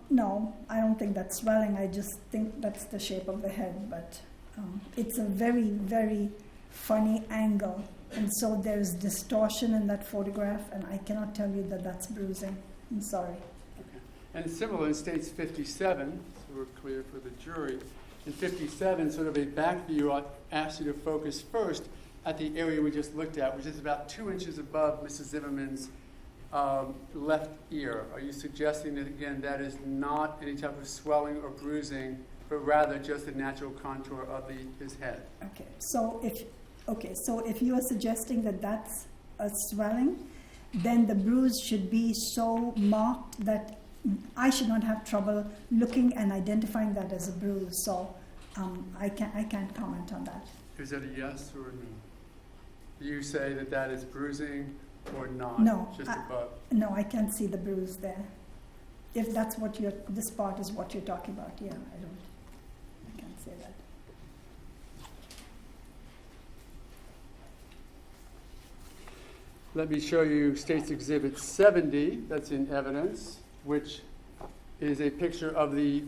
S: No, I don't think that's swelling. I just think that's the shape of the head, but it's a very, very funny angle. And so there's distortion in that photograph, and I cannot tell you that that's bruising. I'm sorry.
C: Okay. And similar in States 57, so we're clear for the jury. In 57, sort of a back view, I asked you to focus first at the area we just looked at, which is about 2 inches above Mrs. Zimmerman's left ear. Are you suggesting that, again, that is not any type of swelling or bruising, but rather just the natural contour of his head?
S: Okay, so if you are suggesting that that's a swelling, then the bruise should be so marked that I should not have trouble looking and identifying that as a bruise. So I can't comment on that.
C: Is that a yes or a no? Do you say that that is bruising or not?
S: No,
C: Just above?
S: No, I can't see the bruise there. If that's what this part is what you're talking about, yeah, I can't say that.
C: let me show you State's Exhibit 70 that's in evidence, which is a picture of the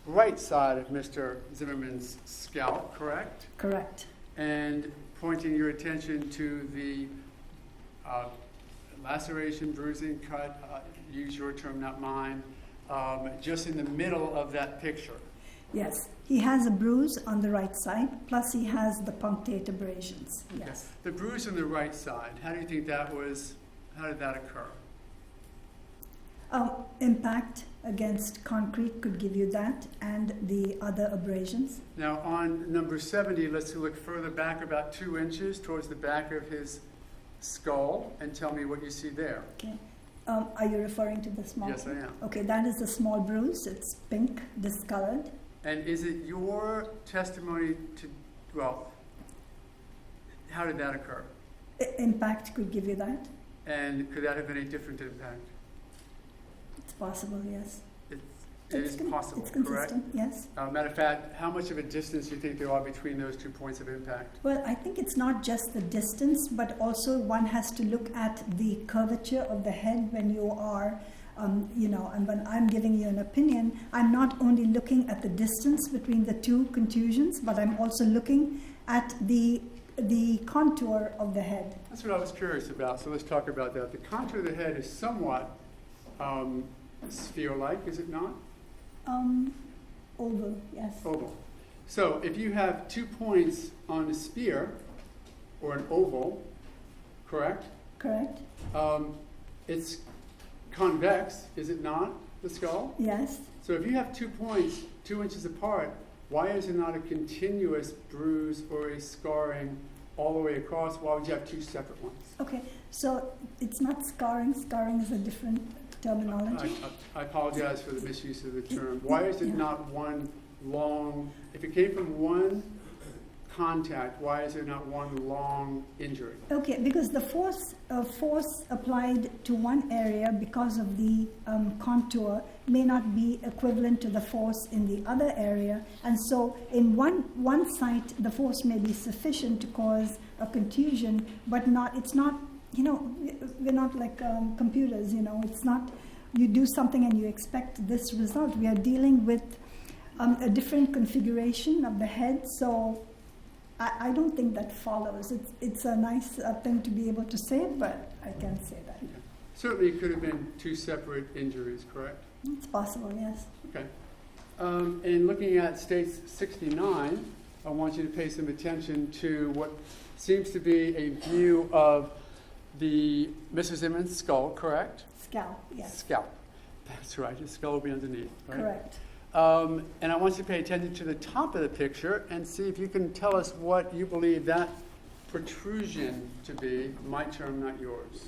C: right side of Mr. Zimmerman's scalp, correct?
S: Correct.
C: And pointing your attention to the laceration, bruising, cut, use your term, not mine, just in the middle of that picture.
S: Yes, he has a bruise on the right side, plus he has the punctate abrasions.
C: Okay.
S: Yes.
C: The bruise on the right side, how do you think that was, how did that occur?
S: Impact against concrete could give you that, and the other abrasions.
C: Now on number 70, let's look further back about 2 inches towards the back of his skull and tell me what you see there.
S: Okay. Are you referring to the small?
C: Yes, I am.
S: Okay, that is a small bruise. It's pink, discolored.
C: And is it your testimony to, well, how did that occur?
S: Impact could give you that.
C: And could that have been a different impact?
S: It's possible, yes.
C: It is possible,
S: it's
C: correct?
S: consistent, yes.
C: Matter of fact, how much of a distance do you think there are between those 2 points of impact?
S: Well, I think it's not just the distance, but also one has to look at the curvature of the head when you are, and when I'm giving you an opinion, I'm not only looking at the distance between the 2 contusions, but I'm also looking at the contour of the head.
C: That's what I was curious about, so let's talk about that. The contour of the head is somewhat sphere-like, is it not?
S: Oval, yes.
C: Oval. So if you have 2 points on a sphere or an oval, correct?
S: Correct.
C: It's convex, is it not, the skull?
S: Yes.
C: So if you have 2 points 2 inches apart, why is there not a continuous bruise or a scarring all the way across? Why would you have 2 separate ones?
S: Okay, so it's not scarring. Scarring is a different terminology.
C: I apologize for the misuse of the term. Why is it not one long, if it came from one contact, why is there not one long injury?
S: Okay, because the force applied to one area because of the contour may not be equivalent to the force in the other area, and so in one site the force may be sufficient to cause a contusion, but it's not. We're not like computers. It's not. You do something and you expect this result. We are dealing with a different configuration of the head, so. I don't think that follows. It's a nice thing to be able to say, but I can't say that.
C: Certainly it could have been 2 separate injuries, correct?
S: It's possible, yes.
C: Okay. In looking at States 69, I want you to pay some attention to what seems to be a view of the Mrs. Zimmerman's skull, correct?
S: Scalp, yes.
C: Scalp. That's right. His skull will be underneath, right?
S: Correct.
C: And I want you to pay attention to the top of the picture and see if you can tell us what you believe that protrusion to be, my term, not yours.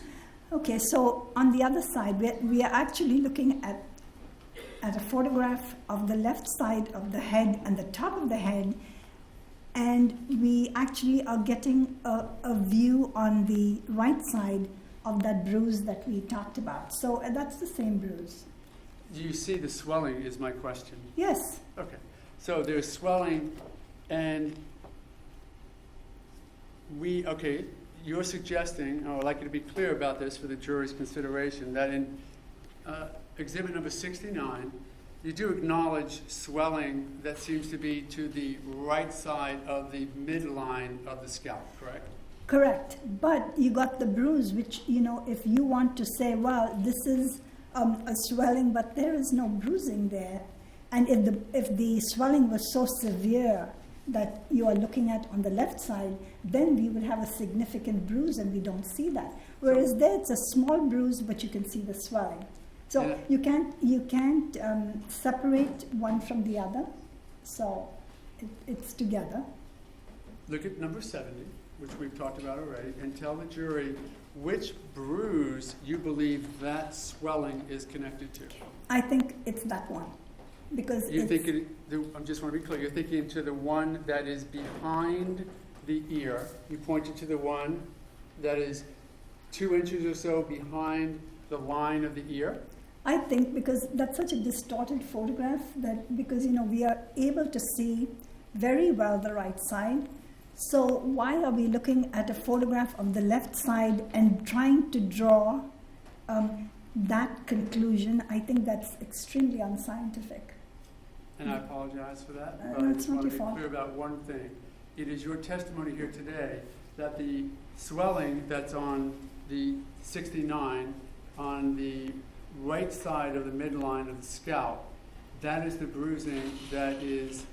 S: Okay, so on the other side, we are actually looking at a photograph of the left side of the head and the top of the head, and we actually are getting a view on the right side of that bruise that we talked about. So that's the same bruise.
C: Do you see the swelling is my question?
S: Yes.
C: Okay. So there's swelling, and you're suggesting, I would like you to be clear about this for the jury's consideration, that in exhibit number 69, you do acknowledge swelling that seems to be to the right side of the midline of the scalp, correct?
S: Correct. But you got the bruise, which, if you want to say, well, this is a swelling, but there is no bruising there. And if the swelling was so severe that you are looking at on the left side, then we would have a significant bruise, and we don't see that. Whereas there, it's a small bruise, but you can see the swelling. So you can't separate one from the other. So it's together.
C: Look at number 70, which we've talked about already, and tell the jury which bruise you believe that swelling is connected to.
S: I think it's that one. Because
C: I just want to be clear, you're thinking to the one that is behind the ear. You pointed to the one that is 2 inches or so behind the line of the ear.
S: I think because that's such a distorted photograph that because we are able to see very well the right side, So why are we looking at a photograph of the left side and trying to draw that conclusion? I think that's extremely unscientific.
C: And I apologize for that,
S: No,
C: but I
S: it's
C: just
S: not
C: want to
S: your
C: be
S: fault.
C: clear about one thing. It is your testimony here today that the swelling that's on the 69 on the right side of the midline of the scalp, that is the bruising that is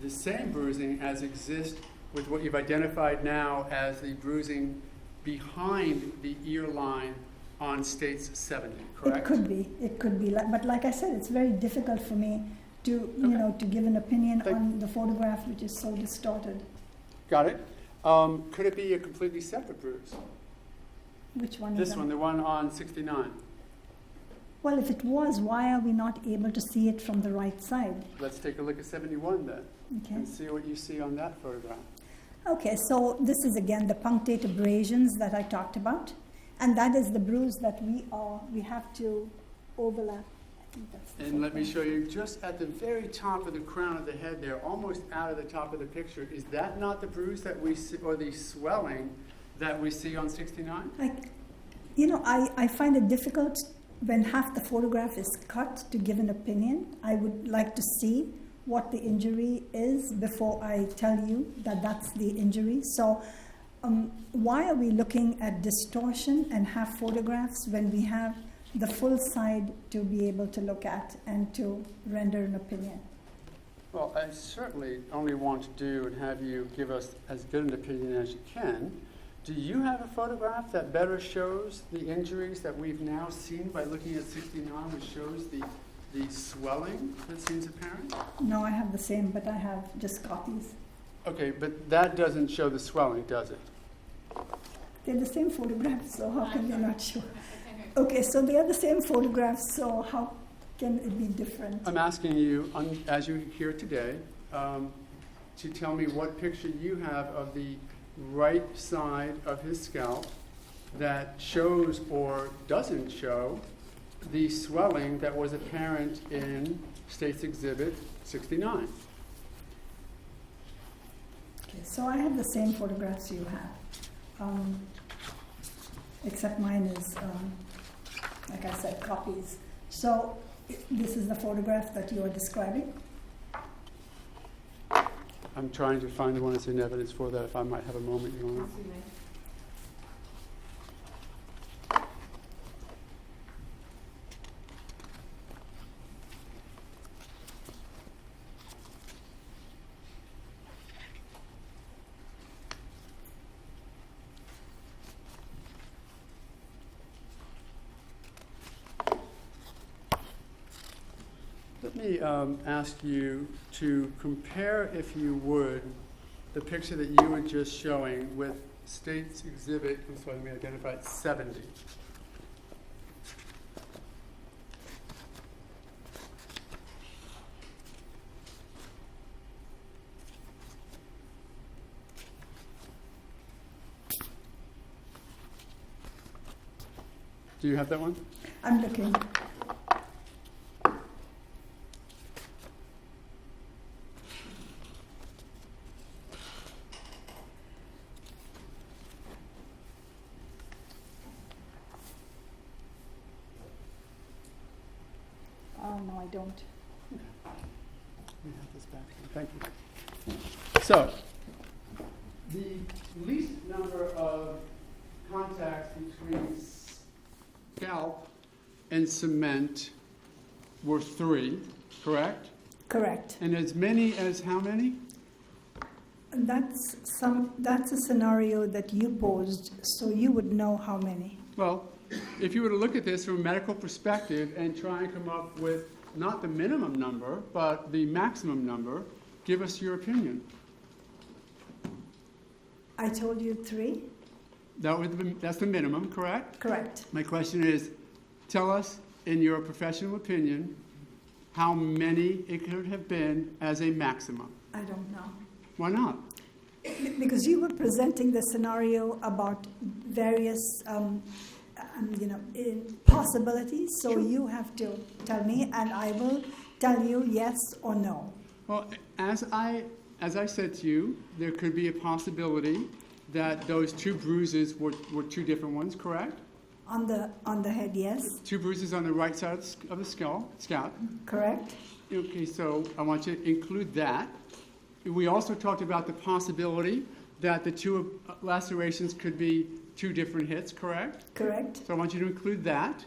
C: the same bruising as exists with what you've identified now as the bruising behind the ear line on States 70, correct?
S: It could be. But like I said, it's very difficult for me to, to give an opinion on the photograph, which is so distorted.
C: Got it. Could it be a completely separate bruise?
S: Which one is
C: This
S: that?
C: one, the one on 69.
S: Well, if it was, why are we not able to see it from the right side?
C: Let's take a look at 71 then,
S: Okay.
C: and see what you see on that photograph.
S: Okay, so this is again the punctate abrasions that I talked about, and that is the bruise that we have to overlap. I think that's the
C: And let me
S: photo.
C: show you just at the very top of the crown of the head there, almost out of the top of the picture. Is that not the bruise that we see, or the swelling that we see on 69?
S: I find it difficult when half the photograph is cut to give an opinion. I would like to see what the injury is before I tell you that that's the injury. So why are we looking at distortion and half photographs when we have the full side to be able to look at and to render an opinion?
C: Well, I certainly only want to do and have you give us as good an opinion as you can. Do you have a photograph that better shows the injuries that we've now seen by looking at 69, which shows the swelling that seems apparent?
S: No, I have the same, but I have just copies.
C: Okay, but that doesn't show the swelling, does it?
S: They're the same photographs, so how can they not show? Okay, so they are the same photographs, so how can it be different?
C: I'm asking you, as you're here today, to tell me what picture you have of the right side of his scalp that shows or doesn't show the swelling that was apparent in State's Exhibit 69.
S: Okay, so I have the same photographs you have, except mine is, like I said, copies. So this is the photograph that you are describing?
C: I'm trying to find the one that's in evidence for that, if I might have a moment, Your Honor. Let me ask you to compare, if you would, the picture that you were just showing with State's Exhibit, I'm sorry, let me identify it, 70. Do you have that one?
S: I'm looking. Oh, no, I don't.
C: Let me have this back here. Thank you. So, the least number of contacts between scalp and cement were 3, correct?
S: Correct.
C: And as many as how many?
S: That's a scenario that you posed, so you would know how many.
C: Well, if you were to look at this from a medical perspective and try and come up with not the minimum number, but the maximum number, give us your opinion.
S: I told you 3?
C: That's the minimum, correct?
S: Correct.
C: My question is, tell us, in your professional opinion, how many it could have been as a maximum.
S: I don't know.
C: Why not?
S: Because you were presenting the scenario about various possibilities, so you have to tell me, and I will tell you yes or no.
C: Well, as I as I said to you, there could be a possibility that those two bruises were two different ones, correct?
S: On the head, yes.
C: Two bruises on the right side of the scalp.
S: Correct.
C: Okay, so I want you to include that. We also talked about the possibility that the two lacerations could be two different hits, correct?
S: Correct.
C: So I want you to include that.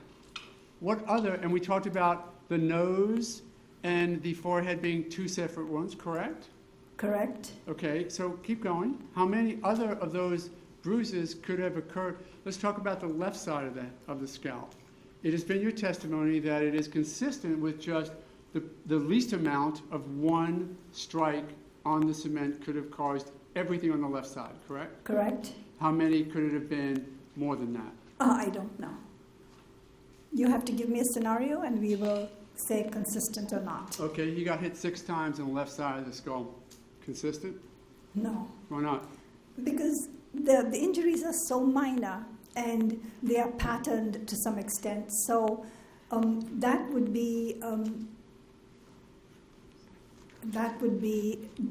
C: What other, and we talked about the nose and the forehead being two separate ones, correct?
S: Correct.
C: Okay, so keep going. How many other of those bruises could have occurred? Let's talk about the left side of the scalp. It has been your testimony that it is consistent with just the least amount of one strike on the cement could have caused everything on the left side, correct?
S: Correct.
C: How many could it have been more than that?
S: I don't know. You have to give me a scenario and we will say consistent or not.
C: Okay, he got hit 6 times on the left side of the skull. Consistent?
S: No.
C: Why not?
S: Because the injuries are so minor and they are patterned to some extent. So that would be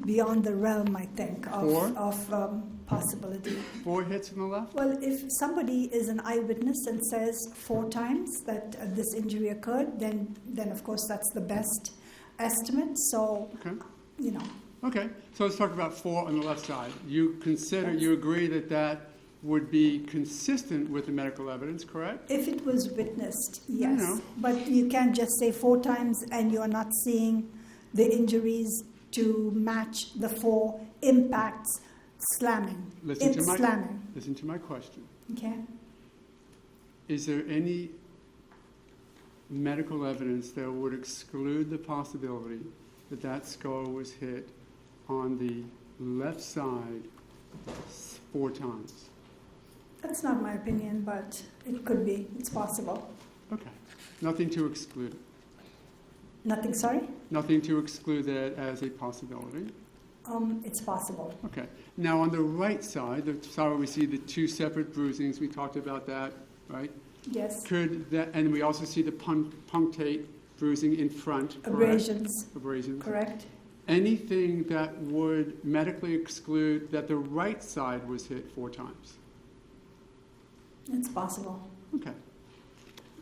S: beyond the realm, I think, of possibility.
C: 4 hits on the left?
S: Well, if somebody is an eyewitness and says 4 times that this injury occurred, then of course that's the best estimate. So,
C: okay.
S: You know.
C: Okay, so let's talk about 4 on the left side. You agree that would be consistent with the medical evidence, correct?
S: If it was witnessed, yes.
C: No.
S: But you can't just say 4 times and you're not seeing the injuries to match the 4 impacts slamming.
C: Listen to
S: slamming.
C: my question.
S: Okay.
C: Is there any medical evidence that would exclude the possibility that skull was hit on the left side 4 times?
S: That's not my opinion, but it could be. It's possible.
C: Okay. Nothing to exclude.
S: Nothing, sorry?
C: Nothing to exclude that as a possibility.
S: It's possible.
C: Okay. Now on the right side, the side where we see the 2 separate bruisings, we talked about that, right?
S: Yes.
C: And we also see the punctate bruising in front, correct?
S: Abrasions.
C: Abrasions.
S: Correct.
C: Anything that would medically exclude that the right side was hit 4 times?
S: It's possible.
C: Okay.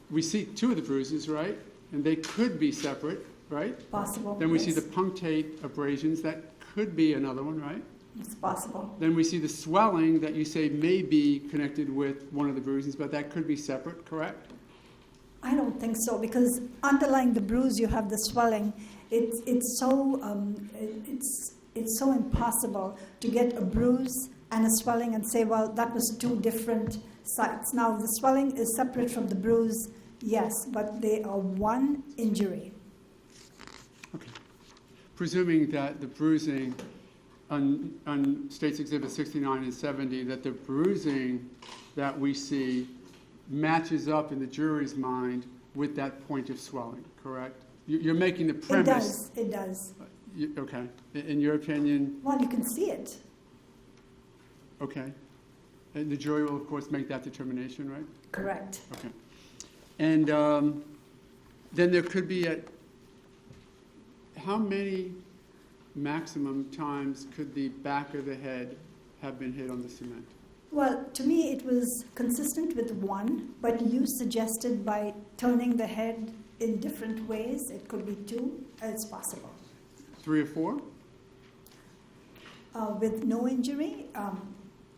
C: We see 2 of the bruises, right? And they could be separate, right?
S: Possible.
C: Then we
S: yes.
C: see the punctate abrasions. That could be another one, right?
S: It's possible.
C: Then we see the swelling that you say may be connected with one of the bruises, but that could be separate, correct?
S: I don't think so, because underlying the bruise you have the swelling. It's so impossible to get a bruise and a swelling and say, well, that was 2 different sites. Now the swelling is separate from the bruise, yes, but they are one injury.
C: Okay. Presuming that the bruising on States Exhibit 69 and 70, that the bruising that we see matches up in the jury's mind with that point of swelling, correct? You're making the premise.
S: It does.
C: Okay. In your opinion?
S: Well, you can see it.
C: Okay. And the jury will, of course, make that determination, right?
S: Correct.
C: Okay. And then there could be how many maximum times could the back of the head have been hit on the cement?
S: Well, to me, it was consistent with 1, but you suggested by turning the head in different ways, it could be 2. It's possible.
C: 3 or 4?
S: With no injury,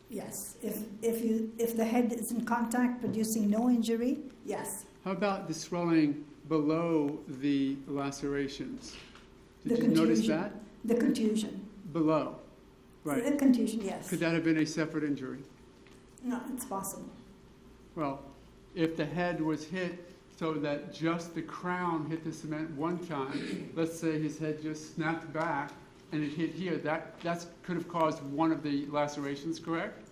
S: yes. If the head is in contact, producing no injury, yes.
C: How about the swelling below the lacerations? Did you notice that?
S: The contusion.
C: Below, right.
S: The contusion, yes.
C: Could that have been a separate injury?
S: No, it's possible.
C: Well, if the head was hit so that just the crown hit the cement 1 time, let's say his head just snapped back and it hit here, that could have caused one of the lacerations, correct?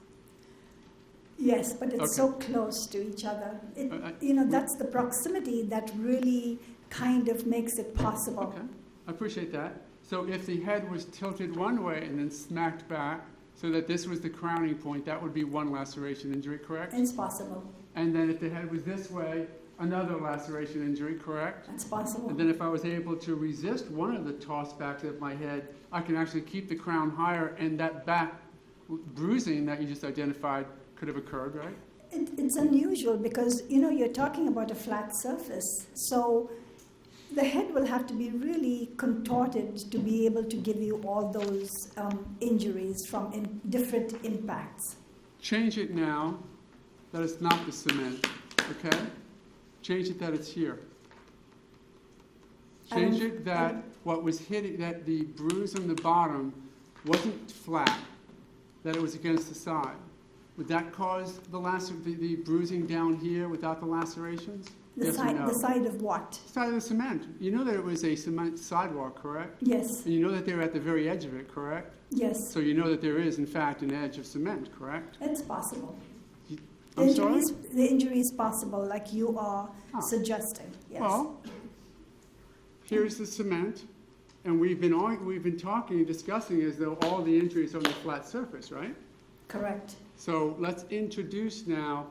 S: Yes, but it's so close to each other. That's the proximity that really kind of makes it possible.
C: Okay, I appreciate that. So if the head was tilted one way and then smacked back so that this was the crowning point, that would be 1 laceration injury, correct?
S: It's possible.
C: And then if the head was this way another laceration injury, correct?
S: That's possible.
C: And then if I was able to resist one of the tossbacks of my head, I can actually keep the crown higher, and that back bruising that you just identified could have occurred, right?
S: It's unusual because, you know, you're talking about a flat surface. So the head will have to be really contorted to be able to give you all those injuries from different impacts.
C: Change it now that it's not the cement, okay? Change it that it's here. Change it that what was hitting, that the bruise on the bottom wasn't flat, that it was against the side. Would that cause the bruising down here without the lacerations?
S: The side of what?
C: Side of the cement. You know that it was a cement sidewalk, correct?
S: Yes.
C: And you know that they were at the very edge of it, correct?
S: Yes.
C: So you know that there is, in fact, an edge of cement, correct?
S: It's possible.
C: I'm sorry?
S: The injury is possible, like you are suggesting. Yes.
C: Well, here's the cement, and we've been talking and discussing as though all the injuries are on the flat surface, right?
S: Correct.
C: So let's introduce now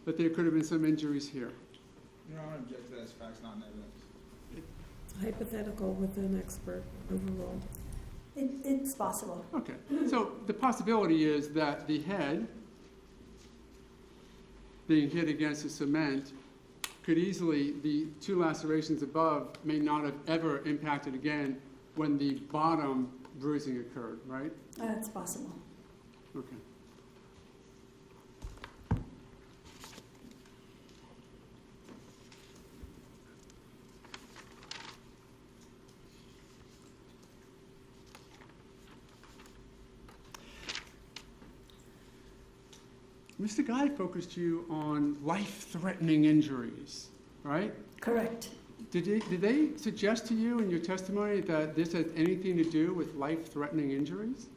C: that there could have been some injuries here.
T: Your Honor, object to that as facts, not in evidence.
A: Hypothetical with an expert overruled.
S: It's possible.
C: Okay. So the possibility is that the head being hit against the cement could easily, the two lacerations above may not have ever impacted again when the bottom bruising occurred, right?
S: It's possible.
C: Okay. Mr. Guy focused you on life-threatening injuries, right?
S: Correct.
C: Did they suggest to you in your testimony that this has anything to do with life-threatening injuries?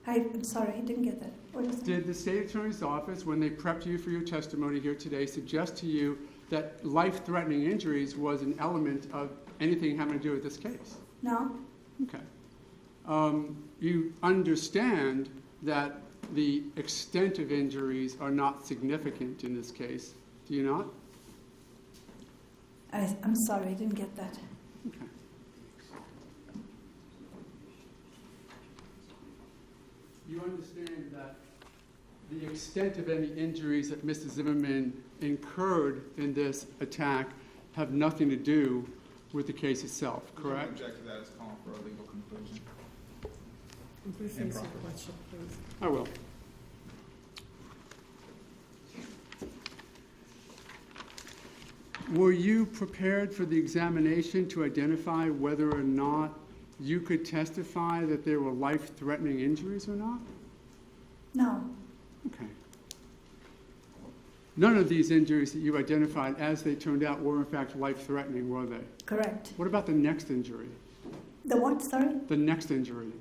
S: I'm sorry, I didn't get that. What is that?
C: Did the state attorney's office, when they prepped you for your testimony here today, suggest to you that life-threatening injuries was an element of anything having to do with this case?
S: No.
C: Okay. You understand that the extent of injuries are not significant in this case, do you not?
S: I'm sorry, I didn't get that.
C: Okay. You understand that the extent of any injuries that Mr. Zimmerman incurred in this attack have nothing to do with the case itself, correct?
T: Object to that as calling for a legal conclusion.
A: Rephrase your question, please.
C: I will. Were you prepared for the examination to identify whether or not you could testify that there were life-threatening injuries or not?
S: No.
C: Okay. None of these injuries that you identified, as they turned out, were in fact life-threatening, were they?
S: Correct.
C: What about the next injury?
S: The what, sorry?
C: The next injury.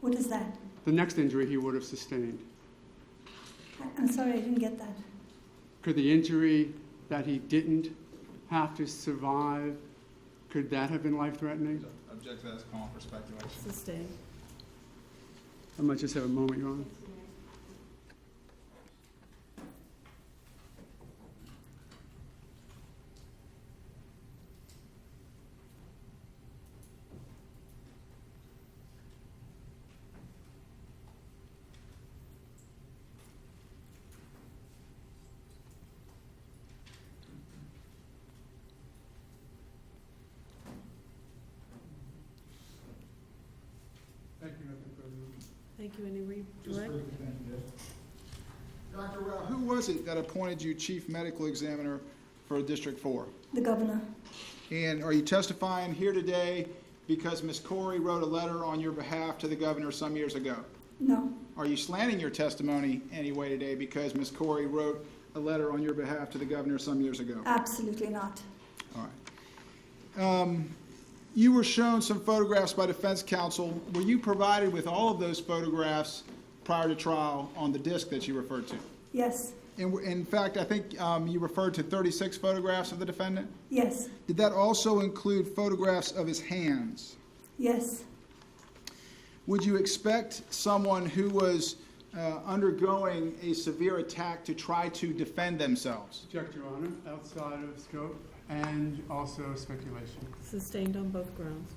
S: What is that?
C: The next injury he would have sustained.
S: I'm sorry, I didn't get that.
C: Could the injury that he didn't have to survive, could that have been life-threatening?
T: Object to that as calling for speculation.
A: Sustained.
C: I might just have a moment, Your Honor. Thank you, Mr. President.
A: Thank you. Any redirect?
T: Dr. Rao, who was it that appointed you chief medical examiner for District 4?
S: The governor.
T: And are you testifying here today because Ms. Corey wrote a letter on your behalf to the governor some years ago?
S: No.
T: Are you slanting your testimony anyway today because Ms. Corey wrote a letter on your behalf to the governor some years ago?
S: Absolutely not.
T: All right. You were shown some photographs by defense counsel. Were you provided with all of those photographs prior to trial on the disc that you referred to?
S: Yes.
T: In fact, I think you referred to 36 photographs of the defendant?
S: Yes.
T: Did that also include photographs of his hands?
S: Yes.
T: Would you expect someone who was undergoing a severe attack to try to defend themselves?
C: Object, Your Honor, outside of scope and also speculation.
A: Sustained on both grounds.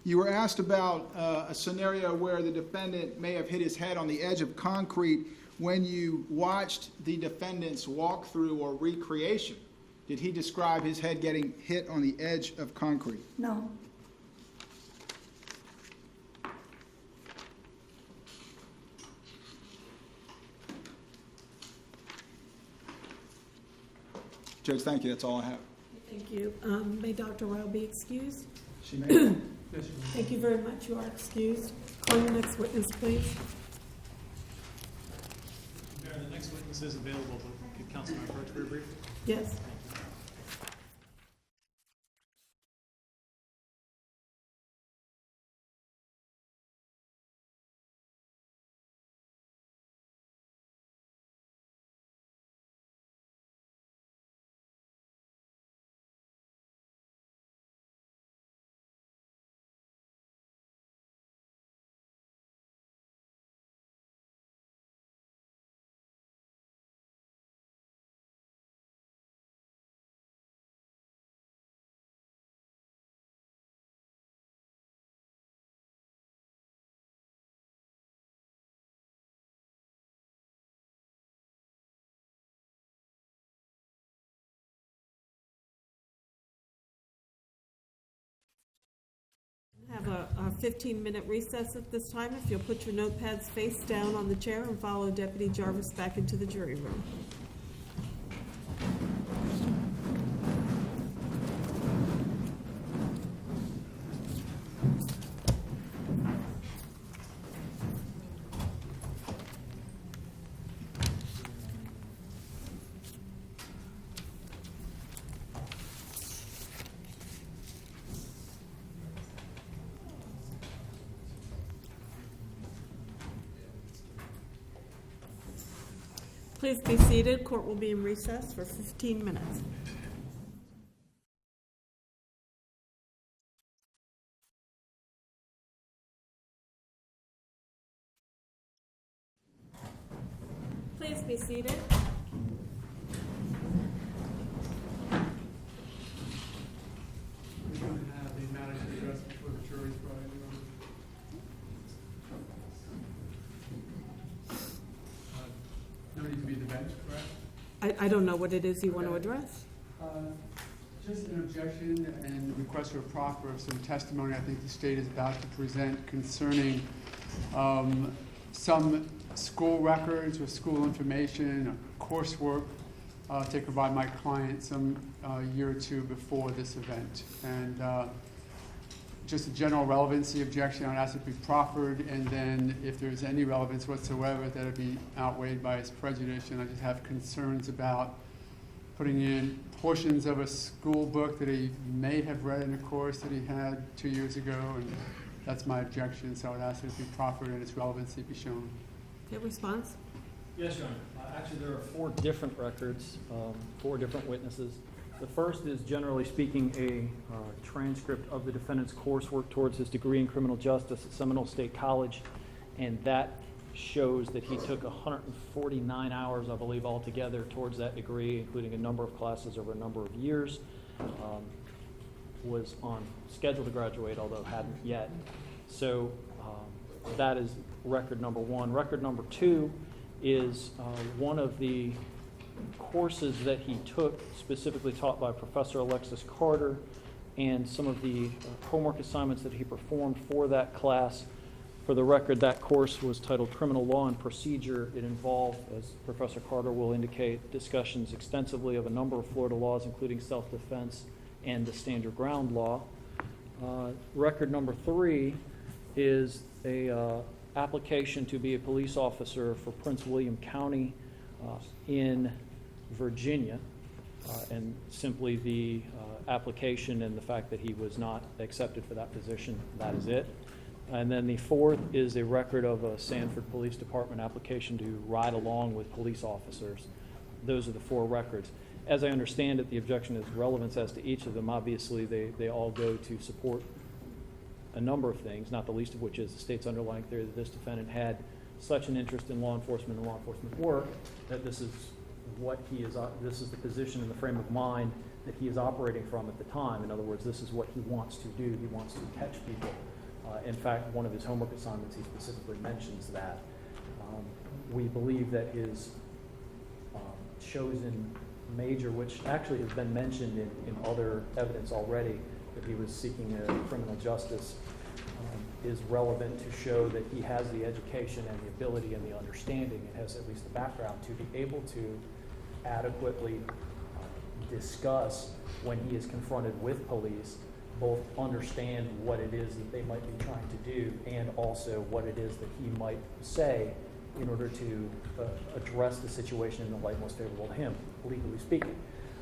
T: You were asked about a scenario where the defendant may have hit his head on the edge of concrete when you watched the defendant's walkthrough or recreation. Did he describe his head getting hit on the edge of concrete?
S: No.
T: Judge, thank you. That's all I have.
A: Thank you. May Dr. Rao be excused?
T: She may.
A: Thank you very much. You are excused. Call your next witness, please.
U: Mayor, the next witness is available, but could Councilman approach very briefly?
A: Yes. Have a 15-minute recess at this time. If you'll put your notepads face down on the chair and follow Deputy Jarvis back into the jury room. Please be seated. Court will be in recess for 15 minutes. Please be seated.
C: We're going to have the matters addressed before the jury's brought in. No need to be the bench, correct?
A: I don't know what it is you want to address.
C: Just an objection and request for a proffer of some testimony I think the state is about to present concerning some school records or school information or coursework taken by my client some year or two before this event. And just a general relevancy objection, I'd ask it be proffered, and then if there's any relevance whatsoever, that it be outweighed by its prejudice. And I just have concerns about putting in portions of a school book that he may have read in a course that he had 2 years ago, and that's my objection. So I would ask that it be proffered and its relevancy be shown.
A: Okay, response?
V: Yes, Your Honor. Actually, there are 4 different records, 4 different witnesses. The first is, generally speaking, a transcript of the defendant's coursework towards his degree in criminal justice at Seminole State College, and that shows that he took 149 hours, I believe, altogether towards that degree, including a number of classes over a number of years. Was on schedule to graduate, although hadn't yet. So that is record number 1. Record number 2 is one of the courses that he took, specifically taught by Professor Alexis Carter, and some of the homework assignments that he performed for that class. For the record, that course was titled Criminal Law and Procedure. It involved, as Professor Carter will indicate, discussions extensively of a number of Florida laws, including self-defense and the stand your ground law. Record number 3 is a application to be a police officer for Prince William County in Virginia, and simply the application and the fact that he was not accepted for that position. That is it. And then the 4th is a record of a Sanford Police Department application to ride along with police officers. Those are the 4 records. As I understand it, the objection is relevance as to each of them. Obviously, they all go to support a number of things, not the least of which is the state's underlying theory that this defendant had such an interest in law enforcement and law enforcement work that this is what he is, this is the position and the frame of mind that he is operating from at the time. In other words, this is what he wants to do. He wants to catch people. In fact, one of his homework assignments, he specifically mentions that. We believe that his chosen major, which actually has been mentioned in other evidence already, that he was seeking a criminal justice, is relevant to show that he has the education and the ability and the understanding, and has at least the background to be able to adequately discuss when he is confronted with police, both understand what it is that they might be trying to do and also what it is that he might say in order to address the situation in the light most favorable to him, legally speaking.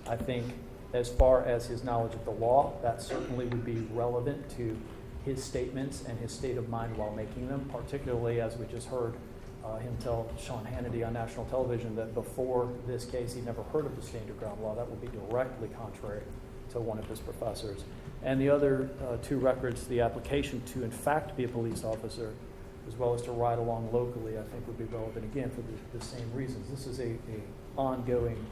V: I think as far as his knowledge of the law, that certainly would be relevant to his statements and his state of mind while making them, particularly as we just heard him tell Sean Hannity on national television that before this case he'd never heard of the stand your ground law. That would be directly contrary to one of his professors. And the other two records, the application to in fact be a police officer, as well as to ride along locally, I think would be relevant again for the same reasons. This is a ongoing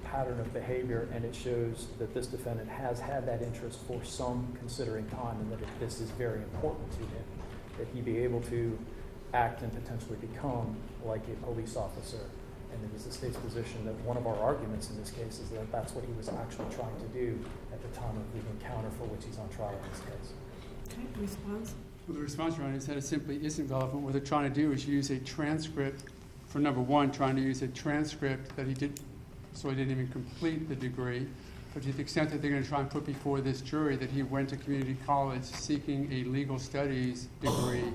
V: pattern of behavior, and it shows that this defendant has had that interest for some considering time, and that this is very important to him, that he be able to act and potentially become like a police officer. And it is the state's position that one of our arguments in this case is that that's what he was actually trying to do at the time of the encounter for which he's on trial in this case.
A: Okay, response?
C: Well, the response, Your Honor, is that it simply isn't relevant. What they're trying to do is use a transcript, for number one, trying to use a transcript that he did, so he didn't even complete the degree, but to the extent that they're going to try and put before this jury that he went to community college seeking a legal studies degree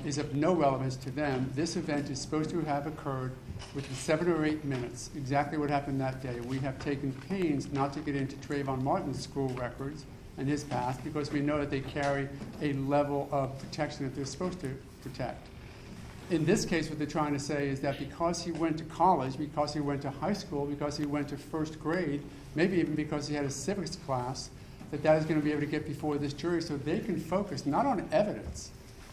C: is of no relevance to them. This event is supposed to have occurred within 7 or 8 minutes, exactly what happened that day. We have taken pains not to get into Trayvon Martin's school records and his past because we know that they carry a level of protection that they're supposed to protect. In this case, what they're trying to say is that because he went to college, because he went to high school, because he went to first grade, maybe even because he had a civics class, that is going to be able to get before this jury so they can focus not on evidence,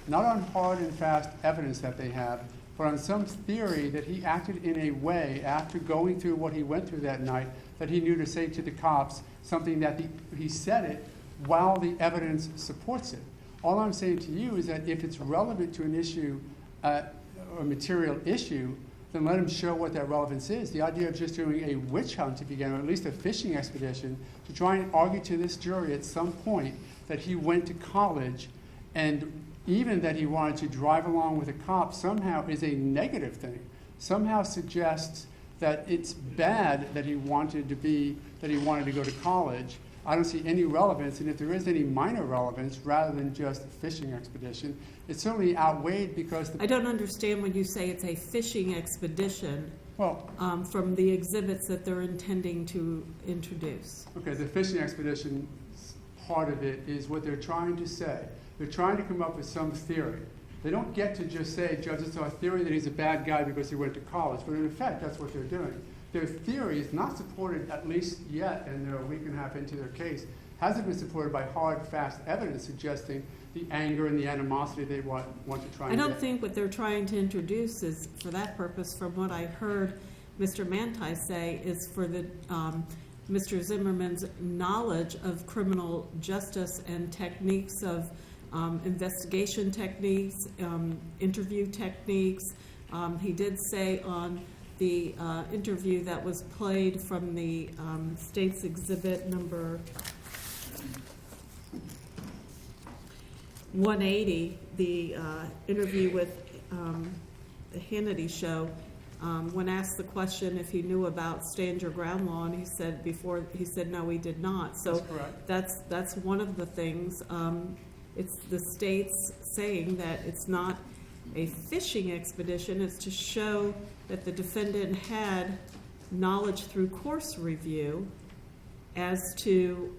C: not on hard and fast evidence that they have, but on some theory that he acted in a way after going through what he went through that night that he knew to say to the cops something that he said it while the evidence supports it. All I'm saying to you is that if it's relevant to an issue, or material issue, then let him show what that relevance is. The idea of just doing a witch hunt, if you can, or at least a fishing expedition, to try and argue to this jury at some point that he went to college and even that he wanted to drive along with a cop somehow is a negative thing, somehow suggests that it's bad that he wanted to go to college. I don't see any relevance, and if there is any minor relevance, rather than just a fishing expedition, it's certainly outweighed because
A: I don't understand when you say it's a fishing expedition from the exhibits that they're intending to introduce.
C: Okay, the fishing expedition part of it is what they're trying to say. They're trying to come up with some theory. They don't get to just say, Judge, it's our theory that he's a bad guy because he went to college, but in effect, that's what they're doing. Their theory is not supported, at least yet, and they're a week and a half into their case, hasn't been supported by hard, fast evidence suggesting the anger and the animosity they want to try and get.
A: I don't think what they're trying to introduce is, for that purpose, from what I heard Mr. Manti say, is for the Mr. Zimmerman's knowledge of criminal justice and techniques of investigation techniques, interview techniques. He did say on the interview that was played from the state's exhibit number 180, the interview with the Hannity show, when asked the question if he knew about stand your ground law, and he said no, he did not. So that's one of the things. It's the state's saying that it's not a fishing expedition, it's to show that the defendant had knowledge through course review as to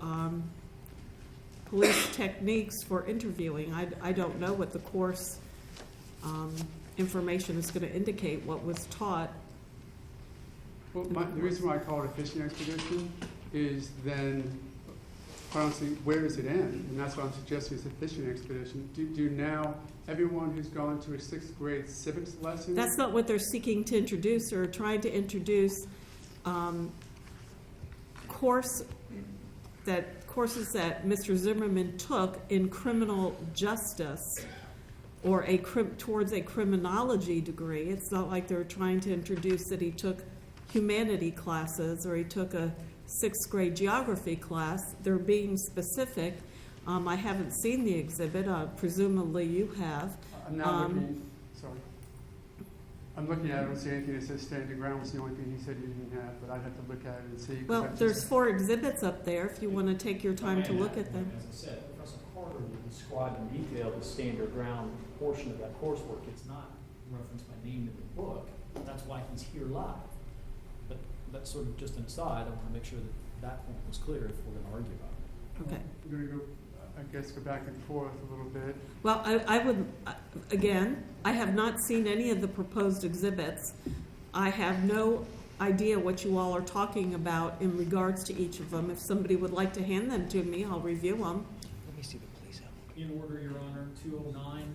A: police techniques for interviewing. I don't know what the course information is going to indicate, what was taught.
C: Well, the reason why I call it a fishing expedition is then quite honestly, where does it end? And that's why I'm suggesting it's a fishing expedition. Do now everyone who's gone to a 6th grade civics lesson?
A: That's not what they're seeking to introduce. They're trying to introduce courses that Mr. Zimmerman took in criminal justice or towards a criminology degree. It's not like they're trying to introduce that he took humanity classes or he took a 6th grade geography class. They're being specific. I haven't seen the exhibit. Presumably you have.
C: I'm not looking, sorry. I'm looking at it, I don't see anything that says stand your ground was the only thing he said he didn't have, but I'd have to look at it and see.
A: Well, there's 4 exhibits up there if you want to take your time to look at them.
V: As I said, Professor Carter will describe in detail the stand your ground portion of that coursework. It's not referenced by name in the book. That's why he's here live. But that's sort of just an aside. I want to make sure that point was clear if we're going to argue about it.
A: Okay.
C: We're going to go, I guess, go back and forth a little bit.
A: Well, I would, again, I have not seen any of the proposed exhibits. I have no idea what you all are talking about in regards to each of them. If somebody would like to hand them to me, I'll review them.
V: Let me see the police In order, Your Honor, 209,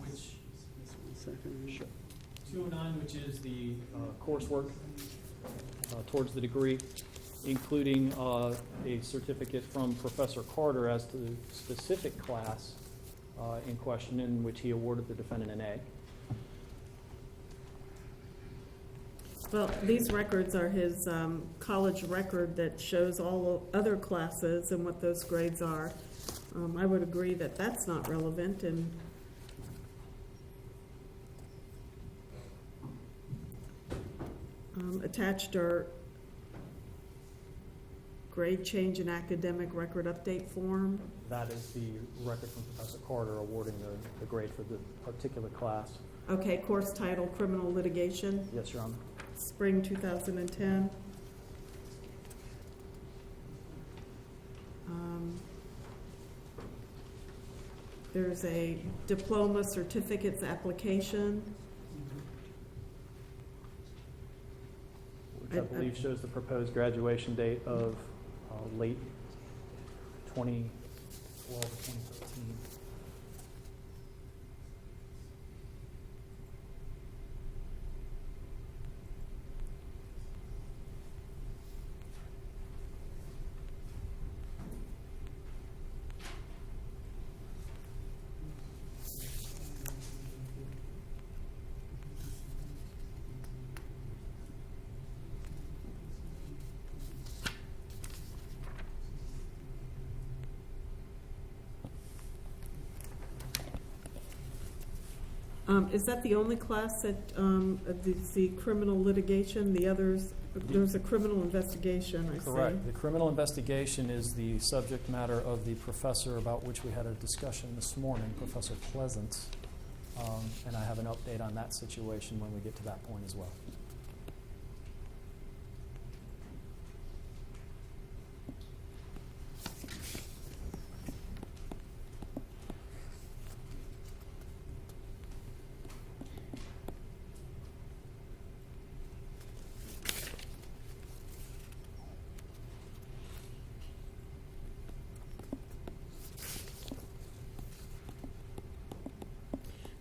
V: which...
C: Sure.
V: 209, which is the coursework towards the degree, including a certificate from Professor Carter as to the specific class in question, in which he awarded the defendant an A.
A: Well, these records are his college record that shows all other classes and what those grades are. I would agree that that's not relevant, and attached are grade change and academic record update form.
V: That is the record from Professor Carter awarding the grade for the particular class.
A: Okay, course title, criminal litigation.
V: Yes, Your Honor.
A: Spring 2010. There's a diploma certificates application.
V: Which I believe shows the proposed graduation date of late 2012 or 2013.
A: Is that the only class that, the criminal litigation, the others, there's a criminal investigation, I see?
V: Correct. The criminal investigation is the subject matter of the professor about which we had a discussion this morning, Professor Pleasance, and I have an update on that situation when we get to that point as well.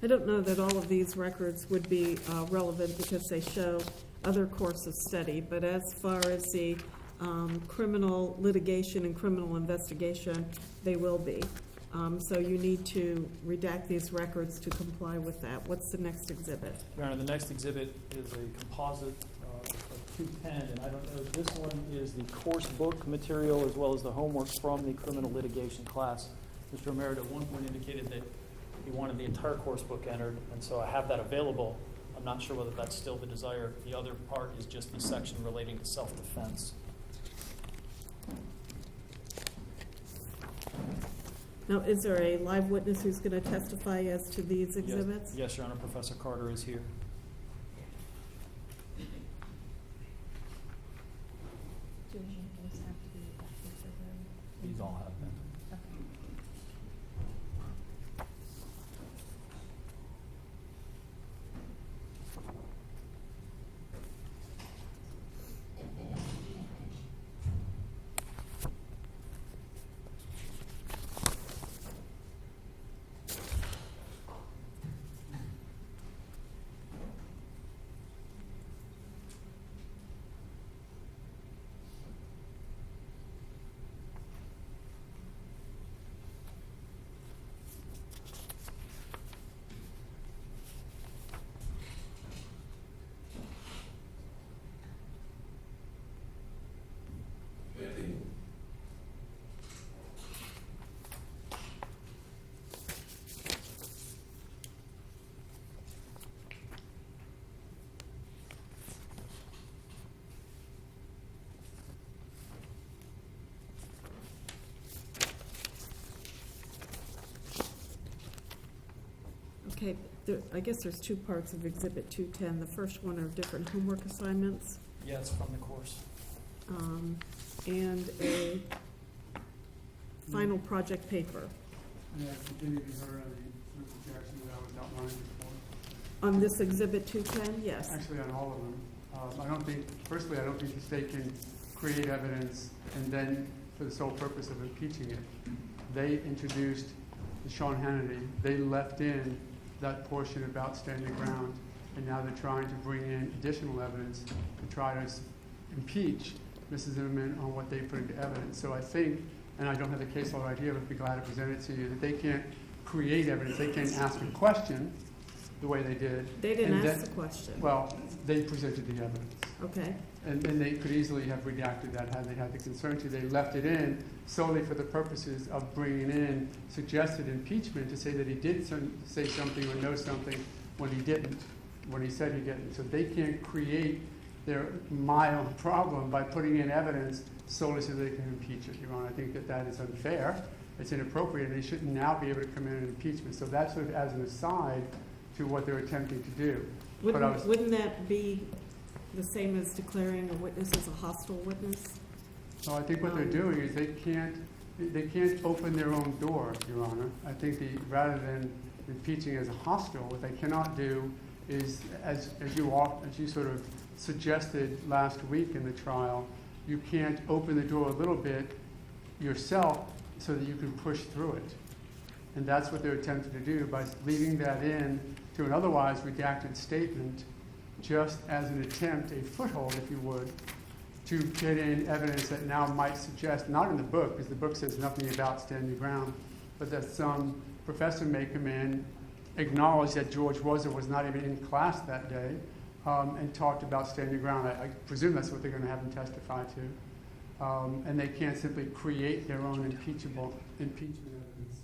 A: I don't know that all of these records would be relevant because they show other course of study, but as far as the criminal litigation and criminal investigation, they will be. So you need to redact these records to comply with that. What's the next exhibit?
V: Your Honor, the next exhibit is a composite of 210, and I don't know if this one is the course book material as well as the homework from the criminal litigation class. Mr. Romero at one point indicated that he wanted the entire course book entered, and so I have that available. I'm not sure whether that's still the desire. The other part is just the section relating to self-defense.
A: Now, is there a live witness who's going to testify as to these exhibits?
V: Yes, Your Honor. Professor Carter is here. These all have been.
A: Okay, I guess there's two parts of Exhibit 210. The first one are different homework assignments,
V: Yeah, it's from the course.
A: and a final project paper.
C: Yeah, continue to hear the objection that I was outlining before.
A: On this Exhibit 210, yes.
C: Actually, on all of them. I don't think the state can create evidence and then, for the sole purpose of impeaching it. They introduced Sean Hannity. They left in that portion about standing ground, and now they're trying to bring in additional evidence to try to impeach Mrs. Zimmerman on what they put into evidence. So I think, and I don't have the case law right here, but I'd be glad to present it to you, that they can't create evidence. They can't ask a question the way they did.
A: They didn't ask the question.
C: Well, they presented the evidence.
A: Okay.
C: And they could easily have redacted that had they had the concern to. They left it in solely for the purposes of bringing in suggested impeachment to say that he did say something or know something when he didn't, when he said he didn't. So they can't create their mild problem by putting in evidence solely so they can impeach it. Your Honor, I think that that is unfair. It's inappropriate, and they shouldn't now be able to come in an impeachment. So that's sort of as an aside to what they're attempting to do.
A: Wouldn't that be the same as declaring a witness as a hostile witness?
C: No, I think what they're doing is they can't open their own door, Your Honor. I think rather than impeaching as a hostile, what they cannot do is, as you sort of suggested last week in the trial, you can't open the door a little bit yourself so that you can push through it. And that's what they're attempting to do by leaving that in to an otherwise redacted statement, just as an attempt, a foothold, if you would, to get in evidence that now might suggest, not in the book, because the book says nothing about standing ground, but that some professor may come in, acknowledge that George Rosa was not even in class that day, and talked about standing ground. I presume that's what they're going to have him testify to. And they can't simply create their own impeachment evidence,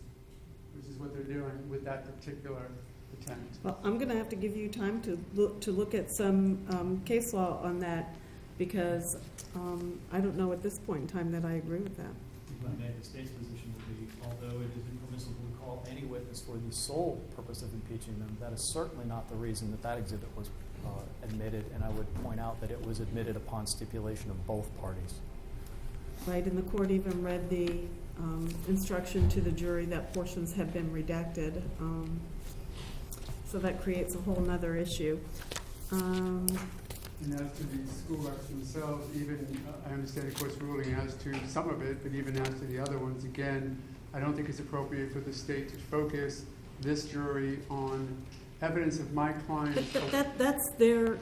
C: which is what they're doing with that particular attempt.
A: Well, I'm going to have to give you time to look at some case law on that, because I don't know at this point in time that I agree with that.
V: If I may, the state's position would be, although it is impermissible to call any witness for the sole purpose of impeaching them, that is certainly not the reason that that exhibit was admitted, and I would point out that it was admitted upon stipulation of both parties.
A: Right, and the court even read the instruction to the jury that portions have been redacted. So that creates a whole nother issue.
C: And as to the school records themselves, even, I understand the court's ruling as to some of it, but even as to the other ones, again, I don't think it's appropriate for the state to focus this jury on evidence of my client.
A: That's their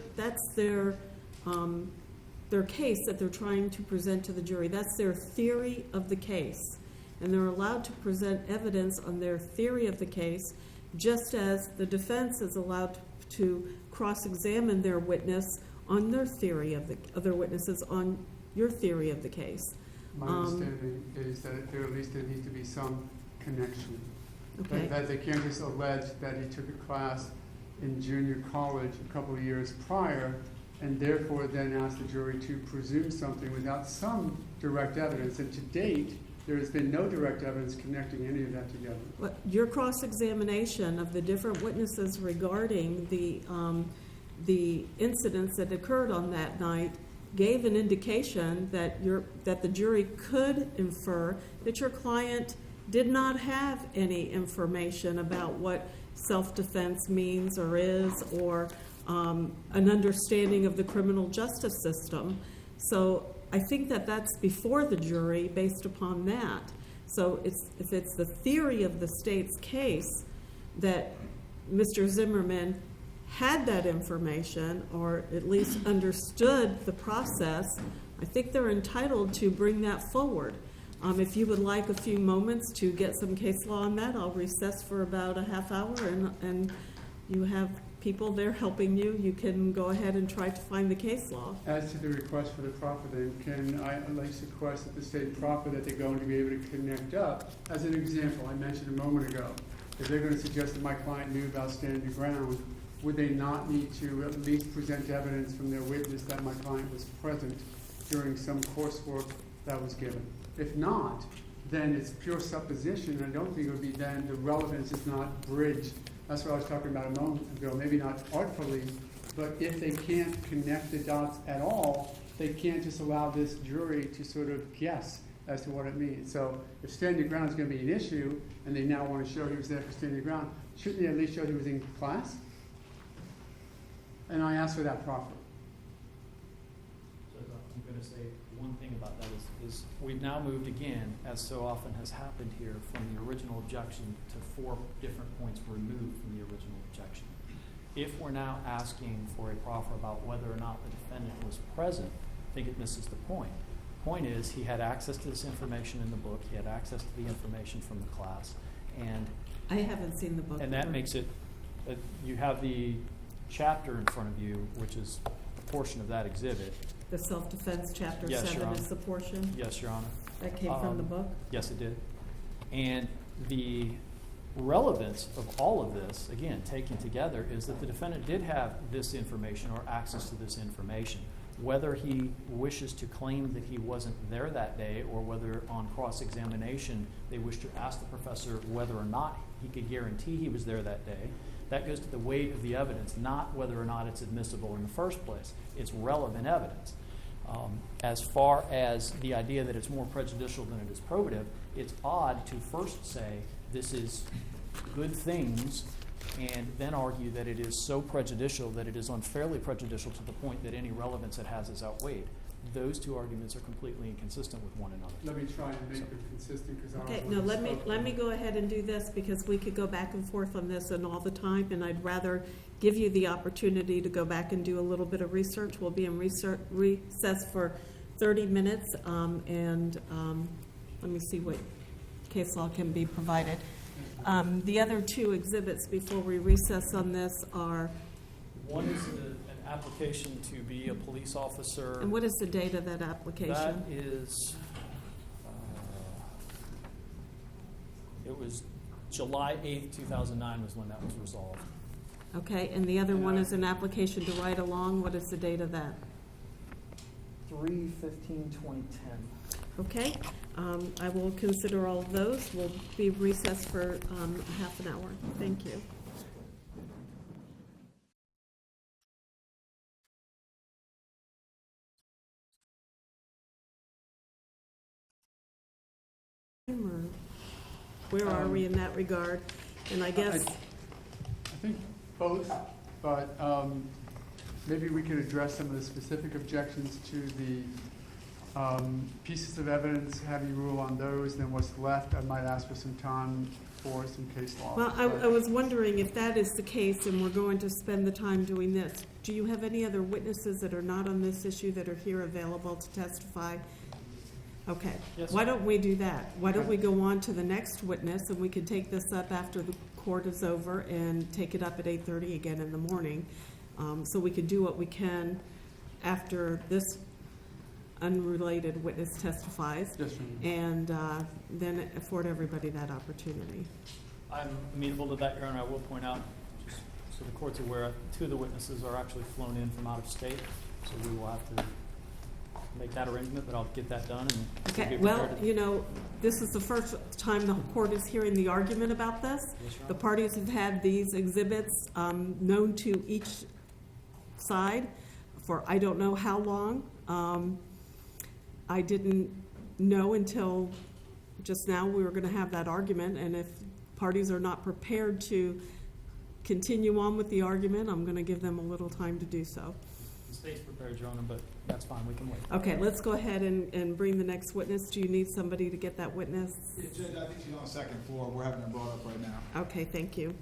A: case that they're trying to present to the jury. That's their theory of the case. And they're allowed to present evidence on their theory of the case, just as the defense is allowed to cross-examine their witness on their theory of their witnesses on your theory of the case.
C: My understanding is that at very least there needs to be some connection.
A: Okay.
C: That they can't just allege that he took a class in junior college a couple of years prior, and therefore then ask the jury to presume something without some direct evidence. And to date, there has been no direct evidence connecting any of that together.
A: But your cross-examination of the different witnesses regarding the incidents that occurred on that night gave an indication that the jury could infer that your client did not have any information about what self-defense means or is, or an understanding of the criminal justice system. So I think that that's before the jury based upon that. So if it's the theory of the state's case that Mr. Zimmerman had that information, or at least understood the process, I think they're entitled to bring that forward. If you would like a few moments to get some case law on that, I'll recess for about a half hour, and you have people there helping you. You can go ahead and try to find the case law.
C: As to the request for the proffer, then, can I at least request that the state proffer that they're going to be able to connect up? As an example, I mentioned a moment ago, if they're going to suggest that my client knew about standing ground, would they not need to at least present evidence from their witness that my client was present during some coursework that was given? If not, then it's pure supposition, and I don't think it would be then, the relevance is not bridged That's what I was talking about a moment ago, maybe not artfully, but if they can't connect the dots at all, they can't just allow this jury to sort of guess as to what it means. So if standing your ground is going to be an issue, and they now want to show he was there for standing your ground, shouldn't they at least show he was in class? And I asked for that properly.
V: So I'm going to say one thing about that is we've now moved again, as so often has happened here, from the original objection to 4 different points removed from the original objection. If we're now asking for a proffer about whether or not the defendant was present, I think it misses the point. The point is he had access to this information in the book, he had access to the information from the class, and
A: I haven't seen the book.
V: and that makes it, you have the chapter in front of you, which is a portion of that exhibit.
A: The self-defense chapter
V: Yes, Your
A: 7
V: Honor.
A: is the portion?
V: Yes, Your Honor.
A: That came from the book?
V: Yes, it did. And the relevance of all of this, again, taken together, is that the defendant did have this information or access to this information. Whether he wishes to claim that he wasn't there that day, or whether on cross-examination they wish to ask the professor whether or not he could guarantee he was there that day, that goes to the weight of the evidence, not whether or not it's admissible in the first place. It's relevant evidence. As far as the idea that it's more prejudicial than it is probative, it's odd to first say this is good things and then argue that it is so prejudicial that it is unfairly prejudicial to the point that any relevance it has is outweighed. Those two arguments are completely inconsistent with one another.
C: Let me try and make them consistent, because I
A: Okay,
C: don't
A: no,
C: want to
A: let me go ahead and do this, because we could go back and forth on this and all the time, and I'd rather give you the opportunity to go back and do a little bit of research. We'll be in recess for 30 minutes, and let me see what case law can be provided. The other 2 exhibits before we recess on this are...
V: One is an application to be a police officer.
A: And what is the date of that application?
V: That is, it was July 8th, 2009 was when that was resolved.
A: Okay, and the other one is an application to ride along. What is the date of that?
V: 3/15/2010.
A: Okay, I will consider all of those. We'll be recessed for half an hour. Thank you. Where are we in that regard? And I guess...
C: I think both, but maybe we could address some of the specific objections to the pieces of evidence, have you rule on those, then what's left, I might ask for some time for some case law.
A: Well, I was wondering if that is the case and we're going to spend the time doing this. Do you have any other witnesses that are not on this issue that are here available to testify? Okay.
V: Yes,
A: Why don't we do that? Why don't we go on to the next witness, and we can take this up after the court is over and take it up at 8:30 again in the morning. So we can do what we can after this unrelated witness testifies.
C: Yes, ma'am.
A: And then afford everybody that opportunity.
V: I'm amenable to that, Your Honor. I will point out, just so the court's aware, 2 of the witnesses are actually flown in from out of state, so we will have to make that arrangement, but I'll get that done and
A: Okay,
V: be
A: well,
V: prepared to-
A: you know, this is the first time the court is hearing the argument about this.
V: Yes, Your
A: The
V: Honor.
A: parties have had these exhibits known to each side for I don't know how long. I didn't know until just now we were going to have that argument, and if parties are not prepared to continue on with the argument, I'm going to give them a little time to do so.
V: The state's prepared, Your Honor, but that's fine. We can wait.
A: Okay, let's go ahead and bring the next witness. Do you need somebody to get that witness?
R: Yeah, Judge, I think she's on the 2nd floor. We're having her brought up right now.
A: Okay, thank you.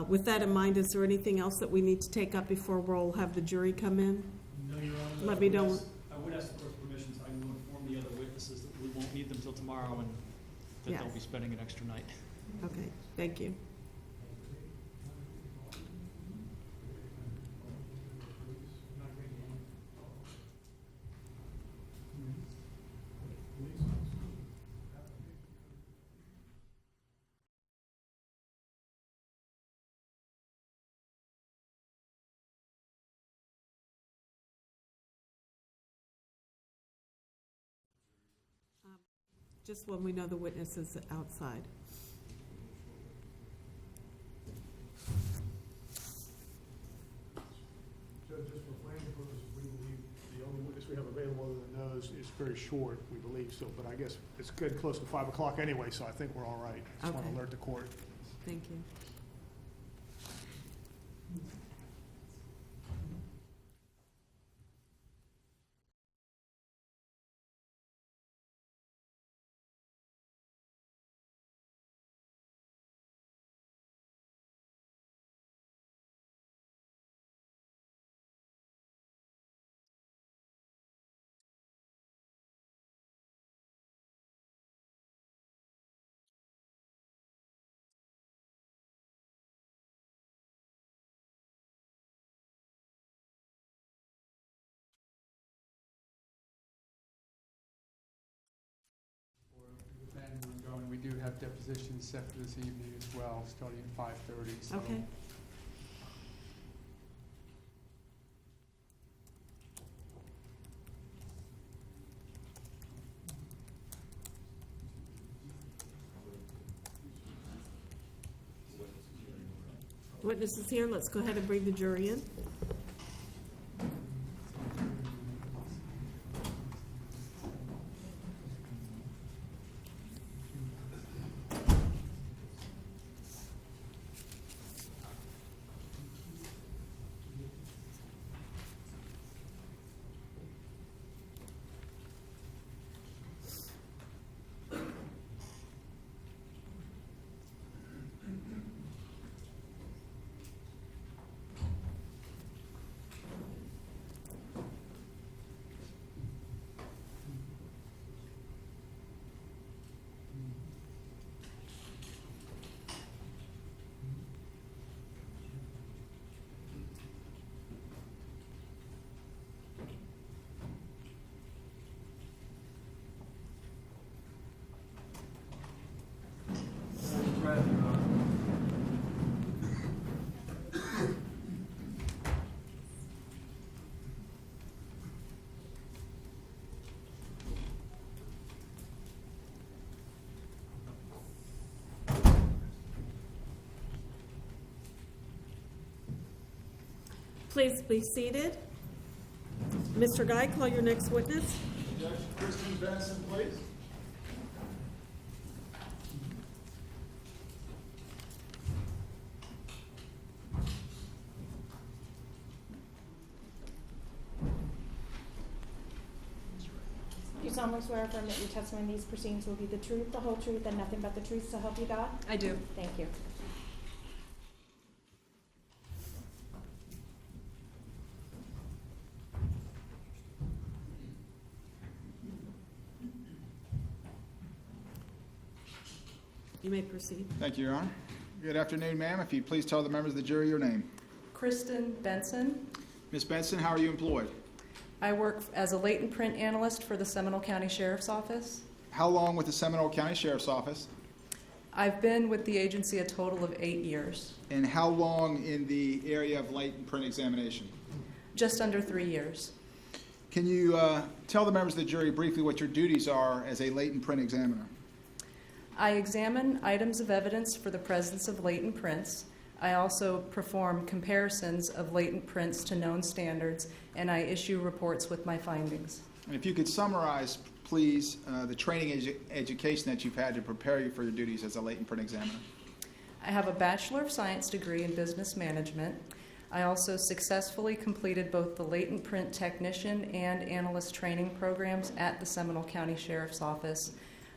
A: With that in mind, is there anything else that we need to take up before we'll have the jury come in?
V: No, Your Honor.
A: Let me know.
V: I would ask the court's permission so I can inform the other witnesses that we won't need them till tomorrow and that
A: Yes.
V: they'll be spending an extra night.
A: Okay, thank you. Just when we know the witness is outside.
B: we have available other than those is very short, we believe so, but I guess it's getting close to 5 o'clock anyway, so I think we're all right. Just want to
A: Okay.
B: alert the court.
A: Thank you.
C: With anyone going, we do have depositions set for this evening as well, starting at 5:30. So
A: Okay. Witnesses here, let's go ahead and bring the jury in. Please be seated. Mr. Guy, call your next witness.
T: Judge Kristen Benson, please.
O: Do you solemnly swear or affirm that your testimony in these proceedings will be the truth, the whole truth, and nothing but the truth, so help you God?
F: I do.
O: Thank you.
A: You may proceed.
T: Thank you, Your Honor. Good afternoon, ma'am. If you'd please tell the members of the jury your name.
F: Kristen Benson.
T: Ms. Benson, how are you employed?
F: I work as a latent print analyst for the Seminole County Sheriff's Office.
T: How long with the Seminole County Sheriff's Office?
F: I've been with the agency a total of 8 years,
T: And how long in the area of latent print examination?
F: just under 3 years.
T: Can you tell the members of the jury briefly what your duties are as a latent print examiner?
F: I examine items of evidence for the presence of latent prints. I also perform comparisons of latent prints to known standards, and I issue reports with my findings.
T: And if you could summarize, please, the training education that you've had to prepare you for your duties as a latent print examiner.
F: I have a Bachelor of Science degree in Business Management. I also successfully completed both the latent print technician and analyst training programs at the Seminole County Sheriff's Office.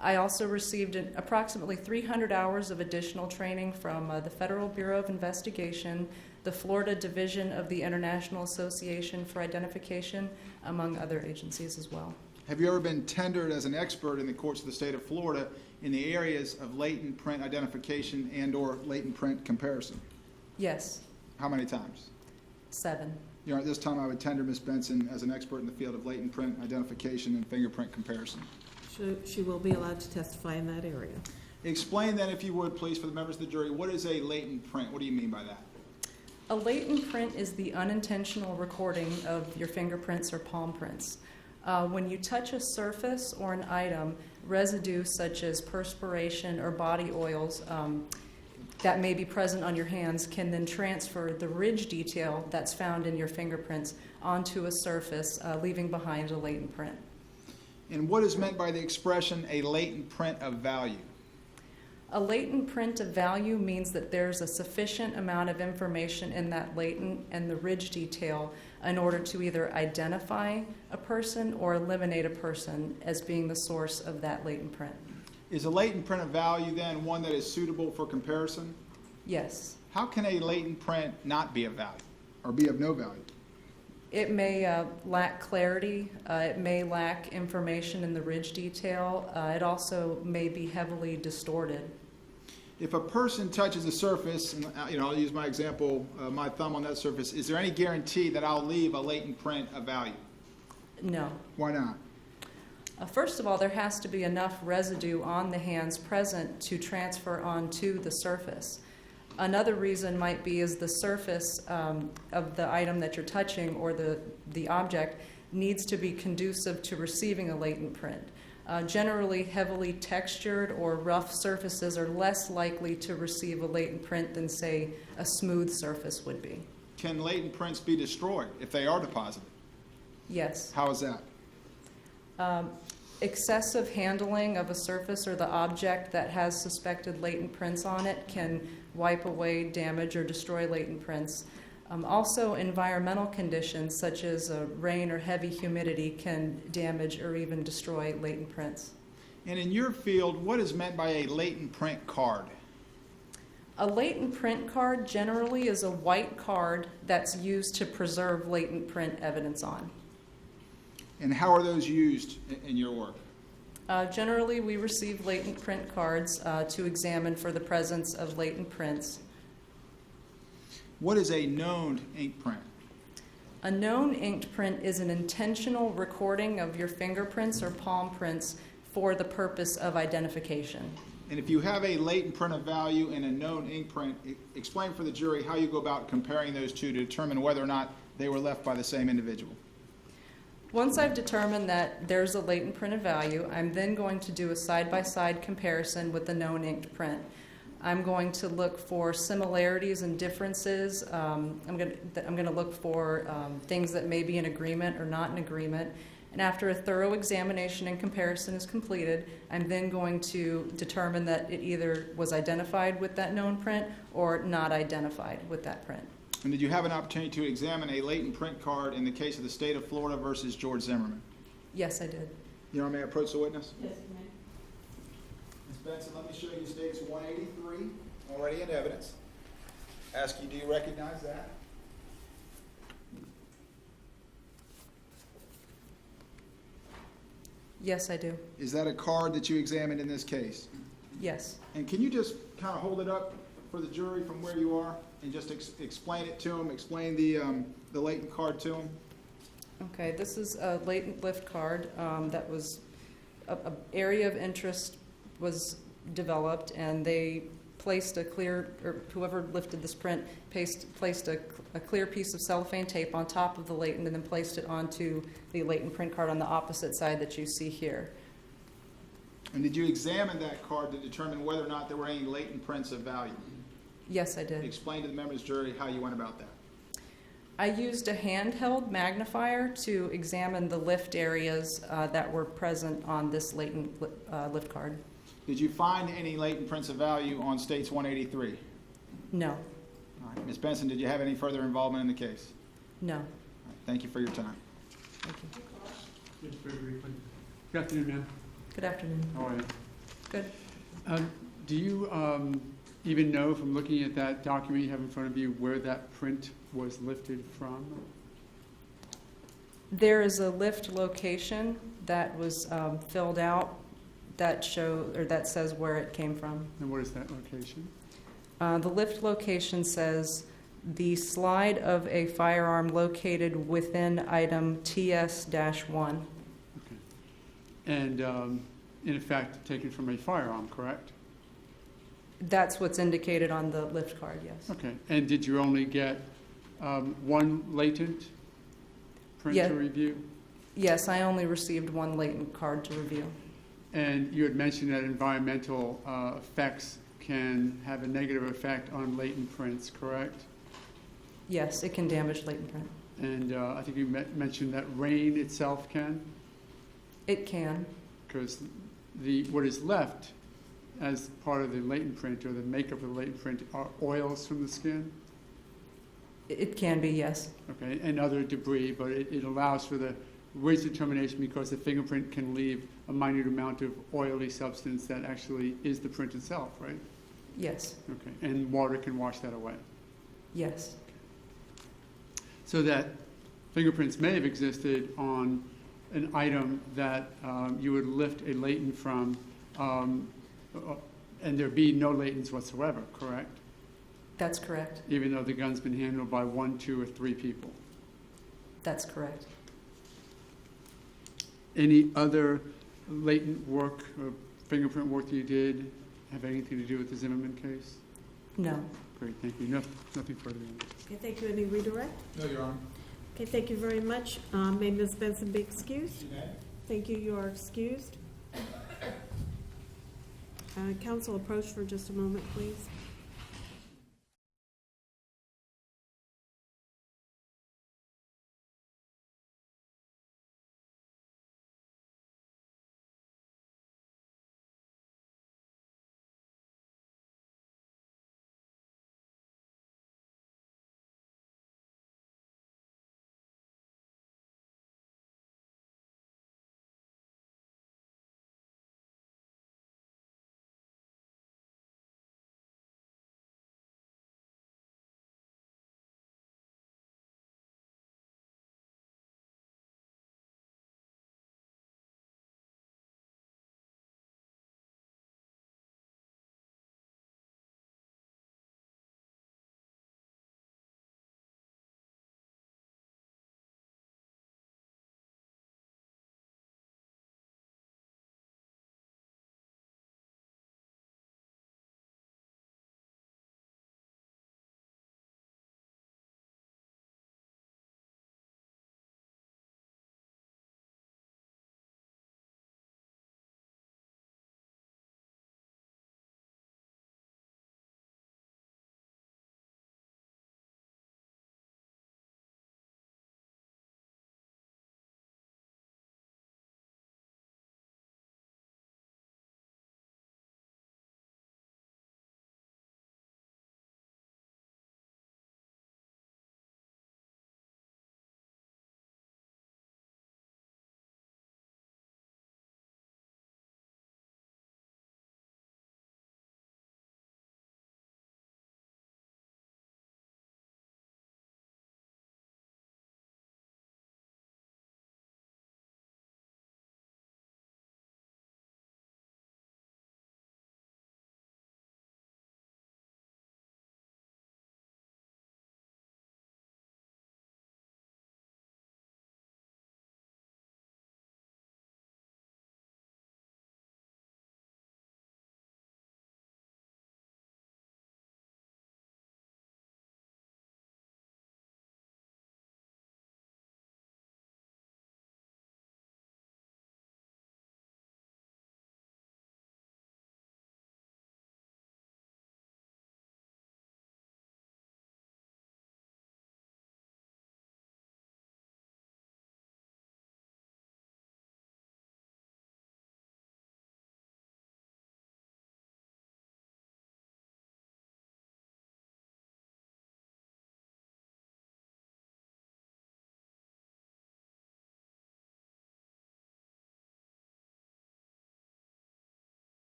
F: I also received approximately 300 hours of additional training from the Federal Bureau of Investigation, the Florida Division of the International Association for Identification, among other agencies as well.
T: Have you ever been tendered as an expert in the courts of the state of Florida in the areas of latent print identification and/or latent print comparison?
F: Yes.
T: How many times?
F: 7.
T: Your Honor, at this time I would tender Ms. Benson as an expert in the field of latent print identification and fingerprint comparison.
A: She will be allowed to testify in that area.
T: Explain then, if you would, please, for the members of the jury, what is a latent print? What do you mean by that?
F: A latent print is the unintentional recording of your fingerprints or palm prints. When you touch a surface or an item, residue such as perspiration or body oils that may be present on your hands can then transfer the ridge detail that's found in your fingerprints onto a surface, leaving behind a latent print.
T: And what is meant by the expression a latent print of value?
F: A latent print of value means that there's a sufficient amount of information in that latent and the ridge detail in order to either identify a person or eliminate a person as being the source of that latent print.
T: Is a latent print of value then one that is suitable for comparison?
F: Yes.
T: How can a latent print not be of value or be of no value?
F: It may lack clarity. It may lack information in the ridge detail. It also may be heavily distorted.
T: If a person touches a surface, and I'll use my example, my thumb on that surface, is there any guarantee that I'll leave a latent print of value?
F: No.
T: Why not?
F: First of all, there has to be enough residue on the hands present to transfer onto the surface. Another reason might be is the surface of the item that you're touching or the object needs to be conducive to receiving a latent print. Generally, heavily textured or rough surfaces are less likely to receive a latent print than, say, a smooth surface would be.
T: Can latent prints be destroyed if they are deposited?
F: Yes.
T: How is that?
F: Excessive handling of a surface or the object that has suspected latent prints on it can wipe away, damage, or destroy latent prints. Also, environmental conditions such as rain or heavy humidity can damage or even destroy latent prints.
T: And in your field, what is meant by a latent print card?
F: A latent print card generally is a white card that's used to preserve latent print evidence on.
T: And how are those used in your work?
F: Generally, we receive latent print cards to examine for the presence of latent prints.
T: What is a known ink print?
F: A known inked print is an intentional recording of your fingerprints or palm prints for the purpose of identification.
T: And if you have a latent print of value and a known ink print, explain for the jury how you go about comparing those two to determine whether or not they were left by the same individual.
F: Once I've determined that there's a latent print of value, I'm then going to do a side-by-side comparison with the known inked print. I'm going to look for similarities and differences. I'm going to look for things that may be in agreement or not in agreement. And after a thorough examination and comparison is completed, I'm then going to determine that it either was identified with that known print or not identified with that print.
T: And did you have an opportunity to examine a latent print card in the case of the state of Florida versus George Zimmerman?
F: Yes, I did.
T: Your Honor, may I approach the witness?
E: Yes, you may.
T: Ms. Benson, let me show you states 183, already in evidence. Ask you, do you recognize that?
F: Yes, I do.
T: Is that a card that you examined in this case?
F: Yes.
T: And can you just kind of hold it up for the jury from where you are and just explain it to them, explain the latent card to them?
F: Okay, this is a latent lift card that was an area of interest was developed, and they placed a clear, or whoever lifted this print placed a clear piece of cellophane tape on top of the latent and then placed it onto the latent print card on the opposite side that you see here.
T: And did you examine that card to determine whether or not there were any latent prints of value?
F: Yes, I did.
T: Explain to the members of the jury how you went about that.
F: I used a handheld magnifier to examine the lift areas that were present on this latent lift card.
T: Did you find any latent prints of value on states 183?
F: No.
T: All right. Ms. Benson, did you have any further involvement in the case?
F: No.
T: All right. Thank you for your time.
F: Thank you.
C: Just very briefly. Good afternoon, ma'am.
F: Good afternoon.
C: How are you?
F: Good.
C: Do you even know from looking at that document you have in front of you where that print was lifted from?
F: There is a lift location that was filled out that says where it came from.
C: And what is that location?
F: The lift location says the slide of a firearm located within item TS-1.
C: Okay. And in effect, taken from a firearm, correct?
F: That's what's indicated on the lift card, yes.
C: Okay. And did you only get one latent print to review?
F: Yes, I only received one latent card to review.
C: And you had mentioned that environmental effects can have a negative effect on latent prints, correct?
F: Yes, it can damage latent print.
C: And I think you mentioned that rain itself can,
F: It can.
C: because what is left as part of the latent print or the makeup of the latent print are oils from the skin,
F: It can be, yes.
C: okay, and other debris, but it allows for the weight determination because the fingerprint can leave a minute amount of oily substance that actually is the print itself, right?
F: Yes.
C: Okay, and water can wash that away.
F: Yes.
C: So that fingerprints may have existed on an item that you would lift a latent from, and there be no latents whatsoever, correct?
F: That's correct.
C: Even though the gun's been handled by 1, 2, or 3 people.
F: That's correct.
C: Any other latent work or fingerprint work that you did have anything to do with the Zimmerman case?
F: No.
C: Great, thank you. Nothing further.
A: Okay, thank you. Any redirect?
R: No, Your Honor.
A: Okay, thank you very much. May Ms. Benson be excused? Thank you. You are excused. Council, approach for just a moment, please.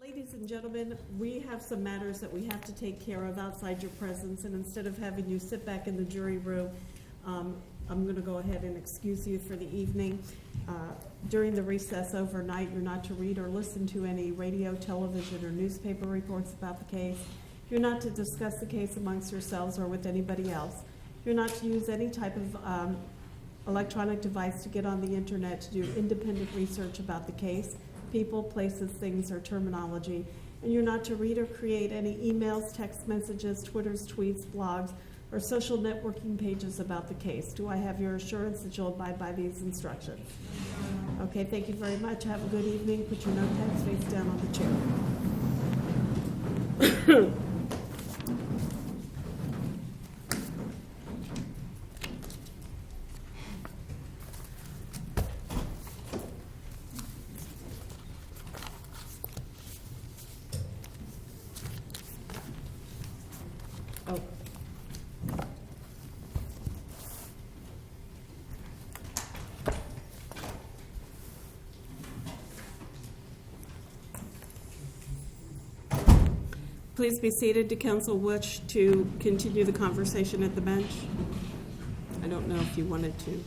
A: Ladies and gentlemen, we have some matters that we have to take care of outside your presence, and instead of having you sit back in the jury room, I'm going to go ahead and excuse you for the evening. During the recess overnight, you're not to read or listen to any radio, television, or newspaper reports about the case. You're not to discuss the case amongst yourselves or with anybody else. You're not to use any type of electronic device to get on the internet to do independent research about the case, people, places, things, or terminology. And you're not to read or create any emails, text messages, Twitters, tweets, blogs, or social networking pages about the case. Do I have your assurance that you'll abide by these instructions? Okay, thank you very much. Have a good evening. Put your notepads face down on the chair. Oh. Please be seated. Do council wish to continue the conversation at the bench? I don't know if you wanted to.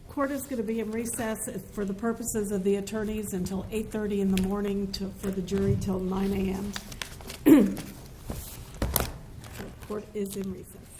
A: Court is going to be in recess for the purposes of the attorneys until 8:30 in the morning, for the jury till 9 a.m. Court is in recess.